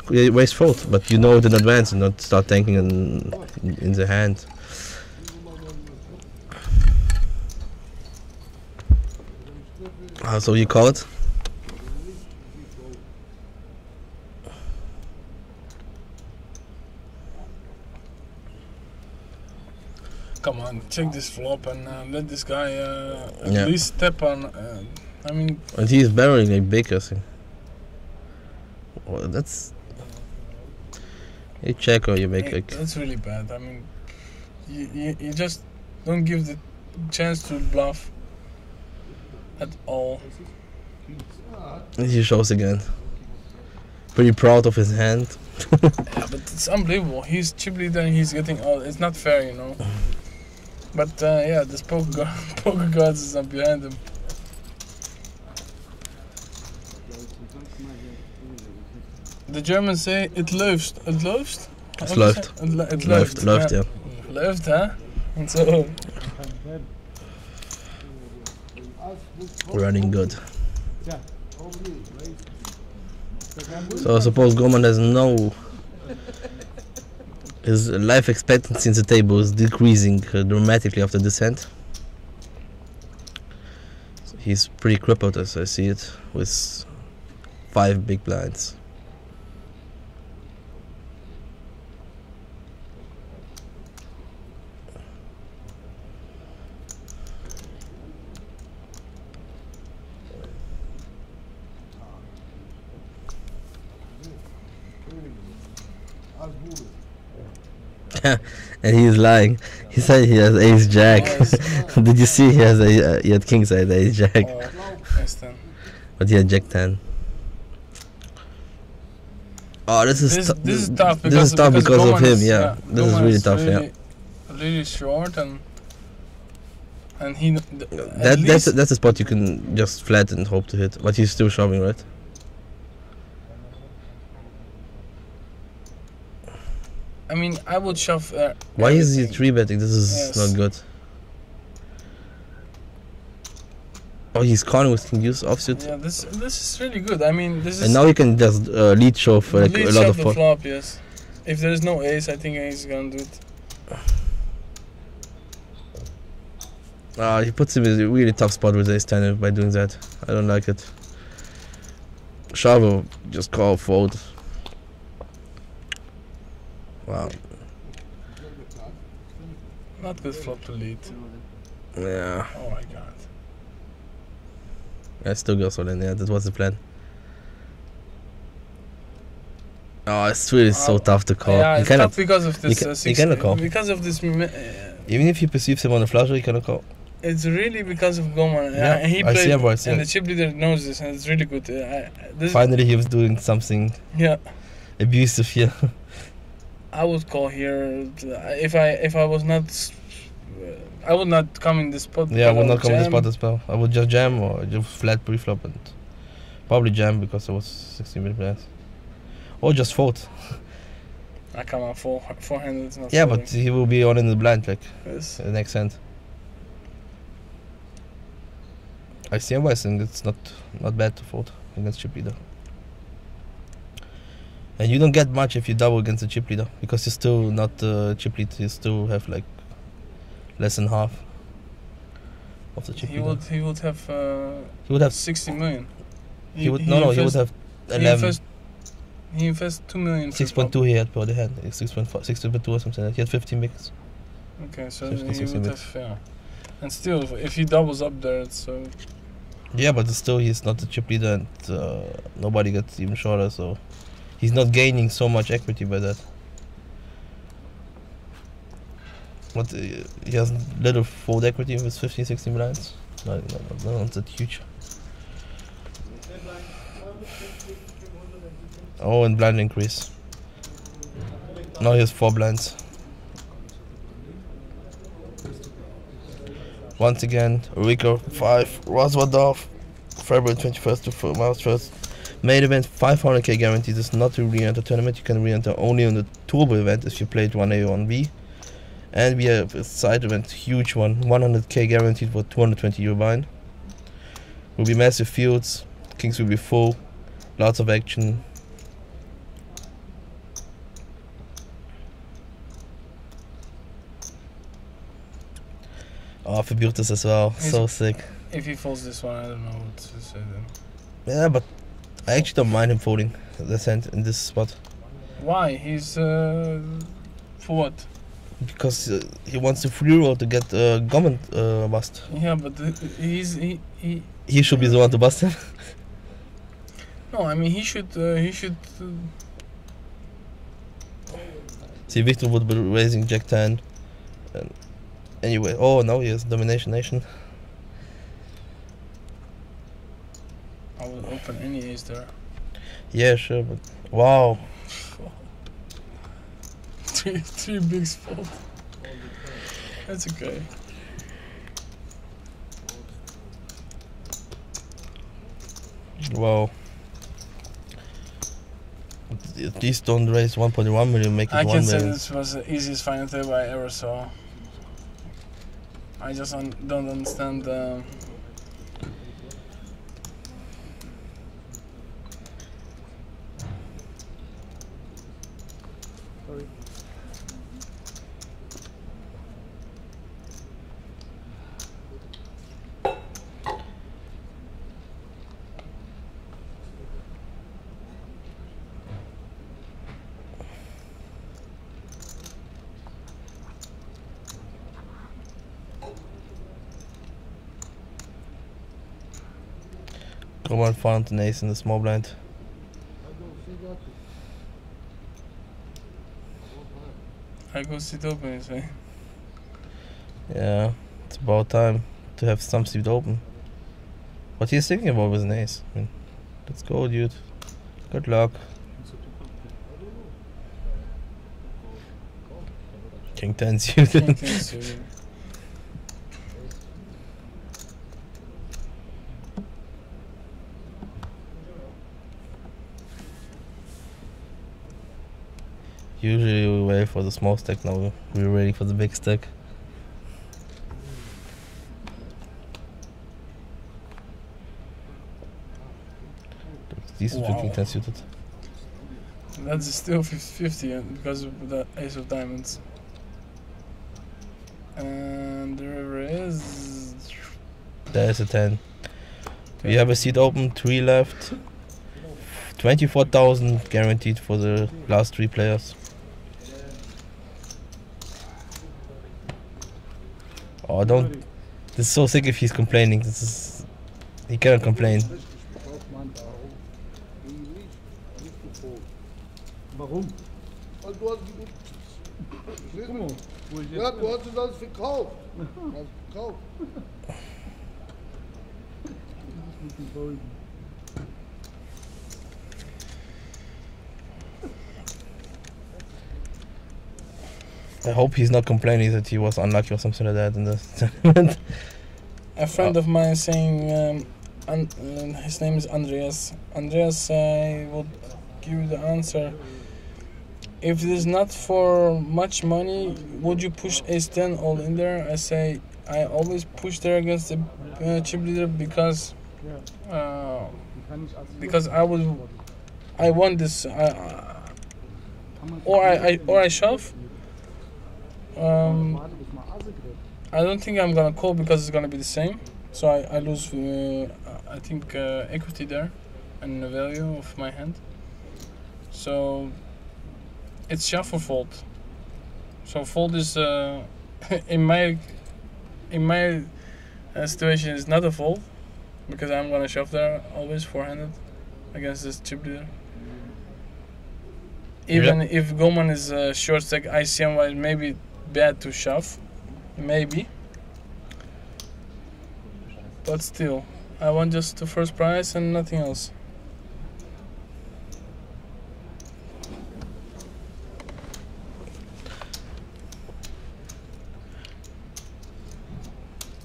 fold, but you know it in advance and not start tanking in the hand. So you call it? Come on, check this flop and let this guy at least step on. I mean, and he's barreling like big, I think. Well, that's you check or you make like. That's really bad. I mean, you just don't give the chance to bluff at all. He shows again. Pretty proud of his hand. Yeah, but it's unbelievable. He's chip leader and he's getting all. It's not fair, you know. But yeah, this poker gods is up behind him. The Germans say it läuft. It läuft? It's läuft. It läuft. Läuft, yeah. Läuft, huh? And so. Running good. So I suppose Gorman has no. His life expectancy in the table is decreasing dramatically after descent. He's pretty crippled as I see it, with 5 big blinds. And he's lying. He said he has ace jack. Did you see he has he had king side ace jack? Ace 10. But he had jack 10. Oh, this is This is tough because, this is tough because of Goman him. is, Yeah, this is Goman really tough. Really, Yeah, really short and he. that's a spot you can just flat and hope to hit. But he's still shoving, right? I mean, I would shove. Why is he 3-betting? This is not good. Oh, he's calling with king deuce offsuit. Yeah, this is really good. I mean, this is. And now you can just lead shove like a lot of the flop. Yes. If there is no ace, I think ace is gonna do it. He puts him in a really tough spot with ace 10 by doing that. I don't like it. Shove, just call fold. Wow. Not good flop to lead. Yeah. Oh my god. I still go so then. Yeah, that was the plan. Oh, it's really so tough to call. Yeah, you it's cannot, tough because of this. you cannot call. Because of this. Even if he perceives him on the flusher, you cannot call. It's really because of Goman. Yeah, And he I see played, him, I see and him. the chip leader knows this, and it's really good. Finally, he was doing something. Yeah. Abusive here. I would call here if I was not. I would not come in this spot. Yeah, I would not come in this spot as well. I would just jam or just flat pre-flop and probably jam because I was 16 minutes behind. Or just fold. I come on forehand. It's not. Yeah, folding. but he will be on in the blind like Yes. the next hand. I see him, I think it's not bad to fold against chip leader. And you don't get much if you double against the chip leader because you're still not chip lead. You still have like less than half of the chip leader. He would have 60 million. He would have 11. He invests 2 million. 6.2 he had per the hand. 6.5, 6.2 or something. Like that. He had 15 bigs. Okay, so 15, he 16 would bigs. have, and still, if he doubles up there, it's yeah, but still he's not the chip leader and nobody gets even shorter, so he's not gaining so much equity by that. But he has little fold equity with 15, 16 blinds. Not that huge. Oh, and blind increase. Now he has 4 blinds. Once again, Rico 5, Rozvadov, February 21st to March 1st. Main event 500k guaranteed. This is not to re-enter tournament. You can re-enter only on the turbo event if you played 1A or 1B. And we have a side event, huge one, 100k guaranteed for 220 euro buy-in. Will be massive fields, kings will be full, lots of action. Oh, Fabutus as well, so sick. If he folds this one, I don't know what to say then. Yeah, but I actually don't mind him folding this hand in this spot. Why? He's for what? Because he wants to free roll to get Goman bust. Yeah, but he should be the one to bust him. No, I mean he should. See, Victor would be raising Jack 10. And anyway, oh no, he has Domination Nation. I will open any ace there. Yeah, sure, but wow. three big spot. That's okay. Wow. At least don't raise 1.1 million, make it 1 million. I can say this was the easiest final table I ever saw. I just don't understand. Sorry. Come on, found an ace in the small blind. I I go sit open, you say. Yeah, it's about time to have some seat open. What he's thinking about with an ace. I mean, let's go, dude. Good luck. King 10 suited. King 10 suited. Usually we wait for the small stack, now we're waiting for the big stack. Decent for King 10 suited. That's still 50-50 because of the ace of diamonds. And the river is... There's a 10. We have a seat open, 3 left. 24,000 guaranteed for the last 3 players. Oh, don't. This is so sick if he's complaining. This is. He cannot complain. Warum? Weil du hast ja, du hast es alles verkauft. Hast verkauft. I hope he's not complaining that he was unlucky or something like that in the tournament. A friend of mine saying, his name is Andreas. Andreas, I would give you the answer. If it is not for much money, would you push ace 10 all in there? I say I always push there against the chip leader because I want this, or I shove. I don't think I'm gonna call because it's gonna be the same, so I lose I think equity there and the value of my hand. So it's shove or fold. So fold is in my situation is not a fold because I'm gonna shove there always four-handed against this chip leader. Even if Goman is a short stack ICM wise, maybe bad to shove, maybe. But still, I want just the first prize and nothing else.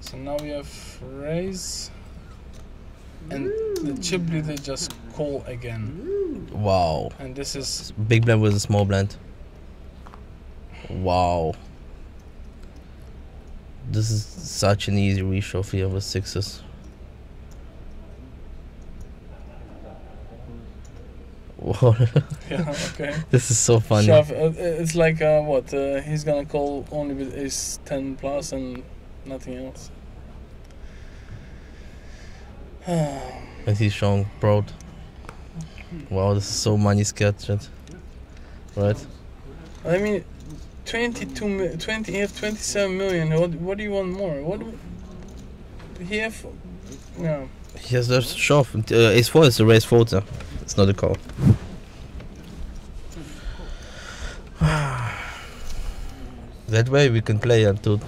So now we have raise, and the chip leader just call again. Wow. And this is big blind with a small blind. Wow. This is such an easy reshove here with sixes. What? Yeah, okay. This is so funny. Shove, it's like what? He's gonna call only with ace 10 plus and nothing else. And he's showing broad. Wow, this is so money scared shit. Right? I mean, 20, he have 27 million. What do you want more? What do he have? No. He has just shove. Ace 4 is a raise folder. It's not a call. That way we can play until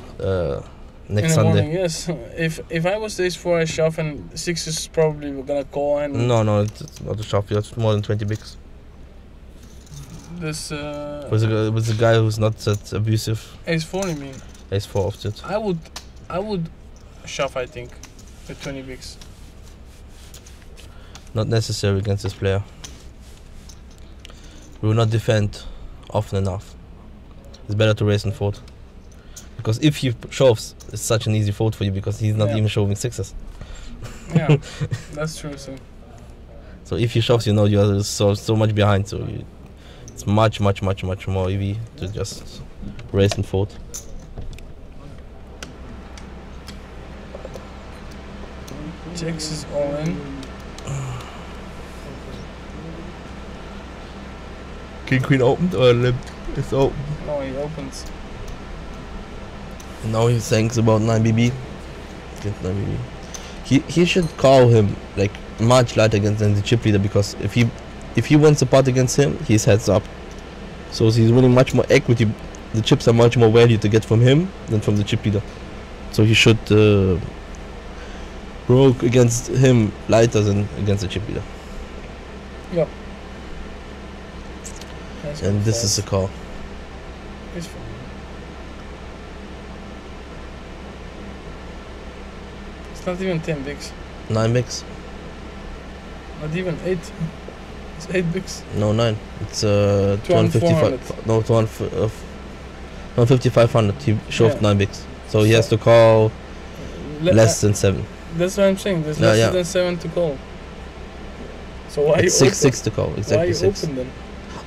next Sunday. Morning, yes. If I was ace 4, I shove and 6 is probably gonna call and. No, it's not a shove. You have more than 20 bigs. This with a guy who's not that abusive. Ace 4, you mean? Ace 4 offset. I would shove, I think, with 20 bigs. Not necessary against this player. We will not defend often enough. It's better to raise and fold. Because if he shoves, it's such an easy fold for you because he's not even shoving sixes. Yeah, that's true. So if he shoves, you know you are so much behind. So it's much more easy to just raise and fold. Checks is all in. King Queen opened or limped? It's open. No, he opens. And now he thinks about 9BB. Get 9BB. He should call him like much lighter against the chip leader because if he wins the pot against him, he's heads up. So he's winning much more equity the chips are much more value to get from him than from the chip leader. So he should rogue against him lighter than against the chip leader. Yep. And this is a call. It's fine. It's not even 10 bigs. 9 bigs. Not even 8. It's 8 bigs. No, 9. It's 255. No, 15500. He shoved 9 bigs. So he has to call less than 7. That's what I'm saying. There's less than 7 to call. So why it's you 6 to call. Exactly. Why you 6. open then?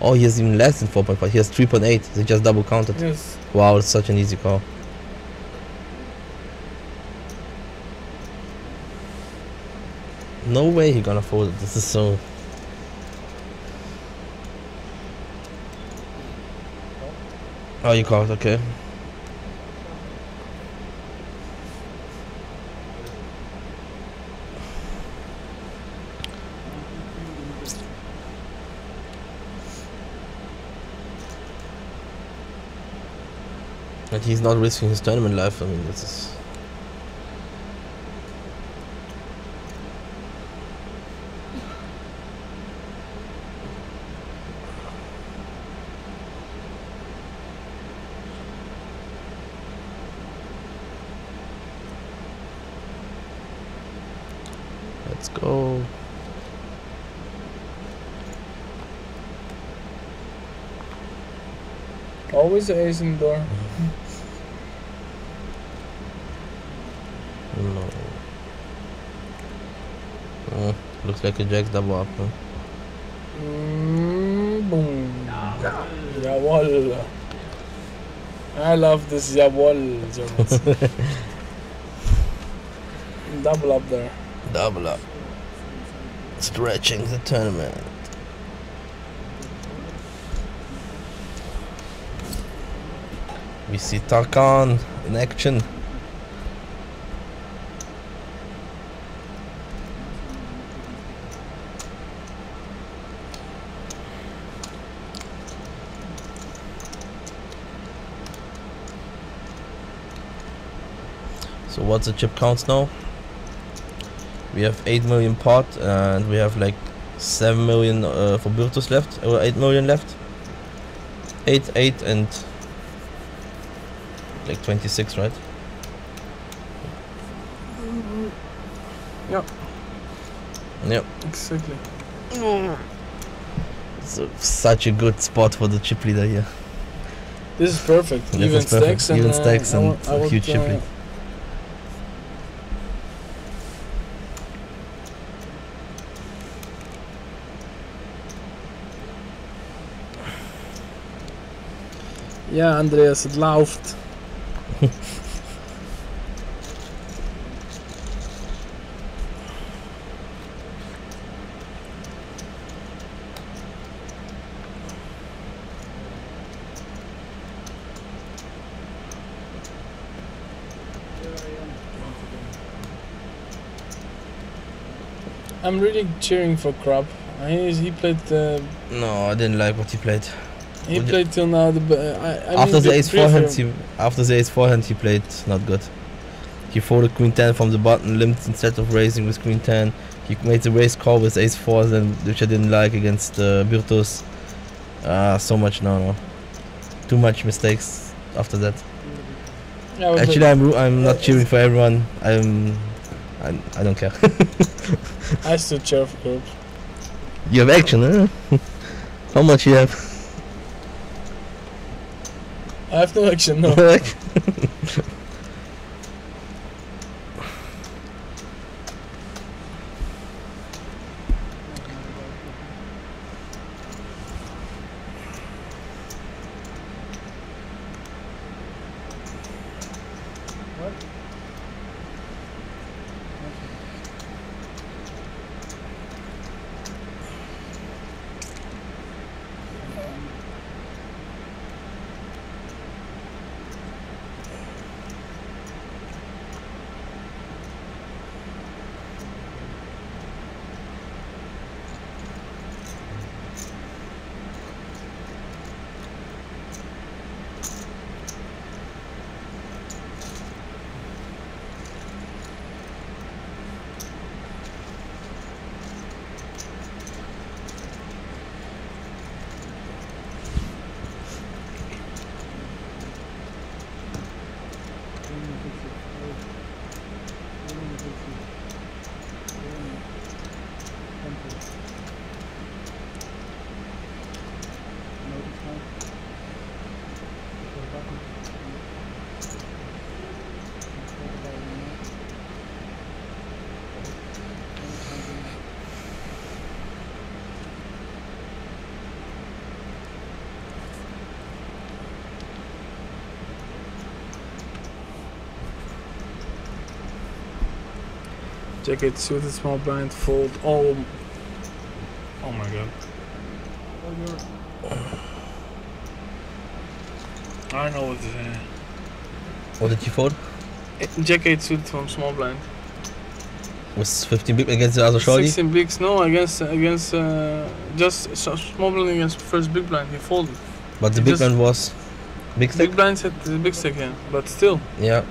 Oh, he has even less than 4.5. He has 3.8. They just double counted. Yes. Wow, it's such an easy call. No way he gonna fold it. This is so. Oh, you called, okay. And he's not risking his tournament life. I mean, this is. Let's go. Always the ace in the door. No. Oh, looks like a jack double up. Huh? Boom. Jawohl. I love this jawohl. Double up there. Double up. Stretching the tournament. We see Tarkan in action. So what's the chip counts now? We have 8 million pot and we have like 7 million for Virtus left, or 8 million left. 8, and like 26, right? Yep. Yep. Exactly. So such a good spot for the chip leader here. This is perfect. This Even is perfect. stacks and even stacks and I would, huge chip lead. Ja, Andreas, het läuft. I'm really cheering for Krab. He played. No, I didn't like what he played. He played till now. After the ace forehand, he played not good. He folded queen 10 from the button, limped instead of raising with queen 10. He made the raise call with ace 4, which I didn't like against Virtus. So much no. Too much mistakes after that. Yeah, actually, I'm not cheering for everyone. I don't care. I still cheer for Krab. You have action, huh? How much you have? I have no action, no. Check it, suited small blind, fold. Oh my god. I know what to say. What did you fold? Jack 8 suited from small blind. Was 15 big against the other shorty? 16 bigs, no, against just small blind against first big blind. He folded. But the big blind was big stack? Big blind said the big stack, yeah. But still. Yeah.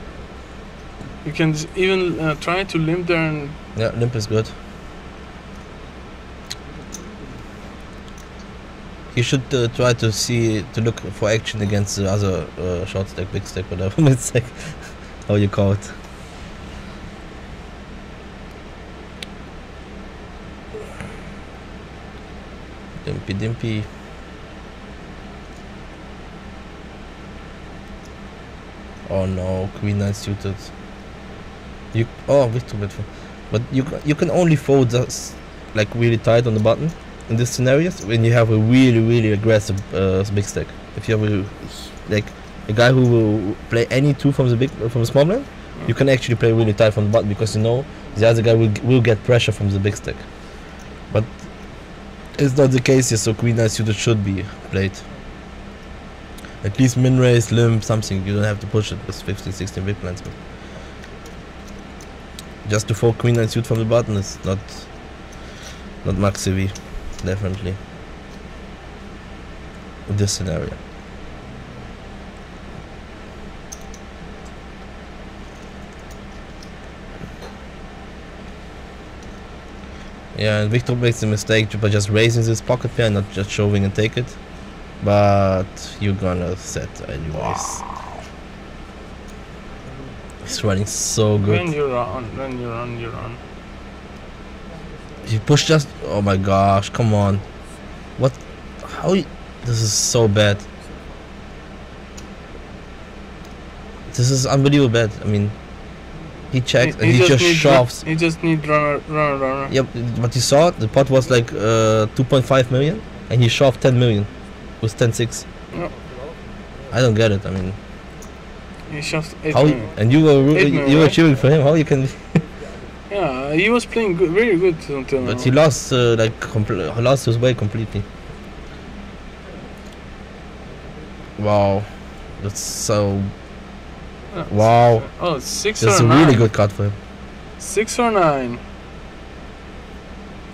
You can even try to limp there and... Yeah, limp is good. You should try to look for action against the other short stack, big stack, whatever, mid stack, how you call it. Dimpy dimpy. Oh no, queen 9 suited. With too bad. But you can only fold just like really tight on the button in these scenarios when you have a really aggressive big stack. If you have a guy who will play any two from the small blind, you can actually play really tight from the button because you know the other guy will get pressure from the big stack. But it's not the case here, so queen 9 suited should be played. At least min raise, limp, something. You don't have to push it with 15, 16 big blinds. But just to fold queen 9 suit from the button is not max CV, definitely. In this scenario. Yeah, and Victor makes the mistake by just raising this pocket pair, not just shoving and take it. But you're gonna set anyways. Wow. It's running so good. When you're on. You push just. Oh my gosh! Come on. What? How? This is so bad. This is unbelievable bad. I mean, he checks and he just shoves. He just need runner. Yep, but you saw the pot was like 2.5 million, and he shoved 10 million. Was 10-6. No. I don't get it. I mean, he shoved 8 how million. And you were cheering for him. How you can? Yeah, he was playing good, very good until now. But he lost lost his way completely. Wow, that's so. Wow. Oh, it's 6 that's or 9. That's a really good card for him. 6 or 9.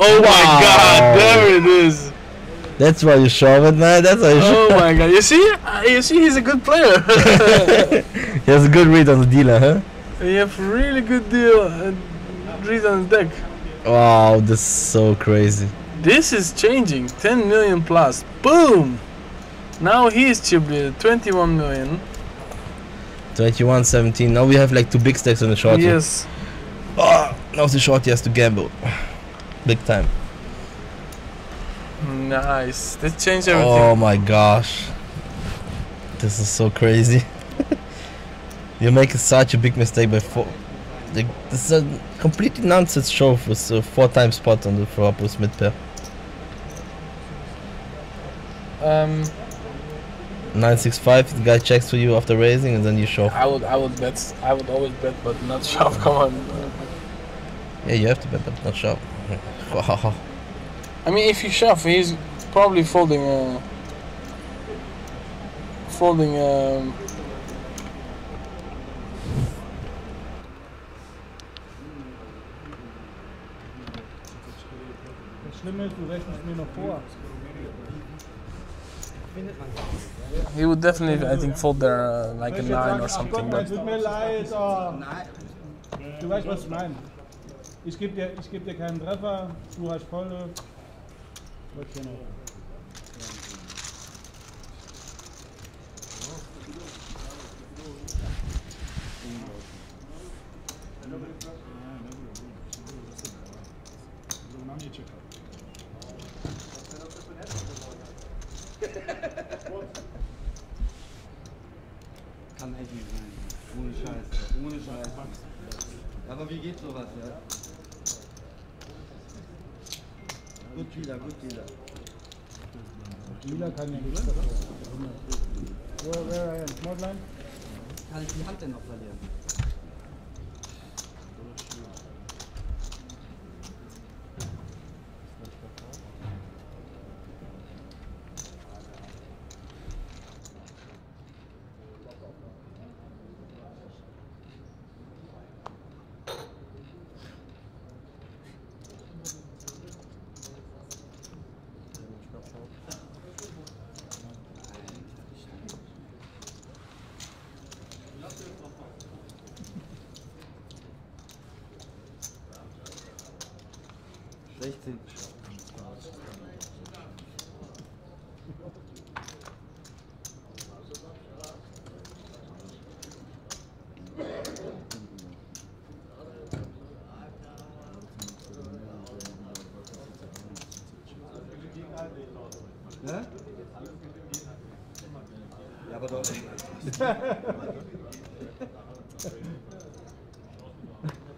Oh my god, there it is. That's why you shove it, man. That's why you shove it. Oh my god, you see he's a good player. He has a good read on the dealer, huh? You have really good read on the deck. Wow, this is so crazy. This is changing. 10 million plus. Boom! Now he is chip leader. 21 million. 21, 17. Now we have like 2 big stacks on the shorty. Yes. Oh, now the shorty has to gamble. Big time. Nice. That changed everything. Oh my gosh. This is so crazy. You're making such a big mistake by 4. Like, this is a completely nonsense shove with a 4 times spot on the flop with mid pair. 9-6-5. The guy checks for you after raising, and then you shove. I would bet. I would always bet, but not shove. Come on. Yeah, you have to bet, but not shove. Wow. I mean, if you shove, he's probably folding. He would definitely, I think, fold there like a 9 or something. But Tut mir leid, du weißt, was ich meine. Ich geb dir keinen Treffer, du hast volle. Kann echt nicht sein. Ohne Scheiß. Ohne Scheiß. Aber wie geht sowas, ja? Gut Dealer, gut Dealer. Dealer kann ja nicht. Where are you? Small blind? Kann ich die Hand denn noch verlieren? 16. Ne? Ja, aber doch nicht.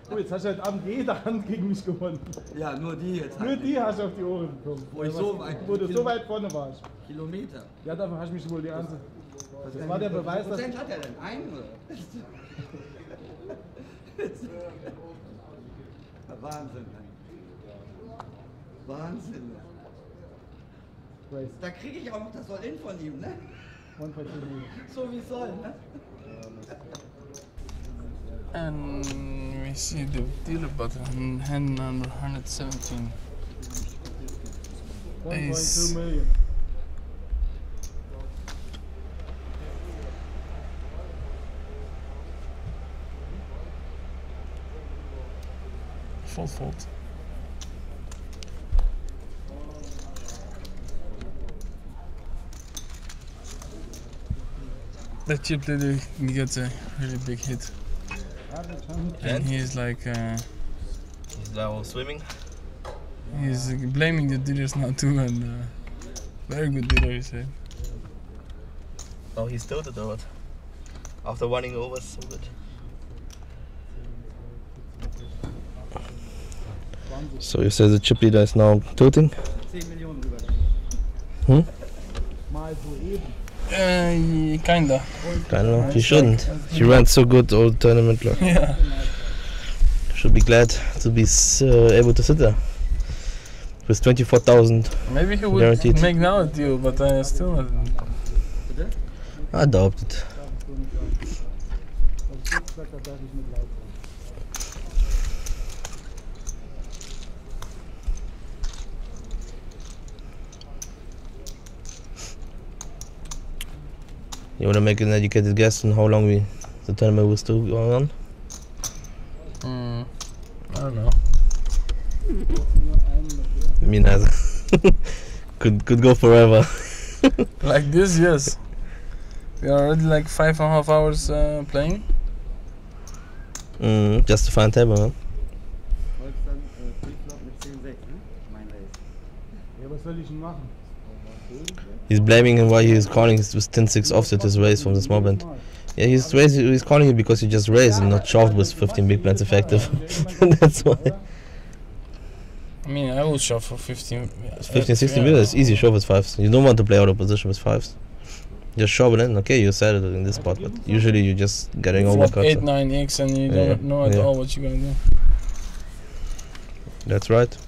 Oh, jetzt hast du heute Abend jede Hand gegen mich gewonnen. Ja, nur die jetzt. Nur die hast du auf die Ohren bekommen. Wo ich so weit, wo du so weit vorne warst. Kilometer. Ja, dafür hast du mich wohl die ganze. Das war der Beweis, dass. Wie viel Prozent hat er denn? Einen oder? Wahnsinn. Wahnsinn. Da kriege ich auch noch das Soll-In von ihm, ne? So wie es soll, ne? And we see the dealer button, hand number 117. 1.2 million. Full fold. That chip lady gets a really big hit. And he's like He's now swimming. he's blaming the dealers now too, and very good dealer, he said. Oh, he's tilted or what? After running over so good. So you say the chip leader is now tilting? 10 Millionen rüber. Mal so eben. Kinda. I don't know, he shouldn't. He ran so good all tournament long. Yeah. Should be glad to be able to sit there. With 24,000 Maybe he would guaranteed. make now a deal, but still not. I doubt it. You wanna make an educated guess on how long the tournament will still go on? I don't know. Me neither. could go forever. Like this, yes. We are already like 5.5 hours playing. Just to find table, man. Ja, was soll ich denn machen? He's blaming him why he's calling with 10-6 offset his raise from the small blind. Yeah, he's calling it because he just raised and not shoved with 15 big blinds effective. That's why. I mean, I will shove for 15. 15-16 minutes, easy shove with 5s. You don't want to play out of position with 5s. Just shove it in. Okay, you said it in this spot, but usually you're just getting Flop overcuts. 8-9x and you don't know at all what you're gonna do. That's right.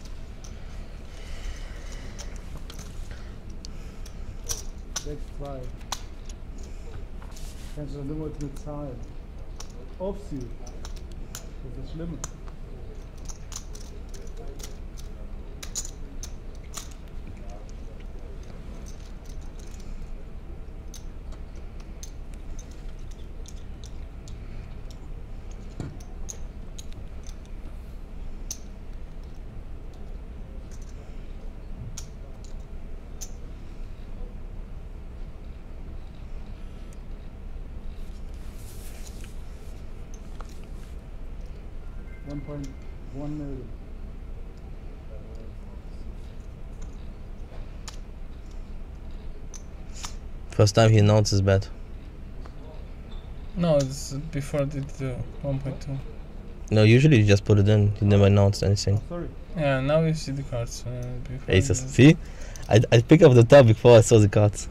Kannst du nur mit Zahlen. Offsuit. Das ist das Schlimme. $1.1 million. First time he announced his bet. No, it's before I did the 1.2. No, usually you just put it in. He never announced anything. Sorry. Yeah, now you see the cards. Before Aces. See, I pick up the top before I saw the cards,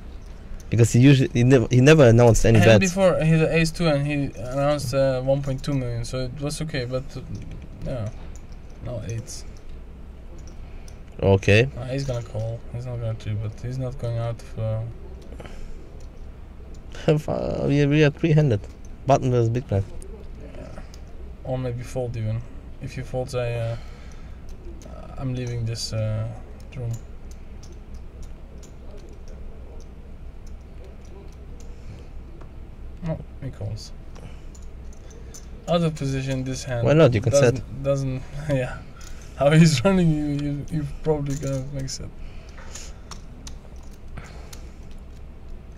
because he never announced any and bets. before he had ace 2 and he announced 1.2 million, so it was okay. But yeah, no 8s. Okay. He's gonna call. He's not gonna 3, but he's not going out for. we are 3-handed. Button versus big blind. Yeah. Or maybe fold even. If you fold, I'm leaving this room. No, he calls. Out of position, this hand. Why not? You can set. Doesn't, yeah. how he's running, you probably gonna mix it.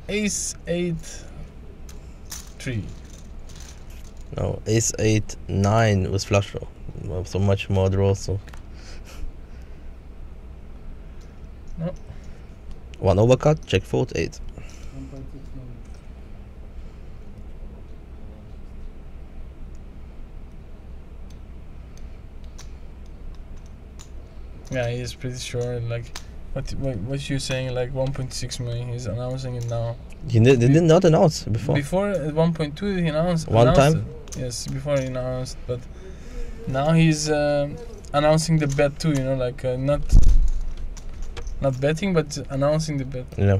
Ace 8 3. No, ace 8 9 with flush draw. Well, so much more draw. So No. one overcut, check fold 8. 1.6 million. Yeah, he's pretty sure. Like, what you saying? Like 1.6 million. He's announcing it now. He did not announce before. Before at 1.2, he announced. One time? It. Yes, before he announced, but now he's announcing the bet too. You know, like not betting, but announcing the bet. Yeah,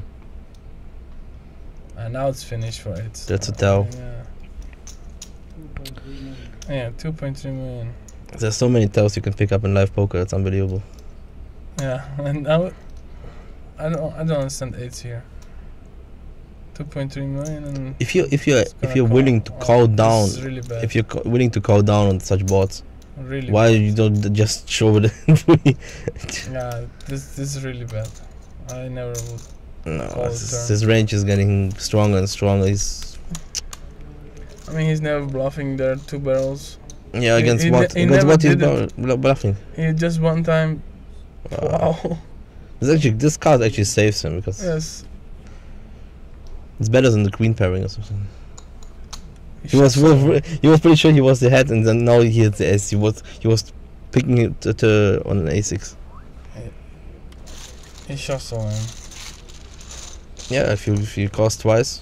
And now it's finished for it. that's a tell. Yeah. 2.3 million. Yeah, 2.3 million. There's so many tells you can pick up in live poker. It's unbelievable. Yeah, and now I don't understand eights here. 2.3 million. And If you're gonna willing to call down, this is really bad. if you're willing to call down on such bots, really why bad. you don't just show it? Yeah, this is really bad. I never would. No, Call his range is getting stronger and stronger. I mean, he's never bluffing there. 2 barrels. Yeah, He- against he what? ne- he Against never what he's did bluffing? He just one time. Wow. This card actually saves him because Yes. it's better than the queen pairing or something. He He was should- pretty sure he was the head, and then now he hits the ace. He was picking it on an a6. He shuffle him. Yeah, if you cost twice,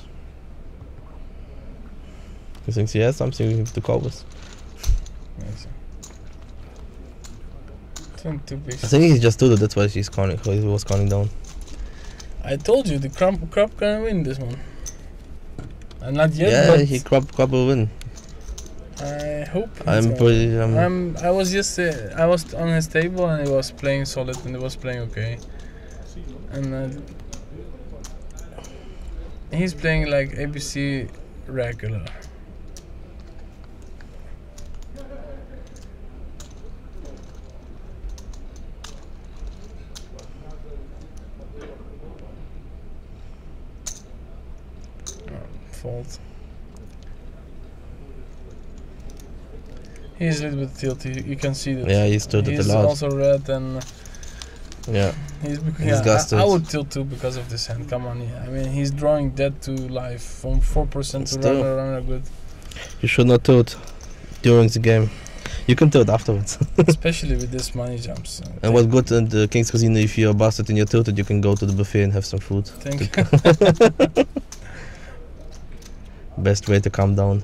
he thinks he has something to call with. Amazing. 22 bigs. I think he just told it. That's why he's calling. He was calling down. I told you the crop gonna win this one. And not yet, Yeah, but he crop will win. I hope. I'm pretty. I was just I was on his table and he was playing solid and he was playing okay. And he's playing like ABC regular. Fault. He's a little bit tilty. You can see that. Yeah, he's tilted a He's lot. also red and Yeah. he's Disgusted. I would tilt too because of this hand. Come on, yeah. I mean, he's drawing dead to life from 4% to Still. runner good. You should not tilt during the game. You can tilt afterwards. Especially with this money jumps. And what's good in the King's Casino, if you're busted and you're tilted, you can go to the buffet and have some food. Thank you. Best way to calm down.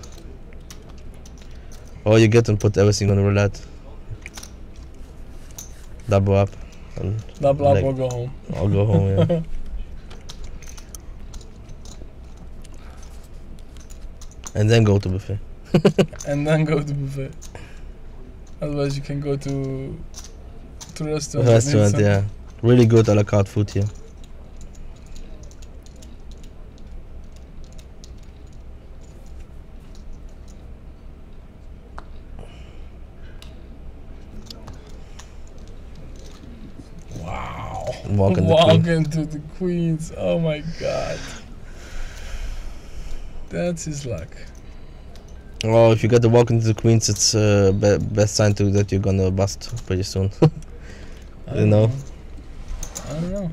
Or you get and put everything on roulette. Double up. And Double up like- or go home. I'll go home, yeah. And then go to buffet. And then go to buffet. Otherwise, you can go to restaurant. Restaurant, yeah. Really good a la carte food here. Wow. Walk in the Walk queen. into the queens. Oh my god. That's his luck. Well, if you get the walk into the queens, it's best sign to that you're gonna bust pretty soon. You know? I don't know.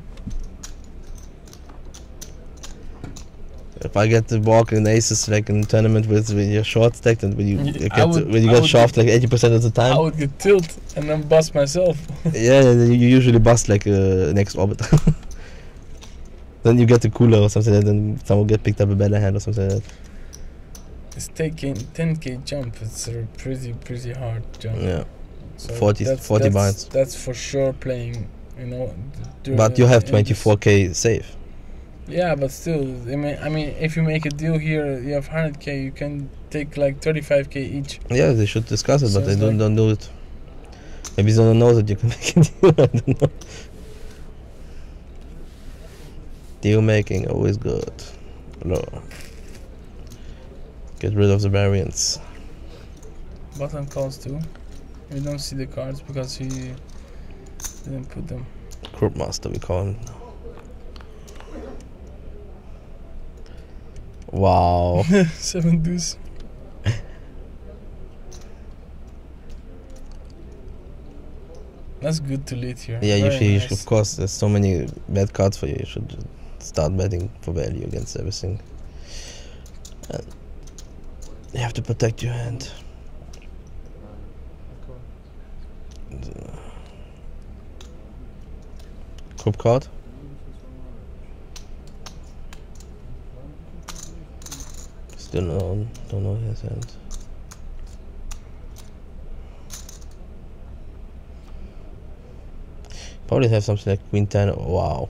If I get the walk in aces like in tournament with your short stacked and when you I get would- when you I get would shoved like 80% of the I time, would get tilt and then bust myself. yeah, and then you usually bust like next orbit. Then you get the cooler or something, and then someone get picked up a better hand or something like that. It's taking 10k jump. It's a pretty hard jump. Yeah, So 40 binds. That's for sure playing. You know. But you have in this- 24k save. Yeah, but still, I mean, if you make a deal here, you have 100k. You can take like 35k each. Yeah, they should discuss it, So but they it's don't like- do it. Maybe they don't know that you can make a deal. I don't know. Deal making always good. No. Get rid of the variance. Button calls too. We don't see the cards because he Didn't put them. Group master, we call him. Wow. 7 deuce. That's good to lead here. Yeah, Very usually, nice. of course, there's so many bad cards for you. You should start betting for value against everything. And you have to protect your hand. Group card. Still don't know his hand. Probably have something like Queen 10. Wow.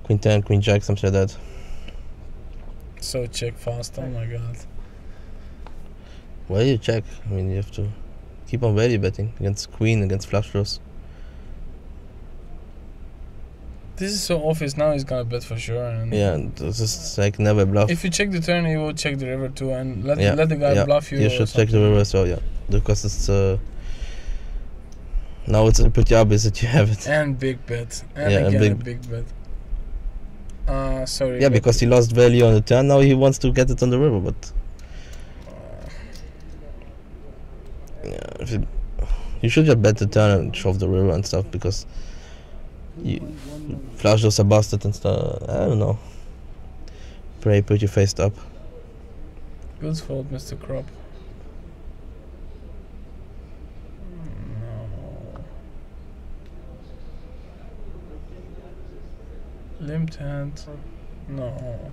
Queen 10, Queen Jack, something like that. So check fast, oh my god. Why do you check? I mean, you have to keep on value betting against Queen, against flush draws. This is so obvious, now he's gonna bet for sure. And Yeah, and this is like never bluff. if you check the turn, he will check the river too, and let Yeah, the guy yeah. bluff you. You or should check the something. river as well, yeah. Because it's now it's pretty obvious that you have it. And big bet. And Yeah, and again a big- big bet. Sorry. Yeah, but because he lost value on the turn, now he wants to get it on the river, but yeah, you should just bet the turn and shove the river and stuff, because flush draws are busted and stuff. I don't know. Put your face up. Good fault, Mr. Crop. No. Limped hand. No.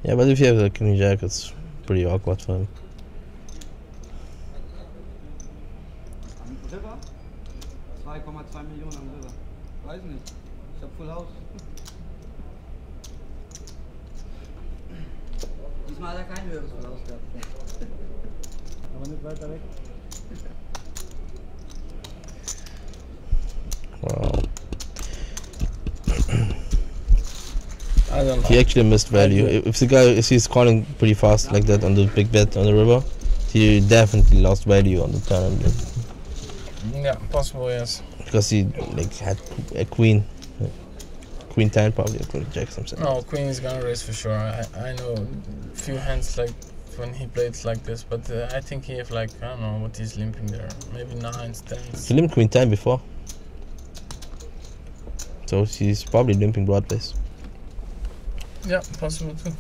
Yeah, but if you have a Queen Jack, it's pretty awkward for him. River? 2,2 Millionen am River. Weiß nicht. Ich hab Full House. Diesmal hat er kein höheres Full House gehabt. Aber nicht weiter weg. Wow. I don't know. He actually missed value. If he's calling pretty fast like that on the big bet on the river, he definitely lost value on the turn. Yeah, possible, yes. Because he like had a queen 10 probably, a Queen Jack something. No, Queen is gonna raise for sure. I know a few hands like when he played like this, but I think he have like, I don't know what he's limping there. Maybe 9s, 10s. He limped Queen 10 before. So he's probably limping broad base. Yeah, possible too.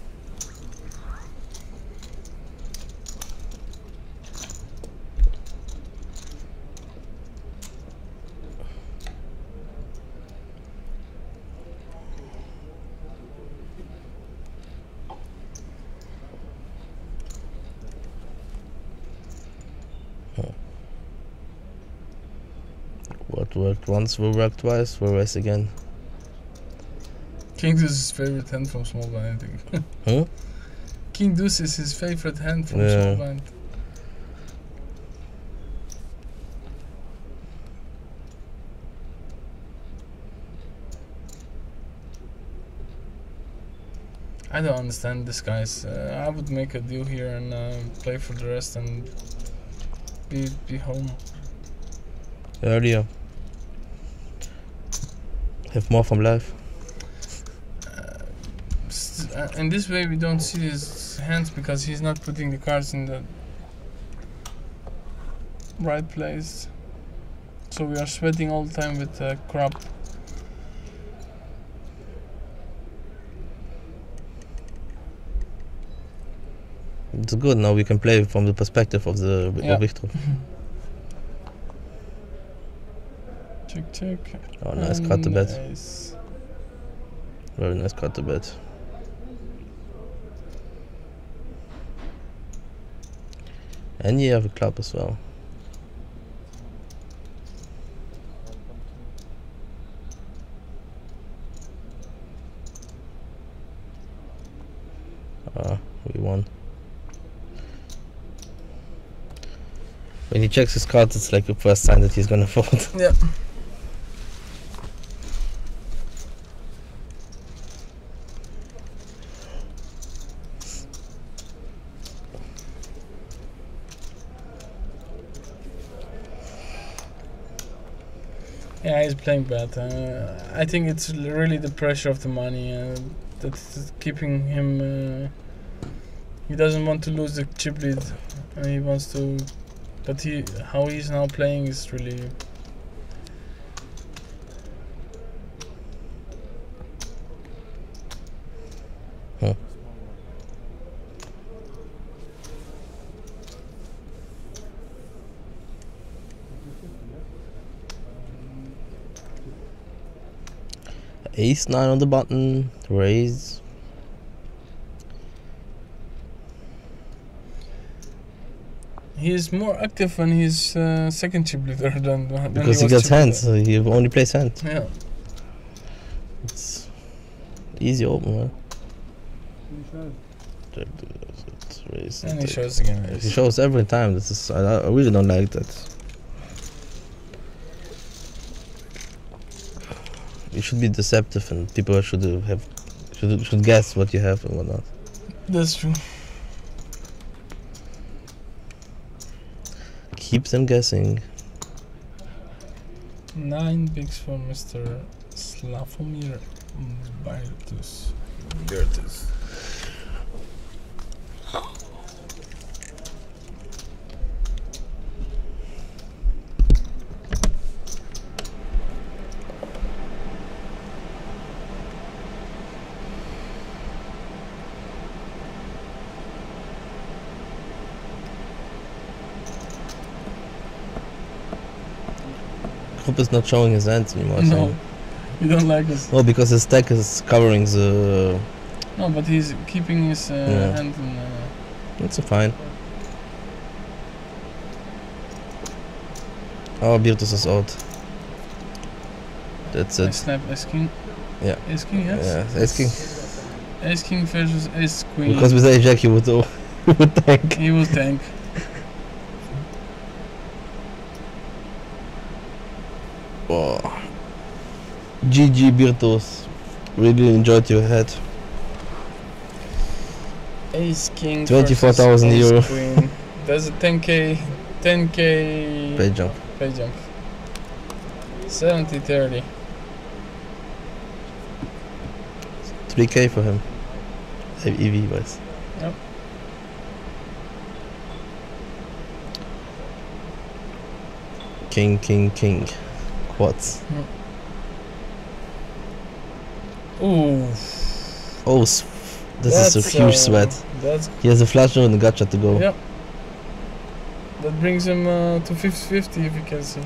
What worked once will work twice, will raise again. King Deuce is his favorite hand from small blind, I think. Huh? King Deuce is his favorite hand from Yeah. small blind. I don't understand this, guys. I would make a deal here and play for the rest and be home. Earlier. Have more from life. In this way we don't see his hands because he's not putting the cards in the right place. So we are sweating all the time with crop. It's good, now we can play from the perspective of the Yeah. Victor. Check, check. Oh, nice cut to bet. Nice. Very nice cut to bet. And you have a club as well. We won. When he checks his cards, it's like the first sign that he's gonna fold. Yeah. Yeah, he's playing bad. I think it's really the pressure of the money that's keeping him. He doesn't want to lose the chip lead. He wants to, but how he's now playing is really. Huh. Ace 9 on the button, raise. He is more active when he's second chip leader than when Because he he was gets chip hands, leader. so he only plays hands. Yeah. It's easy open, huh? Raise And he take. shows again. He shows every time. This is I really don't like that. You should be deceptive, and people should guess what you have and whatnot. That's true. Keep them guessing. 9 bigs for Mr. Slavomir Bertus. Hope is not showing his hands anymore. No, So. you don't like this. Well, because his stack is covering the. No, but he's keeping his hand in. That's fine. Oh, Virtus is out. That's I it. snap Ace King. Yeah. Ace King, yes. Yeah, Ace King. Ace King versus Ace Queen. Because with Ace Jack he would tank. He will tank. Oh. GG Virtus. Really enjoyed your head. Ace King. 24,000 versus euro. Ace Queen. That's a 10k. 10k. Pay jump. Pay jump. 70-30. 3k for him. EV wise. Yep. King. Quads. Ooh. Oh, this is a huge sweat. He has a flash draw and a gotcha to go. Yep. That brings him to 50-50 if you can see.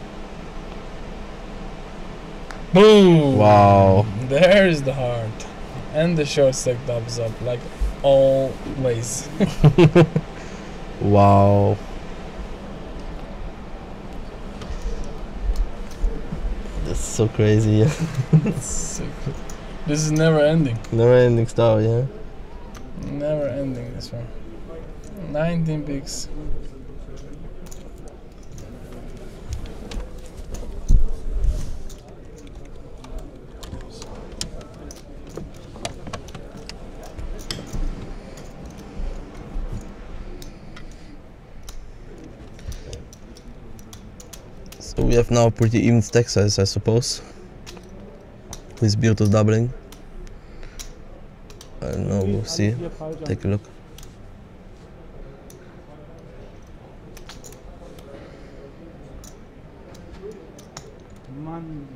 Boom! Wow. There's the heart. And the short stack doubles up like always. Wow. That's so crazy. So cool. This is never ending. Never ending star, yeah. Never ending this one. 19 bigs. So we have now pretty even stack size, I suppose. With Virtus doubling. I don't know, we'll see. Take a look. Mann,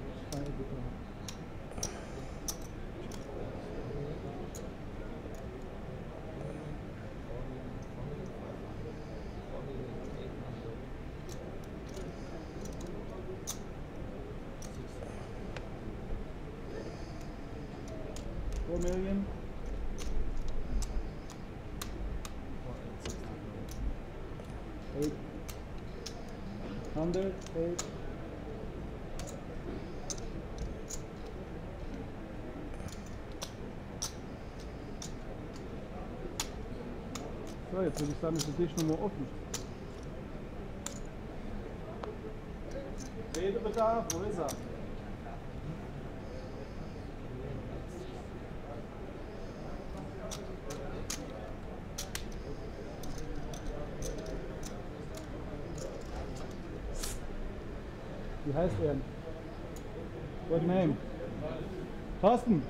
$4 million. $800, $8. So, jetzt würde ich sagen, ist der Tisch nochmal offen. Redebedarf, wo ist er? Wie heißt er? What name? Thorsten.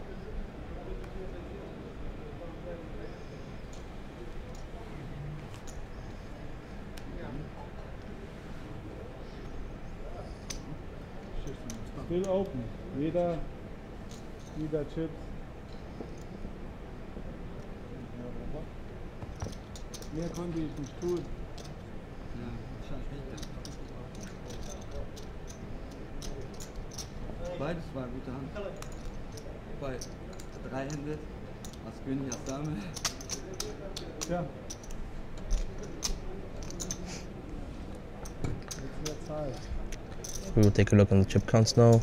Still open. Jeder Chip. Mehr konnte ich nicht tun. Ja, wahrscheinlich nicht. Beides war eine gute Hand. Bei 3 Hände, als König, als Dame. Ja. Jetzt wird Zeit. We will take a look on the chip counts now.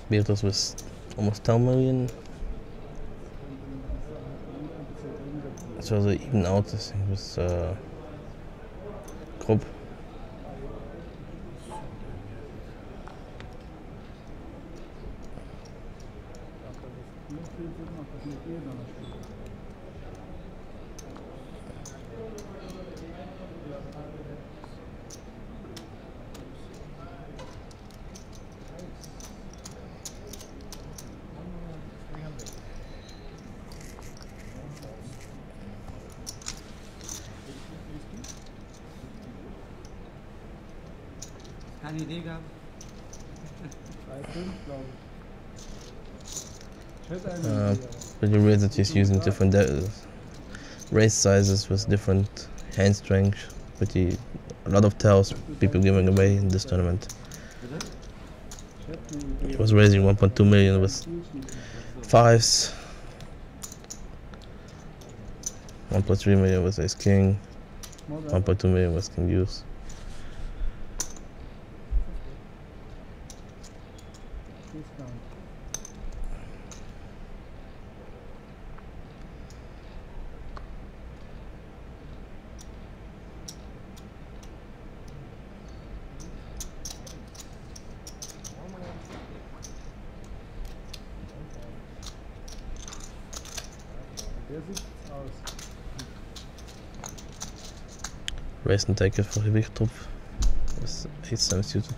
Beatles was almost 10 million. So they even out, I think, with Krupp. Keine Idee gehabt. 3,5 glaube ich. Ich hätte eine Idee. Pretty weird that he's using different raise sizes with different hand strength. Pretty a lot of tells people giving away in this tournament. He was raising 1.2 million with 5s, 1.3 million with ace king, 1.2 million with king deuce. Raise and take it for heavy top with 8-7 suited.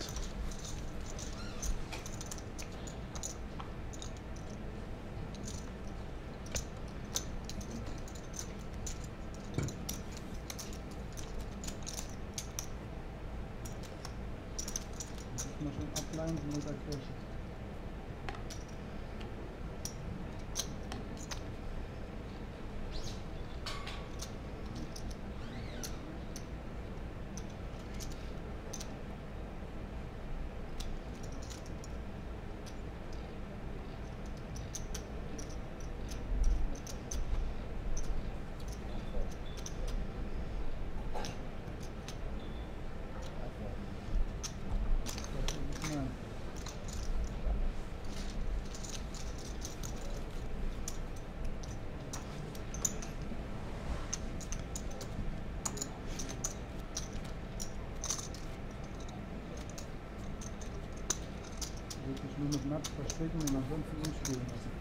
Wirklich nur mit Matsch verstecken und ansonsten umspielen lassen.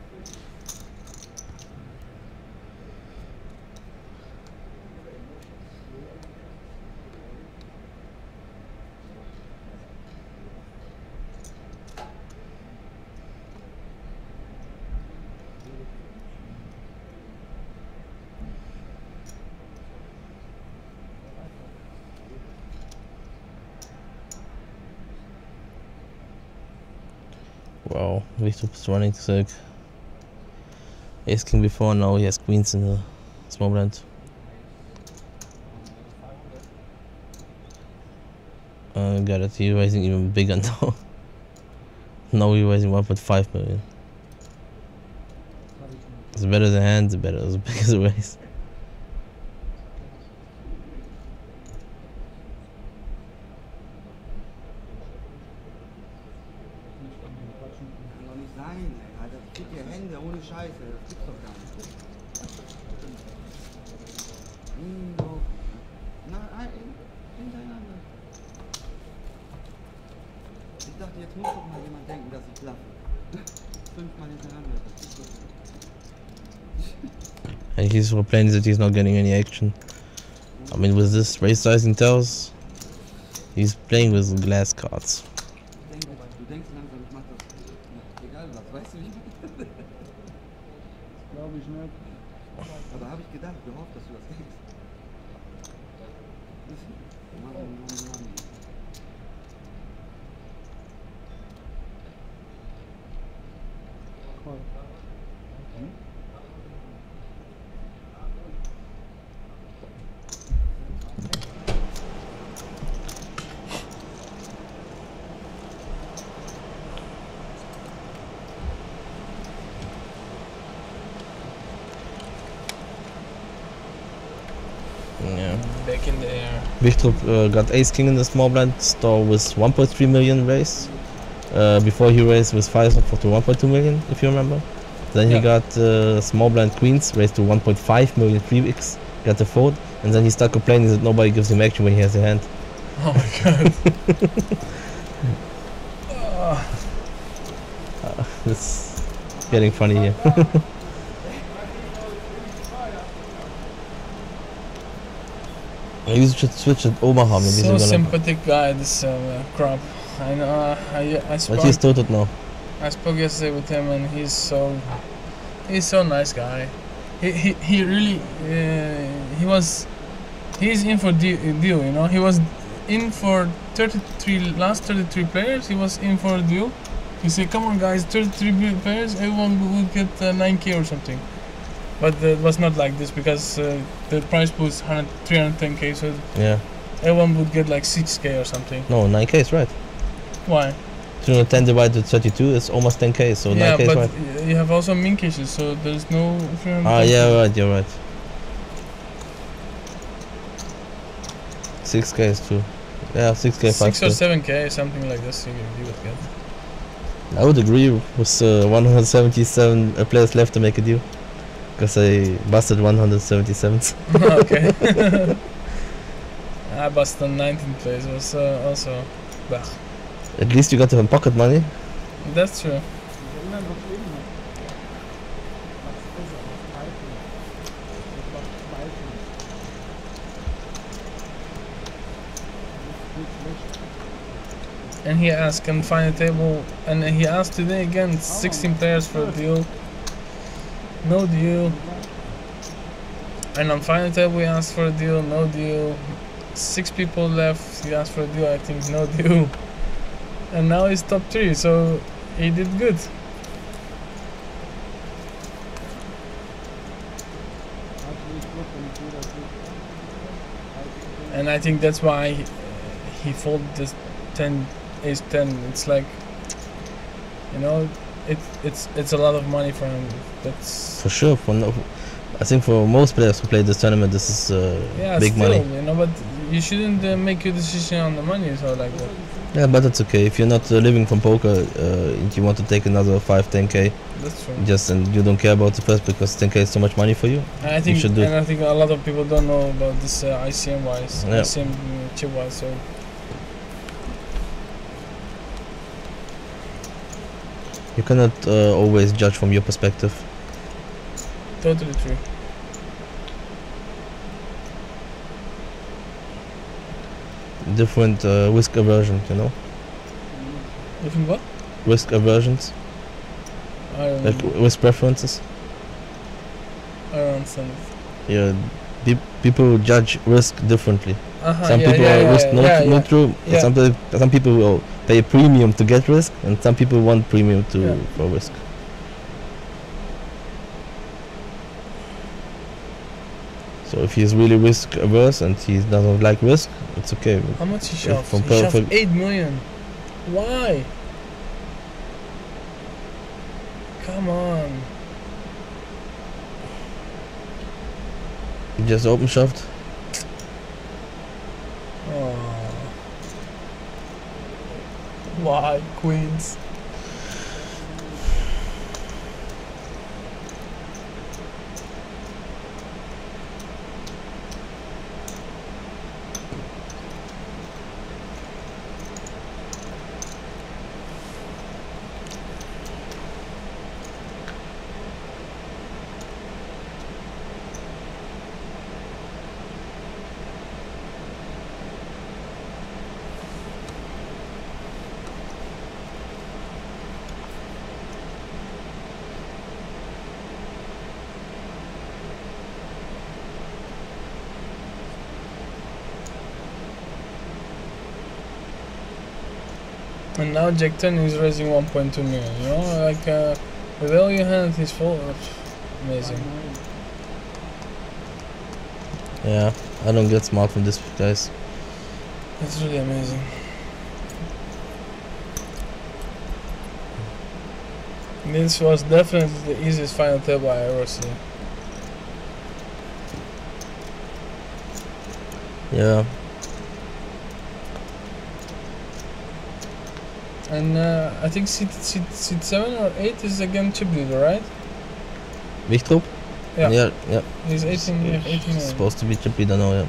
Wow, Victor's running sick. Ace king before, now he has queens in the small blind. Got it, he's raising even bigger now. Now he's raising 1.5 million. The better the hand, the better as big as the raise. Kann doch nicht sein, ey. Das gibt dir Hände ohne Scheiße, das gibt's doch gar nicht. So. Na, hintereinander. Ich dachte, jetzt muss doch mal jemand denken, dass ich bluffe. 5-mal hintereinander. Das ist so. And he's complaining that he's not getting any action. I mean, with this raise sizing tells, he's playing with glass cards. Du denkst langsam, ich mach das. Egal was, weißt du, wie ich meine? Glaube ich nicht. Aber habe ich gedacht, gehofft, dass du das denkst. Mann. Voll. Yeah. Back in the air. Wichtrup got ace king in the small blind store with 1.3 million raised. Before he raised with 5 to 1.2 million, if you remember. Then he got small blind queens raised to 1.5 million 3x, got the fold, and then he started complaining that nobody gives him action when he has a hand. Oh my god. It's getting funny here. You should switch at Omaha, maybe So they're gonna. sympathetic guy, this crop. I know. I But he's spoke. toted now. I spoke yesterday with him, and he's so nice guy. He really he's in for deal. You know, he was in for 33 last 33 players. He was in for a deal. He said, "Come on, guys, 33 players. Everyone would get 9k or something." But it was not like this because the price pool is 310k, so Yeah. everyone would get like 6k or something. No, 9k is right. Why? 310 divided by 32 is almost 10k, so Yeah, 9k is but right. you have also min cases, so there's no 300. Ah, yeah, right, you're right. 6k is true. Yeah, 6k, 5k. 6 or 7k, something like this, you would get. I would agree with 177 players left to make a deal. Because I busted 177s. Okay. I busted on 19 plays, was also. Bah. At least you got some pocket money. That's true. And he asked, can find a table, and he asked today again, 16 players for a deal. No deal. And on final table we asked for a deal, no deal. 6 people left, he asked for a deal, I think no deal. And now he's top 3, so he did good. And I think that's why he folded this 10 ace 10. It's like, you know, it's a lot of money for him. That's for sure. I think for most players who play this tournament, this is yeah, big still, money. You know, but you shouldn't make your decision on the money, so like that. Yeah, but that's okay. If you're not living from poker and you want to take another 5-10k, that's true. Just and you don't care about the first because 10k is so much money for you. I think, you should do it. And I think a lot of people don't know about this ICM wise, Yeah. ICM chip wise. So You cannot always judge from your perspective. totally true. Different risk aversions, you know? Different what? Risk aversions, I don't like know. risk preferences. I don't understand it. Yeah, people judge risk differently. Some yeah, people yeah, are yeah, risk yeah, yeah. neutral. Yeah. Some people will pay a premium to get risk, and some people want premium Yeah. for risk. So if he's really risk averse and he doesn't like risk, it's okay. How much he If shoved? from He per- shoved for- 8 million. Why? Come on. He just open shoved. Oh. Why, Queens? And now Jack 10 is raising 1.2 million, you know, like the value hand is full of amazing. Yeah, I don't get smart from this, guys. It's really amazing. This was definitely the easiest final table I ever seen. Yeah. And I think seat 7 or 8 is again chip leader, right? Wichtrup? Yeah. Yeah. He's 18 million. Supposed to be chip leader now, yeah.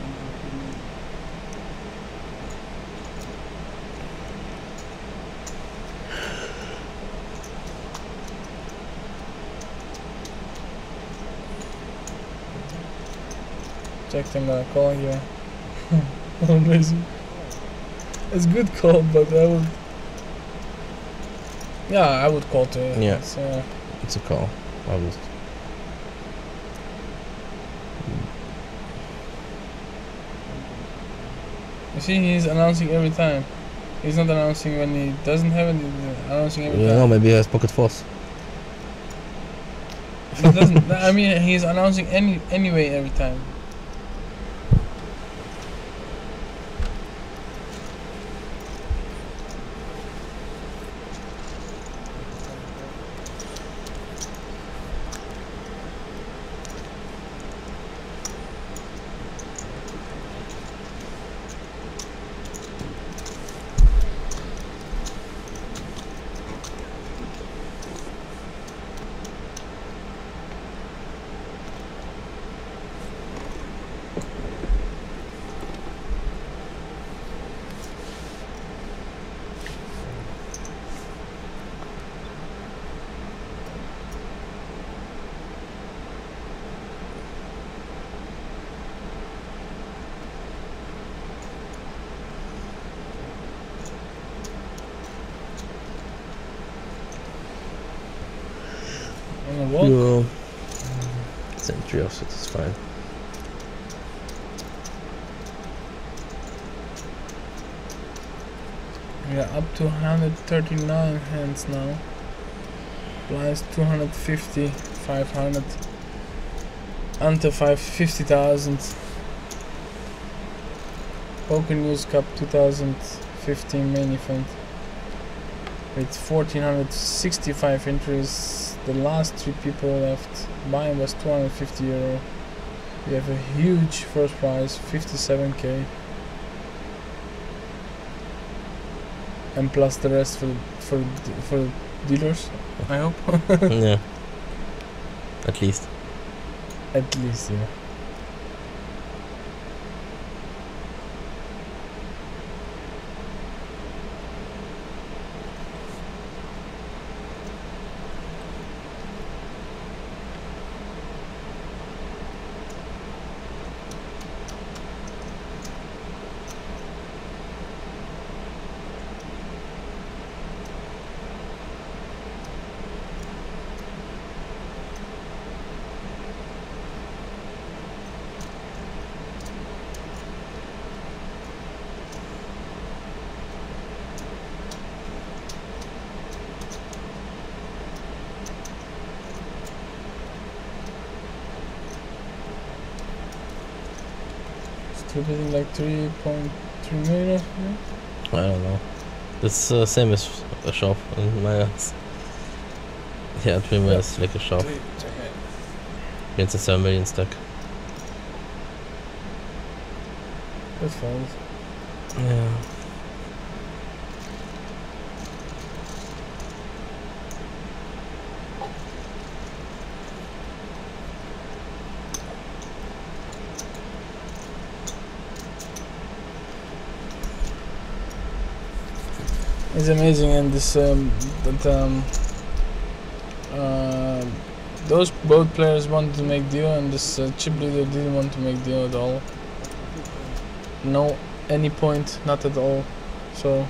Check them gonna call here. Amazing. It's good call, but I would. Yeah, I would call too. Yeah. It's a call. I would. You see, he's announcing every time. He's not announcing when he doesn't have it. He's announcing every time. No, maybe he has pocket force. He doesn't. I mean, he's announcing anyway every time. Yeah. Century offset is fine. We are up to 139 hands now. Blinds 250, 500. Under 50,000. Pokernews Cup 2015 main event. With 1465 entries. The last 3 people left. Mine was 250 euro. We have a huge first prize, 57k. And plus the rest for dealers, I hope. Yeah. At least. At least, yeah. Getting like 3.3 million. I don't know. It's same as a shop in my eyes. Yeah, 3 million is like a shop. Against a 7 million stack. Good fold. Yeah. It's amazing, and this those both players wanted to make deal, and this chip leader didn't want to make deal at all. No, any point, not at all. So,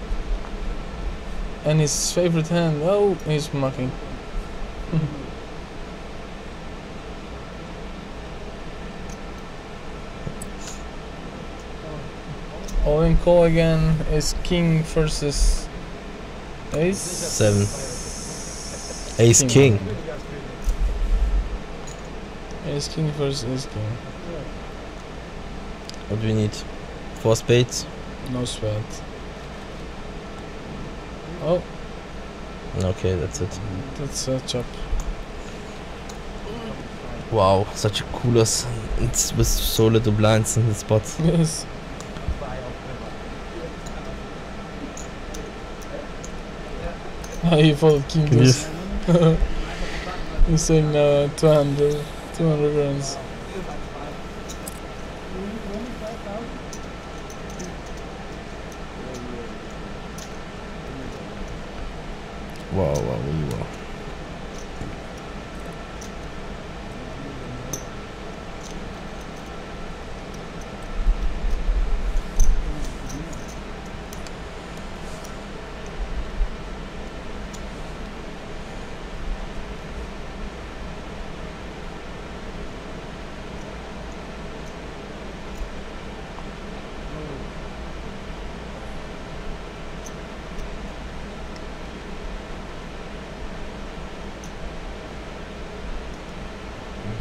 and his favorite hand, oh, he's mucking. All in call again is king versus Ace 7. Ace king. Ace king versus ace king. What do we need? 4 spades? No sweat. Oh, Okay, that's it. that's a chop. Wow, such a cooler it's with so little blinds in the spot. Yes. He folded king Yes. this. He's saying 200 runs. Wow.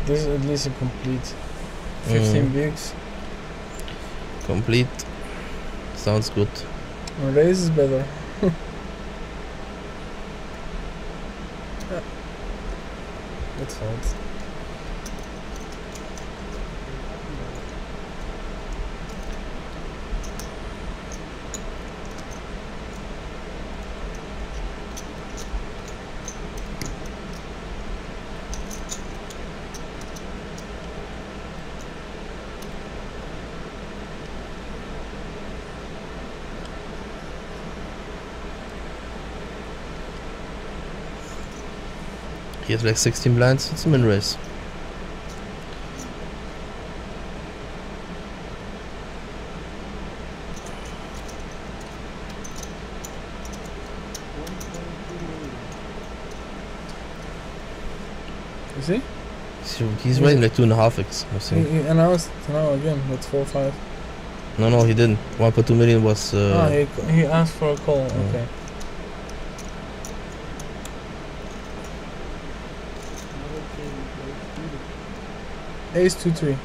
This is at least a complete 15 bigs. Complete. Sounds good. Raise is better. That's hard. He has like 16 blinds. It's a min raise. You see? He's raising like 2.5x. I think. He announced now again. That's 4-5. No, he didn't. 1.2 million was. He asked for a call. Okay. Ace 2-3.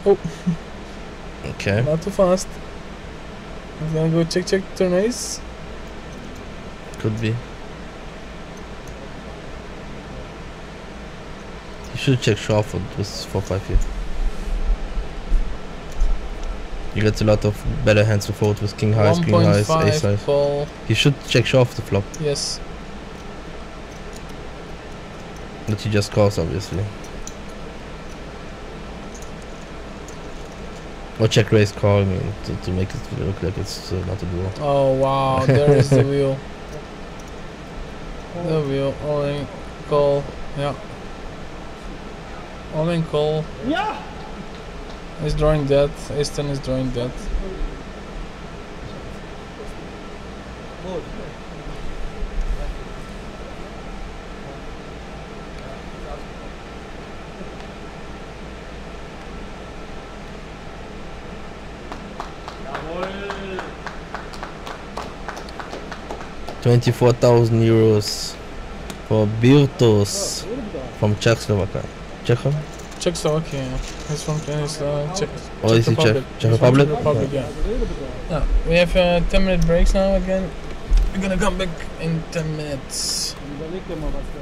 Oh, Okay. not too fast. I'm gonna go check turn ace. Could be. You should check shuffle with 4-5 here. You get a lot of better hands to fold with king highs, queen highs, ace highs. Call. You should check shuffle the flop. Yes. That he just calls, obviously. Or check raise call, I mean, to make it look like it's not a duel. Oh wow, there is the wheel. The wheel. All in call. Yeah. All in call. Yeah! He's drawing dead. Ace 10 is drawing dead. €24,000 for Birtos from Czechoslovakia. Czechoslovakia. He's from Czech. Oh, is he Czech? Czech He's from Republic? Czech Republic, yeah. Yeah. We have 10-minute breaks now again. We're gonna come back in 10 minutes. Überleg dir mal, was der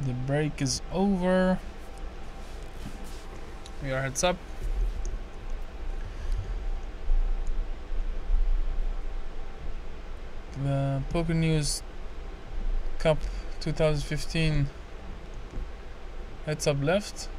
The break is over. We are heads up. The Pokernews Cup 2015 heads up left.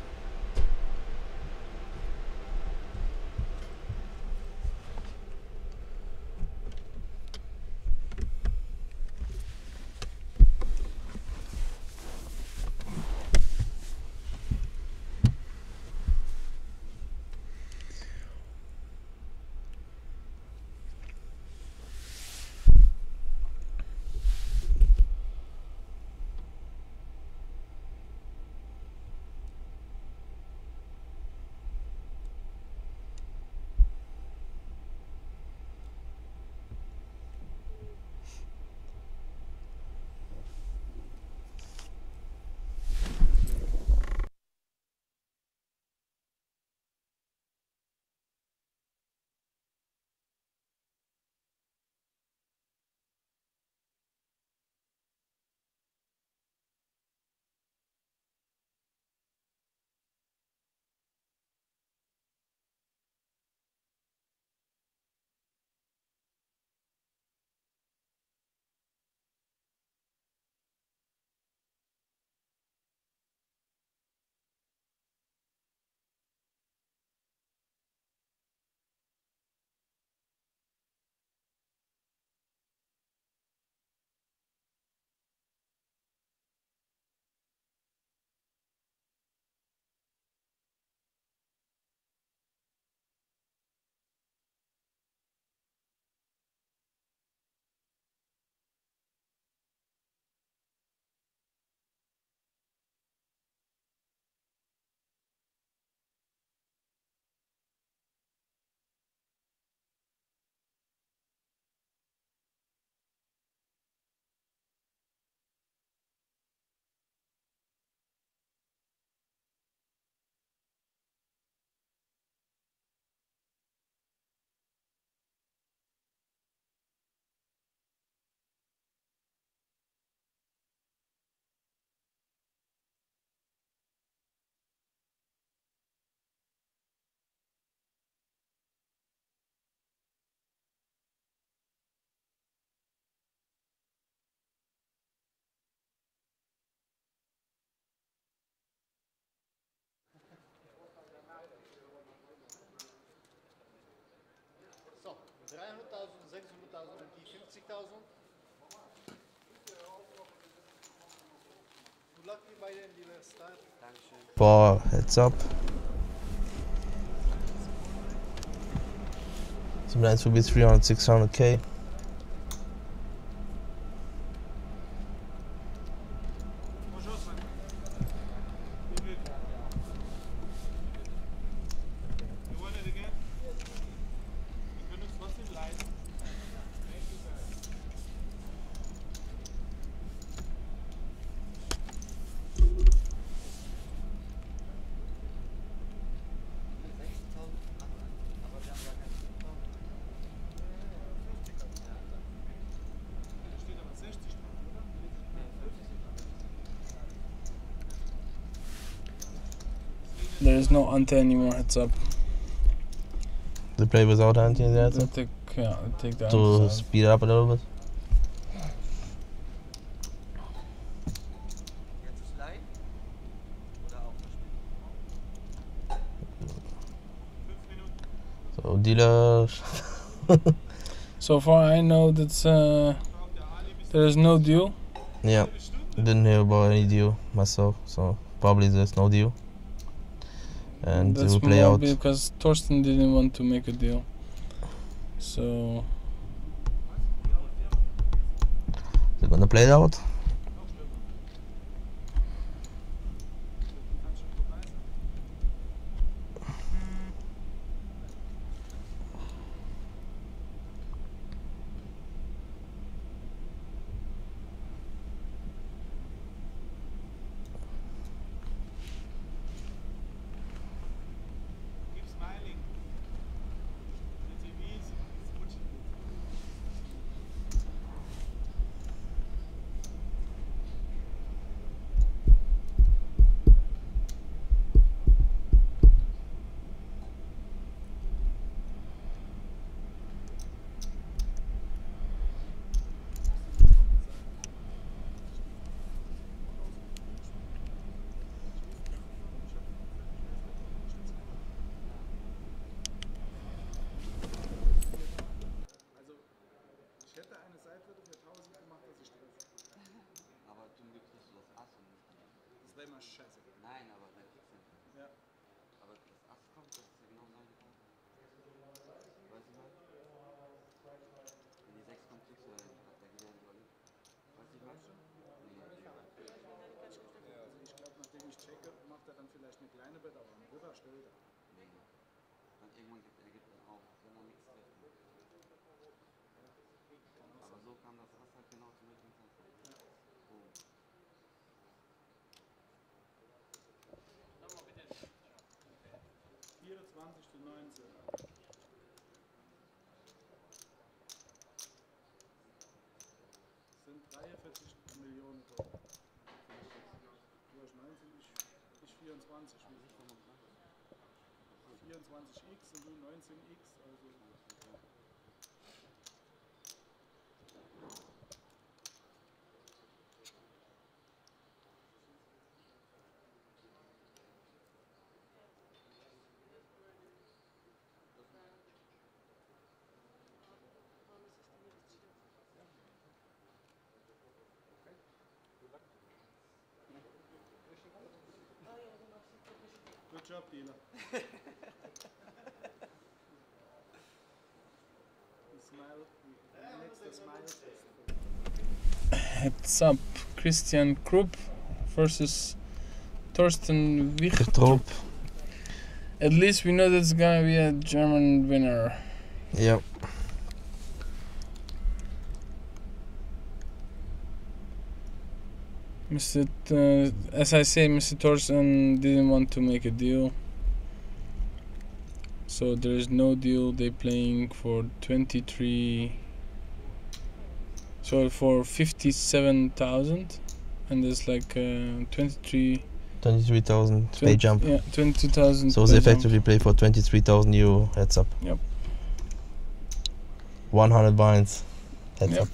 So, 300.000, 600.000 und die 50.000. Good luck bei den Dealers Start. Dankeschön. For heads up. Sometimes will be 300, 600k. There is no ante anymore, heads up. They play without ante in the heads up? Take the To ante out. speed it up a little bit. So dealer. So far I know that there is no deal. Yeah, didn't hear about any deal myself, so probably there's no deal. And That's it will play more out. because Torsten didn't want to make a deal. So They're gonna play it out. immer scheiße. Nein, aber dann kriegst du nicht. Ja. Aber das Ass kommt, das ist ja genau deine Karte. Weißt du was? Wenn die 6 kommt, kriegst du ja nicht. Da geht ja nicht überleben. Weißt du was? Nee, Also ich glaube, nachdem ich checke, macht er dann vielleicht eine kleine Bett, aber einen Ritter stellt er. nee. Dann irgendwann gibt er auf, wenn er nichts trifft. Aber so kam das Ass halt genau zum richtigen Zeitpunkt. Ja. Boom. 24:19. Sind 43 Millionen Dollar. Du hast 19, ich 24. 24x und du 19x, also. Good job, dealer. Smile, next smile test. Heads up, Christian Krupp versus Thorsten Wichtrop. Top. At least we know that's gonna be a German winner. Yeah. As I say, Mr. Thorsten didn't want to make a deal. So there is no deal. They playing for 23. So for 57,000, and there's like 23. 23,000 pay jump. Yeah, 22,000. So they effectively play for 23,000 euro heads up. Yep. 100 binds heads up.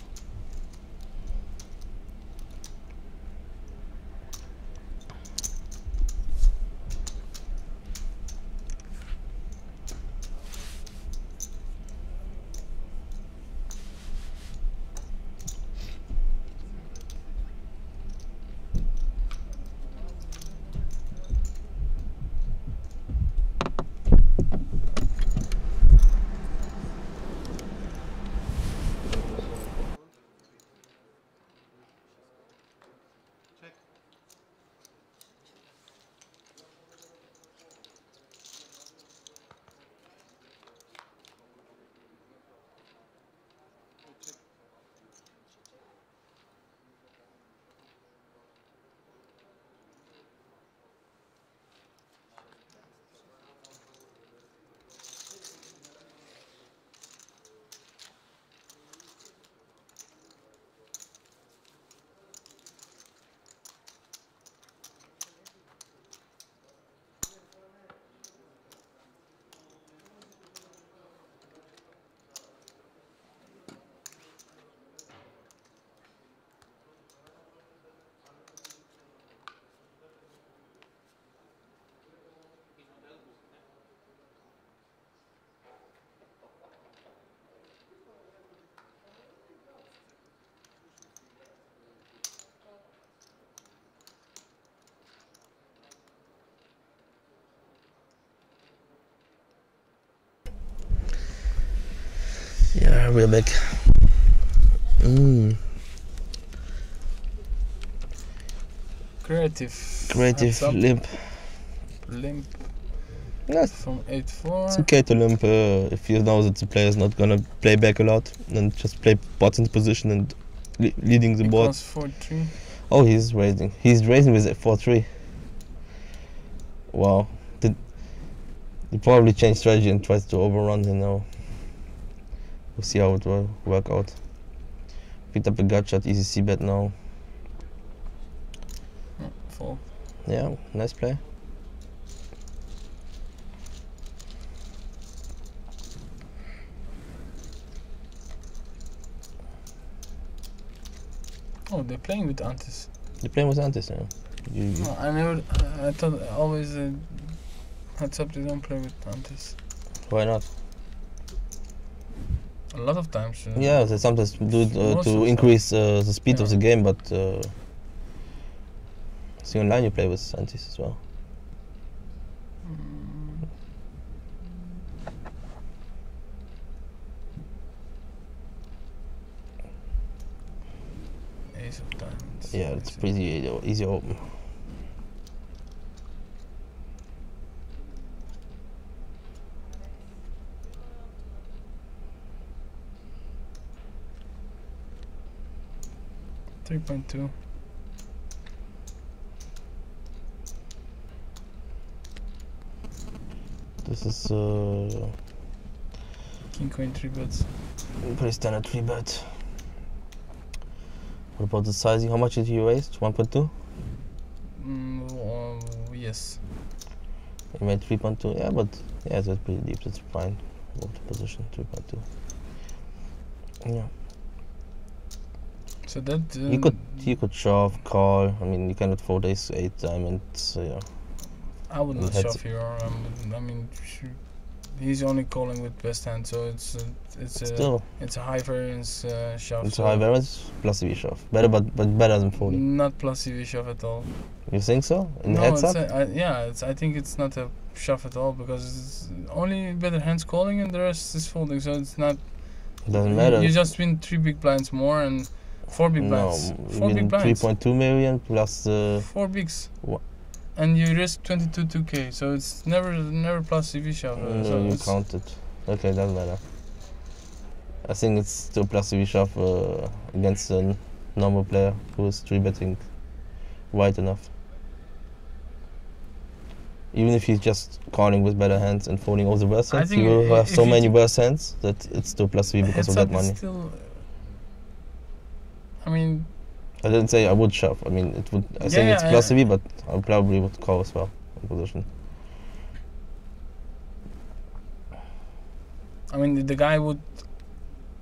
Yeah, we're back. Creative limp. Yes. From 8-4. It's okay to limp if you know that the player is not gonna play back a lot, then just play pots into position and leading the board. 4-3. Oh, he's raising. He's raising with a 4-3. Wow. He probably changed strategy and tries to overrun him now. We'll see how it will work out. Picked up a gut shot, easy c-bet now. Fold. Yeah, nice play. Oh, they're playing with Antis. They're playing with Antis, yeah. No, I thought always heads up they don't play with Antis. Why not? A lot of times. Yeah, they sometimes do it to increase the speed of the game, but Single line you play with antis as well. Ace of diamonds. Yeah, it's pretty easy open. $3.2. This is King Queen 3 bets. pretty standard 3-bet. What about the sizing? How much did you raise? 1.2? Yes. You made 3.2. Yeah, but yeah, that's pretty deep. That's fine. Move the position 3.2. Yeah. So that You could shove, call. I mean, you cannot fold ace 8 diamonds. So yeah. I would not Heads- shove here. I mean, he's only calling with best hand, so it's Still, a high variance shove. it's a so high variance plus CV shove. Better, but better than folding. Not plus CV shove at all. You think so? In No, heads it's up? I think it's not a shove at all because it's only better hands calling and the rest is folding. So it's not. Doesn't matter. You just win 3 big blinds more and 4 big blinds. No, 4 you big win blinds. 3.2 million plus 4 bigs. What? And you risk 22k, so it's never plus CV shove. So no, you it's- count it. Okay, doesn't matter. I think it's still plus CV shove against a normal player who is 3-betting wide enough. Even if he's just calling with better hands and folding all the worst I hands, he think will have if so you many t- worst hands that it's still plus CV because heads of up that is money. still. I mean, I didn't say I would shove. I mean, it would. I think Yeah, it's yeah, plus yeah. CV, but I probably would call as well in position. I mean, the guy would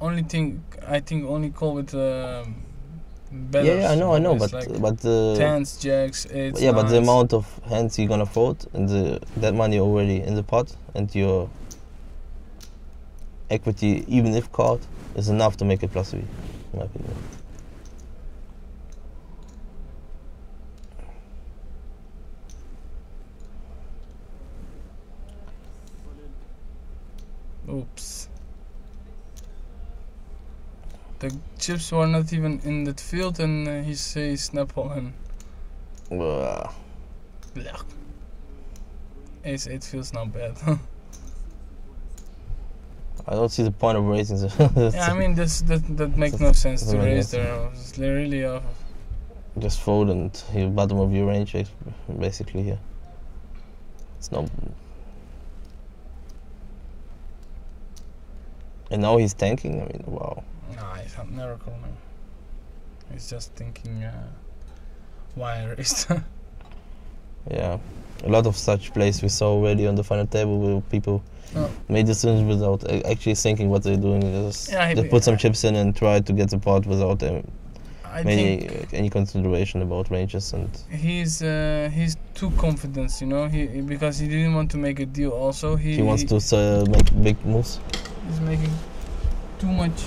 only only call with better. Yeah, I know, but tens, jacks, eights. yeah, but the nines. amount of hands you're gonna fold and that money already in the pot and your equity, even if called, is enough to make it plus V, in my opinion. Oops. The chips were not even in that field, and he says snap all in. Ugh. Blech. Ace 8 feels not bad. I don't see the point of raising Yeah, I mean that makes no sense to doesn't make raise no there. It's really just fold and you bottom of your range, basically here. It's not. And now he's tanking. I mean, wow. Nah, he's never calling. He's just thinking why I raised. Yeah, a lot of such plays we saw already on the final table where people Oh. made decisions without actually thinking what they're doing. Yeah, They put some chips in and try to get the pot without I think any consideration about ranges and. he's too confident, you know. Because he didn't want to make a deal. Also, He wants to make big moves. He's making too much.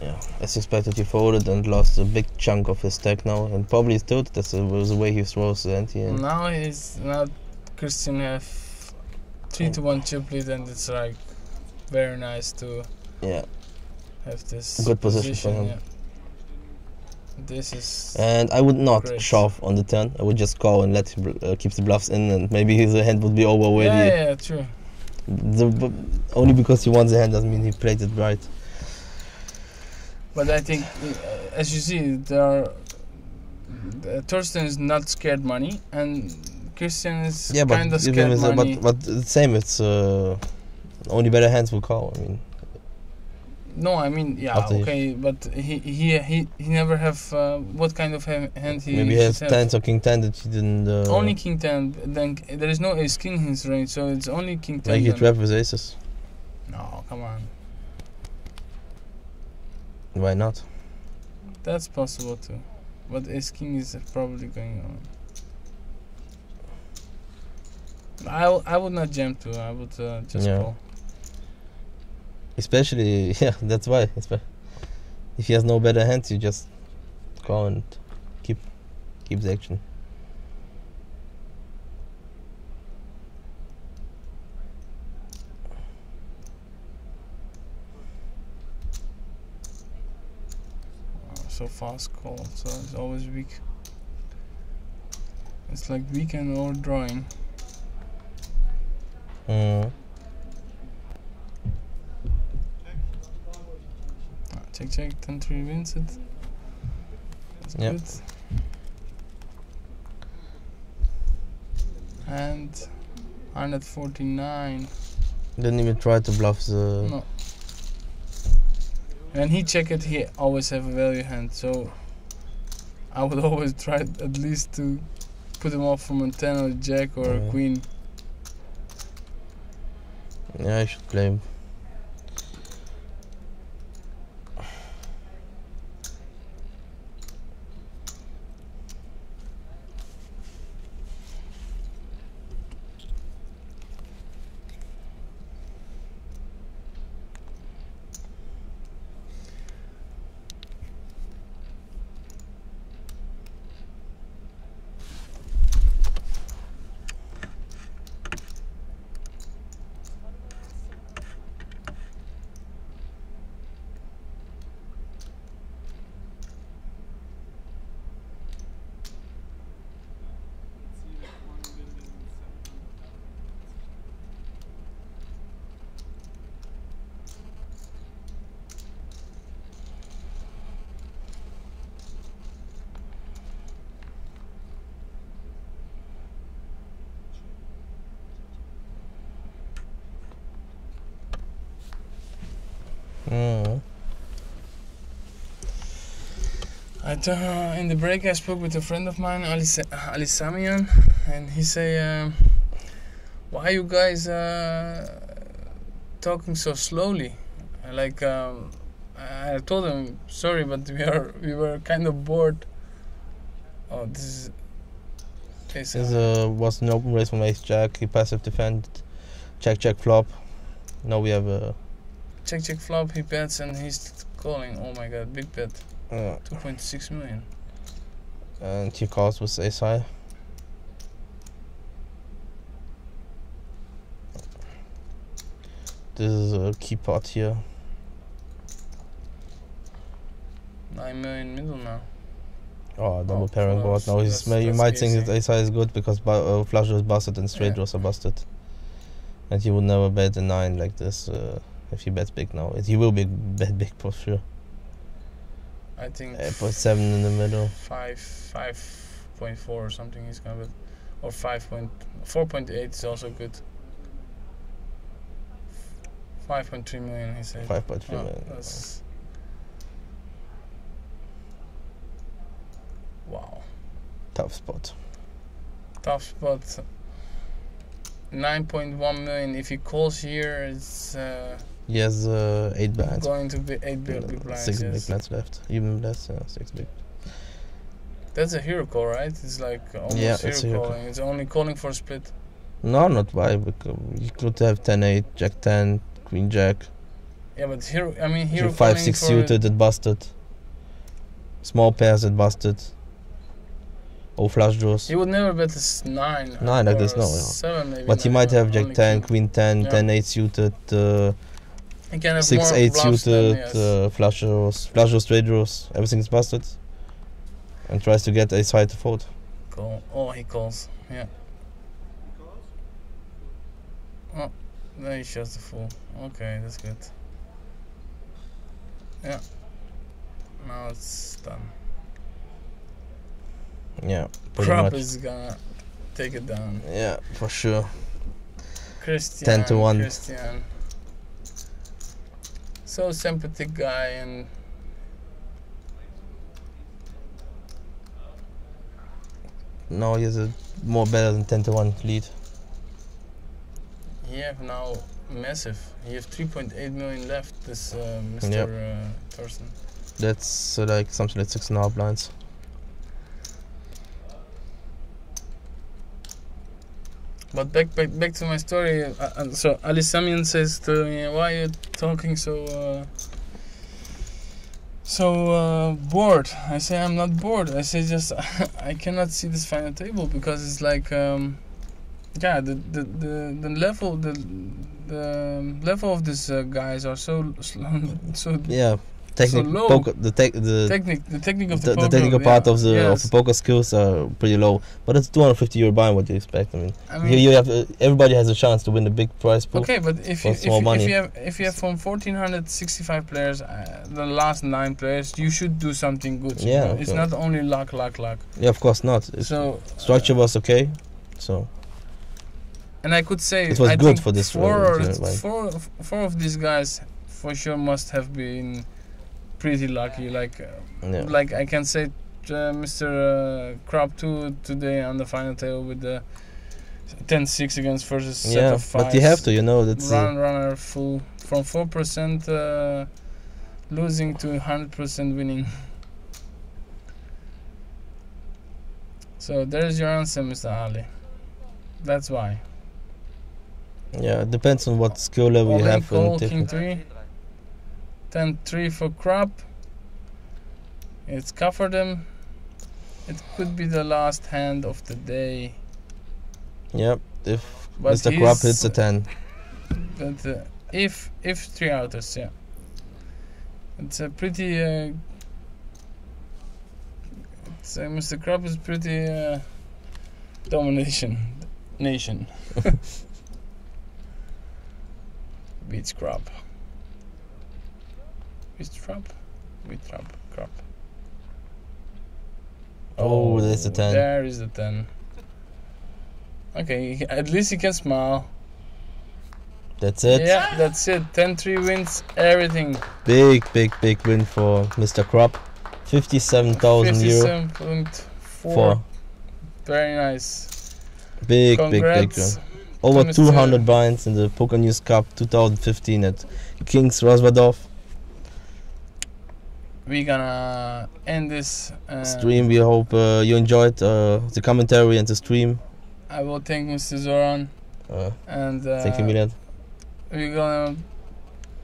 Yeah, as expected, he folded and lost a big chunk of his stack now, and probably still that's the way he throws the ante. And Now Christian have 3-1 chip lead, and it's like very nice to yeah, have this good position for him. Yeah. This is. And I would not great. shove on the turn. I would just call and let him keep the bluffs in, and maybe his hand would be over already. Yeah, true. Only because he wants the hand doesn't mean he played it right. But I think, as you see, Thorsten is not scared money, and Christian is kind of scared money. But the same, it's only better hands will call. I mean. No, I mean, yeah, After okay, but he never have what kind of hand he. Maybe he has should 10s or king 10 that he didn't. Only king 10. Then there is no ace king in his range, so it's only king 10. Like he then. trap with aces. No, come on. Why not? That's possible too, but ace king is probably going on. I would not jam too. I would just call. Especially, yeah, that's why. If he has no better hands, you just call and keep the action. So fast call, so it's always weak. It's like weekend or drawing. Check, 10-3 wins it. That's good. And 149. Didn't even try to bluff the... No. When he check it, he always have a value hand, so I would always try at least to put him off from a 10 or a jack or a queen. Yeah, I should play him. In the break I spoke with a friend of mine, Ali Samian, and he say, why you guys talking so slowly? Like I told him, sorry, but we were kind of bored. Oh, this is... This was an open race from ace jack. He passive defended, check flop. Now we have a check flop. He bets and he's calling. Oh my god, big bet. 2.6 million. And he calls with ace high. This is a key pot here. 9 million middle now. Oh, double pairing board. Now you might think that ace high is good because flush is busted and straight draws are busted. And he would never bet a 9 like this if he bets big now. He will bet big for sure. I think put 7 in the middle. 5.4 or something he's gonna bet, or 4.8 is also good. 5.3 million he said. 5.3 million. That's wow. Tough spot. 9.1 million. If he calls here, it's. He has 8 blinds. Going to be 8 big blinds. 6 big blinds left. Even less, 6 big. That's a hero call, right? It's like almost hero calling. It's only calling for a split. No, not why. Because you could have 10-8, Jack 10, Queen Jack. Yeah, but hero. I mean, hero 5-6 suited that busted. Small pairs that busted. Oh, flush draws. He would never bet a 9. 9 like this, no. 7 maybe. But he might have Jack 10, Queen 10, 10-8 suited. 6-8 suited, flush draws, straight draws. Everything is busted. And tries to get ace high to fold. Call. Oh, he calls. Yeah. Oh, there he shows the full. Okay, that's good. Yeah. Now it's done. Yeah, pretty Prop much. is gonna take it down. Yeah, for sure. Christian. 10-1. Christian. So sympathetic guy, and now he has a more better than 10-1 lead. he have now massive. He have 3.8 million left. This Mr. Thorsten. That's like something like 6.5 blinds. But back to my story. So Ali Samian says to me, "Why are you talking so bored?" I say, "I'm not bored. I say just I cannot see this final table because it's like yeah, the level of these guys are so yeah. so low. The technical part of the poker skills are pretty low, but it's 250 euro buy. What do you expect? I mean you have everybody has a chance to win the big prize pool. Okay, but if you have from 1465 players, the last 9 players, you should do something good. Yeah, you know? It's not only luck. Yeah, of course not. Structure was okay, so. And I could say it was good for this. Four of these guys for sure must have been pretty lucky. Like I can say Mr. Krop 2 today on the final table with the 10-6 against versus set of 5. But you have to, you know, that's runner full from 4% losing to 100% winning. So there's your answer, Mr. Ali. That's why. Yeah, it depends on what skill level you have. Call, King 3. 10-3 for Krop. It's covered him. It could be the last hand of the day. Yep, if Mr. Krop hits a 10. But if 3 outers, yeah. It's a pretty Mr. Krop is pretty domination nation. Beats Krop. Beats Krop. Beats Krop. Oh, there's a 10. There is the 10. Okay, at least he can smile. That's it. Yeah, that's it. 10-3 wins everything. Big win for Mr. Krop. 57,000 euro. 57.4. Very nice. Big win. Over 200 binds in the Pokernews Cup 2015 at King's Rozvadov. We're gonna end this stream. We hope you enjoyed the commentary and the stream. I will thank Mr. Zoran. And thank you, Milad. We're gonna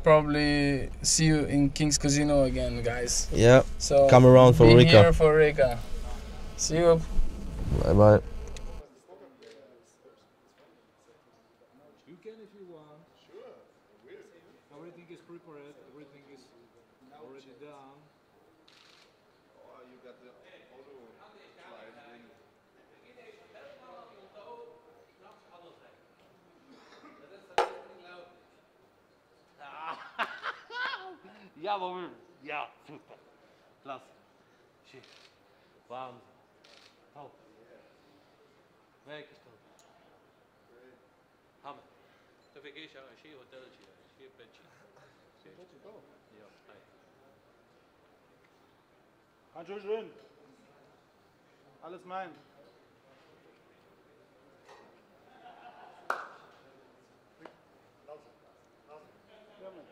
probably see you in King's Casino again, guys. Yeah. So come around for Rika. Be here for Rika. See you. Bye bye. You can if you want. Sure. Everything is prepared. Everything is already done. Oh, you got the auto slide in. Jawohl, ja, super. Klasse. Shit. Wahnsinn. Top. Weggestoßen. Hammer. Dafür gehe ich auch ein Ski-Hotelchen, ein Ski-Bettchen. Ja, hi. Ganz schön. Alles mein. Ja, mit